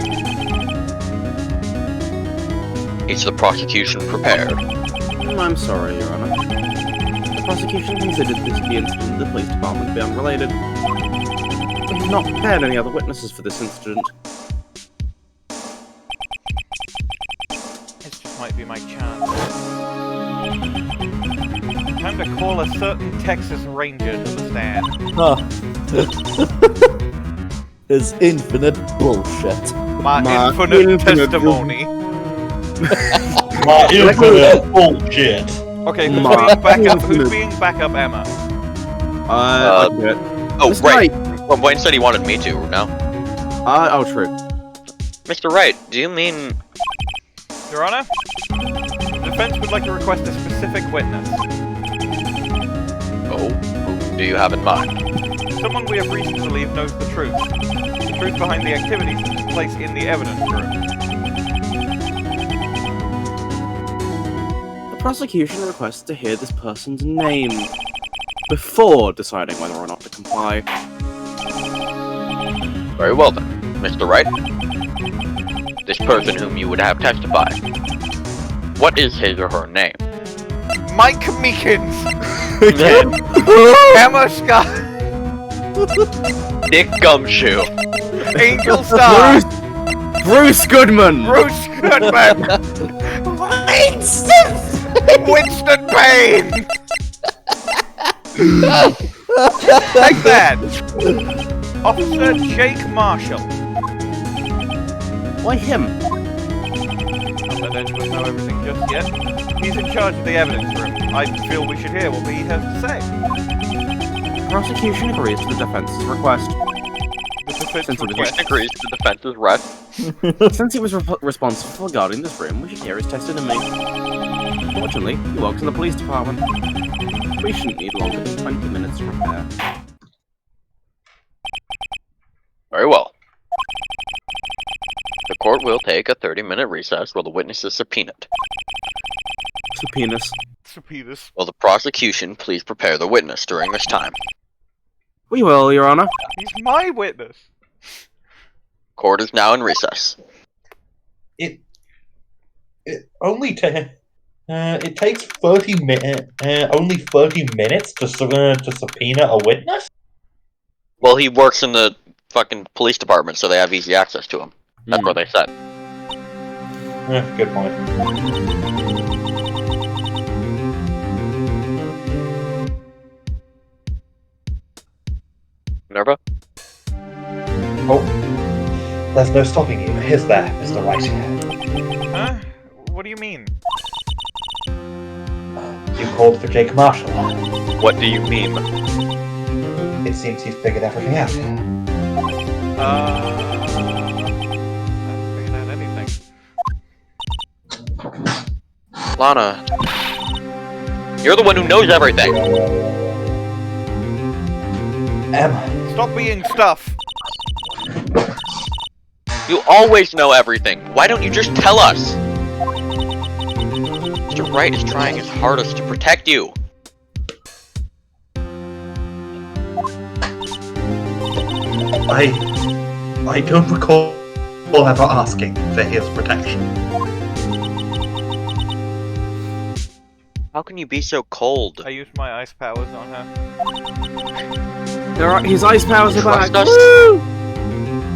Is the prosecution prepared? I'm sorry, Your Honor. The prosecution considered this to be an incident the police department to be unrelated. We have not prepared any other witnesses for this incident. This just might be my chance. Time to call a certain Texas Ranger to the stand. Huh. His infinite bullshit. My infinite testimony. My infinite bullshit. Okay, who's being backup Emma? I do it. Oh, Mr. right. Well, Bwain said he wanted me to, no? Oh, true. Mr. Wright, do you mean... Your Honor, the defense would like to request a specific witness. Oh, who do you have in mind? Someone we have reason to believe knows the truth. The truth behind the activities that took place in the evidence room. The prosecution requests to hear this person's name before deciding whether or not to comply. Very well then, Mr. Wright. This person whom you would have testify. What is his or her name? Mike Meekins! Emma Skye! Nick Gumshoe. Angel Starr! Bruce Goodman! Bruce Goodman! Winston Payne! Take that! Officer Jake Marshall. Why him? Not that Edgeworth know everything just yet. He's in charge of the evidence room. I feel we should hear what he has to say. The prosecution agrees to the defense's request. The defense Since it was request. Agrees to the defense's request. Since he was responsible for guarding this room, we should hear his testimony. Fortunately, he works in the police department. We shouldn't need longer than 20 minutes to prepare. Very well. The court will take a 30-minute recess while the witness is subpoenaed. Subpoenas. Subpoenas. Will the prosecution please prepare the witness during this time? We will, Your Honor. He's my witness. Court is now in recess. It takes 30 minutes. Only 30 minutes to subpoena a witness. Well, he works in the fucking police department, so they have easy access to him. That's what they said. Good point. Minerva? Oh, there's no stopping you, is there, Mr. Wright? Huh? What do you mean? You called for Jake Marshall. What do you mean? It seems you've figured everything out. I haven't figured out anything. Lana, you're the one who knows everything. Emma. Stop being stuff! You always know everything. Why don't you just tell us? Mr. Wright is trying his hardest to protect you. I don't recall ever asking for his protection. How can you be so cold? I used my ice powers on her. His ice powers are back. Trust us? Woo!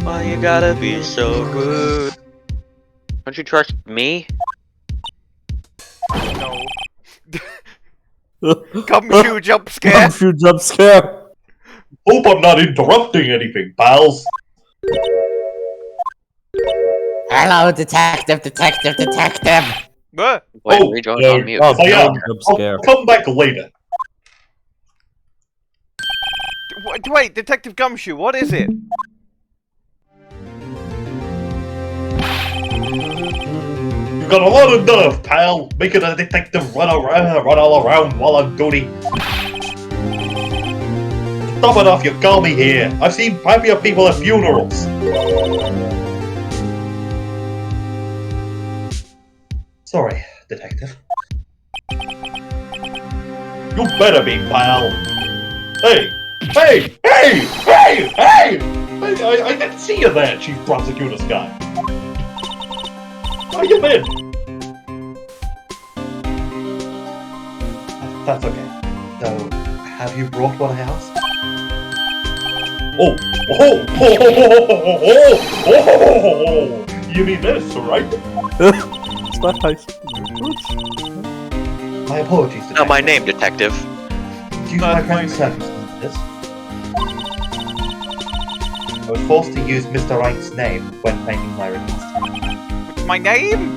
Why you gotta be so rude? Don't you trust me? No. Gumshoe jump scare! Gumshoe jump scare. Hope I'm not interrupting anything, pals. Hello, detective. What? Wait, rejoin on mute. Oh, yeah. jump scare. I'll come back later. Wait, Detective Gumshoe, what is it? You got a lot of nerve, pal. Making a detective run all around while on duty. Stop it off, you call me here. I've seen plenty of people at funerals. Sorry, detective. You better be, pal. Hey! I didn't see you there, Chief Prosecutor Skye. How you been? That's okay. So, have you brought what I asked? Oh! You mean this, right? It's my face. My apologies, detective. Not my name, detective. Due to my current circumstances, I was forced to use Mr. Wright's name when making my request. What's my name?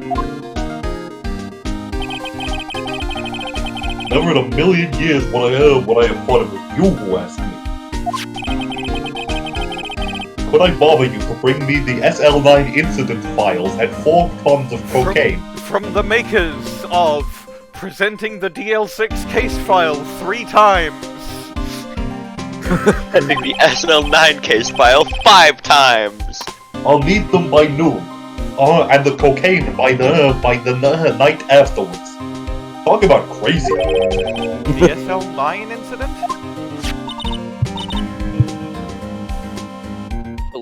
Never in a million years would I have thought it was you who asked me. could I bother you to bring me the SL9 incident files and 4 tons of cocaine? From the makers of presenting the DL6 case file 3 times. I think the SL9 case file 5 times. I'll need them by noon. And the cocaine by the night afterwards. Talk about crazy. The SL9 incident?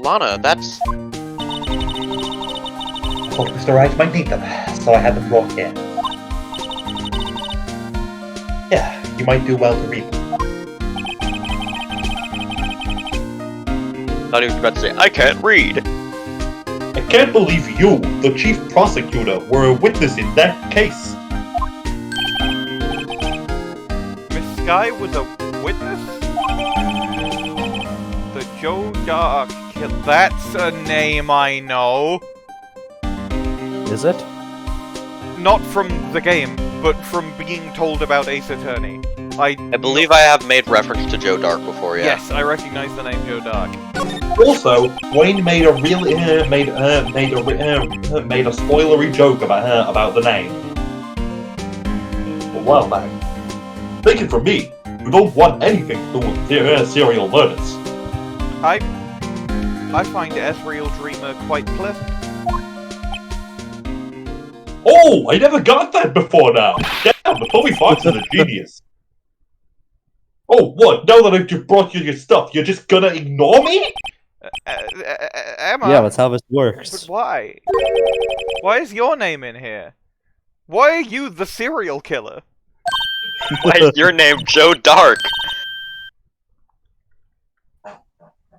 Lana, that's... I thought Mr. Wright might need them, so I had them brought here. Yeah, you might do well to read them. Not even about to say, I can't read. I can't believe you, the chief prosecutor, were a witness in that case. Miss Skye was a witness? The Joe Dark Kill. That's a name I know. Is it? Not from the game, but from being told about Ace Attorney. I believe I have made reference to Joe Dark before, yeah. Yes, I recognize the name Joe Dark. Also, Bwain made a really made a spoilery joke about the name a while back. Take it from me, you don't want anything to do with serial murders. I find Ezreal Dreamer quite pleasant. Oh, I never got that before now. Damn, the Tommy Fox is a genius. Oh, what? Now that I've just brought you your stuff, you're just gonna ignore me? Emma? Yeah, that's how this works. But why? Why is your name in here? Why are you the serial killer? Why is your name Joe Dark?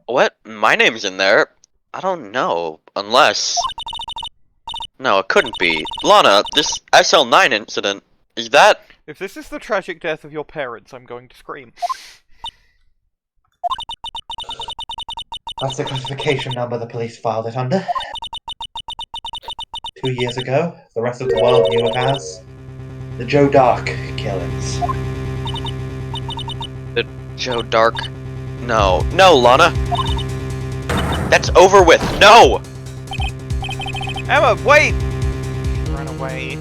What? My name's in there? I don't know. Unless... No, it couldn't be. Lana, this SL9 incident, is that... If this is the tragic death of your parents, I'm going to scream. That's the classification number the police filed it under. 2 years ago, the rest of the world knew it as the Joe Dark killings. The Joe Dark... No. No, Lana! That's over with! No! Emma, wait! Run away.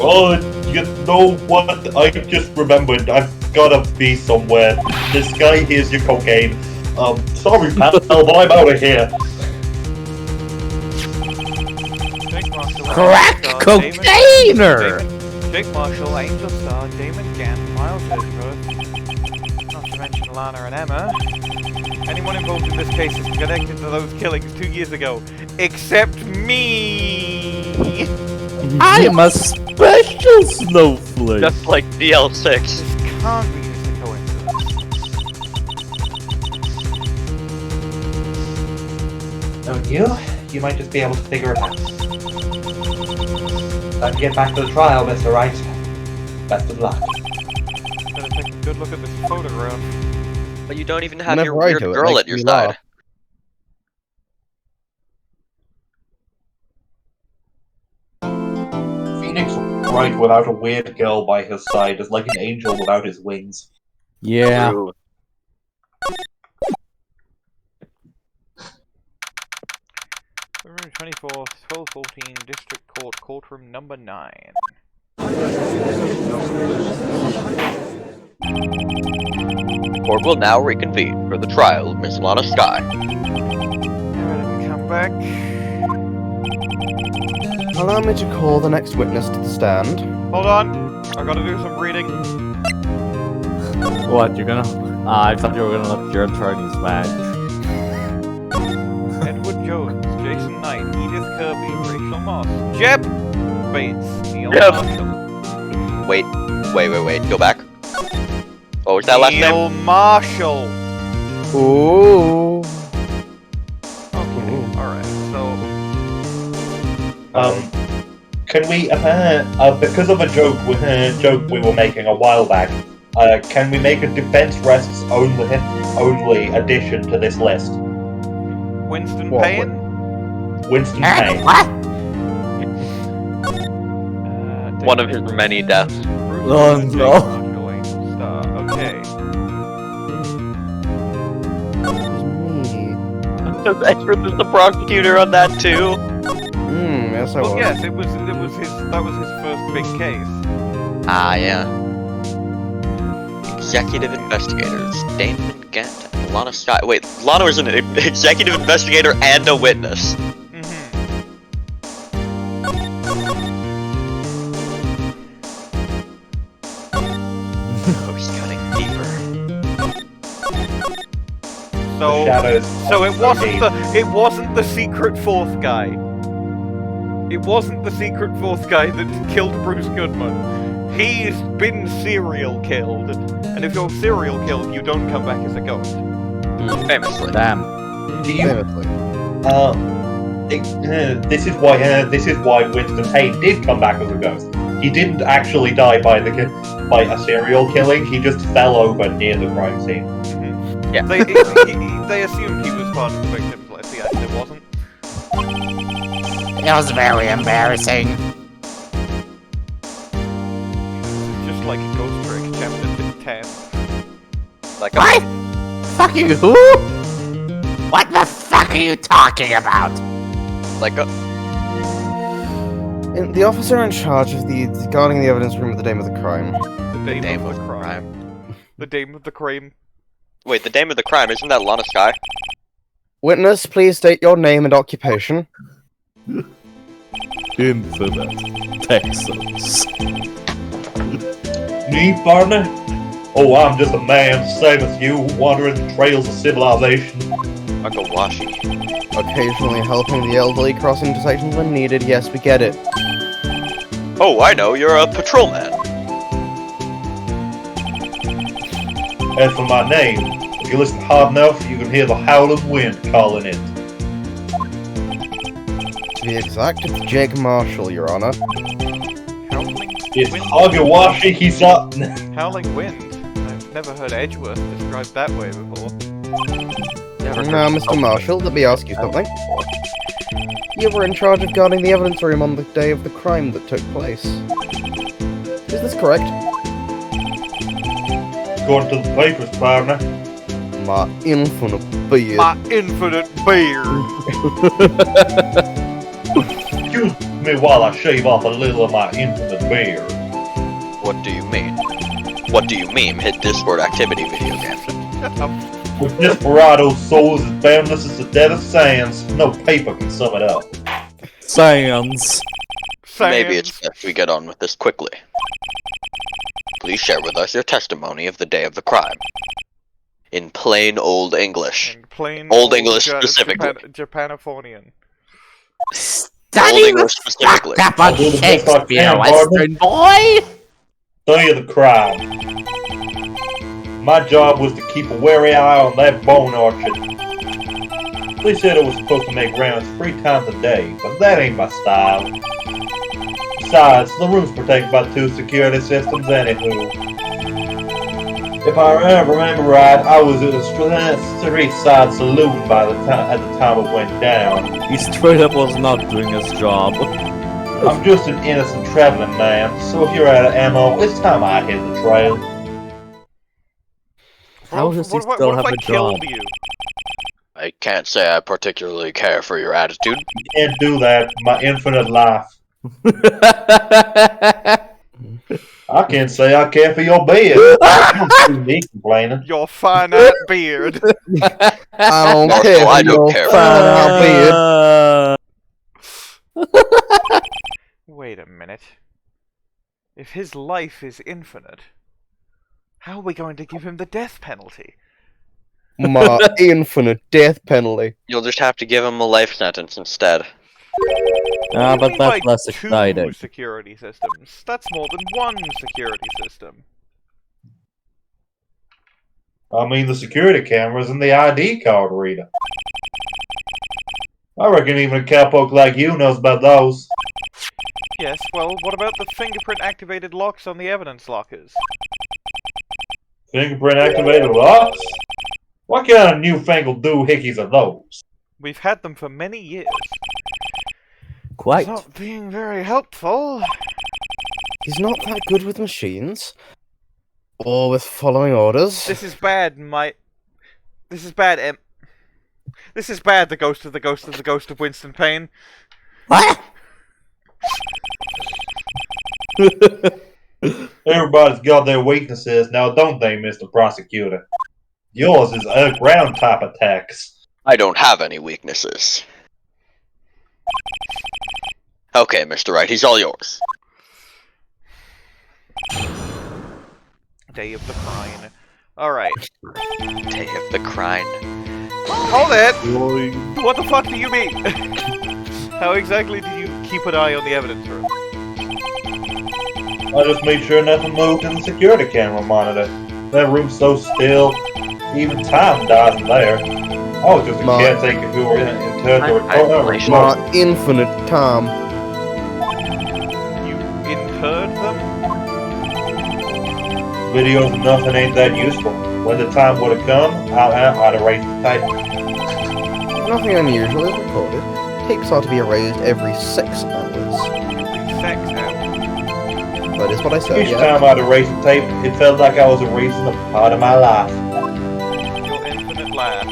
Oh, you know what? I just remembered. I've gotta be somewhere. This guy here's your cocaine. Sorry, pal, but I'm out of here. Jake Marshall, Crack Angel Star, cocainer! Jake Marshall, Angel Star, Damon, Gant, Miles Edgeworth, not to mention Lana and Emma. Anyone involved in this case is connected to those killings 2 years ago, except me! I am a special snowflake! Just like DL6. This can't be just a coincidence. Oh, you might just be able to figure it out. Time to get back to the trial, Mr. Wright. Best of luck. Better take a good look at this photograph. But you don't even have Whenever your I weird do it, girl makes at your me side. laugh. Phoenix Wright without a weird girl by his side is like an angel without his wings. Yeah. True. February 24th, 1214, District Court, Courtroom number 9. The court will now reconvene for the trial of Miss Lana Skye. Alright, come back. Allow me to call the next witness to the stand. Hold on, I gotta do some reading. What, you're gonna... I thought you were gonna look your attorney's badge. Edward Jones, Jason Knight, Edith Kirby, Rachel Moss, Jeb Bates, Neil Jeb. Marshall. Wait, go back. What was that last name? Neil Marshall. Ooh. Okay, alright, so Can we, because of a joke we were making a while back, can we make a defense rests only addition to this list? Winston What, Payne? Winston Payne. One of his many deaths. Bruce Oh, Jake no. Marshall, Angel Star. Okay. So Edgeworth was the prosecutor on that too? Yes I Well, was. yes, that was his first big case. Ah, yeah. Executive investigators, Damon, Gant, and Lana Skye. Wait, Lana was an executive investigator and a witness. Oh, he's cutting deeper. So, Shadows. so it wasn't the secret fourth guy. It wasn't the secret fourth guy that killed Bruce Goodman. He's been serial killed, and if you're serial killed, you don't come back as a ghost. Famously. Damn. Do you? Famously. This is why Winston Payne did come back as a ghost. He didn't actually die by a serial killing. He just fell over near the crime scene. Yeah. They assumed he was part of the victims, but at the end it wasn't. It was very embarrassing. Just like a ghost trick attempted in 10. Like What? Fucking who? What the fuck are you talking about? Like a. The officer in charge of guarding the evidence room at the dame of the crime. The Dame of the Crime. The Dame of the Crime. Wait, the Dame of the Crime, isn't that Lana Skye? Witness, please state your name and occupation. Infinite Texas. Me, partner? Oh, I'm just a man, same as you, wandering the trails of civilization. Akawashi. Occasionally helping the elderly cross intersections when needed. Yes, we get it. Oh, I know, you're a patrolman. As for my name, if you listen hard enough, you can hear the howling wind calling it. To be exact, it's Jake Marshall, Your Honor. Howling It's Wind. Hagawashi, he's up. Howling Wind. I've never heard Edgeworth described that way before. Now, Mr. Marshall, let me ask you something. You were in charge of guarding the evidence room on the day of the crime that took place. Is this correct? According to the papers, partner. My infinite beard. My infinite beard. Excuse me while I shave off a little of my infinite beard. What do you mean? What do you mean, hit Discord activity video game? With desperado souls as boundless as the dead of sands, no paper can sum it up. Science. Maybe it's best we get on with this quickly. Please share with us your testimony of the day of the crime. In plain old English. In plain Old English specifically. Japanifornian. Old Study English the specifically. fuck up on I'll do the best I Shakespeare, can, Western boy! Day of the crime. My job was to keep a wary eye on that bone orchard. Police said I was supposed to make rounds 3 times a day, but that ain't my style. Besides, the room's protected by 2 security systems anywho. If I remember right, I was at a street side saloon at the time it went down. He straight up was not doing his job. I'm just an innocent traveling man, so if you're out of ammo, it's time I hit the trail. How does he What still if have I a job? killed you? I can't say I particularly care for your attitude. You can't do that, my infinite life. I can't say I care for your beard. Don't see me complaining. Your fine art beard. I don't Also, care I for don't your care. fine beard. Wait a minute. If his life is infinite, how are we going to give him the death penalty? My infinite death penalty. You'll just have to give him a life sentence instead. Ah, What do but you mean that's by less 2 exciting. security systems. That's more than 1 security system. I mean the security cameras and the ID card reader. I reckon even a cowpoke like you knows about those. Yes, well, what about the fingerprint-activated locks on the evidence lockers? Fingerprint activated locks? What kind of newfangled doohickeys are those? We've had them for many years. Quite. It's not being very helpful. He's not that good with machines. Or with following orders. This is bad, This is bad, This is bad, the ghost of the ghost of the ghost of Winston Payne. What? Everybody's got their weaknesses now, don't they, Mr. Prosecutor? Yours is ground type attacks. I don't have any weaknesses. Okay, Mr. Wright, he's all yours. Day of the Crime. Alright. Day of the Crime. Hold it! What the fuck do you mean? How exactly did you keep an eye on the evidence room? I just made sure nothing moved in the security camera monitor. That room's so still, even time dies in there. I was just a caretaker who were interred the recorder. My infinite time. You interred them? Videos and nothing ain't that useful. When the time would have come, I'd erase the tape. Nothing unusual is recorded. Tapes are to be erased every 6 hours. Every 6 hours? That is what I said, Each yeah. time I'd erase the tape, it felt like I was erasing a part of my life. Your infinite laugh.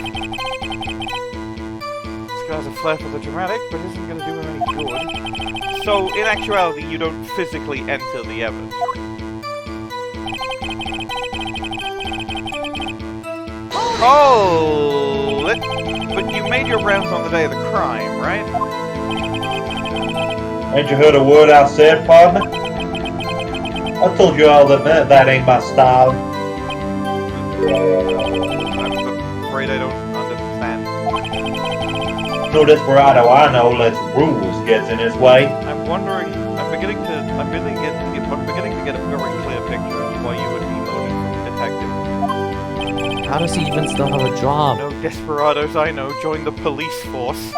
This guy's a flair for the dramatic, but isn't going to do him any good. So, in actuality, you don't physically enter the evidence room. Oh, but you made your rounds on the day of the crime, right? Ain't you heard a word I said, partner? I told you all that that ain't my style. I'm afraid I don't understand. No desperado I know lets rules gets in his way. I'm wondering. I'm beginning to get a very clear picture of why you would be moted from detective. How does he even still have a job? No desperados I know join the police force.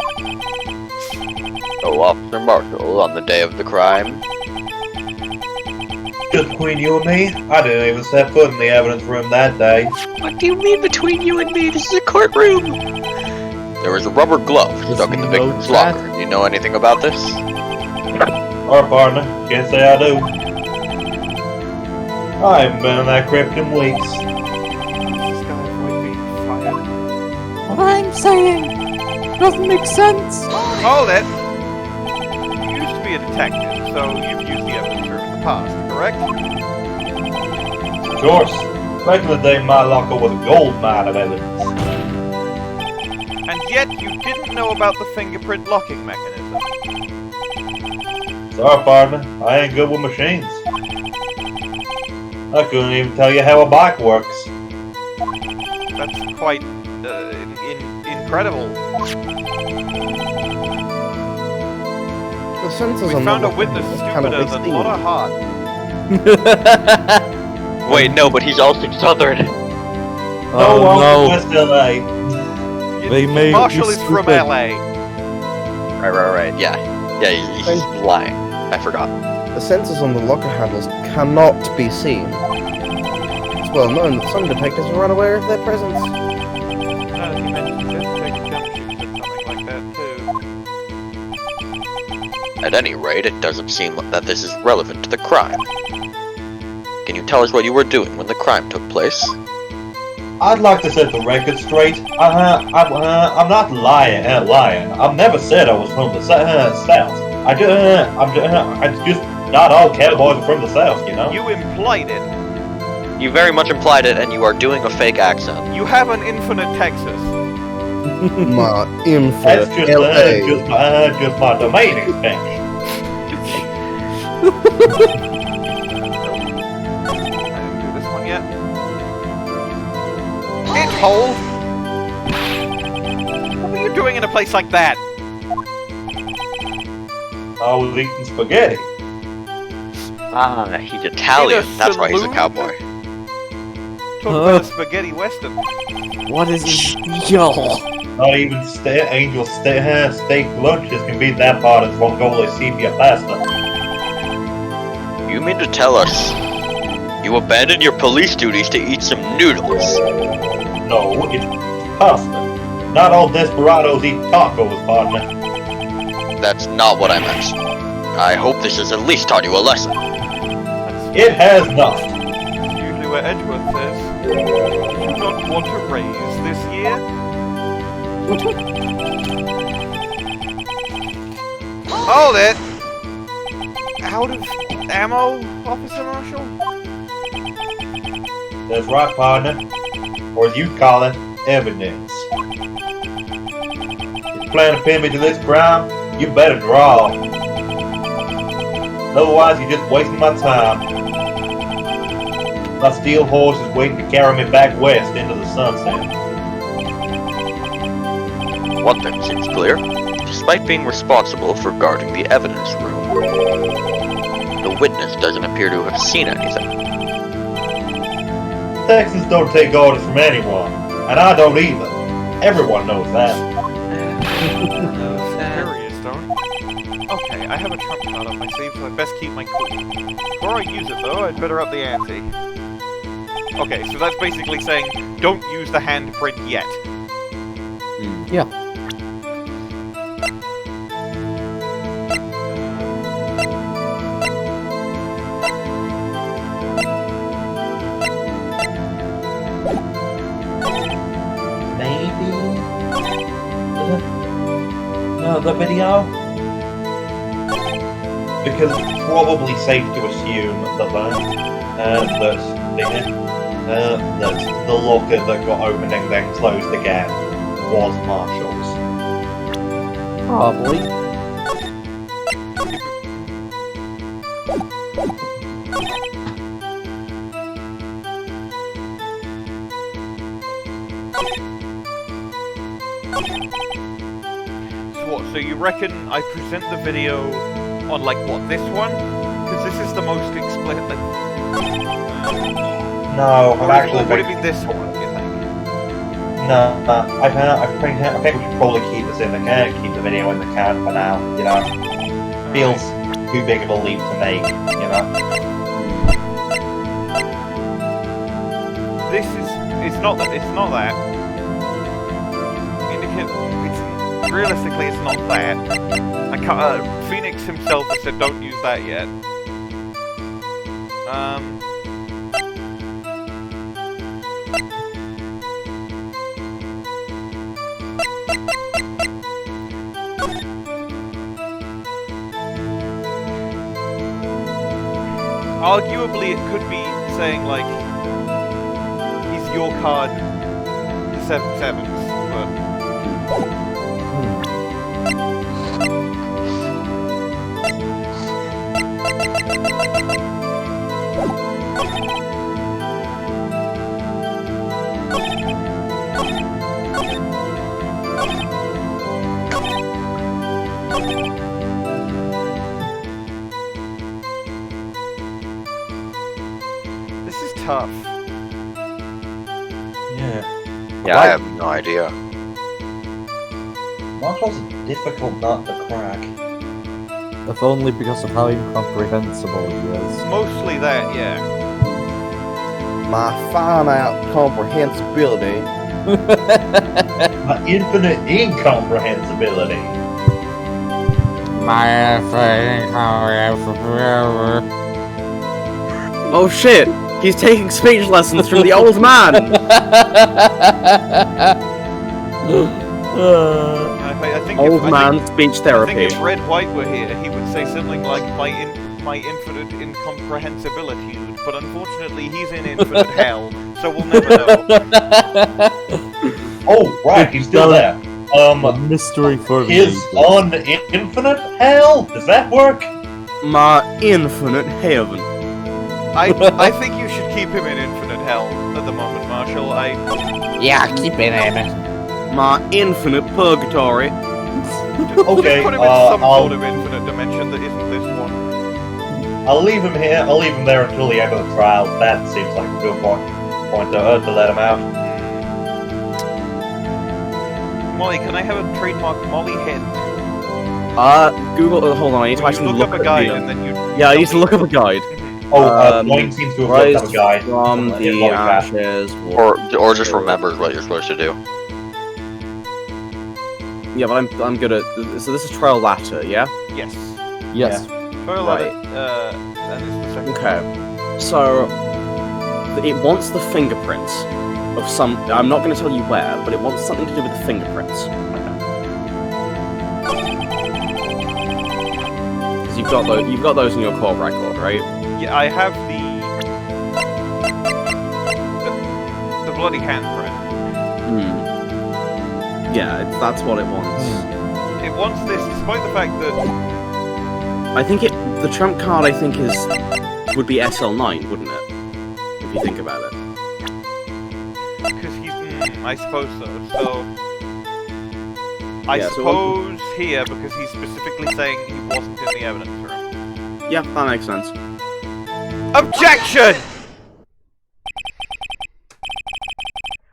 Oh, Officer Marshall, on the day of the crime. Just between you and me, I didn't even set foot in the evidence room that day. What do you mean between you and me? This is a courtroom! There was a rubber glove stuck in the victim's locker. Do you know anything about this? Our partner, can't say I do. I haven't been in that crypt in weeks. This guy might be fired. What I'm saying doesn't make sense. Hold it! You used to be a detective, so you've used the evidence room in the past, correct? Of course. Back in the day, my locker was a gold mine of evidence. And yet you didn't know about the fingerprint locking mechanism. Sorry, partner. I ain't good with machines. I couldn't even tell you how a bike works. That's quite incredible. The sensors We on found the a witness cannot stupider be than seen. Lana Hart. Wait, no, but he's also Southern. No one from West LA. They made Marshall you is from stupid. LA. Right. Yeah, he's lying. I forgot. The sensors on the locker handles cannot be seen. It's well known that some detectives are unaware of their presence. He mentioned that Detective Gumshoe did something like that too. At any rate, it doesn't seem that this is relevant to the crime. Can you tell us what you were doing when the crime took place? I'd like to set the record straight. I'm not lying. I've never said I was from the South. I'm just not all cowboys are from the South, you know. You implied it. You very much implied it, and you are doing a fake accent. You have an infinite Texas. My infinite That's just LA. just my domain expansion. I didn't do this one yet. It's hold! What were you doing in a place like that? I was eating spaghetti. Ah, he's Italian. Need a That's why he's a saloon? cowboy. Talk about a spaghetti western. What is yo? Not even angel steak lunches can beat that part of Vongole sepia pasta. You mean to tell us you abandoned your police duties to eat some noodles? No, it's pasta. Not all desperados eat tacos, partner. That's not what I meant. I hope this has at least taught you a lesson. It has not. That's usually where Edgeworth says, "Do you not want to raise this year?" Hold it! Out of ammo, Officer Marshal? That's right, partner. Or as you call it, evidence. If you plan to pin me to this crime, you better draw. Otherwise, you're just wasting my time. My steel horse is waiting to carry me back west into the sunset. One thing seems clear. Despite being responsible for guarding the evidence room, the witness doesn't appear to have seen anything. Texans don't take orders from anyone, and I don't either. Everyone knows that. Curious, don't? Okay, I have a trump card up my sleeve, so I best keep my cool. Before I use it, though, I'd better up the ante. Okay, so that's basically saying, don't use the handprint yet. Yeah. Maybe another video? Because it's probably safe to assume that that the locker that got opened and then closed again was Marshall's. Probably. So what, so you reckon I present the video on, like, what, this one? Because this is the most explicit, like... No, I'm actually would it be this one, you think? No, I think we should probably keep this in the can, keep the video in the can for now, you know? Feels too big of a leap to make, you know? This is, it's not that, realistically it's not that. I can't, Phoenix himself has said don't use that yet. Arguably, it could be saying, like, is your card the 7/7s, but... Tough. Yeah, I have no idea. Marshall's a difficult nut to crack. If only because of how incomprehensible he is. Mostly that, yeah. My finite comprehensibility. My infinite incomprehensibility. My incomprehensibility. Oh shit! He's taking speech lessons from the old man! I think Old man speech I therapy. think if Red White were here, he would say something like my infinite incomprehensibility, but unfortunately he's in infinite hell, so we'll never know. Oh, right, he's still there. A mystery for His infinite hell? Does that work? My infinite heaven. I think you should keep him in infinite hell at the moment, Marshall. Yeah, keep it in. My infinite purgatory. Okay, put him in some sort of infinite dimension that isn't this one. I'll leave him here. I'll leave him there until the end of the trial. That seems like a good point to let him out. Molly, can I have a trademark Molly head? Google. Hold on. I need to actually look up a guide the, and then you. Yeah, I need to look up a guide. Bwain seems to have looked up a guide. From the ashes. Or just remembers what you're supposed to do. Yeah, but I'm good at. So this is trial latter, yeah? Yes. Yes. Trial Right. That is the second. Okay. So it wants the fingerprints of some. I'm not going to tell you where, but it wants something to do with the fingerprints. Because you've got those in your core record, right? Yeah, I have the bloody handprint. Yeah, that's what it wants. It wants this, despite the fact that I think the trump card would be SL9, wouldn't it? If you think about it. because he's, I suppose so. So I Yeah, so suppose here because he's specifically saying he wasn't in the evidence room. Yeah, that makes sense. Objection!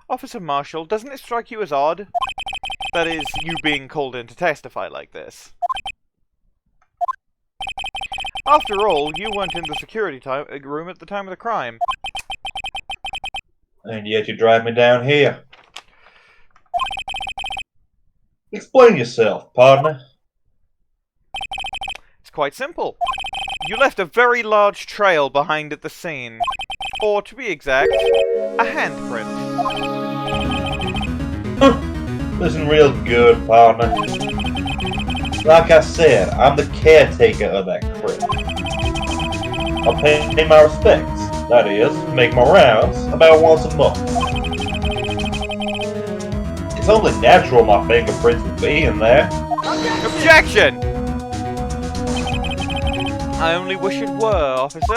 Officer Marshall, doesn't it strike you as odd? That is, you being called in to testify like this. After all, you weren't in the security room at the time of the crime. And yet you drive me down here. Explain yourself, partner. It's quite simple. You left a very large trail behind at the scene. Or, to be exact, a handprint. Listen real good, partner. Like I said, I'm the caretaker of that crypt. I'll pay my respects. That is, make my rounds about once a month. It's only natural my fingerprints would be in there. Objection! I only wish it were, officer.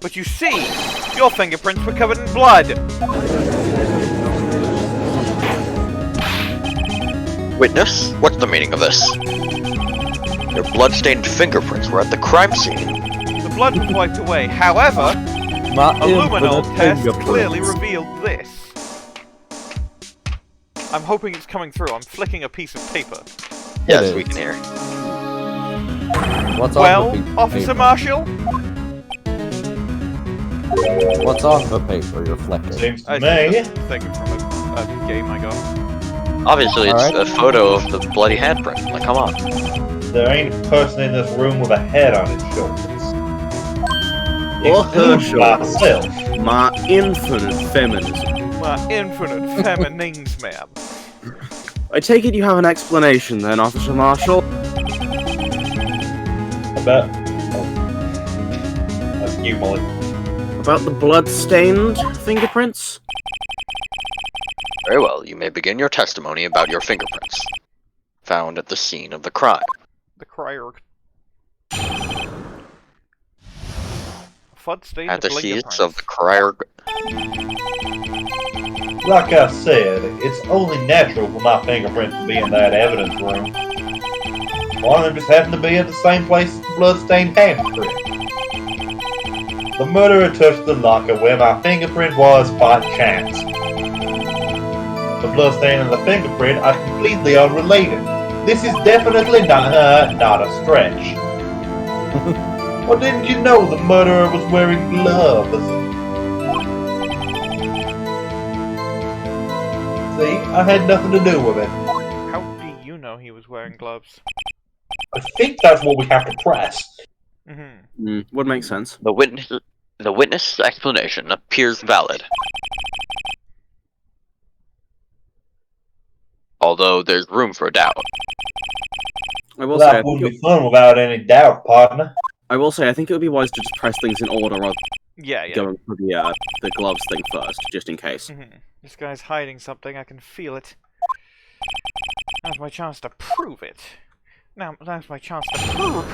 But you see, your fingerprints were covered in blood. Witness, what's the meaning of this? Your blood-stained fingerprints were at the crime scene. The blood was wiped away. However, My a luminol infinite test fingerprints. clearly revealed this. I'm hoping it's coming through. I'm flicking a piece of paper. Yes, is. we can hear. What's on Well, the paper? Officer Marshall? What's on the paper you're flicking? Seems to I me. think from a game I got. Obviously, it's Alright. a photo of the bloody handprint. Like, come on. There ain't a person in this room with a head on his shoulders. Or her Including shoulders. myself. My infinite feminism. My infinite feminines, ma'am. I take it you have an explanation then, Officer Marshall? About... Oh. That's you, Molly. About the blood-stained fingerprints? Very well, you may begin your testimony about your fingerprints. Found at the scene of the crime. The crier. Fud stained At the fingerprints. seats of the crier. Like I said, it's only natural for my fingerprints to be in that evidence room. One of them just happened to be at the same place as the blood-stained handprint. The murderer touched the locker where my fingerprint was by chance. The bloodstain and the fingerprint are completely unrelated. This is definitely not a stretch. Or didn't you know the murderer was wearing gloves? See, I had nothing to do with it. How do you know he was wearing gloves? I think that's what we have to press. Mm-hmm. Would make sense. The witness' explanation appears valid. Although there's room for doubt. I will say, That wouldn't be fun without any doubt, partner. I think it would be wise to just press things in order rather Yeah, than yeah. going for the gloves thing first, just in case. Mm-hmm. This guy's hiding something. I can feel it. Now's my chance to prove it. Now's my chance to prove.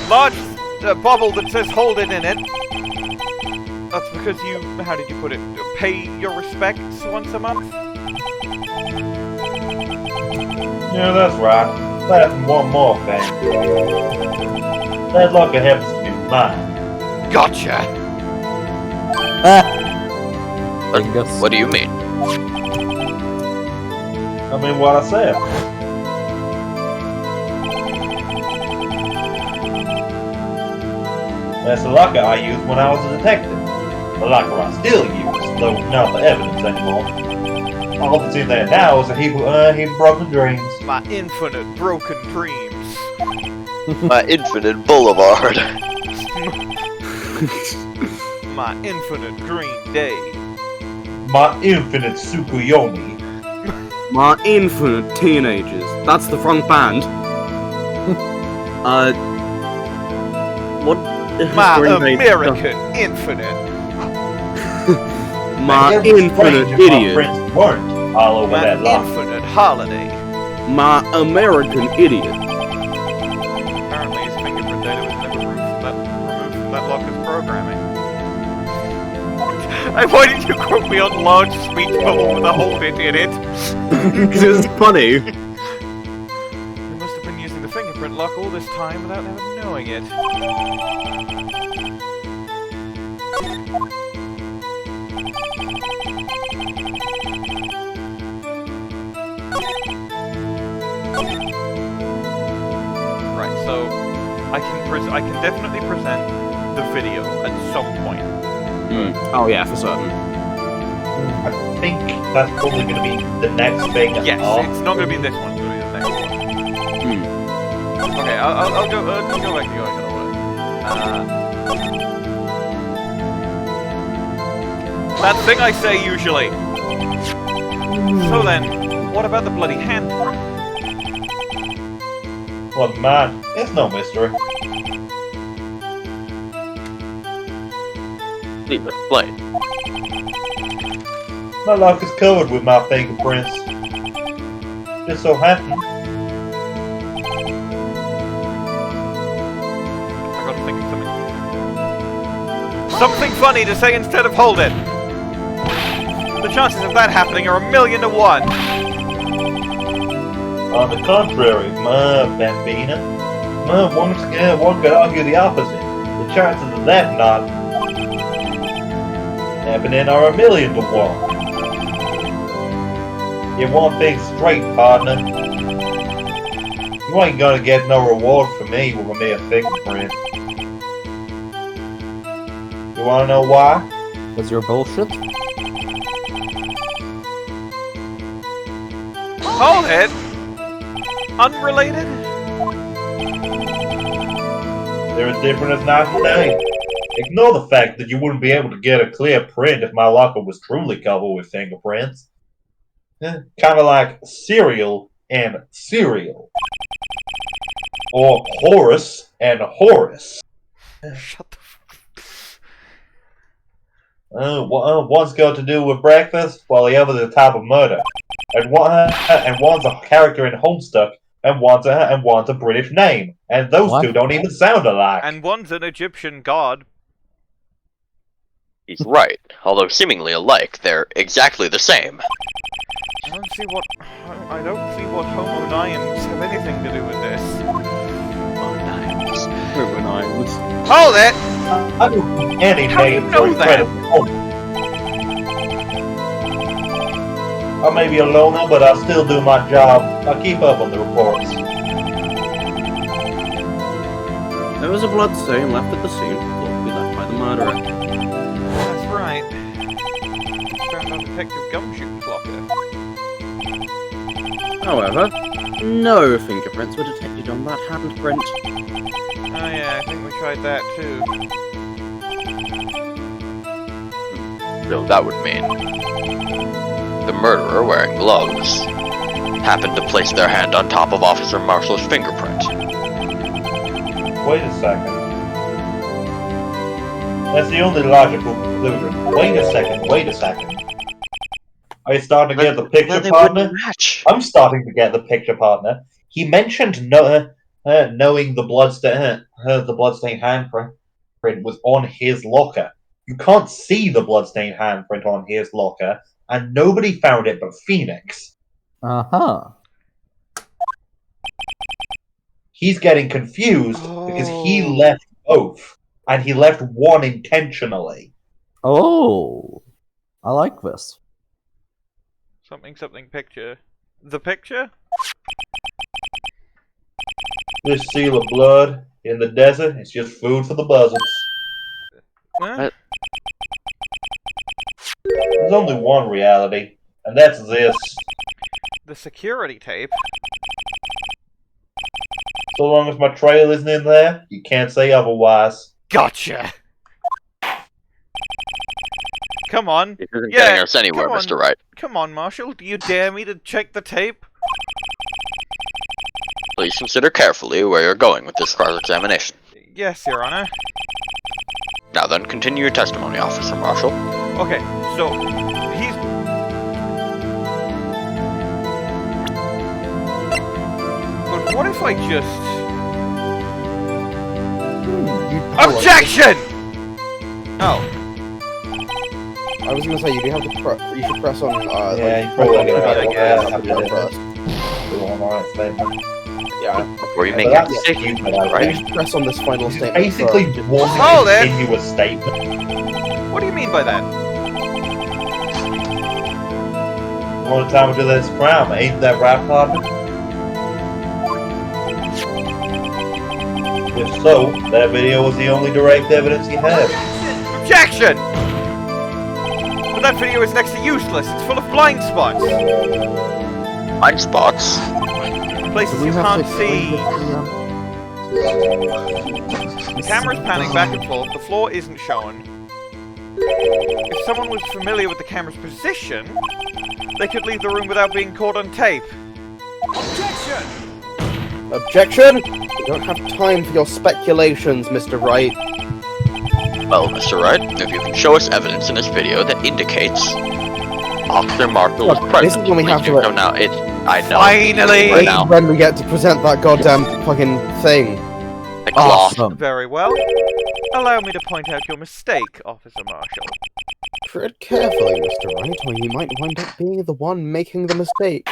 Large bubble that says "hold it" in it. That's because you. How did you put it? Pay your respects once a month. Yeah, that's right. That and one more thing. That locker happens to be mine. Gotcha. What do you mean? I mean what I said. That's the locker I used when I was a detective. The locker I still use, though not the evidence anymore. All that's in there now is a heap of broken dreams. My infinite broken dreams. My infinite boulevard. My infinite green day. My infinite Tsukuyomi. My infinite teenagers. That's the front band. What? My Green Bay- American infinite. My It'd be infinite strange if my idiot. friends weren't all over My that lot. infinite holiday. My American idiot. Apparently his fingerprint data was never removed from that locker's programming. Why did you quote me on large speech bubble with a whole bit in it? Because it was funny. You must have been using the fingerprint lock all this time without ever knowing it. Right, so I can definitely present the video at some point. Oh yeah, for certain. I think that's probably going to be the next thing. Yes, after. it's not going to be this one, it's going to be the next one. Okay, I'll go back to going another way. That thing I say usually. So then, what about the bloody handprint? Well, man, it's no mystery. Please explain. My lock is covered with my fingerprints. Just so happened. I gotta think of something. Something funny to say instead of hold it! The chances of that happening are 1,000,000 to 1. On the contrary, my bambina, one could argue the opposite. The chances of that not happening are 1,000,000 to 1. You want things straight, partner. You ain't gonna get no reward for me with a mere fingerprint. You wanna know why? Was your bullshit? Hold it! Unrelated? They're as different as night and day. Ignore the fact that you wouldn't be able to get a clear print if my locker was truly covered with fingerprints. Kind of like cereal and cereal. Or Horace and Horace. Shut the One's got to do with breakfast, while the other's a type of murder. And one's a character in Homestuck, and one's a British name. And those What? two don't even sound alike. And one's an Egyptian god. He's right. Although seemingly alike, they're exactly the same. I don't see what homonyms have anything to do with this. Hold it! I don't think any How do you names know are that? incredible. I may be a loner, but I'll still do my job. I'll keep up on the reports. There was a blood stain left at the scene, thought to be left by the murderer. That's right. Found on Detective Gumshoe's locker. However, no fingerprints were detected on that handprint. Oh yeah, I think we tried that too. So that would mean the murderer, wearing gloves, happened to place their hand on top of Officer Marshall's fingerprint. Wait a second. That's the only logical conclusion. Wait a second. Are you starting to get the picture, they partner? wouldn't match. I'm starting to get the picture, partner. He mentioned knowing the bloodstained handprint was on his locker. You can't see the bloodstained handprint on his locker, and nobody found it but Phoenix. Uh-huh. He's getting confused because he left both, and he left one intentionally. Oh. I like this. Something picture. The picture? This seal of blood in the desert is just food for the buzzards. Huh? There's only one reality, And that's this. The security tape? So long as my trail isn't in there, you can't say otherwise. Gotcha! Come on. This isn't Yeah, getting us anywhere, come on. Mr. Wright. Come on, Marshal. Do you dare me to check the tape? Please consider carefully where you're going with this cross-examination. Yes, Your Honor. Now then, continue your testimony, Officer Marshal. Okay, so he's... But what if I just... Objection! Oh. I was gonna say you do have to you should press on Yeah, you probably get first. Yeah. Before you make But a that's decision, stupid, You right? should press on this final statement. Basically, first. one Hold it! continuous statement. What do you mean by that? All the time we do this crime, ain't that right, partner? If so, that video was the only direct evidence you have. Objection! But that video is next to useless. It's full of blind spots. Blind spots? Places you can't see. The camera's panning back and forth. The floor isn't shown. If someone was familiar with the camera's position, they could leave the room without being caught on tape. Objection! We don't have time for your speculations, Mr. Wright. Well, Mr. Wright, if you can show us evidence in this video that indicates Officer Marshall was Look, present, this is when we please have to- do so now. I know. Finally! Right now. When we get to present that goddamn fucking thing. The cloth. Awesome. Very well. Allow me to point out your mistake, Officer Marshall. Tread carefully, Mr. Wright, or you might wind up being the one making the mistake.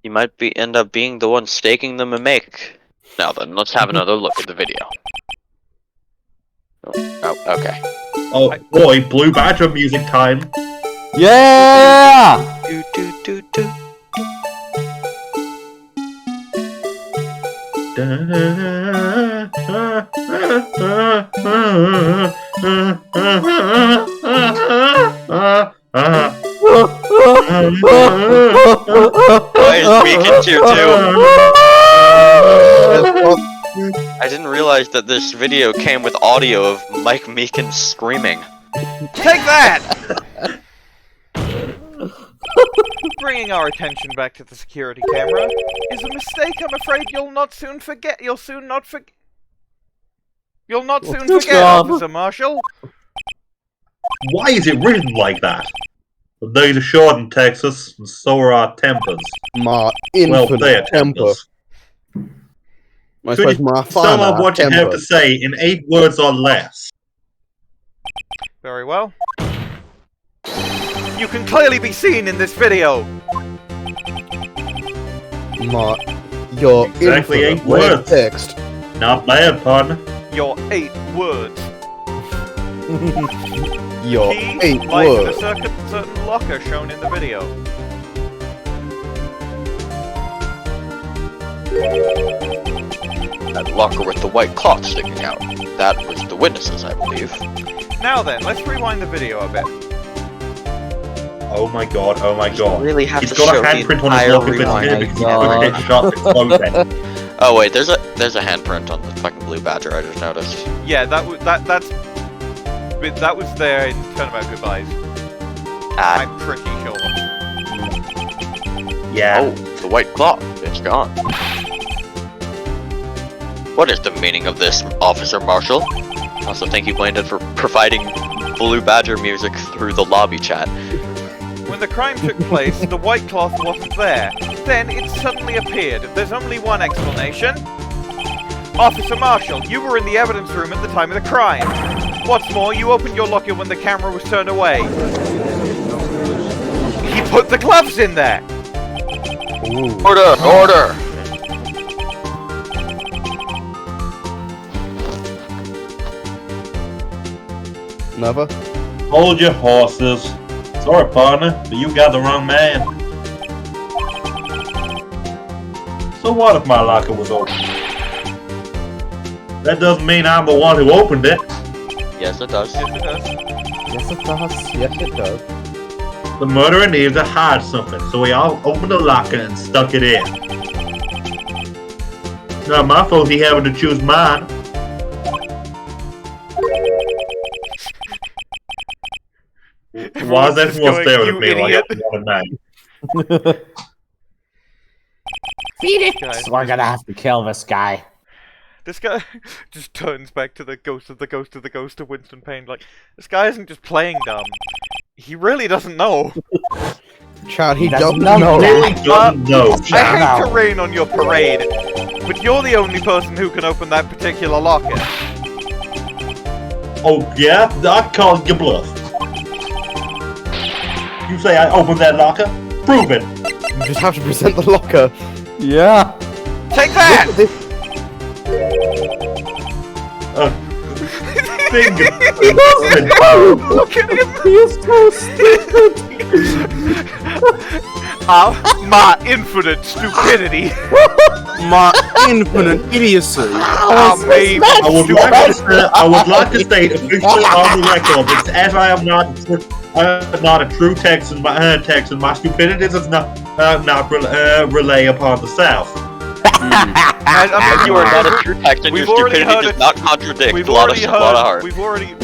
You might end up being the one staking them a make. Now then, let's have another look at the video. Oh, okay. Oh boy, Blue Badger music time. Yeah! Do, do, do, do. Why is Meekins here too? I didn't realize that this video came with audio of Mike Meekins screaming. Take that! Bringing our attention back to the security camera is a mistake I'm afraid you'll soon forget, Officer Marshall. Why is it written like that? The days are short in Texas, and so are our tempers. My Well, infinite their temper. tempers. I Could suppose you my sum up finer what you have temper. to say in 8 words or less? Very well. You can clearly be seen in this video. Your Exactly infinite 8 way of words. text. Not bad, partner. Your 8 words. Your Key 8 lies in a words. certain locker shown in the video. That locker with the white cloth sticking out. That was the witnesses, I believe. Now then, let's rewind the video a bit. Oh my god, oh my god. Really have He's to got show a the handprint on his entire locker rewind. bit because he pushed it shut its clothing. Oh wait, there's a handprint on the fucking blue badger. I just noticed. Yeah, that was there in Turnabout Goodbyes. Ah, I'm pretty sure. Yeah. oh, the white cloth. It's gone. What is the meaning of this, Officer Marshall? Also, thank you, Bwain, for providing Blue Badger music through the lobby chat. When the crime took place, the white cloth wasn't there. Then it suddenly appeared. There's only one explanation. Officer Marshall, you were in the evidence room at the time of the crime. What's more, you opened your locker when the camera was turned away. He put the gloves in there! Order! Order! Never. Hold your horses. Sorry, partner, but you got the wrong man. So what if my locker was open? That doesn't mean I'm the one who opened it. Yes, it does. Yes, it does. Yes, it does. Yes, it does. The murderer needed to hide something, so he opened the locker and stuck it in. Not my fault he having to choose mine. Why is everyone staring at me like I'm one name? Phoenix! We're gonna have to kill this guy. This guy just turns back to the ghost of the ghost of the ghost of Winston Payne. Like, this guy isn't just playing dumb. He really doesn't know. Chad, he doesn't doesn't know. Really doesn't know. I hate to rain on your parade, but you're the only person who can open that particular locker. Oh yeah? I called your bluff. You say I opened that locker? Prove it! You just have to present the locker. Yeah. Take that! Look at him! He is so stupid. My infinite stupidity. My infinite idiocy. I would like to state officially on the record that as I am not a true Texan, my stupidity does not relay upon the South. I mean, you are not a true Texan. Your stupidity does not contradict Lana Hart. We've already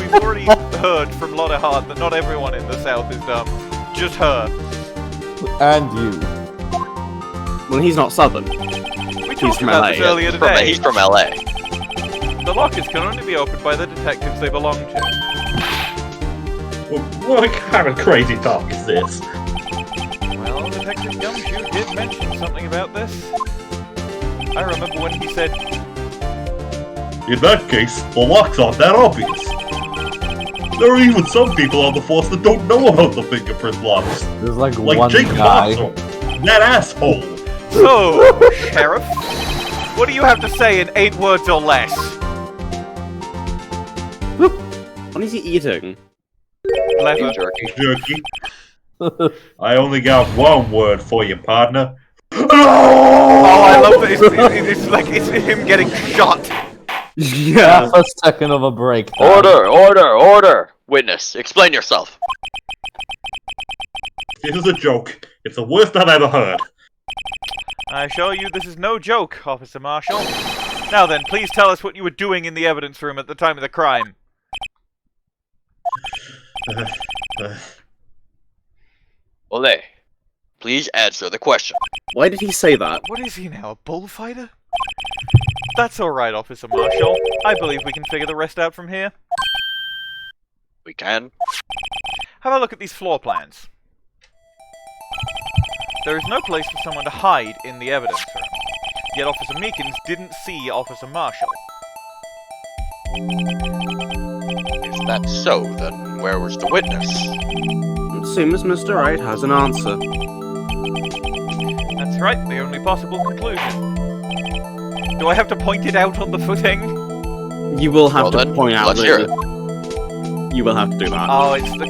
heard from Lana Hart that not everyone in the South is dumb. Just her. And you. Well, he's not Southern. We He's talked from about LA. this earlier today. He's from LA. The lockers can only be opened by the detectives they belong to. What kind of crazy talk is this? Well, Detective Gumshoe did mention something about this. I remember when he said, In that case, the locks aren't that obvious. There are even some people on the force that don't know about the fingerprint locks. There's like Like Jake guy. Marshall, that asshole. So, Sheriff, what do you have to say in 8 words or less? What is he eating? Leather. Jerky. I only got one word for you, partner. Oh, I love that it's like it's him getting shot. Yeah. Half a second of a break. Order! Witness, explain yourself. This is a joke. It's the worst I've ever heard. I assure you this is no joke, Officer Marshall. Now then, please tell us what you were doing in the evidence room at the time of the crime. Ole, please answer the question. Why did he say that? What is he now, a bullfighter? That's alright, Officer Marshall. I believe we can figure the rest out from here. We can. Have a look at these floor plans. There is no place for someone to hide in the evidence room. Yet Officer Meekins didn't see Officer Marshall. If that's so, then where was the witness? It seems Mr. Wright has an answer. That's right, the only possible conclusion. Do I have to point it out on the footing? You will have to then, point out let's hear it. You will have to do that. Oh, it's the...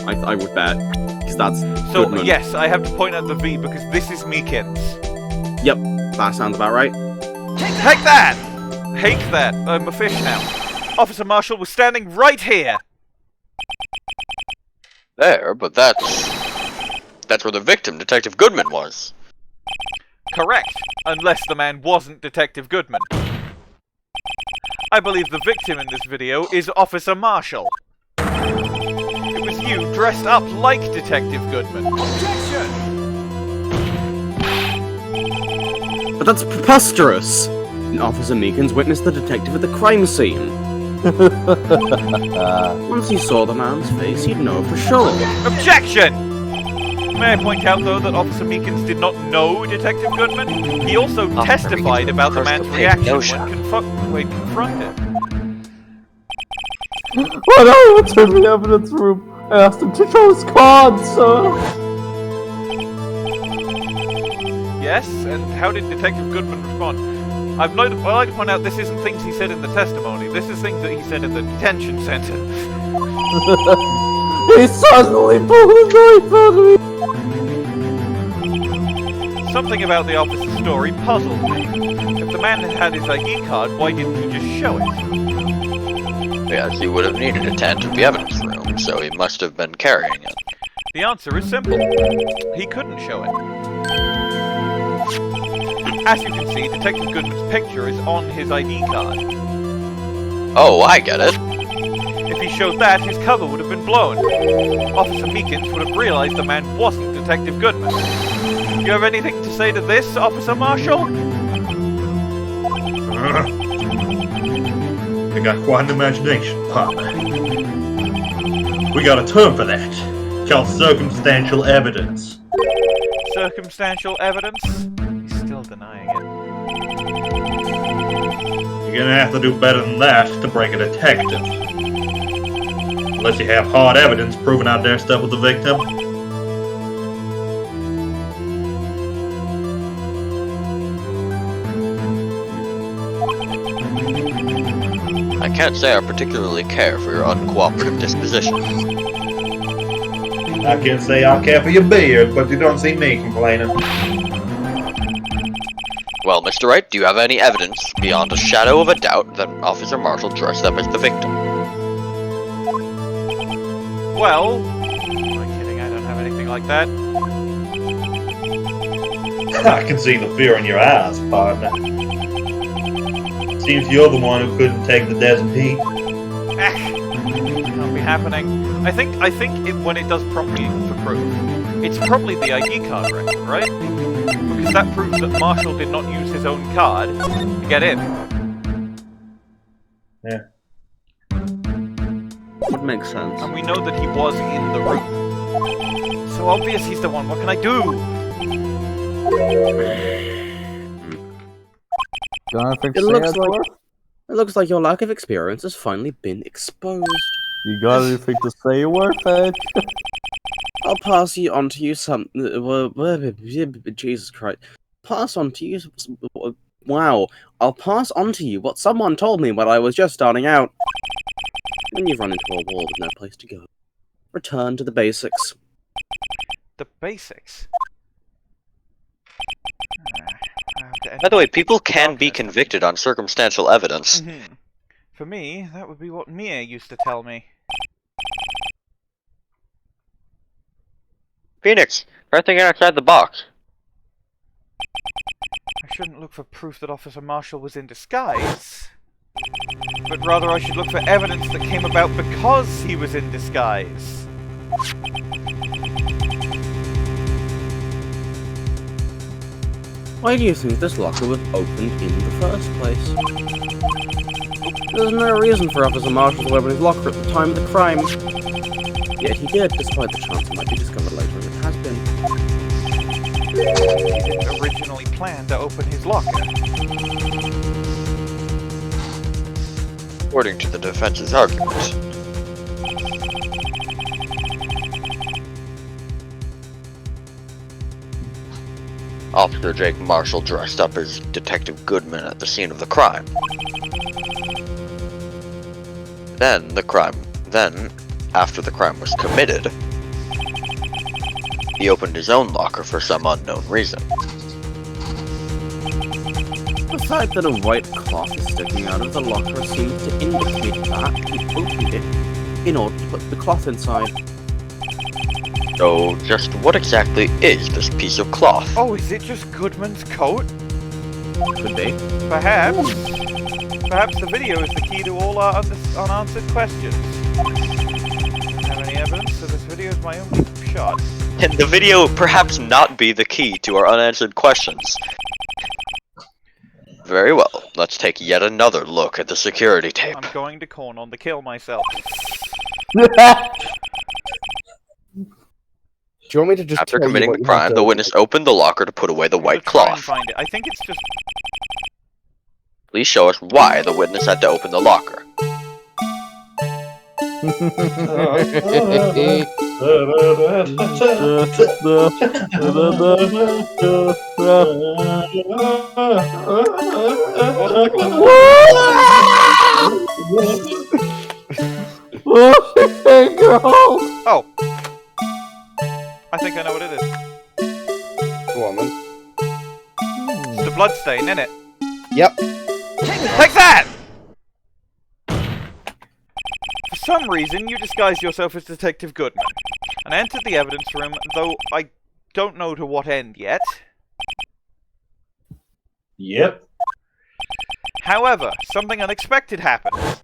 I would bet. Because that's So, Goodman. yes, I have to point out the V because this is Meekins. Yep, that sounds about right. Take that! Hate that. I'm a fish now. Officer Marshall was standing right here! There, but that's where the victim, Detective Goodman, was. Correct, unless the man wasn't Detective Goodman. I believe the victim in this video is Officer Marshall. It was you dressed up like Detective Goodman. Objection! But that's preposterous! Officer Meekins witnessed the detective at the crime scene. Once he saw the man's face, he'd know for sure. Objection! May I point out, though, that Officer Meekins did not know Detective Goodman? He also testified about the man's reaction when confronted. When I returned to the evidence room, I asked him to show his cards, sir. Yes, and how did Detective Goodman respond? I'd like to point out this isn't things he said in the testimony. This is things that he said in the detention center. He suddenly pulled his knife out of me. Something about the officer's story puzzled me. If the man had his ID card, why didn't he just show it? Yes, he would have needed a tent in the evidence room, so he must have been carrying it. The answer is simple. He couldn't show it. As you can see, Detective Goodman's picture is on his ID card. Oh, I get it. If he showed that, his cover would have been blown. Officer Meekins would have realized the man wasn't Detective Goodman. You have anything to say to this, Officer Marshall? You got quite an imagination, partner. We got a term for that. It's called circumstantial evidence. Circumstantial evidence? He's still denying it. You're gonna have to do better than that to break a detective. Unless you have hard evidence proving out their stuff with the victim. I can't say I particularly care for your uncooperative disposition. I can't say I care for your beard, but you don't see me complaining. Well, Mr. Wright, do you have any evidence, beyond a shadow of a doubt, that Officer Marshall dressed up as the victim? Well... am I kidding? I don't have anything like that. I can see the fear in your eyes, partner. Seems you're the one who couldn't take the desert heat. Can't be happening. I think when it does prompt me for proof, it's probably the ID card record, right? Because that proves that Marshall did not use his own card to get in. Yeah. Would make sense. And we know that he was in the room. So obvious he's the one. What can I do? It looks like your lack of experience has finally been exposed. You got anything to say, Warfed? I'll pass you on to you some. Jesus Christ. Pass on to you. Wow. I'll pass on to you what someone told me when I was just starting out. When you've run into a wall with no place to go, return to the basics. The basics? By the way, people can be convicted on circumstantial evidence. For me, that would be what Mia used to tell me. Phoenix, try thinking outside the box. I shouldn't look for proof that Officer Marshall was in disguise, but rather I should look for evidence that came about because he was in disguise. Why do you think this locker was opened in the first place? There's no reason for Officer Marshall to open his locker at the time of the crime. Yet he did, despite the chance it might be discovered later as it has been. He didn't originally plan to open his locker. According to the defense's argument. Officer Jake Marshall dressed up as Detective Goodman at the scene of the crime. Then, after the crime was committed, he opened his own locker for some unknown reason. The fact that a white cloth is sticking out of the locker seems to indicate that he opened it in order to put the cloth inside. So, just what exactly is this piece of cloth? Oh, is it just Goodman's coat? Could be. Perhaps. Perhaps the video is the key to all our unanswered questions. I don't have any evidence, so this video is my only shot. Can the video perhaps not be the key to our unanswered questions? Very well, let's take yet another look at the security tape. I'm going to corn on the kill myself. Do you want me to just After tell you committing what the you have crime, to- the witness opened the locker to put away the white Try and cloth. find it. I think it's just... Please show us why the witness had to open the locker. Oh! I think I know what it is. Go on then. It's the bloodstain, innit? Yep. Take that! some reason, you disguised yourself as Detective Goodman and entered the evidence room, though I don't know to what end yet. Yep. However, something unexpected happened.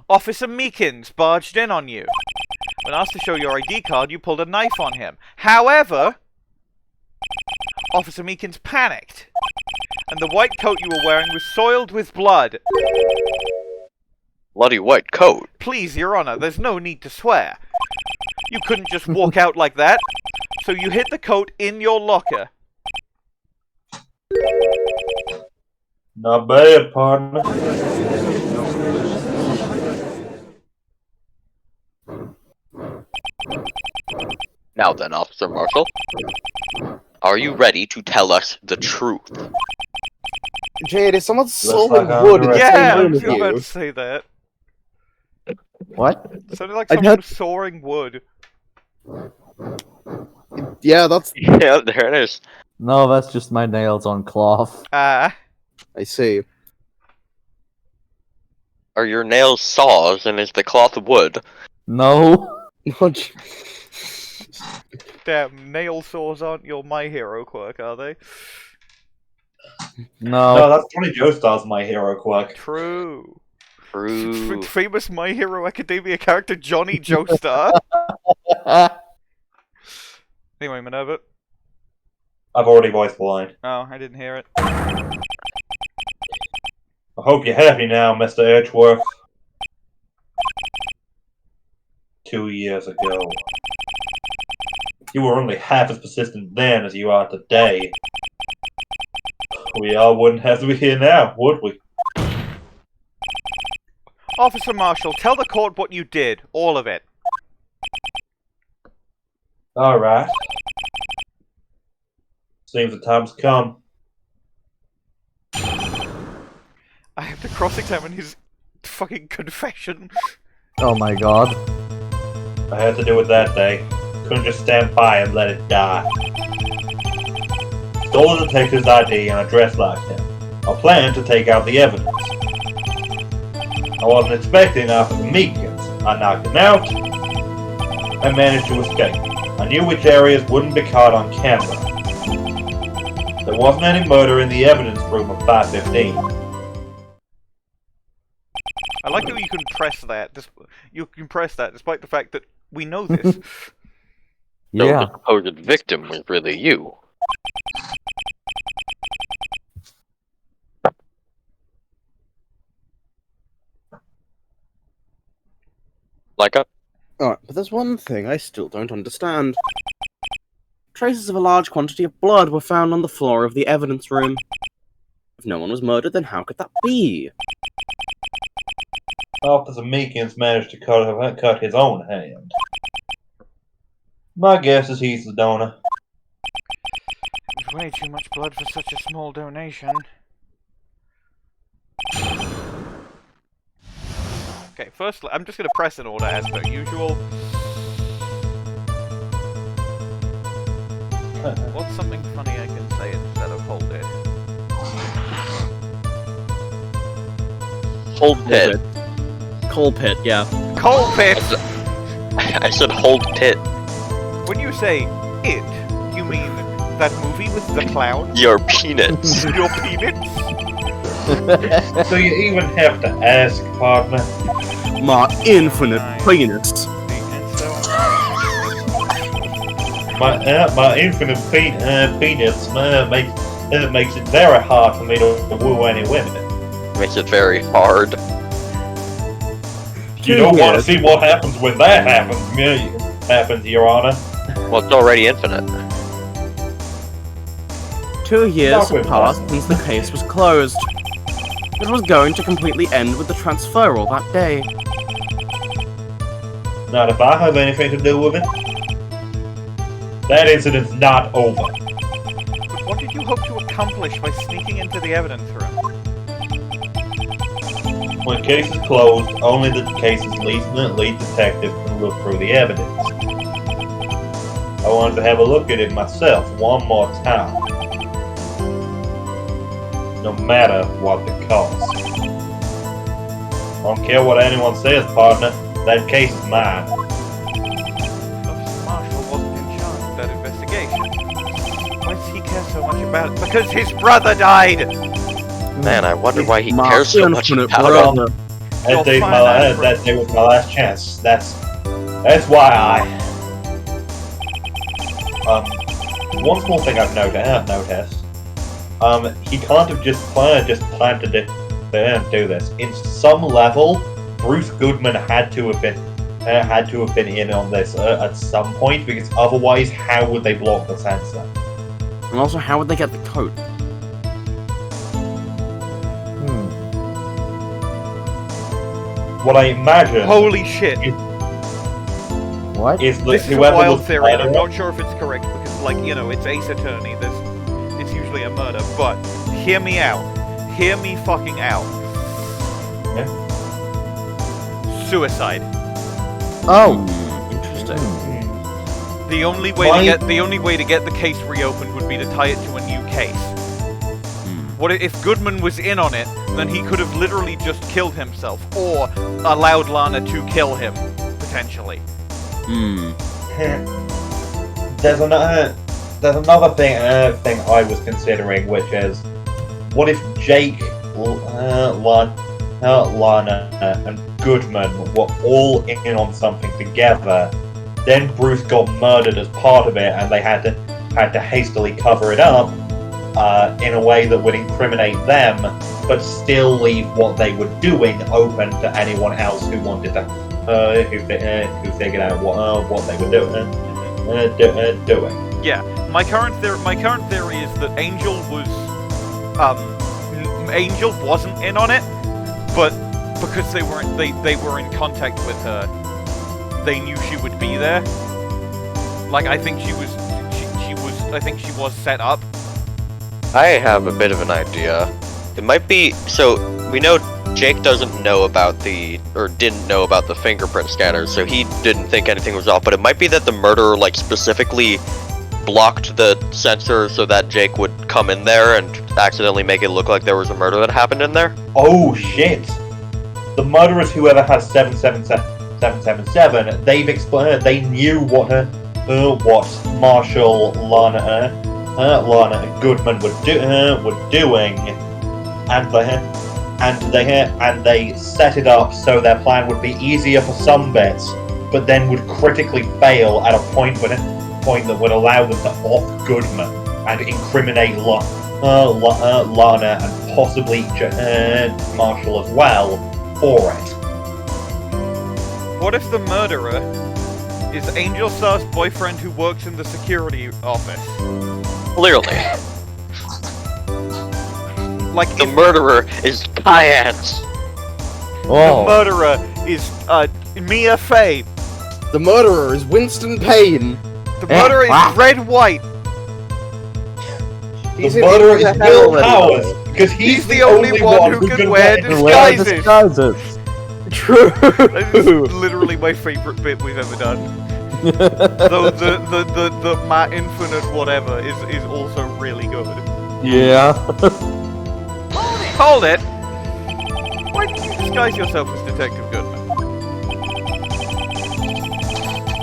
Officer Meekins barged in on you. When asked to show your ID card, you pulled a knife on him. However, Officer Meekins panicked, and the white coat you were wearing was soiled with blood. Bloody white coat. Please, Your Honor, there's no need to swear. You couldn't just walk out like that, so you hid the coat in your locker. Not bad, partner. Now then, Officer Marshall, are you ready to tell us the truth? Jade, is someone like sawing I'm wood in the ready. Yeah, same I room was with about you? to say that. What? It sounded like I someone had- was sawing wood. Yeah, that's... Yeah, there it is. No, that's just my nails on cloth. Ah. I see. Are your nails saws and is the cloth wood? No. Damn, nail saws aren't your My Hero quirk, are they? No, No. that's Tony Joestar's My Hero quirk. True. True. Famous My Hero Academia character Johnny Joestar. Anyway, Minerva. I've already voiced the line. Oh, I didn't hear it. I hope you're happy now, Mr. Edgeworth. 2 years ago. You were only half as persistent then as you are today. We all wouldn't have to be here now, would we? Officer Marshall, tell the court what you did. All of it. Alright. Seems the time's come. I have to cross-examine his fucking confession. Oh my god. I had to do it that day. Couldn't just stand by and let it die. Stole the detective's ID and I dressed like him. I planned to take out the evidence. I wasn't expecting Officer Meekins. I knocked him out and managed to escape. I knew which areas wouldn't be caught on camera. There wasn't any murder in the evidence room of 515. I like how you can press that. You can press that despite the fact that we know this. So Yeah. the supposed victim was really you. Like a... Alright, but there's one thing I still don't understand. Traces of a large quantity of blood were found on the floor of the evidence room. If no one was murdered, then how could that be? Officer Meekins managed to cut his own hand. My guess is he's the donor. There's way too much blood for such a small donation. Okay, firstly, I'm just going to press an order as per usual. What's something funny I can say instead of hold it? Hold pit. Coal pit, yeah. Coal pit! I said hold pit. When you say it, you mean that movie with the clown? Your peanuts. Your peanuts? Do you even have to ask, partner? My infinite penis. My infinite penis makes it very hard for me to woo any women. Makes it very hard. You don't want to see what happens when that happens, Your Honor. Well, it's already infinite. 2 years Stop have with passed that. since the case was closed. It was going to completely end with the transferal that day. Not if I have anything to do with it. That incident's not over. But what did you hope to accomplish by sneaking into the evidence room? When case is closed, only the case's lead detective can look through the evidence. I wanted to have a look at it myself one more time. No matter what the cost. I don't care what anyone says, partner. That case is mine. Officer Marshall wasn't in charge of that investigation. Why does he care so much about it? Because his brother died! Man, I wonder why he cares so much about it. That day was my last chance. That's why I... one small thing I've noticed. He can't have just planned to do this. In some level, Bruce Goodman had to have been in on this at some point, because otherwise, how would they block the sensor? And also, how would they get the code? What I imagine. Holy shit! What? Is This is a whoever wild was theory, and I'm planning not sure if it's correct, because, like, you know, it's Ace Attorney, it's usually a murder, but hear me out. Hear me fucking out. Yeah. Suicide. Oh. Interesting. The only way to get the case reopened would be to tie it to a new case. What if Goodman was in on it? Then he could have literally just killed himself, or allowed Lana to kill him, potentially. There's another thing I was considering, which is, what if Jake, Lana, and Goodman were all in on something together? Then Bruce got murdered as part of it, and they had to hastily cover it up in a way that would incriminate them, but still leave what they were doing open to anyone else who wanted to, who figured out what they were doing. Yeah, my current theory is that Angel wasn't in on it, but because they were in contact with her, they knew she would be there. Like, I think she was set up. I have a bit of an idea. It might be, so we know Jake didn't know about the fingerprint scanners, so he didn't think anything was off, but it might be that the murderer, like, specifically blocked the sensor so that Jake would come in there and accidentally make it look like there was a murder that happened in there. Oh shit! The murderers, whoever has 777, they've explained, they knew what Marshall, Lana, and Goodman were doing, and they set it up so their plan would be easier for some bits, but then would critically fail at a point that would allow them to off Goodman and incriminate Lana and possibly Marshall as well for it. What if the murderer is Angel Starr's boyfriend who works in the security office? Clearly. Like, the murderer is Gant. The murderer is Mia Fey. The murderer is Winston Payne. The murderer is Red White. The murderer is Will Powers, because he's the only one who can wear disguises. True. That is literally my favorite bit we've ever done. the Matt Infinite whatever is also really good. Yeah. Hold it! Why did you disguise yourself as Detective Goodman?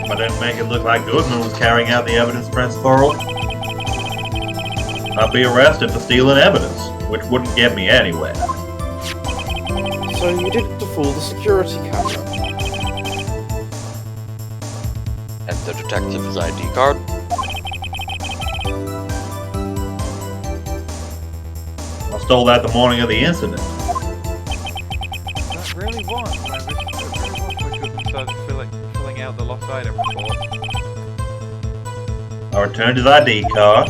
I didn't make it look like Goodman was carrying out the evidence principle. I'd be arrested for stealing evidence, which wouldn't get me anywhere. So you did it to fool the security camera. And the detective's ID card? I stole that the morning of the incident. That really was. I really was when Goodman started filling out the lost item report. I returned his ID card.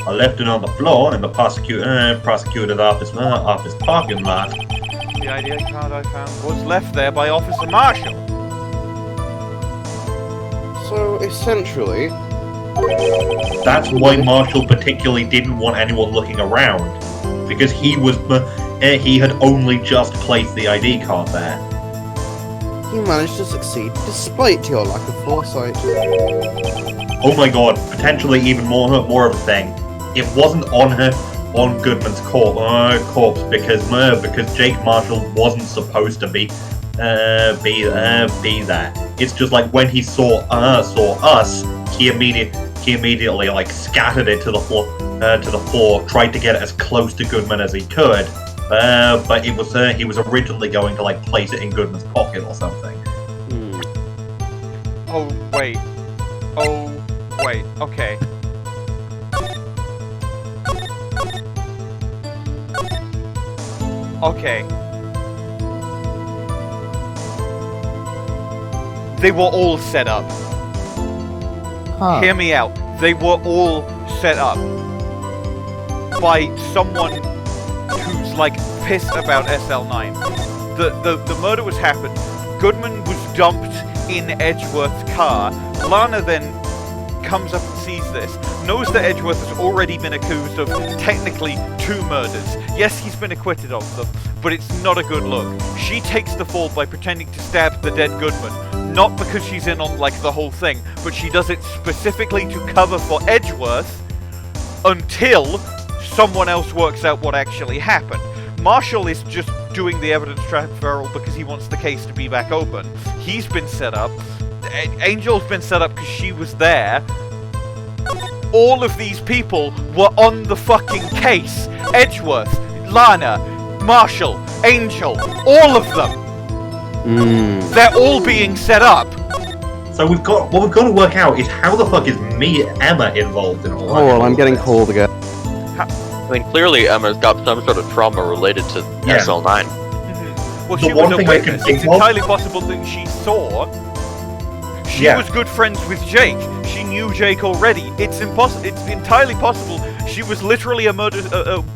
I left it on the floor in the prosecutor's office parking lot. The ID card I found was left there by Officer Marshall. So essentially, that's why Marshall particularly didn't want anyone looking around, because he had only just placed the ID card there. you managed to succeed despite your lack of foresight. Oh my god, potentially even more of a thing. It wasn't on her on Goodman's corpse because Jake Marshall wasn't supposed to be there. It's just like when he saw us, he immediately like scattered it to the floor, tried to get it as close to Goodman as he could. But it was he was originally going to like place it in Goodman's pocket or something. Oh wait, okay. Okay. They were all set up. Huh. Hear me out. They were all set up by someone who's like pissed about SL9. The murder was happened. Goodman was dumped in Edgeworth's car. Lana then comes up and sees this, knows that Edgeworth has already been accused of technically 2 murders. Yes, he's been acquitted of them, but it's not a good look. She takes the fall by pretending to stab the dead Goodman, not because she's in on like the whole thing, but she does it specifically to cover for Edgeworth until someone else works out what actually happened. Marshall is just doing the evidence transferal because he wants the case to be back open. He's been set up. Angel's been set up because she was there. All of these people were on the fucking case. Edgeworth, Lana, Marshall, Angel, all of them. They're all being set up. So what we've got to work out is how the fuck is Emma involved in all that? Oh, well, I'm getting cold again. I mean, clearly Emma's got some sort of trauma related to SL9. Well, she was a witness. It's entirely possible that she saw. She was good friends with Jake. She knew Jake already. It's entirely possible she was literally a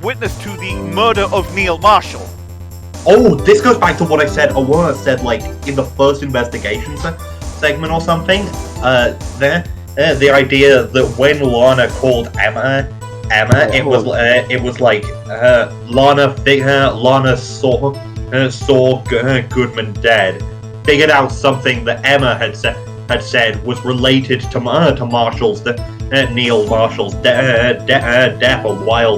witness to the murder of Neil Marshall. Oh, this goes back to what I said. What I said, like in the first investigation segment or something. The idea that when Lana called Emma, it was like Lana saw Goodman dead, figured out something that Emma had said was related to Marshall's Neil Marshall's death a while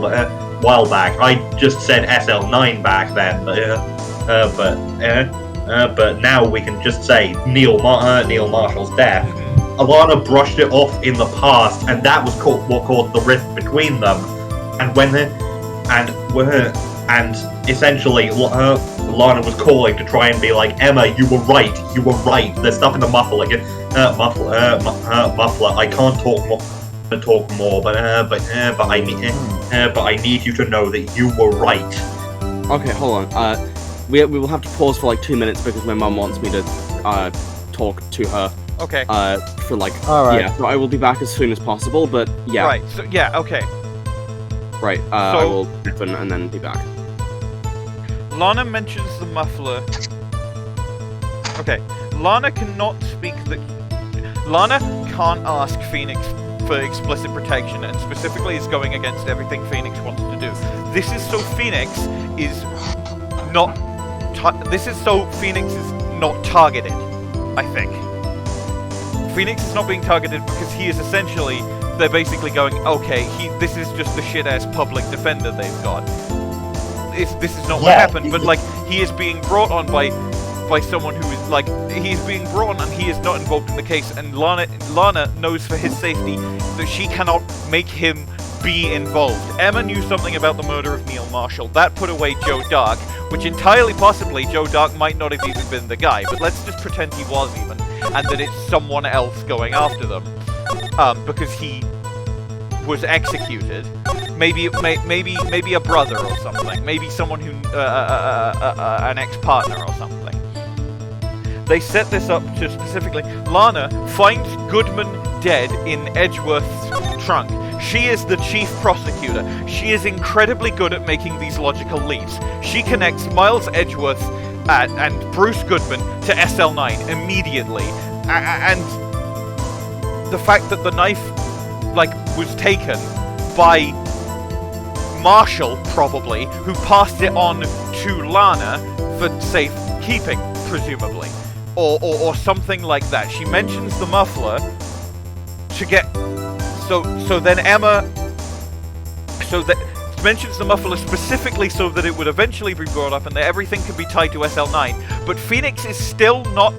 back. I just said SL9 back then, but now we can just say Neil Marshall's death. Alana brushed it off in the past, and that was what caused the rift between them. And essentially, Lana was calling to try and be like, Emma, you were right. There's stuff in the muffler. Muffler. I can't talk more, but I need you to know that you were right. Okay, hold on. We will have to pause for like 2 minutes because my mum wants me to talk to her. Okay. For like, Alright. yeah, so I will be back as soon as possible, but yeah. Right, so, yeah, okay. Right, I will open and then be back. Lana mentions the muffler. Okay, Lana cannot speak Lana can't ask Phoenix for explicit protection, and specifically is going against everything Phoenix wants to do. This is so Phoenix is not targeted, I think. Phoenix is not being targeted because he is essentially, they're basically going, okay, this is just the shit-ass public defender they've got. This is not what happened, but like, he is being brought on by someone who is like, he's being brought on and he is not involved in the case, and Lana knows for his safety that she cannot make him be involved. Emma knew something about the murder of Neil Marshall. That put away Joe Dark, which entirely possibly Joe Dark might not have even been the guy, but let's just pretend he was even, and that it's someone else going after them, because he was executed. Maybe a brother or something. Maybe someone who an ex-partner or something. They set this up to specifically. Lana finds Goodman dead in Edgeworth's trunk. She is the chief prosecutor. She is incredibly good at making these logical leaps. She connects Miles Edgeworth and Bruce Goodman to SL9 immediately. And the fact that the knife, like, was taken by Marshall, probably, who passed it on to Lana for safekeeping, presumably. Or something like that. She mentions the muffler to get... So then Emma... mentions the muffler specifically so that it would eventually be brought up and that everything can be tied to SL9. But Phoenix is still not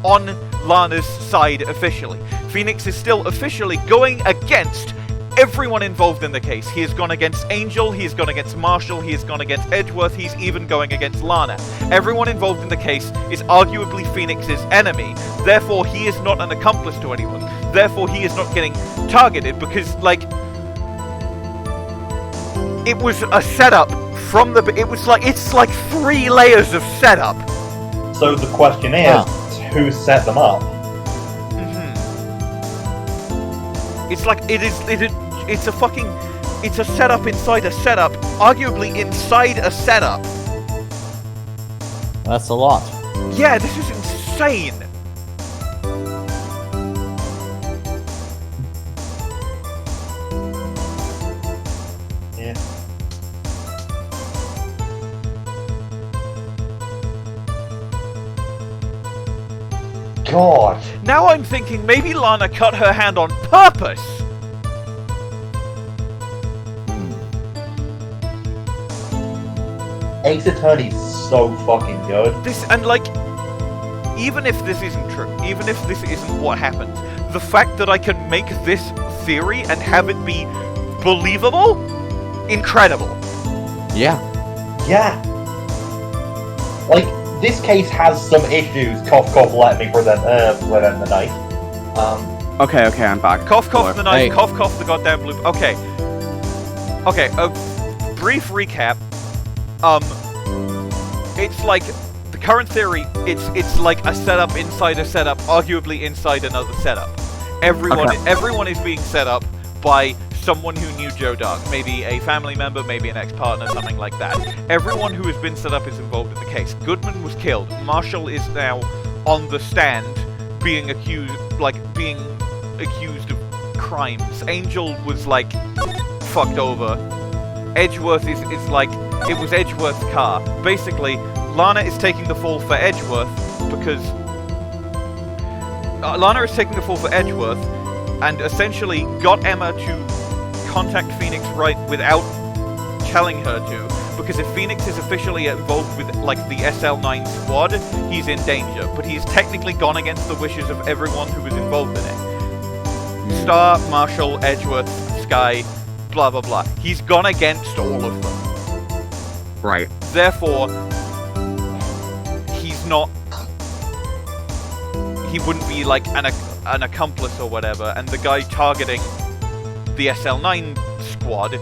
on Lana's side officially. Phoenix is still officially going against everyone involved in the case. He has gone against Angel, he has gone against Marshall, he has gone against Edgeworth, he's even going against Lana. Everyone involved in the case is arguably Phoenix's enemy, therefore he is not an accomplice to anyone. Therefore he is not getting targeted because, like, it was a setup from the... It's like 3 layers of setup. So the question is, who set them up? It's like, it's a fucking... It's a setup inside a setup, arguably inside a setup. That's a lot. Yeah, this is insane. Yeah. God. Now I'm thinking maybe Lana cut her hand on purpose. Ace Attorney's so fucking good. Even if this isn't true, even if this isn't what happened, the fact that I can make this theory and have it be believable, incredible. Yeah. Yeah. Like, this case has some issues. Cough, cough, let me present the knife. Okay, I'm back. Cough, cough the knife, Hey. cough, cough the goddamn blue... Okay, a brief recap. It's like, the current theory, it's like a setup inside a setup, arguably inside another setup. Everyone is being set up by someone who knew Joe Dark, maybe a family member, maybe an ex-partner, something like that. Everyone who has been set up is involved in the case. Goodman was killed. Marshall is now on the stand, being accused of crimes. Angel was, like, fucked over. Edgeworth is like, it was Edgeworth's car. Basically, Lana is taking the fall for Edgeworth because... Lana is taking the fall for Edgeworth and essentially got Emma to contact Phoenix Wright without telling her to, because if Phoenix is officially involved with, like, the SL9 squad, he's in danger, but he's technically gone against the wishes of everyone who was involved in it. Starr, Marshall, Edgeworth, Skye, blah blah blah. He's gone against all of them. Right. Therefore, he's not... He wouldn't be, like, an accomplice or whatever, and the guy targeting the SL9 squad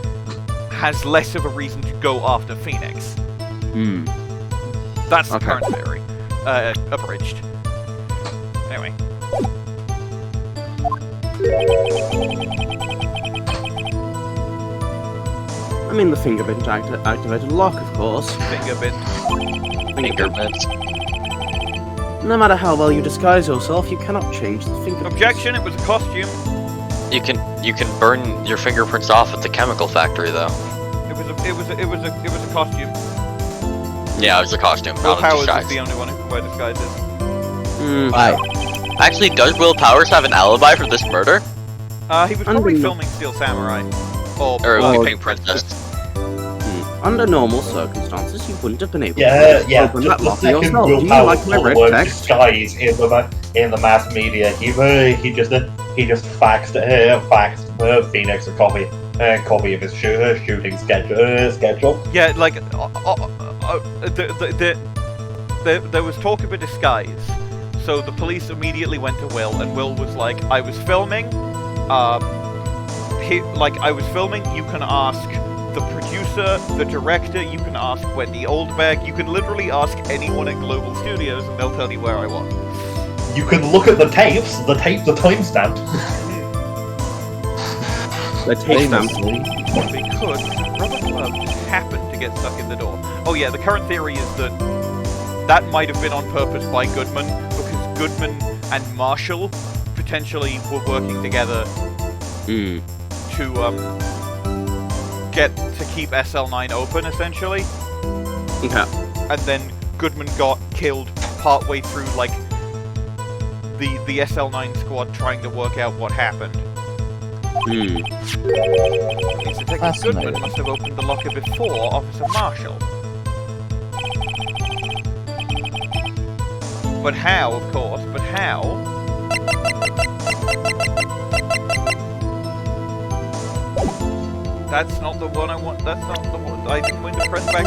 has less of a reason to go after Phoenix. That's the current theory. Abridged. Anyway. I mean, the fingerprint activated lock, of course. Fingerprint. No matter how well you disguise yourself, you cannot change the fingerprint. Objection, it was a costume. You can burn your fingerprints off at the chemical factory, though. It was a costume. Yeah, it was a costume, Will not a Powers disguise. is the only one who can wear disguises. Right. Actually, does Will Powers have an alibi for this murder? He was probably filming Steel Samurai. Or Pink Princess. Under normal circumstances, you wouldn't have been able to open Just that the locker second yourself. Will Do you Powers like my red word text? disguise in the mass media. He just faxed Phoenix a copy of his shooting schedule. Yeah, like there was talk of a disguise, so the police immediately went to Will, and Will was like, "I was filming. I was filming. You can ask the producer, the director. You can ask Wendy Oldberg. You can literally ask anyone at Global Studios, and they'll tell you where I was." You can look at the tapes. The tapes are timestamped. The tape stamp. They could. Rubber glove just happened to get stuck in the door. Oh yeah, the current theory is that might have been on purpose by Goodman, because Goodman and Marshall potentially were working together to keep SL9 open, essentially. Okay. And then Goodman got killed partway through, like, the SL9 squad trying to work out what happened. Ace Detective Goodman must have opened the locker before Officer Marshall. But how, of course, but how? That's not the one I want, that's not the one, I didn't win to press back.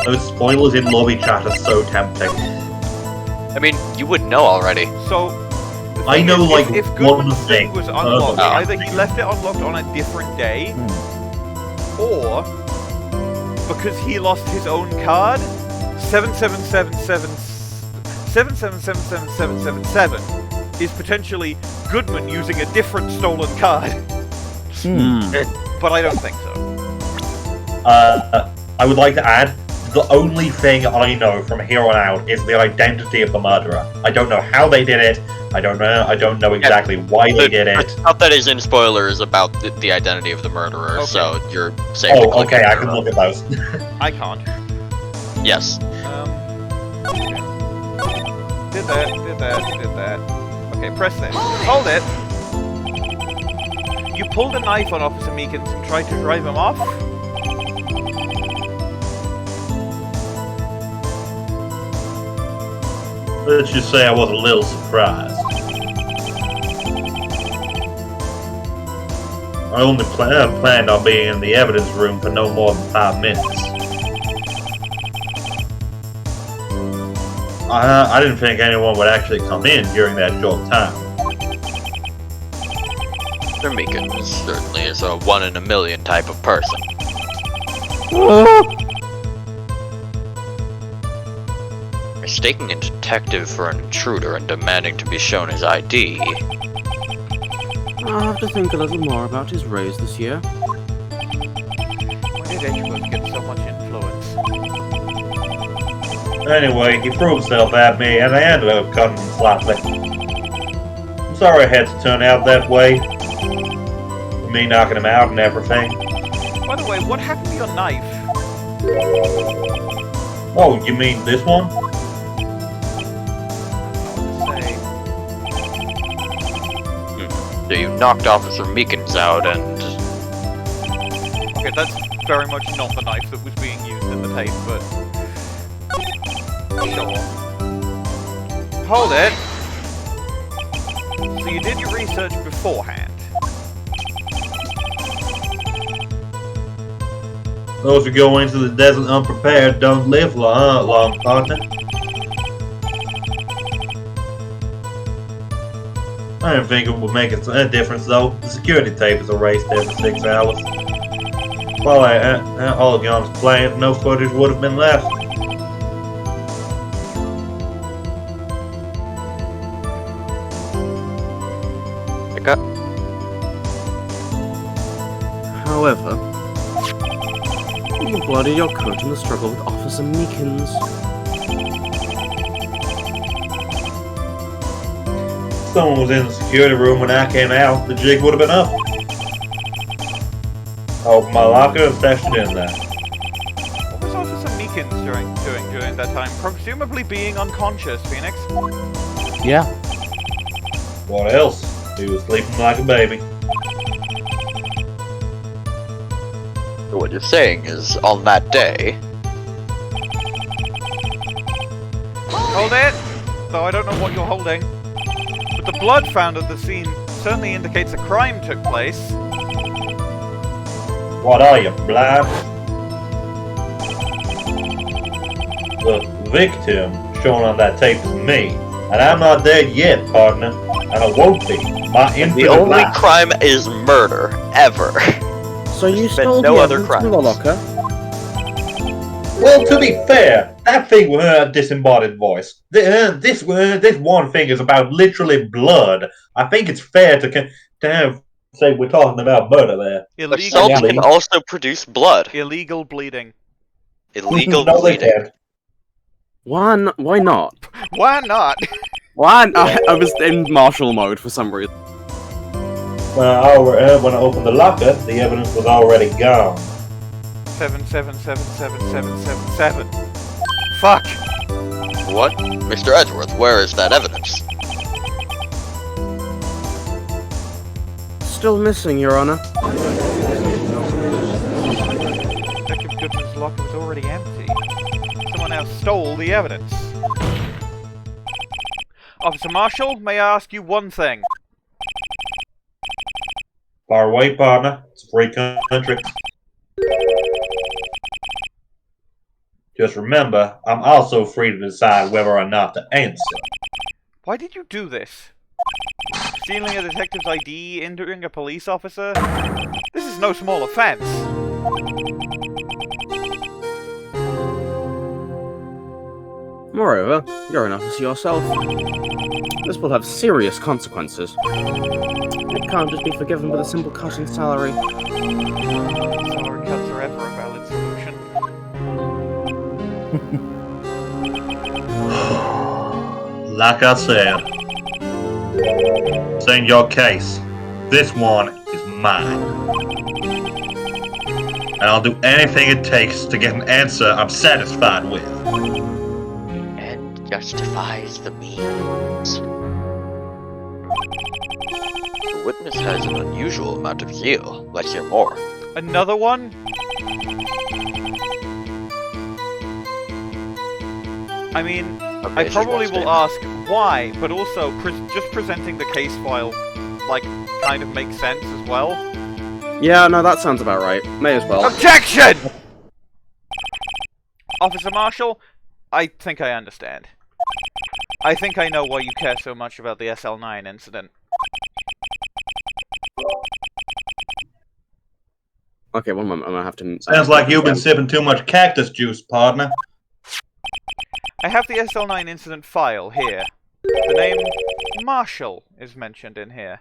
Those spoilers in lobby chat are so tempting. I mean, you would know already. So, I know, like, if one Goodman's thing. was unlocked, either he left it unlocked on a different day, or because he lost his own card, 7777777 is potentially Goodman using a different stolen card. But I don't think so. I would like to add, the only thing I know from here on out is the identity of the murderer. I don't know how they did it. I don't know exactly why they did it. The stuff that is in spoilers about the identity of the murderer, Okay. so you're safe to click okay, it I or can not. look at those. I can't. Yes. Okay. Did that. Okay, press this. Hold it! You pulled a knife on Officer Meekins and tried to drive him off? Let's just say I was a little surprised. I only planned on being in the evidence room for no more than 5 minutes. I didn't think anyone would actually come in during that short time. Mr. Meekins certainly is a 1 in a million type of person. Mistaking a detective for an intruder and demanding to be shown his ID. I'll have to think a little more about his raise this year. When did Edgeworth get so much influence? Anyway, he threw himself at me, and I ended up cutting him slightly. I'm sorry it had to turn out that way. For me knocking him out and everything. By the way, what happened to your knife? Oh, you mean this one? So you knocked Officer Meekins out and... Okay, that's very much not the knife that was being used in the tape, but... Sure. Hold it! So you did your research beforehand? Those who go into the desert unprepared don't live long, partner. I didn't think it would make a difference, though. The security tape is erased every 6 hours. While all of y'all's playing, no footage would have been left. Pick up. However, you bloodied your coat in the struggle with Officer Meekins. If someone was in the security room when I came out, the jig would have been up. I opened my locker and stashed it in there. What was Officer Meekins doing during that time? Presumably being unconscious, Phoenix? Yeah. What else? He was sleeping like a baby. So what you're saying is, on that day... Hold it! Though I don't know what you're holding. But the blood found at the scene certainly indicates a crime took place. What are you, blind? The victim shown on that tape is me. And I'm not dead yet, partner. And I won't be. My The infinite only life. crime is murder, ever. So you There's stole been no the other evidence from the crimes. locker? Well, to be fair, that thing with her disembodied voice. This one thing is about literally blood. I think it's fair to say we're talking about murder there. Illegal, Assault can also produce blood. illegal bleeding. Illegal No, they bleeding. can't. Why not? Why not? Why? I was in martial mode for some reason. When I opened the locker, the evidence was already gone. 7777777. Fuck! What? Mr. Edgeworth, where is that evidence? Still missing, Your Honor. locker was already empty. Someone else stole the evidence. Officer Marshall, may I ask you one thing? Far away, partner. It's a free country. Just remember, I'm also free to decide whether or not to answer. Why did you do this? Stealing a detective's ID, injuring a police officer? This is no small offense. Moreover, you're an officer yourself. This will have serious consequences. It can't just be forgiven with a simple cut in salary. Salary cuts are ever a valid solution. Like I said, it's in your case. This one is mine. And I'll do anything it takes to get an answer I'm satisfied with. And justifies the means. The witness has an unusual amount of zeal. Let's hear more. Another one? I mean, Okay, I probably she's will ask why, but also just presenting the case file, like, kind of makes sense as well. Yeah, no, that sounds about right. May as well. Objection! Officer Marshall, I think I understand. I think I know why you care so much about the SL9 incident. Okay, one moment, I'm gonna have to... Sounds like you've been sipping too much cactus juice, partner. I have the SL9 incident file here. The name Marshall is mentioned in here.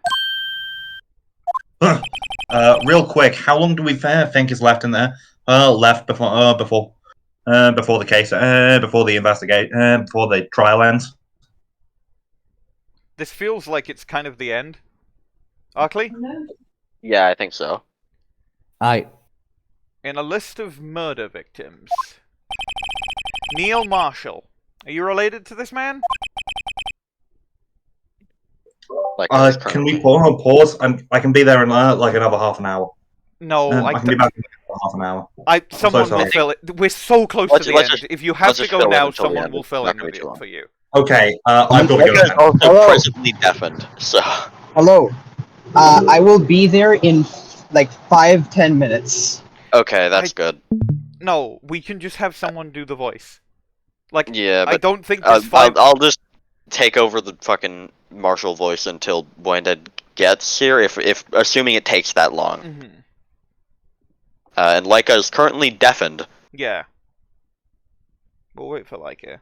Real quick, how long do we think is left in there? Left before the case, before the trial ends. This feels like it's kind of the end. Arkly? Yeah, I think so. In a list of murder victims, Neil Marshall. Are you related to this man? Like, Can we pause? I can be there in like another half an hour. No, I can be back in half an hour. Someone so will sorry. fill it. We're so close to the end. If you have to go now, someone will fill in for you. Okay, I've got to Becca's go. also Hello? presently deafened, so... Hello. I will be there in like 5-10 minutes. Okay, that's good. No, we can just have someone do the voice. Like, Yeah, but I don't think this I'll just take over the fucking Marshall voice until Bwain gets here, if assuming it takes that long. Mm-hmm. And Leica is currently deafened. Yeah. We'll wait for Leica.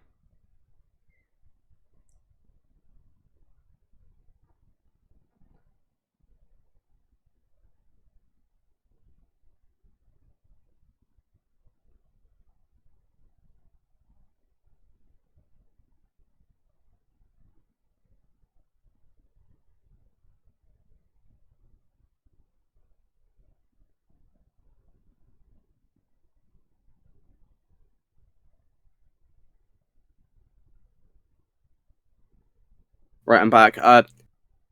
Right, I'm back.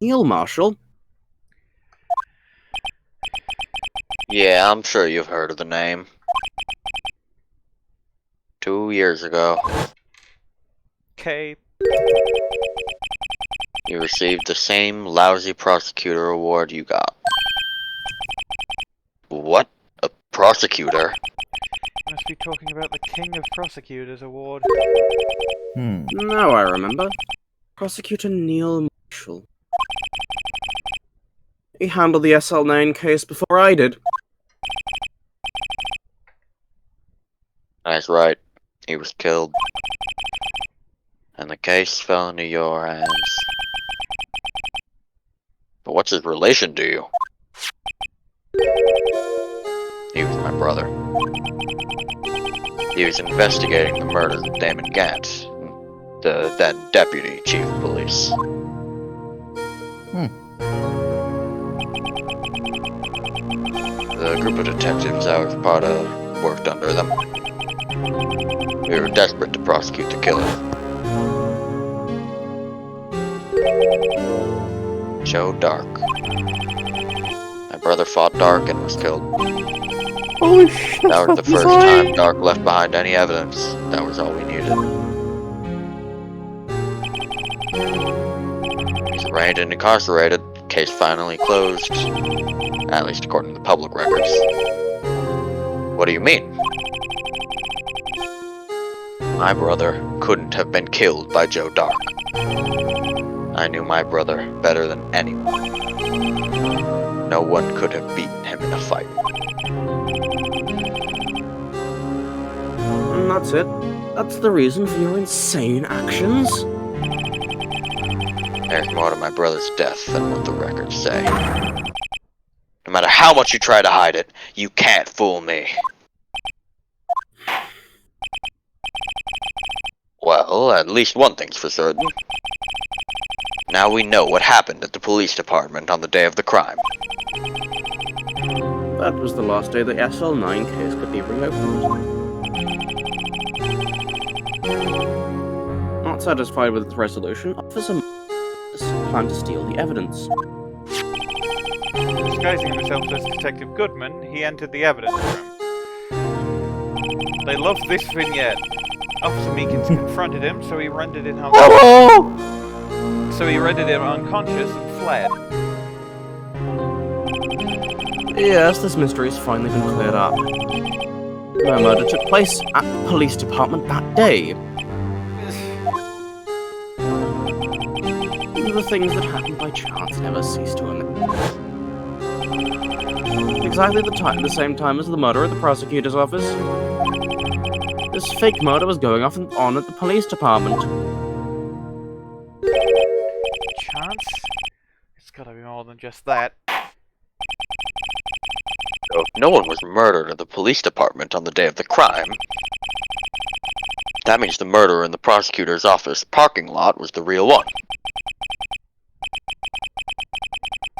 Neil Marshall? Yeah, I'm sure you've heard of the name. 2 years ago, Okay. you received the same lousy prosecutor award you got. What? A prosecutor? You must be talking about the King of Prosecutors award. Now I remember. Prosecutor Neil Marshall. He handled the SL9 case before I did. That's right. He was killed. And the case fell into your hands. But what's his relation to you? He was my brother. He was investigating the murders of Damon Gant, the then deputy chief of police. The group of detectives I was part of worked under them. We were desperate to prosecute the killer. Joe Dark. I brother fought Dark and was killed. Holy shit, That was the that's first insane. time Dark left behind any evidence. That was all we needed. He's arraigned and incarcerated. Case finally closed. At least according to the public records. What do you mean? My brother couldn't have been killed by Joe Dark. I knew my brother better than anyone. No one could have beaten him in a fight. And that's it. That's the reason for your insane actions? There's more to my brother's death than what the records say. No matter how much you try to hide it, you can't fool me. Well, at least one thing's for certain. Now we know what happened at the police department on the day of the crime. That was the last day the SL9 case could be reopened. Not satisfied with its resolution, Officer planned to steal the evidence. Disguising himself as Detective Goodman, he entered the evidence room. They loved this vignette. Officer Meekins confronted him, so he rendered him unconscious and fled. Yes, this mystery's finally been cleared up. No murder took place at the police department that day. The things that happen by chance never cease to amaze. Exactly the same time as the murder at the prosecutor's office. This fake murder was going off and on at the police department. Chance? It's gotta be more than just that. So if no one was murdered at the police department on the day of the crime, that means the murder in the prosecutor's office parking lot was the real one.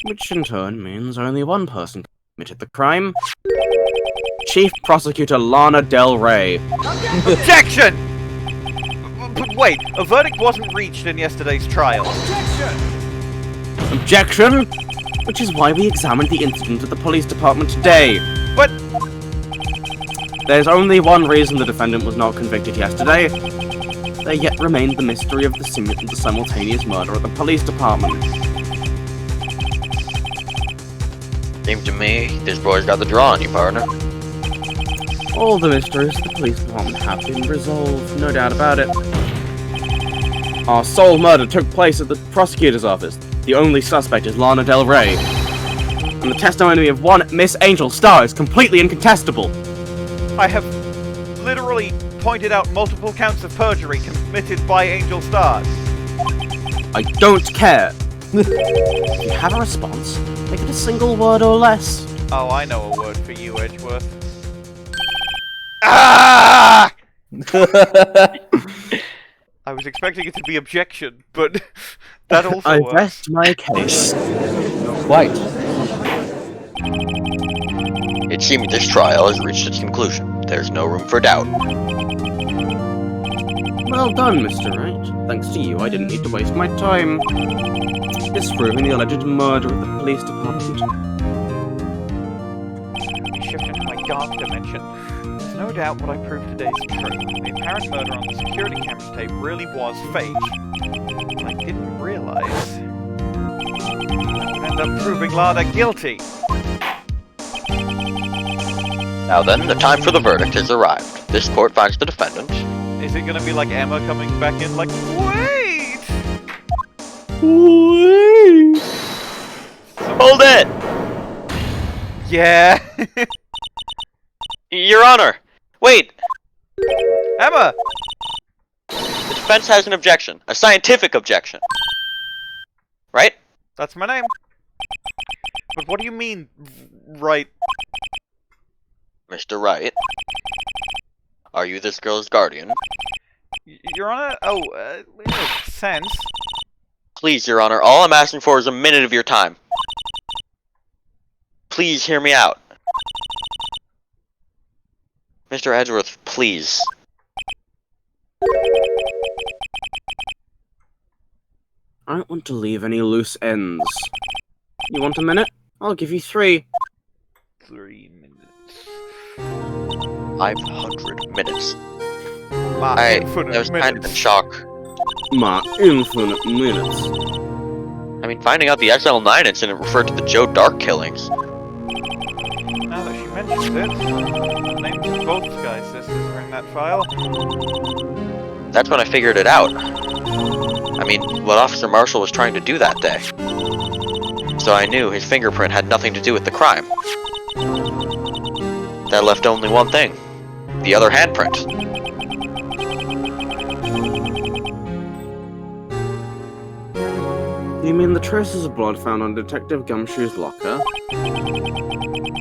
Which in turn means only one person committed the crime. Chief Prosecutor Lana Del Rey. Objection! But wait, a verdict wasn't reached in yesterday's trial. Objection! Which is why we examined the incident at the police department today. But there's only one reason the defendant was not convicted yesterday. There yet remained the mystery of the simultaneous murder at the police department. Seems to me this boy's got the draw on you, partner. All the mysteries of the police department have been resolved, no doubt about it. Our sole murder took place at the prosecutor's office. The only suspect is Lana Del Rey. And the testimony of one Miss Angel Starr is completely incontestable. I have literally pointed out multiple counts of perjury committed by Angel Starr. I don't care. If you have a response, make it a single word or less. Oh, I know a word for you, Edgeworth. Ah! I was expecting it to be objection, but that also I works. rest my case. Quite. It seems this trial has reached its conclusion. There's no room for doubt. Well done, Mr. Wright. Thanks to you, I didn't need to waste my time disproving the alleged murder at the police department. Shift into my Gant dimension. There's no doubt what I proved today is true. The apparent murder on the security camera tape really was fake. But I didn't realize I would end up proving Lana guilty. Now then, the time for the verdict has arrived. This court finds the defendant. Is it gonna be like Emma coming back in like, wait! Wait! Hold it! Yeah! Your Honor! Wait! Emma! The defense has an objection. A scientific objection. Right? That's my name. But what do you mean, right? Mr. Wright. Are you this girl's guardian? Your Honor? Oh, in a sense. Please, Your Honor, all I'm asking for is a minute of your time. Please hear me out. Mr. Edgeworth, please. I don't want to leave any loose ends. You want a minute? I'll give you 3. 3 minutes. 500 minutes. My I infinite was kind of in minutes. shock. My infinite minutes. I mean, finding out the XL9 incident referred to the Joe Dark killings. Now that she mentions it, the names of both Skye sisters are in that file. That's when I figured it out. I mean, what Officer Marshall was trying to do that day. So I knew his fingerprint had nothing to do with the crime. That left only one thing. The other handprint. You mean the traces of blood found on Detective Gumshoe's locker?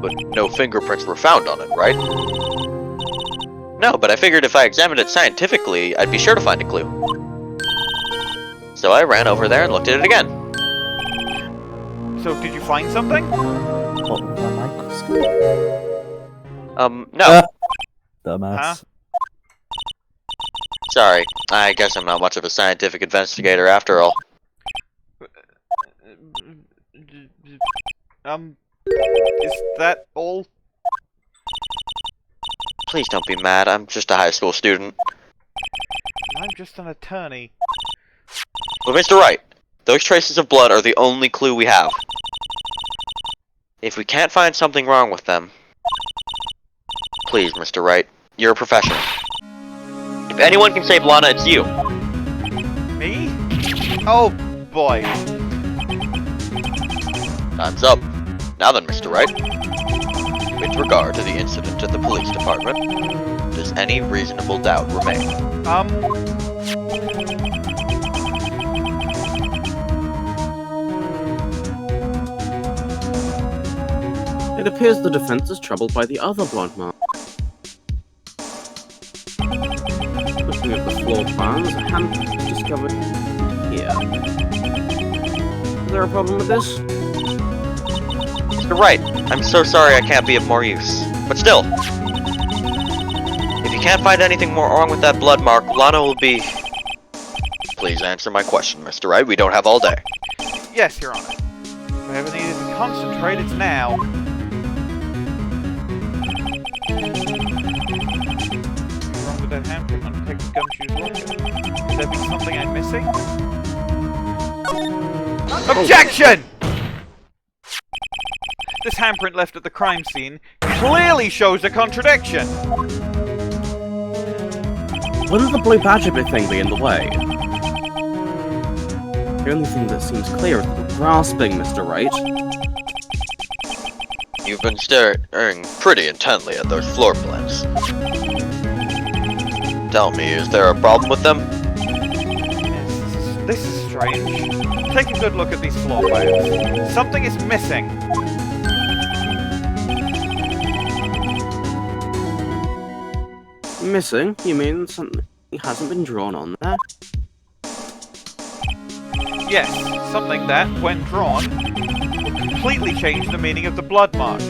But no fingerprints were found on it, right? No, but I figured if I examined it scientifically, I'd be sure to find a clue. So I ran over there and looked at it again. So, did you find something? What, the microscope? No. Dumbass. Huh? Sorry. I guess I'm not much of a scientific investigator after all. Is that all? Please don't be mad, I'm just a high school student. I'm just an attorney. But Mr. Wright, those traces of blood are the only clue we have. If we can't find something wrong with them... Please, Mr. Wright, you're a professional. If anyone can save Lana, it's you. Me? Oh, boy. Time's up. Now then, Mr. Wright. With regard to the incident at the police department, does any reasonable doubt remain? It appears the defense is troubled by the other blood mark. Looking at the floor plans, a handprint was discovered here. Is there a problem with this? Mr. Wright, I'm so sorry I can't be of more use. But still, if you can't find anything more wrong with that blood mark, Lana will be... Please answer my question, Mr. Wright. We don't have all day. Yes, Your Honor. If I ever needed to concentrate, it's now. What's wrong with that handprint on Detective Gumshoe's locker? Could there be something I'm missing? Objection! This handprint left at the crime scene clearly shows a contradiction! Wouldn't the blue badger bit thing be in the way? The only thing that seems clear is the grasping, Mr. Wright. You've been staring pretty intently at those floor plans. Tell me, is there a problem with them? Yes, this is strange. Take a good look at these floor plans. Something is missing. Missing? You mean something hasn't been drawn on there? Yes, something that, when drawn, will completely change the meaning of the blood mark.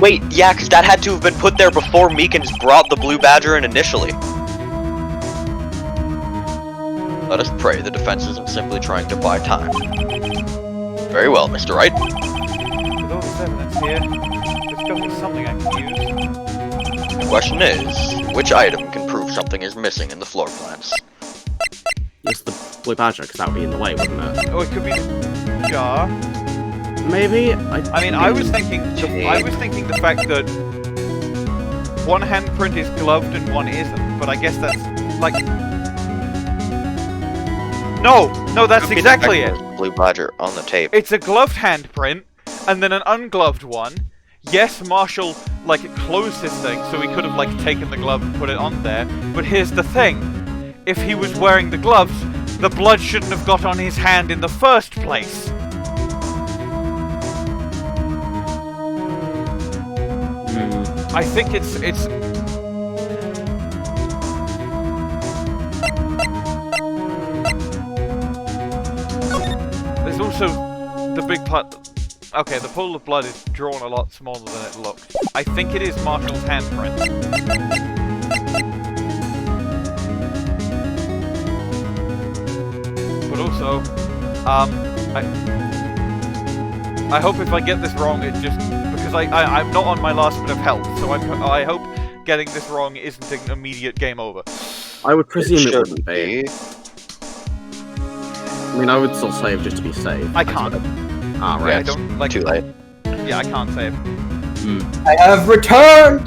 Wait, yeah, because that had to have been put there before Meekins brought the blue badger in initially. Let us pray the defense isn't simply trying to buy time. Very well, Mr. Wright. With all this evidence here, there's got to be something I can use. The question is, which item can prove something is missing in the floor plans? It's the blue badger, because that would be in the way, wouldn't it? Oh, it could be the jar. Maybe. I was thinking the fact that one handprint is gloved and one isn't, but I guess that's like. No, that's exactly it. Blue badger on the tape. It's a gloved handprint, and then an ungloved one. Yes, Marshall closed his thing, so he could have taken the glove and put it on there. But here's the thing: if he was wearing the gloves, the blood shouldn't have got on his hand in the first place. I think it's. There's also the big part. Okay, the pool of blood is drawn a lot smaller than it looks. I think it is Marshall's handprint. But also, I hope if I get this wrong, it just because I'm not on my last bit of health, so I hope getting this wrong isn't an immediate game over. I would presume it shouldn't wouldn't be. I mean, I would still save just to be safe. I can't. Ah, Yeah, right. I don't like. Too late. Yeah, I can't save. I have returned!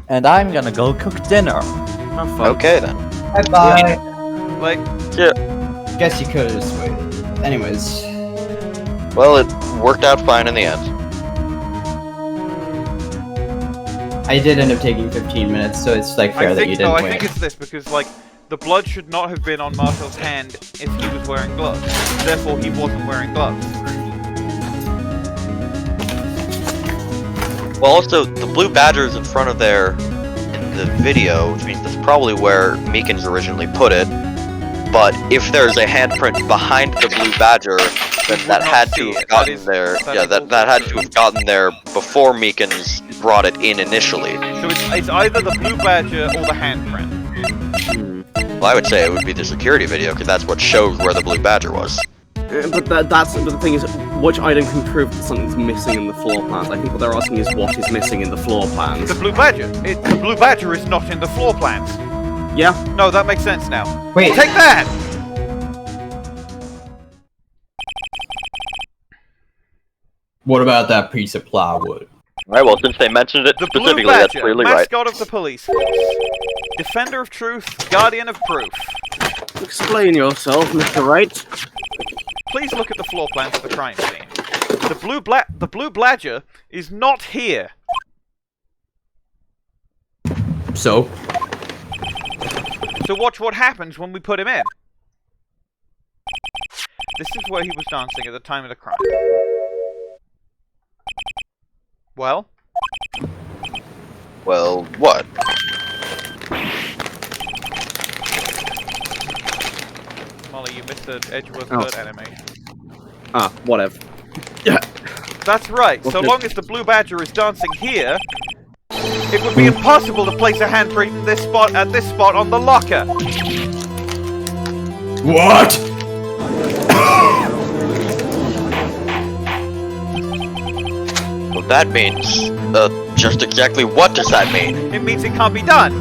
And I'm gonna go cook dinner. Have fun. Okay then. Bye-bye. Like, Guess you could have swayed. Anyways. Well, it worked out fine in the end. I did end up taking 15 minutes, so it's like fair that you didn't I win. think it's this because like the blood should not have been on Marshall's hand if he was wearing gloves. Therefore, he wasn't wearing gloves. Well, also, the blue badger is in front of there in the video, which means that's probably where Meekins originally put it. But if there's a handprint behind the blue badger, then that had to have gotten there. Yeah, that had to have gotten there before Meekins brought it in initially. So it's either the blue badger or the handprint. Well, I would say it would be the security video, because that's what shows where the blue badger was. But the thing is, which item can prove that something's missing in the floor plans? I think what they're asking is what is missing in the floor plans. The blue badger. The blue badger is not in the floor plans. Yeah. No, that makes sense now. Wait. Take that! What about that piece of plywood? Alright, well, since they mentioned it The blue specifically, that's badger, clearly right. mascot of the police force. Defender of truth, guardian of proof. Explain yourself, Mr. Wright. Please look at the floor plans of the crime scene. The blue badger is not here. So? So watch what happens when we put him in. This is where he was dancing at the time of the crime. Well? Well, what? Molly, you missed the Edgeworth Oh. bird animation. Ah, whatever. Yeah. That's right. So long as the blue badger is dancing here, it would be impossible to place a handprint in this spot at this spot on the locker. What? Well, that means, just exactly what does that mean? It means it can't be done.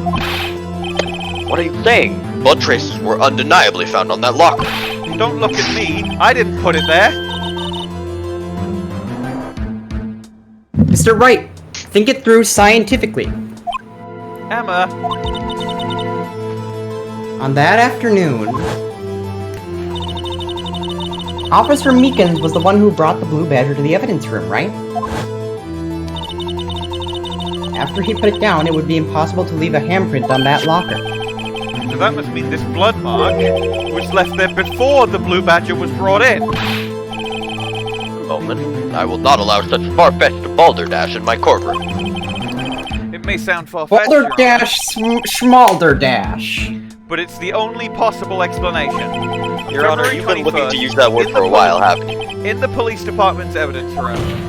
What are you saying? Blood traces were undeniably found on that locker. Don't look at me. I didn't put it there. Mr. Wright, think it through scientifically. Emma. On that afternoon, Officer Meekins was the one who brought the blue badger to the evidence room, right? After he put it down, it would be impossible to leave a handprint on that locker. So that must mean this blood mark was left there before the blue badger was brought in. Moment. I will not allow such far-fetched balderdash in my courtroom. It may sound far-fetched, Your Honor, Balderdash, schmalderdash. but it's the only possible explanation. Your Honor, February you've been looking to 21st, use that word in for the a while, haven't you? In the police department's evidence room,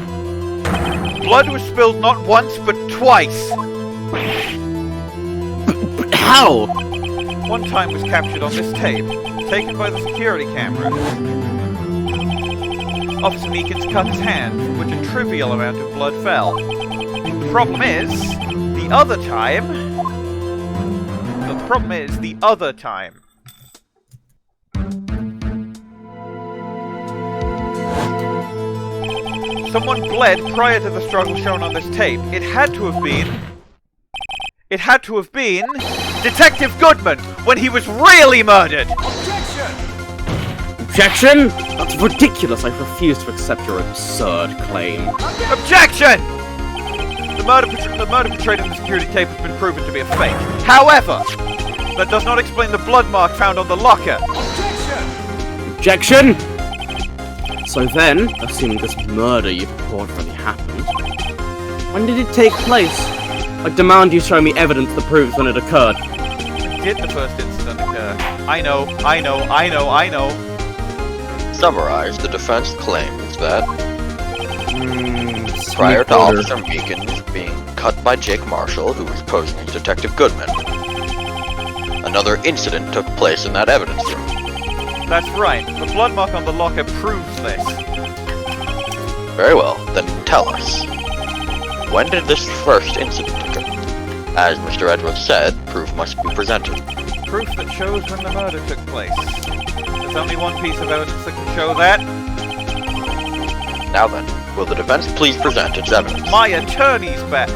blood was spilled not once but twice. How? One time was captured on this tape, taken by the security camera. Officer Meekins cut his hand, from which a trivial amount of blood fell. The problem is, the other time. Someone bled prior to the struggle shown on this tape. It had to have been Detective Goodman when he was really murdered. Objection? That's ridiculous. I refuse to accept your absurd claim. Objection! The murder portrayed in the security tape has been proven to be a fake. However, that does not explain the blood mark found on the locker. Objection! So then, assuming this murder you purport really happened, when did it take place? I demand you show me evidence that proves when it occurred. Did the first incident occur? I know. Summarize, the defense claims that prior to Officer Meekins being cut by Jake Marshall, who was posing as Detective Goodman, another incident took place in that evidence room. That's right. The blood mark on the locker proves this. Very well. tell us. When did this first incident occur? As Mr. Edgeworth said, proof must be presented. Proof that shows when the murder took place. There's only one piece of evidence that can show that. Now then, will the defense please present its evidence? My attorney's back.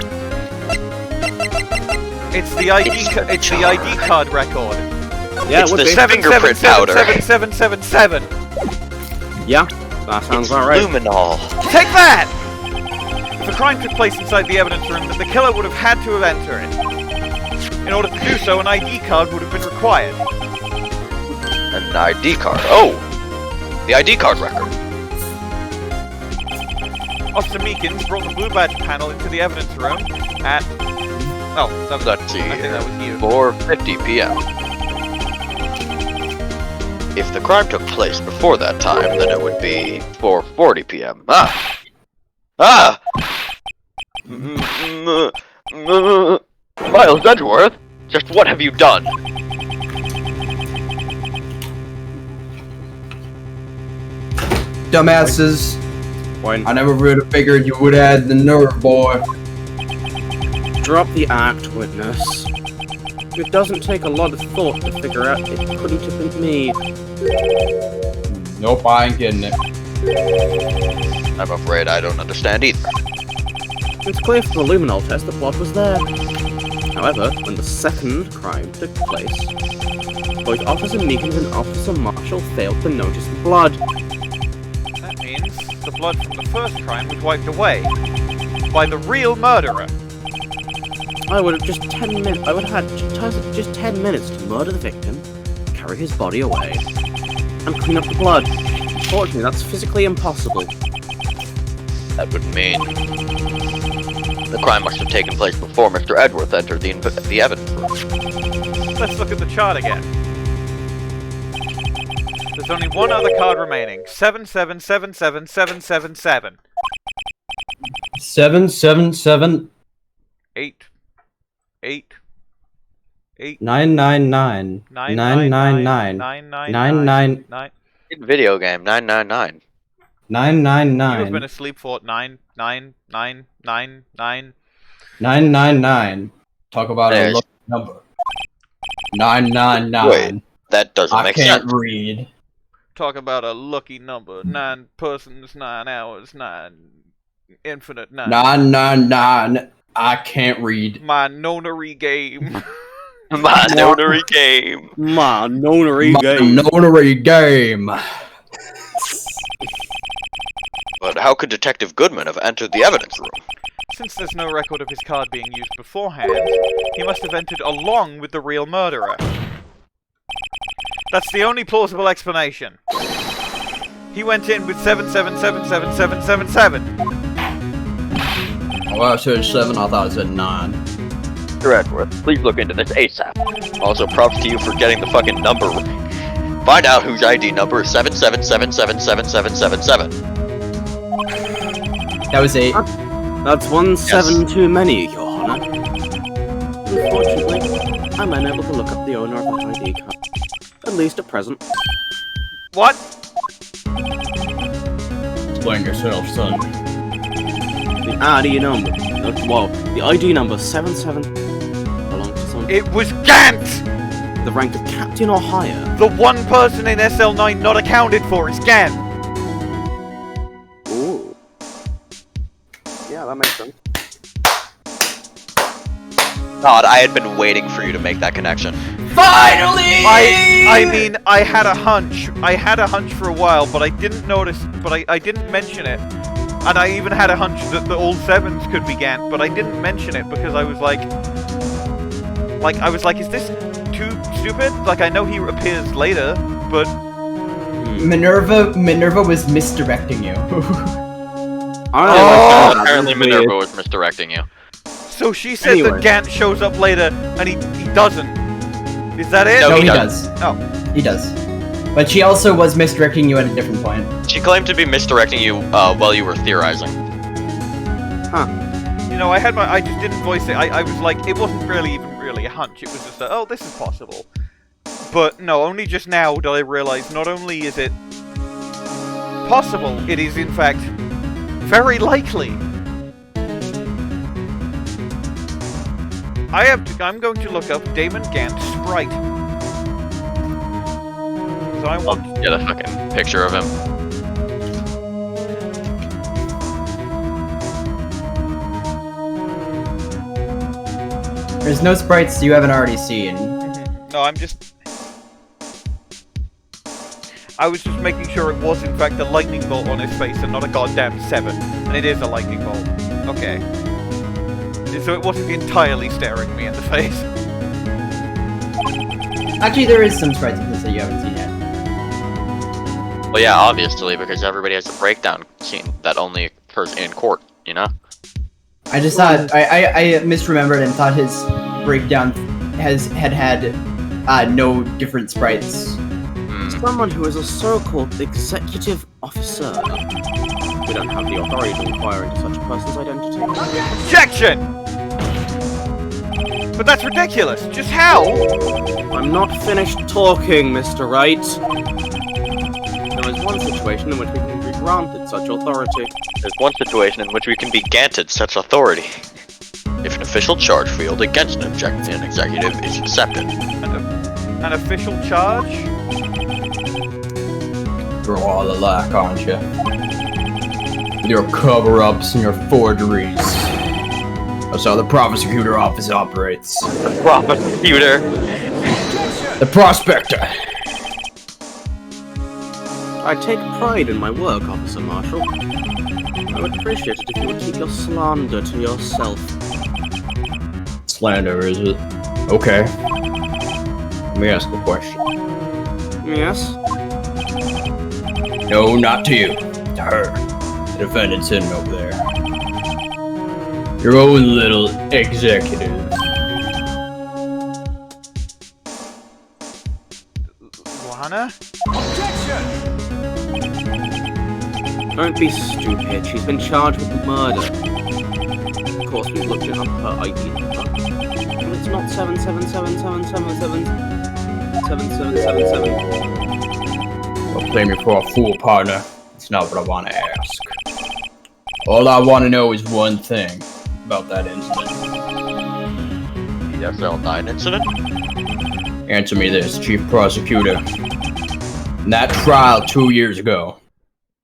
It's the ID card record. Yeah, It's it would the be. fingerprint powder. 7777777. Yeah, that sounds about right. Luminol. Take that! If a crime took place inside the evidence room, then the killer would have had to have entered it. In order to do so, an ID card would have been required. An ID card. Oh! The ID card record. Officer Meekins brought the blue badge panel into the evidence room at... Oh, Let's see I think here. that was you. 4:50 p.m. If the crime took place before that time, then it would be 4:40 p.m. Miles Edgeworth, just what have you done? Dumbasses. Bwain, I never would have figured you would have had the nerve, boy. drop the act, witness. It doesn't take a lot of thought to figure out it couldn't have been me. Nope, I ain't getting it. I'm afraid I don't understand either. It's clear from the luminol test the blood was there. However, when the second crime took place, both Officer Meekins and Officer Marshall failed to notice the blood. That means the blood from the first crime was wiped away by the real murderer. I would have just 10 minutes. I would have had just 10 minutes to murder the victim, carry his body away, and clean up the blood. Unfortunately, that's physically impossible. That would mean the crime must have taken place before Mr. Edgeworth entered the evidence room. Let's look at the chart again. There's only one other card remaining. 7777777. 777 8. 999 999 999 Video game 999. 999 You have been asleep for 99999. 999. Talk about There's- a lucky number. 999. Wait, that doesn't I make can't sense. read. Talk about a lucky number. 9 persons, 9 hours, 9 infinite 9. 999. I can't read. My nonary game. My notary game. My nonary My game. notary game. But how could Detective Goodman have entered the evidence room? Since there's no record of his card being used beforehand, he must have entered along with the real murderer. That's the only plausible explanation. He went in with 7777777. Well, I said 7, I thought it said 9. Mr. Edgeworth, please look into this ASAP. Also, props to you for getting the fucking number right. Find out whose ID number is 777777777. That was 8. That's 1 7 too many, Your Honor. Unfortunately, I'm unable to look up the owner of the ID card. At least at present. What? Explain yourself, son. The ID number. The ID number 77 belongs to someone. It was Gant! The rank of captain or higher. The one person in SL9 not accounted for is Gant! Ooh. Yeah, that makes sense. God, I had been waiting for you to make that connection. Finally! I mean, I had a hunch. I had a hunch for a while, but I didn't notice, but I didn't mention it. And I even had a hunch that the all 7s could be Gant, but I didn't mention it because I was like, is this too stupid? Like, I know he appears later, but... Minerva was misdirecting you. Apparently Minerva was misdirecting you. So she said Anyway. that Gant shows up later, and he doesn't. Is that it? No, No, he he does. does. Oh. He does. But she also was misdirecting you at a different point. She claimed to be misdirecting you while you were theorizing. You know, I just didn't voice it. I was like, it wasn't really even really a hunch. It was just oh, this is possible. But no, only just now did I realize not only is it possible, it is in fact Very likely. I'm going to look up Damon Gant Sprite. So I want I'll get a fucking picture of him. There's no sprites you haven't already seen. No, I was just making sure it was in fact a lightning bolt on his face and not a goddamn 7. And it is a lightning bolt. Okay. So it wasn't entirely staring me in the face. Actually, there is some sprites in this that you haven't seen yet. Well, yeah, obviously, because everybody has a breakdown scene that only occurs in court, you know? I just thought I misremembered and thought his breakdown had no different sprites. Someone who is a so-called executive officer. We don't have the authority to inquire into such a person's identity. Objection! But that's ridiculous! Just how? I'm not finished talking, Mr. Wright. There is one situation in which we can be granted such authority. There's one situation in which we can be ganted such authority. If an official charge field against an executive is accepted. An official charge? You're all alike, aren't you? With your cover-ups and your forgeries. That's how the prosecutor office operates. The prosecutor! The prospector! I take pride in my work, Officer Marshall. I would appreciate it if you would keep your slander to yourself. Slander, is it? Okay. Let me ask a question. Yes? No, not to you. To her. The defendant sitting over there. Your own little executive. Lana? Don't be stupid. She's been charged with murder. Of course, we've looked it up her ID number. And it's not 77777777777. Don't play me for a fool, partner. It's not what I want to ask. All I want to know is one thing about that incident. The SL9 incident? Answer me this, Chief Prosecutor. In that trial 2 years ago,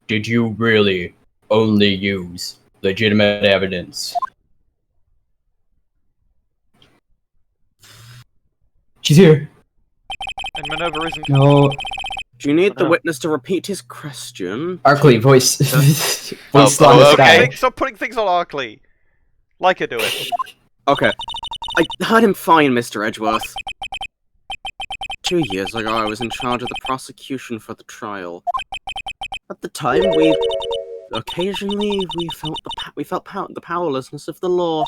did you really only use legitimate evidence? She's here. And Minerva isn't. No. Do you need the witness to repeat his question? Arkly, voice. voice Oh, on the okay. sky. Stop putting things on Arkly. Like her do it. Okay. I heard him fine, Mr. Edgeworth. 2 years ago, I was in charge of the prosecution for the trial. At the time, occasionally we felt the powerlessness of the law.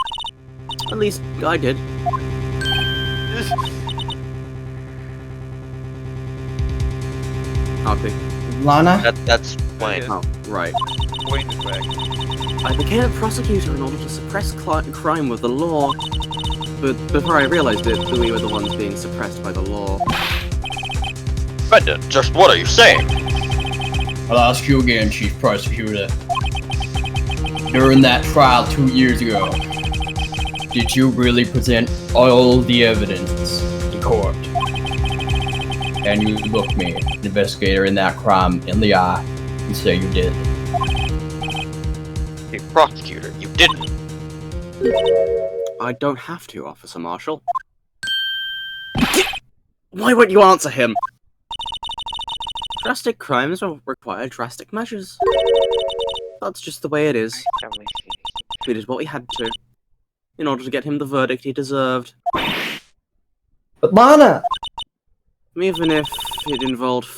At least I did. Okay. Lana? That's Bwain. Oh, right. Bwain is back. I became a prosecutor in order to suppress crime with the law. But before I realized it, we were the ones being suppressed by the law. Brendan, just what are you saying? I'll ask you again, Chief Prosecutor. During that trial 2 years ago, did you really present all the evidence to court? And you look me, an investigator in that crime, in the eye and say you did? Chief Prosecutor, you didn't. I don't have to, Officer Marshall. Why won't you answer him? Drastic crimes will require drastic measures. That's just the way it is. We did what we had to, in order to get him the verdict he deserved. But Lana! Even if it involved...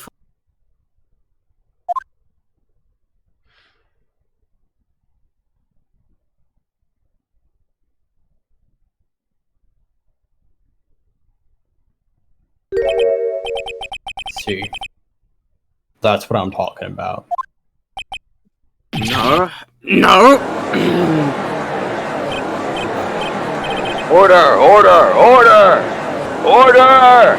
See, that's what I'm talking about. No. No! Order! Order! Order! Order!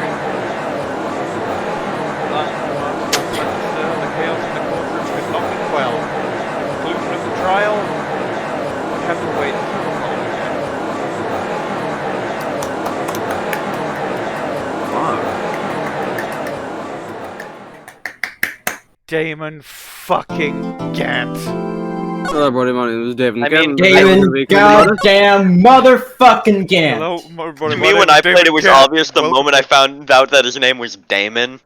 The chaos in the courtroom could not be quelled. The conclusion of the trial Damon fucking Gant. Hello, everybody. My name is Damon. I mean, Damon goddamn motherfucking Gant. Hello, To me, when I played, it was obvious the moment I found out that his name was Damon.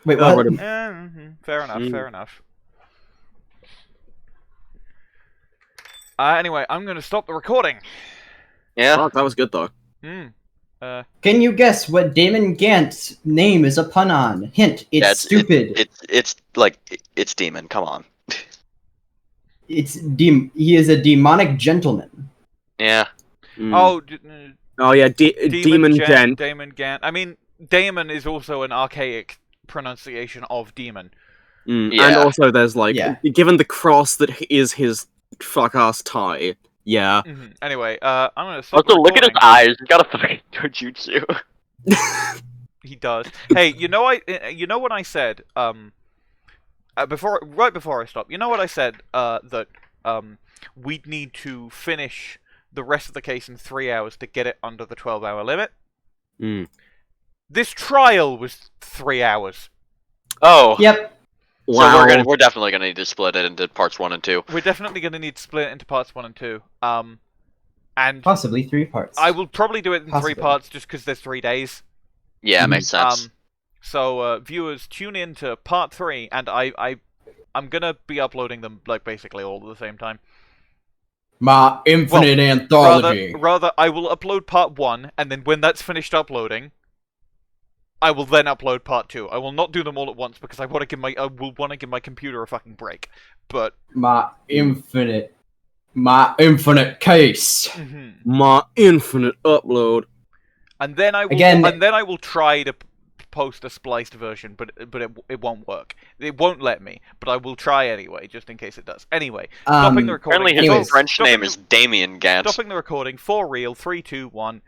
Wait, what? Fair enough, fair enough. Anyway, I'm gonna stop the recording. Yeah. Oh, that was good, though. Can you guess what Damon Gant's name is a pun on? Hint, it's stupid. It's Demon. Come on. He is a demonic gentleman. Yeah. Oh, Yeah, Demon Gant. Damon Gant. I mean, Damon is also an archaic pronunciation of demon. Yeah. And also, there's like, Yeah. given the cross that is his fuck-ass tie. Yeah. Anyway, I'm gonna stop. Also, look at his eyes. He's got a fucking dojutsu. He does. Hey, you know what I said? Right before I stop, you know what I said? That we'd need to finish the rest of the case in 3 hours to get it under the 12-hour limit. This trial was 3 hours. Oh. Yep. Wow. So we're definitely gonna need to split it into parts 1 and 2. We're definitely gonna need to split it into parts 1 and 2. And Possibly 3 parts. I will probably do it in Possibly. 3 parts just because there's 3 days. Yeah, makes sense. So viewers, tune in to part 3, and I'm gonna be uploading them like basically all at the same time. My infinite anthology. Rather, I will upload part 1, and then when that's finished uploading, I will then upload part 2. I will not do them all at once because I will want to give my computer a fucking break. But My infinite case. My infinite upload. And then I will Again- and then I will try to post a spliced version, but it won't work. It won't let me, but I will try anyway, just in case it does. Anyway, stopping the recording. Apparently, his anyways, French name is Damien Gant. Stopping the recording for real. 3, 2, 1.